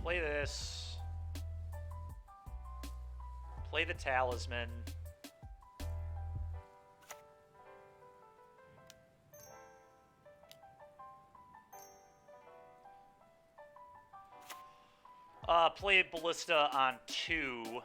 Play this. Play the Talisman. Play Ballista on 2.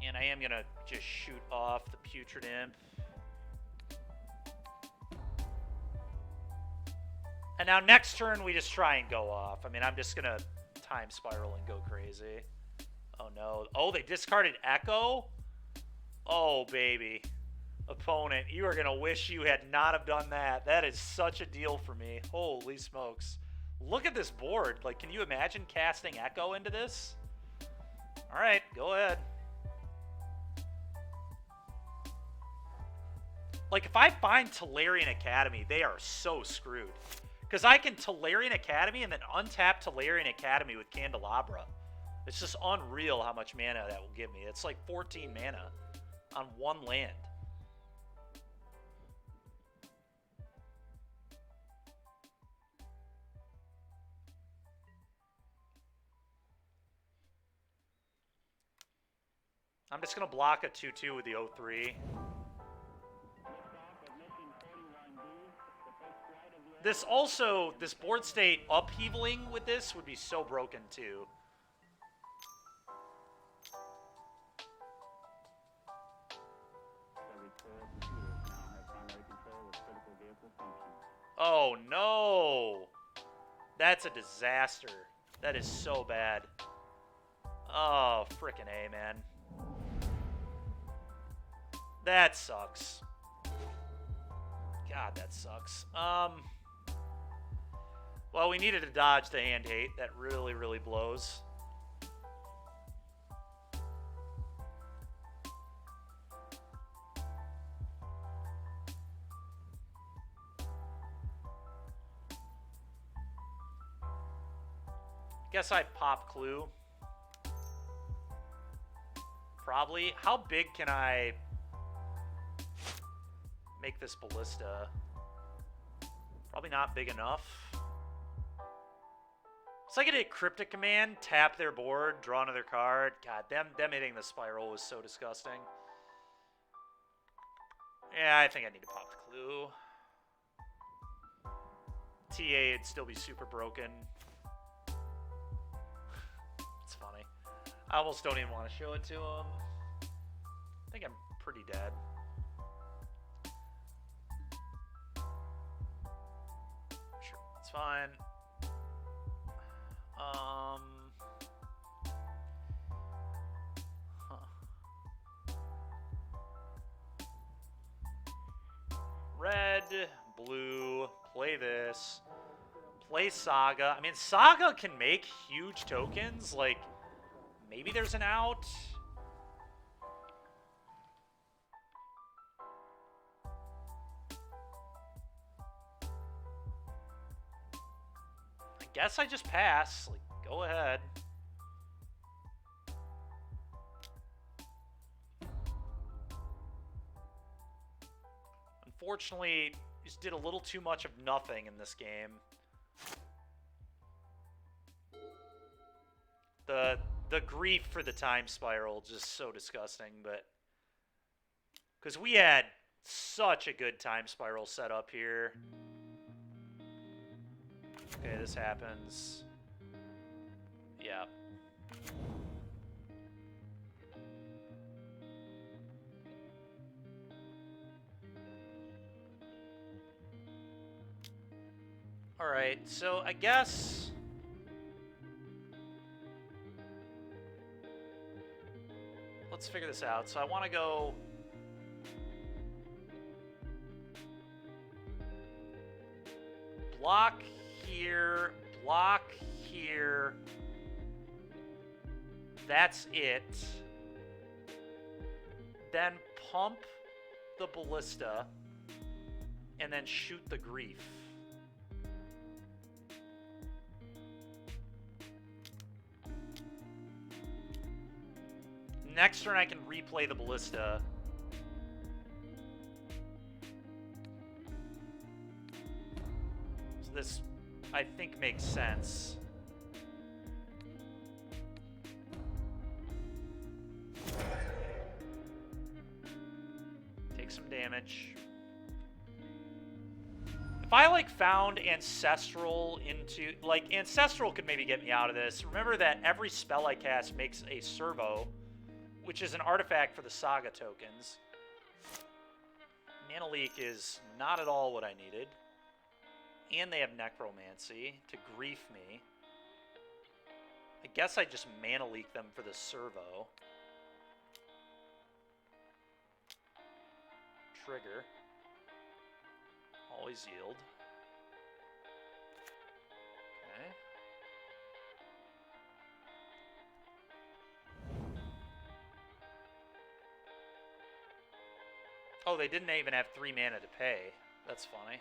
And I am going to just shoot off the Putrid Imp. And now next turn, we just try and go off. I mean, I'm just going to Time Spiral and go crazy. Oh, no. Oh, they discarded Echo? Oh, baby. Opponent, you are going to wish you had not have done that. That is such a deal for me. Holy smokes. Look at this board. Like, can you imagine casting Echo into this? All right, go ahead. Like, if I find Tolarian Academy, they are so screwed. Because I can Tolarian Academy and then untap Tolarian Academy with Candelabra. It's just unreal how much mana that will give me. It's like 14 mana on 1 land. I'm just going to block a 2-2 with the 0-3. This board state upheavaling with this would be so broken too. Every 4 computers now have primary control of critical vehicle functions. Oh, no. That's a disaster. That is so bad. Oh, frickin' A, man. That sucks. God, that sucks. Well, we needed to dodge the hand hate. That really, really blows. Guess I'd pop Clue. Probably. How big can I make this ballista? Probably not big enough. So I could hit Cryptic Command, tap their board, draw another card. God, them hitting the Spiral was so disgusting. Yeah, I think I need to pop the Clue. TA would still be super broken. It's funny. I almost don't even want to show it to him. I think I'm pretty dead. Sure, it's fine. Huh. Red, blue, play this. Play Saga. I mean, Saga can make huge tokens. Like, maybe there's an out. I guess I just pass. Like, go ahead. Unfortunately, just did a little too much of nothing in this game. The grief for the time spiral, just so disgusting, but because we had such a good time spiral set up here. Okay, this happens. Yeah. All right, so I guess let's figure this out. So I want to go block here, block here. That's it. Then pump the ballista and then shoot the grief. Next turn, I can replay the ballista. So this, I think, makes sense. Take some damage. If I, like, found Ancestral into... Like, Ancestral could maybe get me out of this. Remember that every spell I cast makes a servo, which is an artifact for the Saga tokens. Mana Leak is not at all what I needed. And they have Necromancy to grief me. I guess I just Mana Leak them for the servo. Trigger. Always yield. Okay. Oh, they didn't even have 3 mana to pay. That's funny.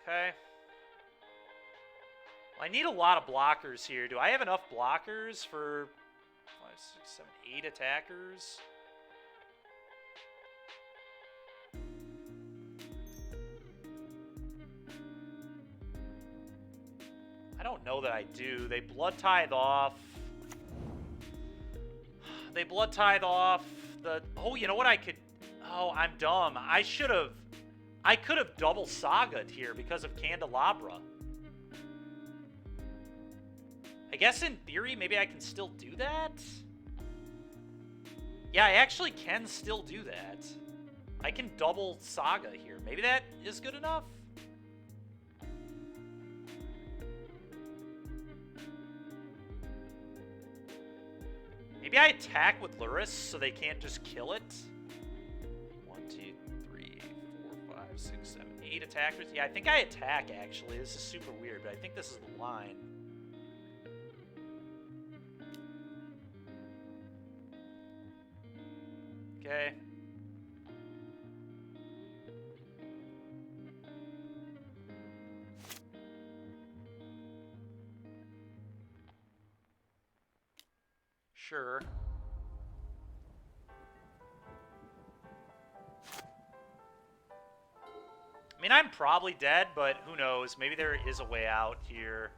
Okay. Well, I need a lot of blockers here. Do I have enough blockers for 5, 6, 7, 8 attackers? I don't know that I do. They Blood Tithe off. They Blood Tithe off the... Oh, you know what I could... Oh, I'm dumb. I could have double Saga'd here because of Candelabra. I guess in theory, maybe I can still do that? Yeah, I actually can still do that. I can double Saga here. Maybe that is good enough? Maybe I attack with Luris so they can't just kill it. 1, 2, 3, 4, 5, 6, 7, 8 attackers. Yeah, I think I attack, actually. This is super weird, but I think this is the line. Okay. Sure. I mean, I'm probably dead, but who knows? Maybe there is a way out here.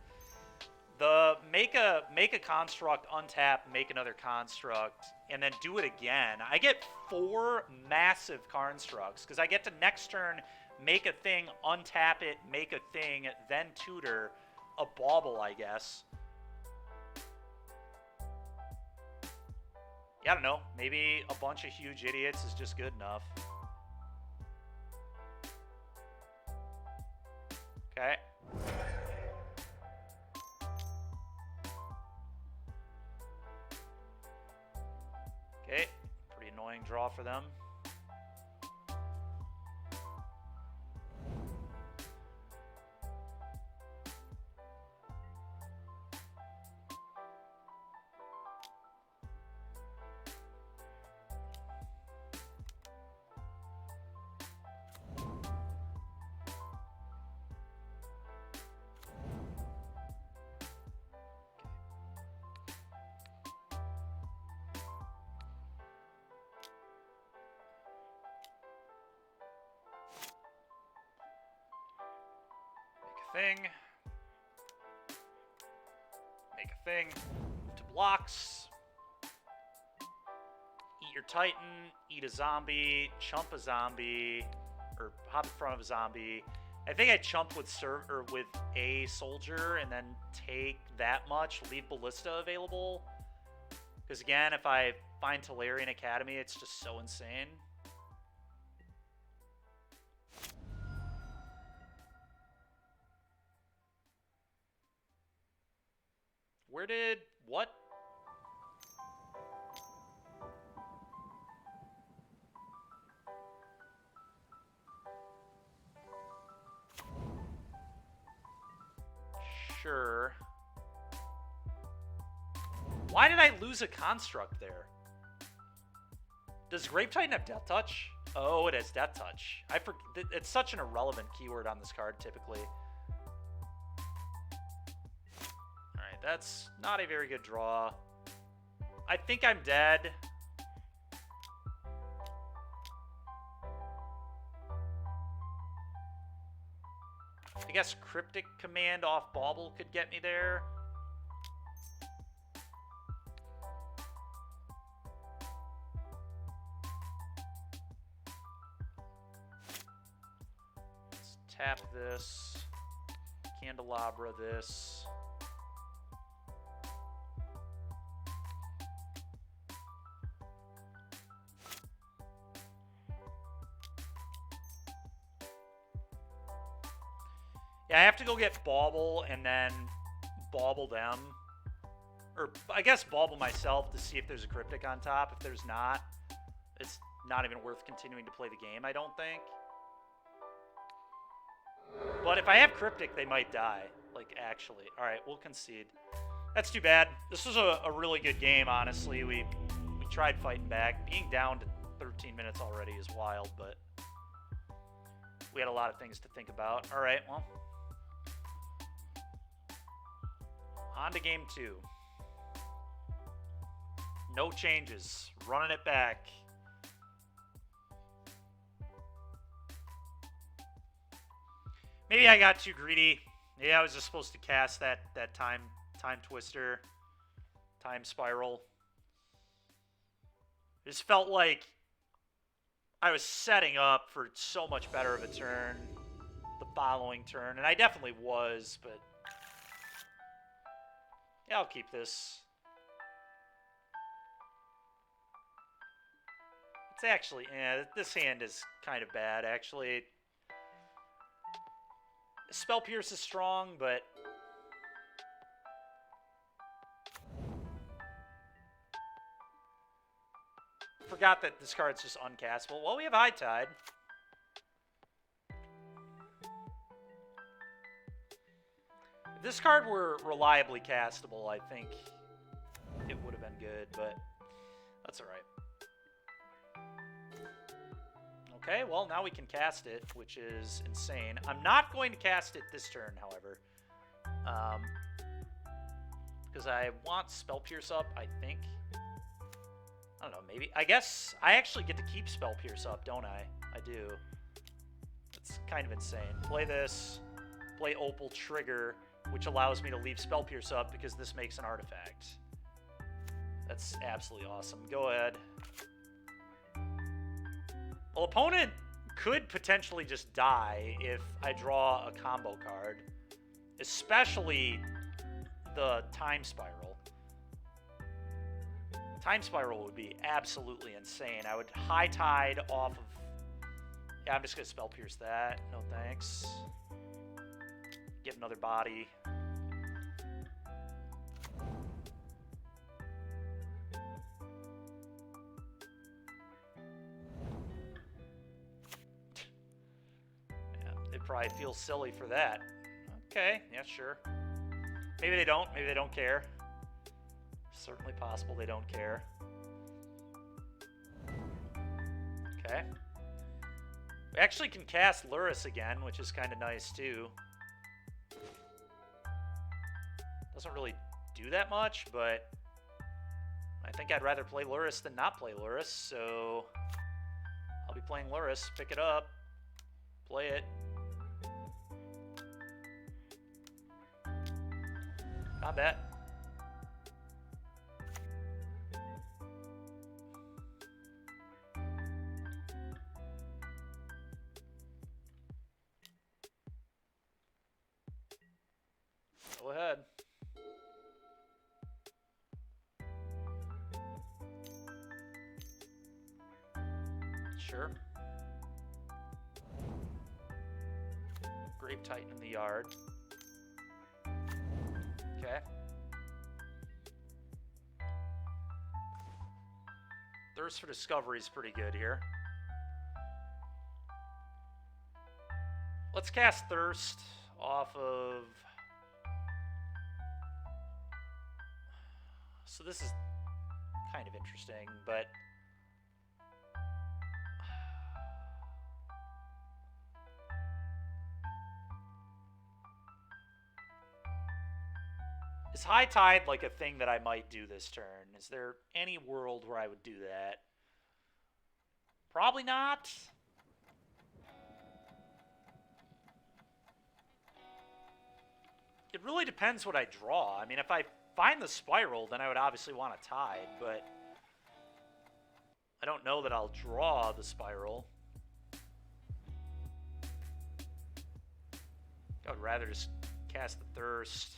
The make a construct, untap, make another construct, and then do it again. I get 4 massive constructs because I get to next turn make a thing, untap it, make a thing, then tutor a bauble, I guess. Yeah, I don't know. Maybe a bunch of huge idiots is just good enough. Okay. Okay. Pretty annoying draw for them. Thing. Make a thing. Move to blocks. Eat your Titan. Eat a zombie. Chump a zombie. Or hop in front of a zombie. I think I chump with with a soldier and then take that much. Leave Ballista available. Because again, if I find Talarian Academy, it's just so insane. Where did... what? Sure. Why did I lose a construct there? Does Grape Titan have Death Touch? Oh, it has Death Touch. It's such an irrelevant keyword on this card, typically. That's not a very good draw. I think I'm dead. I guess Cryptic Command off Bauble could get me there. Let's tap this. Candelabra this. Yeah, I have to go get Bauble and then Bauble them. Or, I guess Bauble myself to see if there's a Cryptic on top. If there's not, it's not even worth continuing to play the game, I don't think. But if I have Cryptic, they might die. Like, actually. Alright, we'll concede. That's too bad. This was a really good game, honestly. We tried fighting back. Being down to 13 minutes already is wild, but we had a lot of things to think about. Alright, well... on to game 2. No changes. Running it back. Maybe I got too greedy. Yeah, I was just supposed to cast that time twister, time spiral. It just felt like I was setting up for so much better of a turn the following turn, and I definitely was, but yeah, I'll keep this. It's actually, this hand is kind of bad, actually. Spell Pierce is strong, but... Forgot that this card's just uncastable. Well, we have High Tide. If this card were reliably castable, I think it would have been good, but that's alright. Okay, well, now we can cast it, which is insane. I'm not going to cast it this turn, however. Because I want Spell Pierce up, I think. I don't know, maybe. I guess I actually get to keep Spell Pierce up, don't I? I do. It's kind of insane. Play this, play Opal Trigger, which allows me to leave Spell Pierce up because this makes an artifact. That's absolutely awesome. Go ahead. Well, opponent could potentially just die if I draw a combo card, especially the Time Spiral. Time Spiral would be absolutely insane. I would High Tide off of... Yeah, I'm just going to Spell Pierce that. No thanks. Get another body. Yeah, they probably feel silly for that. Okay, yeah, sure. Maybe they don't. Maybe they don't care. Certainly possible they don't care. Okay. We actually can cast Luris again, which is kind of nice too. Doesn't really do that much, but I think I'd rather play Luris than not play Luris, so I'll be playing Luris. Pick it up. Play it. Combat. Go ahead. Sure. Grave Titan in the yard. Okay. Thirst for Discovery is pretty good here. Let's cast Thirst off of... So this is kind of interesting, but... Is High Tide like a thing that I might do this turn? Is there any world where I would do that? Probably not. It really depends what I draw. I mean, if I find the Spiral, then I would obviously want a Tide, but I don't know that I'll draw the Spiral. I would rather just cast the Thirst.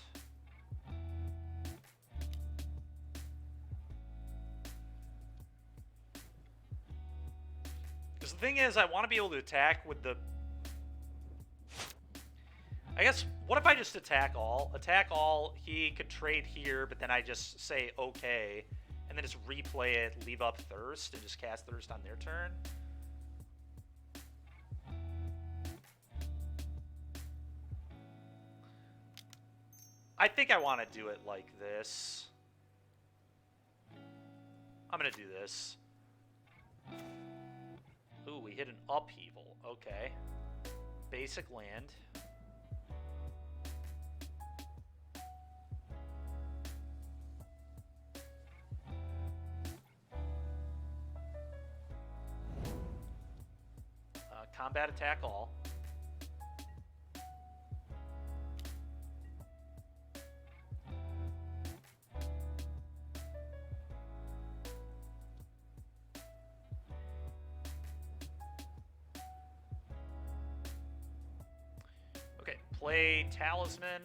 Because the thing is, I want to be able to attack with the... I guess, what if I just attack all? Attack all, he could trade here, but then I just say okay, and then just replay it, leave up Thirst, and just cast Thirst on their turn? I think I want to do it like this. I'm going to do this. Ooh, we hit an Upheaval. Okay. Basic land. Combat attack all. Okay, play Talisman.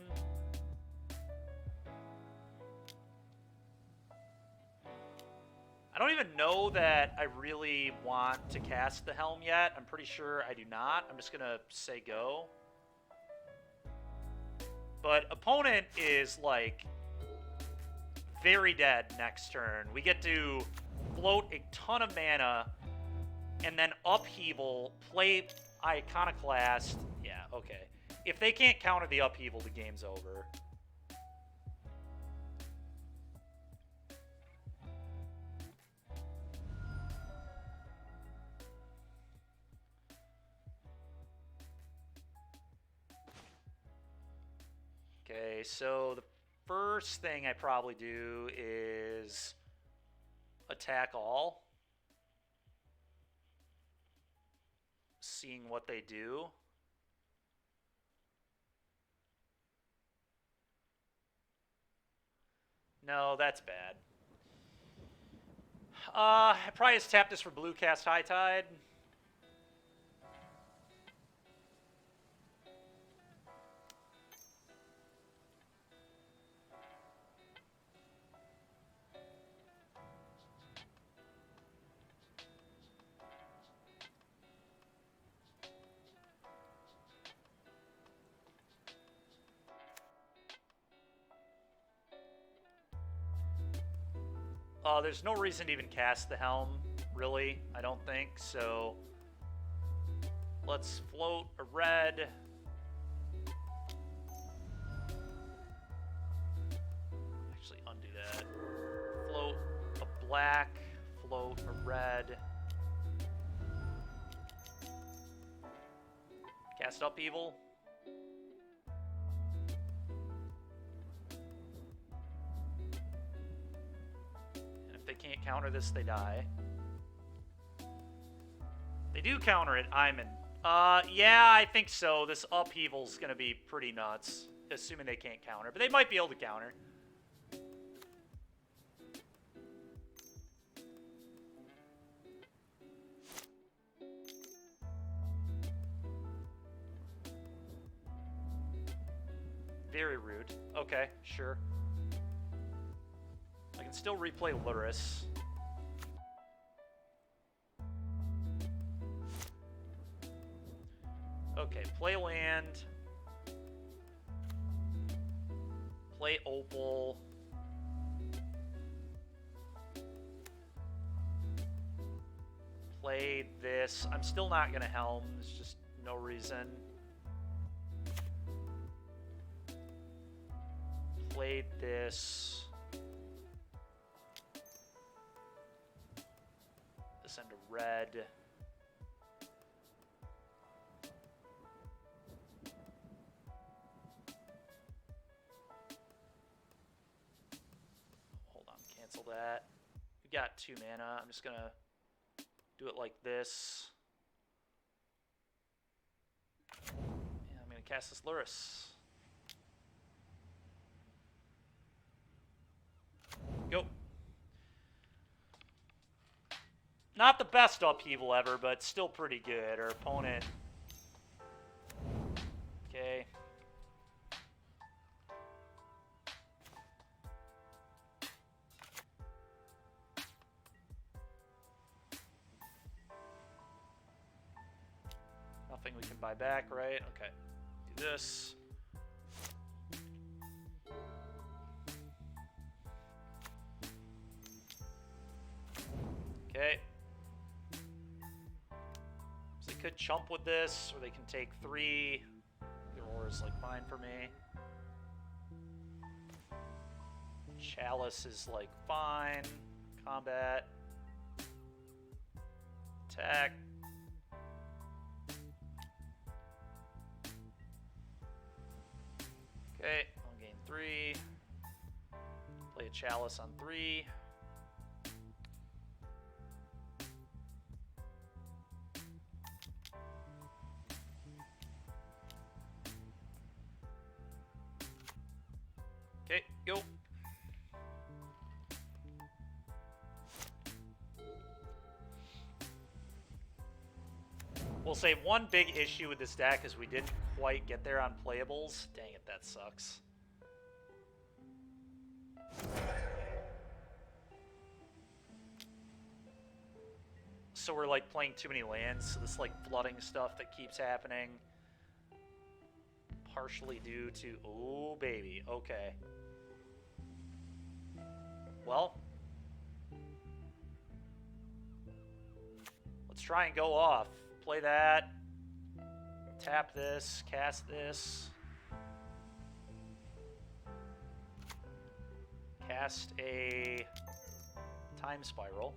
I don't even know that I really want to cast the Helm yet. I'm pretty sure I do not. I'm just going to say go. But opponent is, like, very dead next turn. We get to float a ton of mana, and then Upheaval, play Iconoclast. Yeah, okay. If they can't counter the Upheaval, the game's over. Okay, so the first thing I probably do is attack all. Seeing what they do. No, that's bad. I probably just tap this for blue, cast High Tide. There's no reason to even cast the Helm, really, I don't think. So let's float a red. Actually, undo that. Float a black, float a red. Cast Upheaval. They can't counter this, they die. They do counter it, I'm in. Yeah, I think so. This Upheaval's gonna be pretty nuts, assuming they can't counter. But they might be able to counter. Very rude. Okay, sure. I can still replay Luris. Okay, play land. Play Opal. Play this. I'm still not going to Helm. There's just no reason. Played this. This into red. Hold on, cancel that. We got 2 mana. I'm just gonna do it like this. And I'm gonna cast this Luris. Go. Not the best Upheaval ever, but still pretty good. Our opponent. Okay. Nothing we can buy back, right? Okay. Do this. Okay. So they could chump with this, or they can take 3. Either or is like fine for me. Chalice is like fine. Combat. Attack. Okay, I'll gain 3. Play a Chalice on 3. Okay, go. We'll say one big issue with this deck is we didn't quite get there on playables. Dang it, that sucks. so we're like playing too many lands, so this like flooding stuff that keeps happening. Partially due to, oh baby, okay. Well, let's try and go off. Play that, tap this, cast this. Cast a time spiral.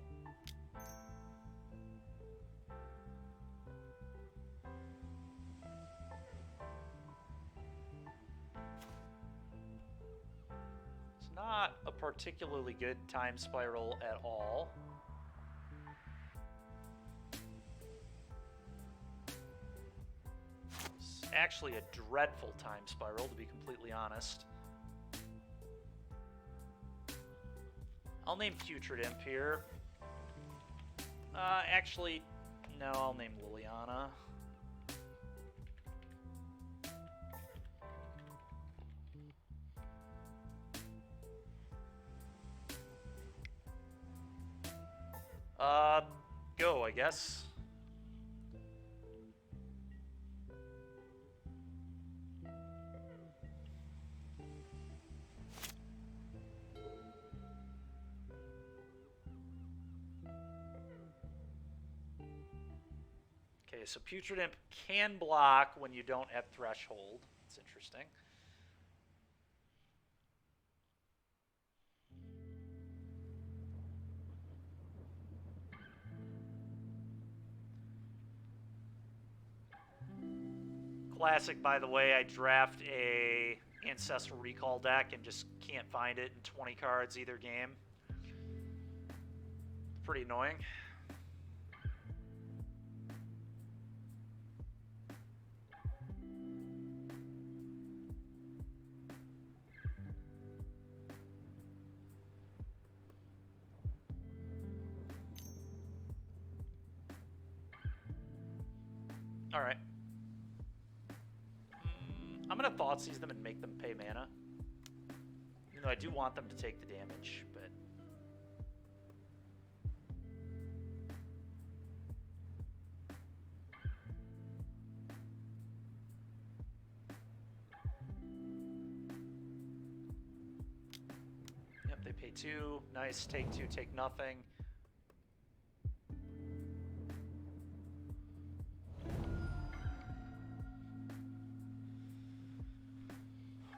It's not a particularly good time spiral at all. It's actually a dreadful time spiral, to be completely honest. I'll name Putrid Imp here. Actually, no, I'll name Liliana. Go, I guess. Okay, so Putrid Imp can block when you don't have Threshold. That's interesting. Classic, by the way, I draft a Ancestral Recall deck and just can't find it in 20 cards either game. It's pretty annoying. All right. I'm going to Thoughtseize them and make them pay mana. Even though I do want them to take the damage, but... Yep, they pay 2. Nice, take 2, take nothing.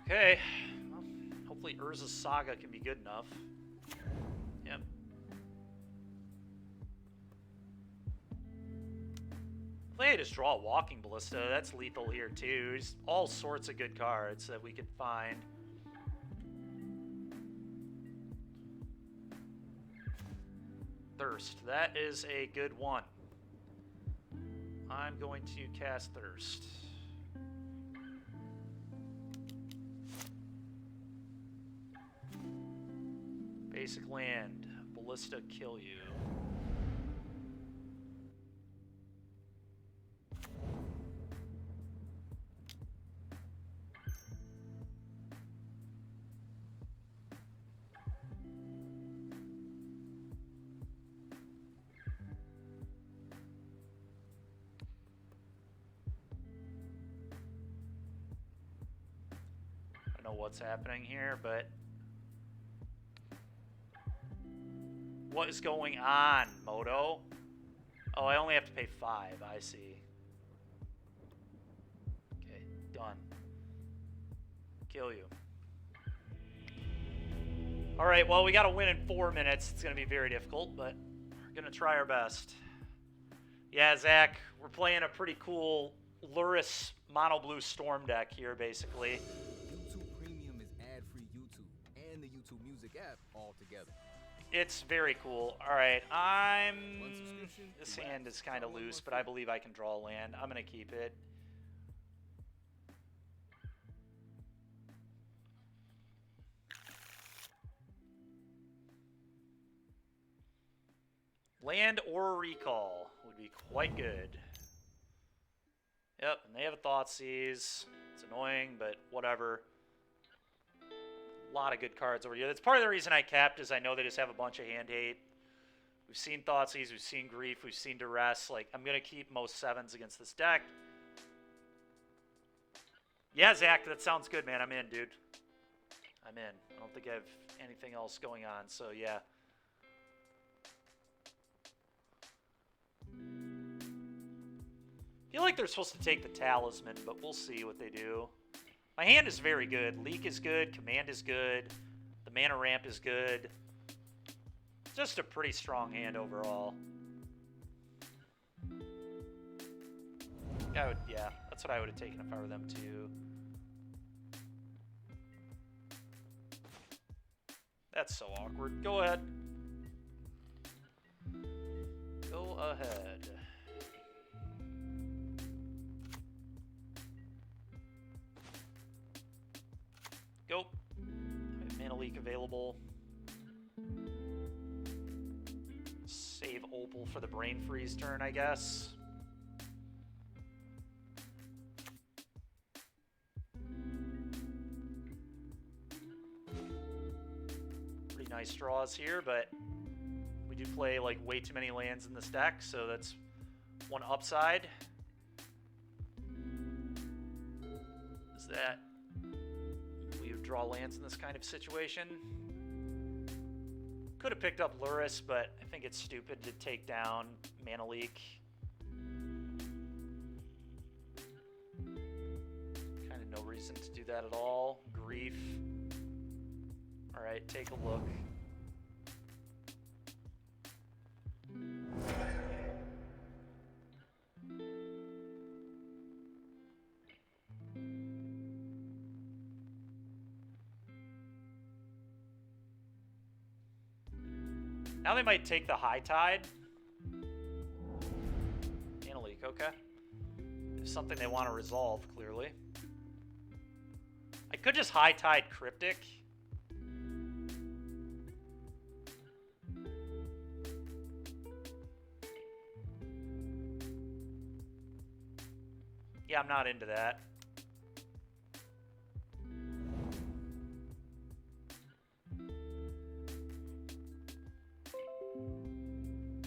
Okay, well, hopefully Urza's Saga can be good enough. Yep. If they just draw a Walking Ballista, that's lethal here too. There's all sorts of good cards that we could find. Thirst, that is a good one. I'm going to cast Thirst. Basic land. Ballista kill you. I don't know what's happening here, but what is going on, Moto? Oh, I only have to pay 5. I see. Okay, done. Kill you. All right, well, we got to win in 4 minutes. It's going to be very difficult, but we're going to try our best. Yeah, Zach, we're playing a pretty cool Luris Mono Blue Storm deck here, basically. YouTube Premium is ad-free YouTube and the YouTube Music app all together. It's very cool. All right, One subscription, this two hand apps, is kind of all in loose, one but I fee. believe I can draw a land. I'm going to keep it. Land or recall would be quite good. Yep, and they have a Thoughtseize. It's annoying, but whatever. A lot of good cards over here. That's part of the reason I capped, is I know they just have a bunch of hand hate. We've seen Thoughtseize, we've seen Grief, we've seen Duress. Like, I'm going to keep most 7s against this deck. Yeah, Zach, that sounds good, man. I'm in, dude. I'm in. I don't think I have anything else going on, so yeah. I feel like they're supposed to take the Talisman, but we'll see what they do. My hand is very good. Leak is good. Command is good. The mana ramp is good. Just a pretty strong hand overall. Yeah, that's what I would have taken if I were them too. That's so awkward. Go ahead. Go ahead. Go. Mana Leak available. Save Opal for the Brain Freeze turn, I guess. Pretty nice draws here, but we do play like way too many lands in this deck, so that's one upside. Is that we would draw lands in this kind of situation. Could have picked up Luris, but I think it's stupid to take down Mana Leak. Kind of no reason to do that at all. Grief. Alright, take a look. Now they might take the High Tide. Mana Leak, okay. It's something they want to resolve, clearly. I could just High Tide Cryptic. Yeah, I'm not into that.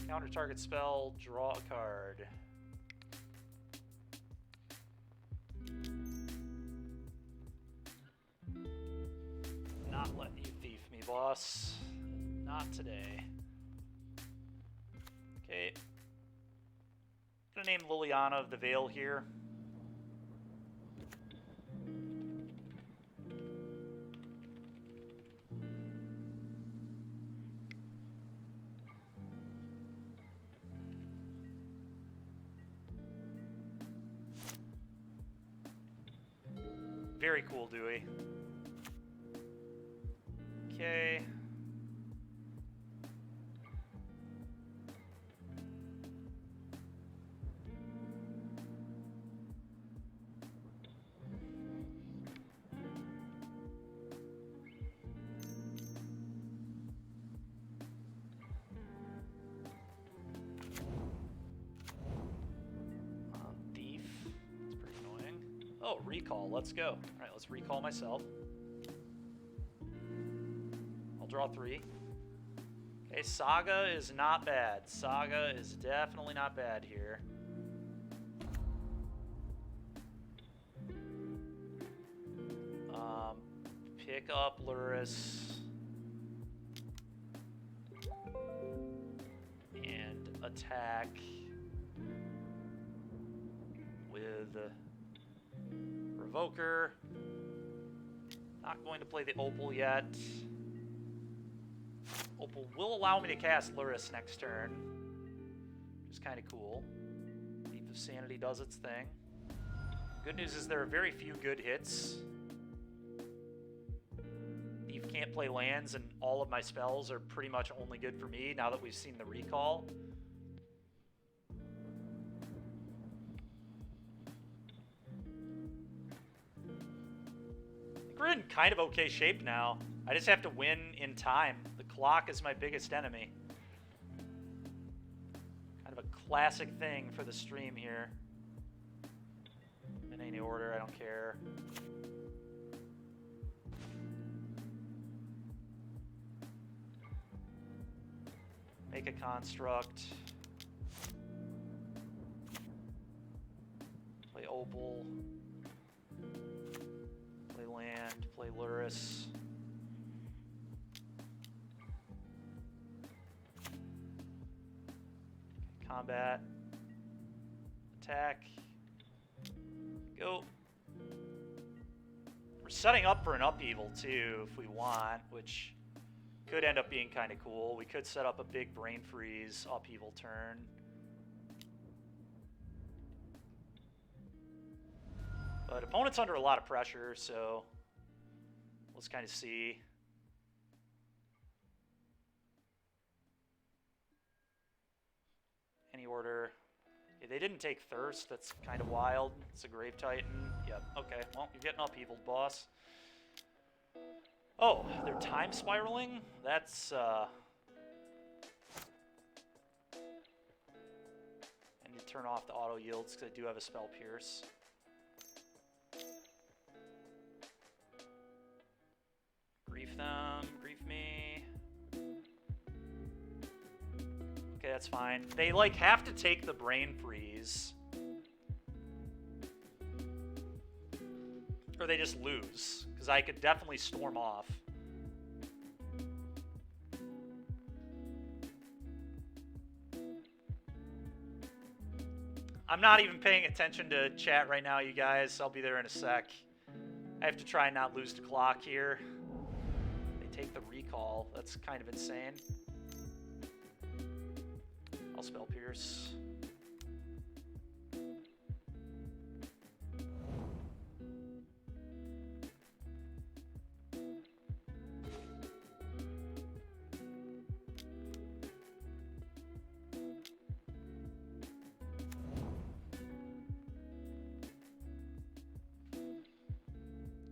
Counter target spell, draw a card. Not letting you thief me, boss. Not today. Okay. Gonna name Liliana of the Veil here. Very cool, Dewey. Okay. Thief. That's pretty annoying. Oh, recall. Let's go. All right, let's recall myself. I'll draw 3. Okay, Saga is not bad. Saga is definitely not bad here. Pick up Luris. And attack with Revoker. Not going to play the Opal yet. Opal will allow me to cast Luris next turn, which is kind of cool. Thief of Sanity does its thing. Good news is there are very few good hits. Thief can't play lands, and all of my spells are pretty much only good for me now that we've seen the recall. We're in kind of okay shape now. I just have to win in time. The clock is my biggest enemy. Kind of a classic thing for the stream here. In any order, I don't care. Make a construct. Play Opal. Play land. Play Luris. Combat. Attack. Go. We're setting up for an upheaval too if we want, which could end up being kind of cool. We could set up a big brain freeze upheaval turn. But opponent's under a lot of pressure, so let's kind of see. Any order. Okay, they didn't take Thirst. That's kind of wild. It's a Grave Titan. Yep. Okay. Well, you're getting upheavaled, boss. Oh, they're time spiraling? That's, I need to turn off the auto yields because I do have a spell pierce. Grief them. Grief me. Okay, that's fine. They, like, have to take the brain freeze. Or they just lose. Because I could definitely storm off. I'm not even paying attention to chat right now, you guys. I'll be there in a sec. I have to try and not lose the clock here. They take the recall. That's kind of insane. I'll spell pierce.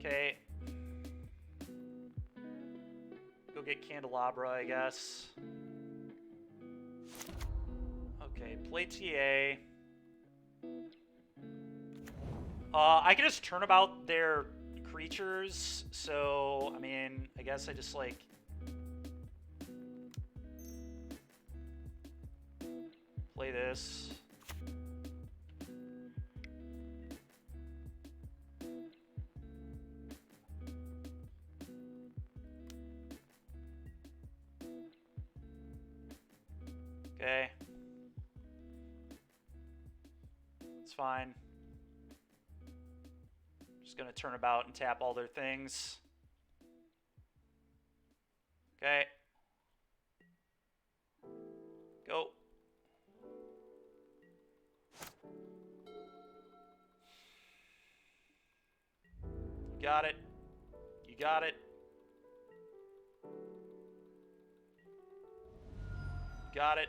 Okay. Go get Candelabra, I guess. Okay, play TA. I can just turn about their creatures, so, I mean, I guess I just, like... play this. Okay. It's fine. Just gonna turn about and tap all their things. Okay. Go. You got it. You got it. You got it.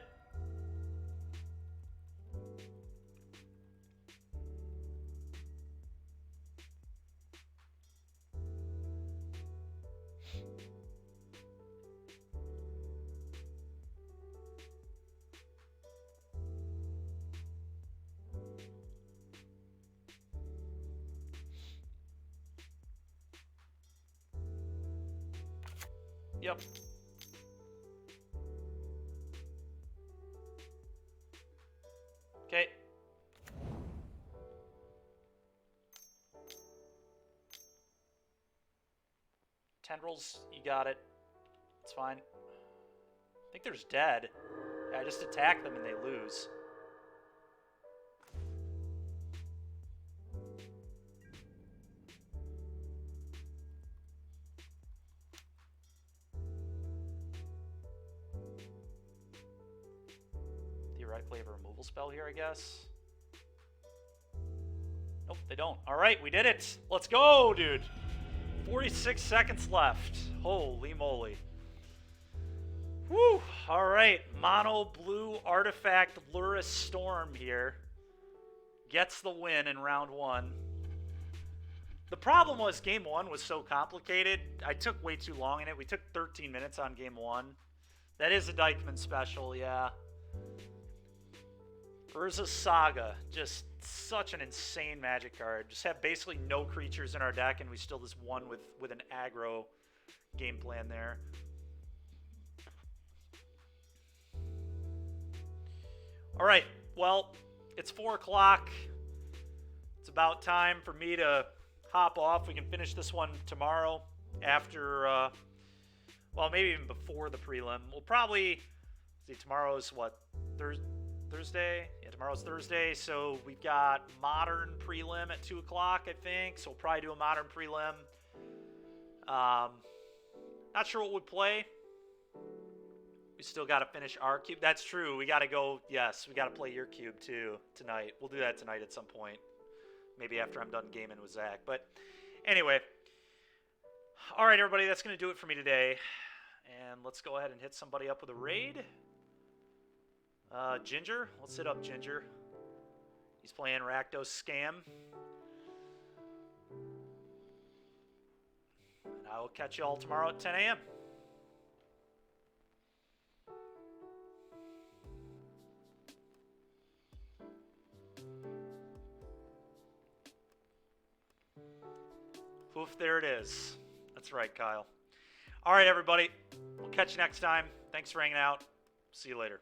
Yep. Okay. Tendrils, you got it. It's fine. I think there's dead. Yeah, I just attack them and they lose. Theoretically, have a removal spell here, I guess. Nope, they don't. All right, we did it. Let's go, dude. 46 seconds left. Holy moly. Whew. All right, mono blue artifact Luris Storm here. Gets the win in round one. The problem was game one was so complicated. I took way too long in it. We took 13 minutes on game one. That is a Dykeman special, yeah. Urza Saga, just such an insane Magic card. Just have basically no creatures in our deck, and we still just won with an aggro game plan there. All right. Well, it's 4 o'clock. It's about time for me to hop off. We can finish this one tomorrow after, well, maybe even before the prelim. We'll probably, see, tomorrow's what, Thursday? Yeah, tomorrow's Thursday, so we've got Modern prelim at 2 o'clock, I think, so we'll probably do a Modern prelim. Not sure what we'll play. We still got to finish our cube. That's true. We got to go, yes, we got to play your cube, too, tonight. We'll do that tonight at some point. Maybe after I'm done gaming with Zach. But anyway. All right, everybody, that's going to do it for me today. And let's go ahead and hit somebody up with a raid. Ginger. Let's hit up Ginger. He's playing Rakdos Scam. And I will catch you all tomorrow at 10 a.m. Poof, there it is. That's right, Kyle. All right, everybody. We'll catch you next time. Thanks for hanging out. See you later.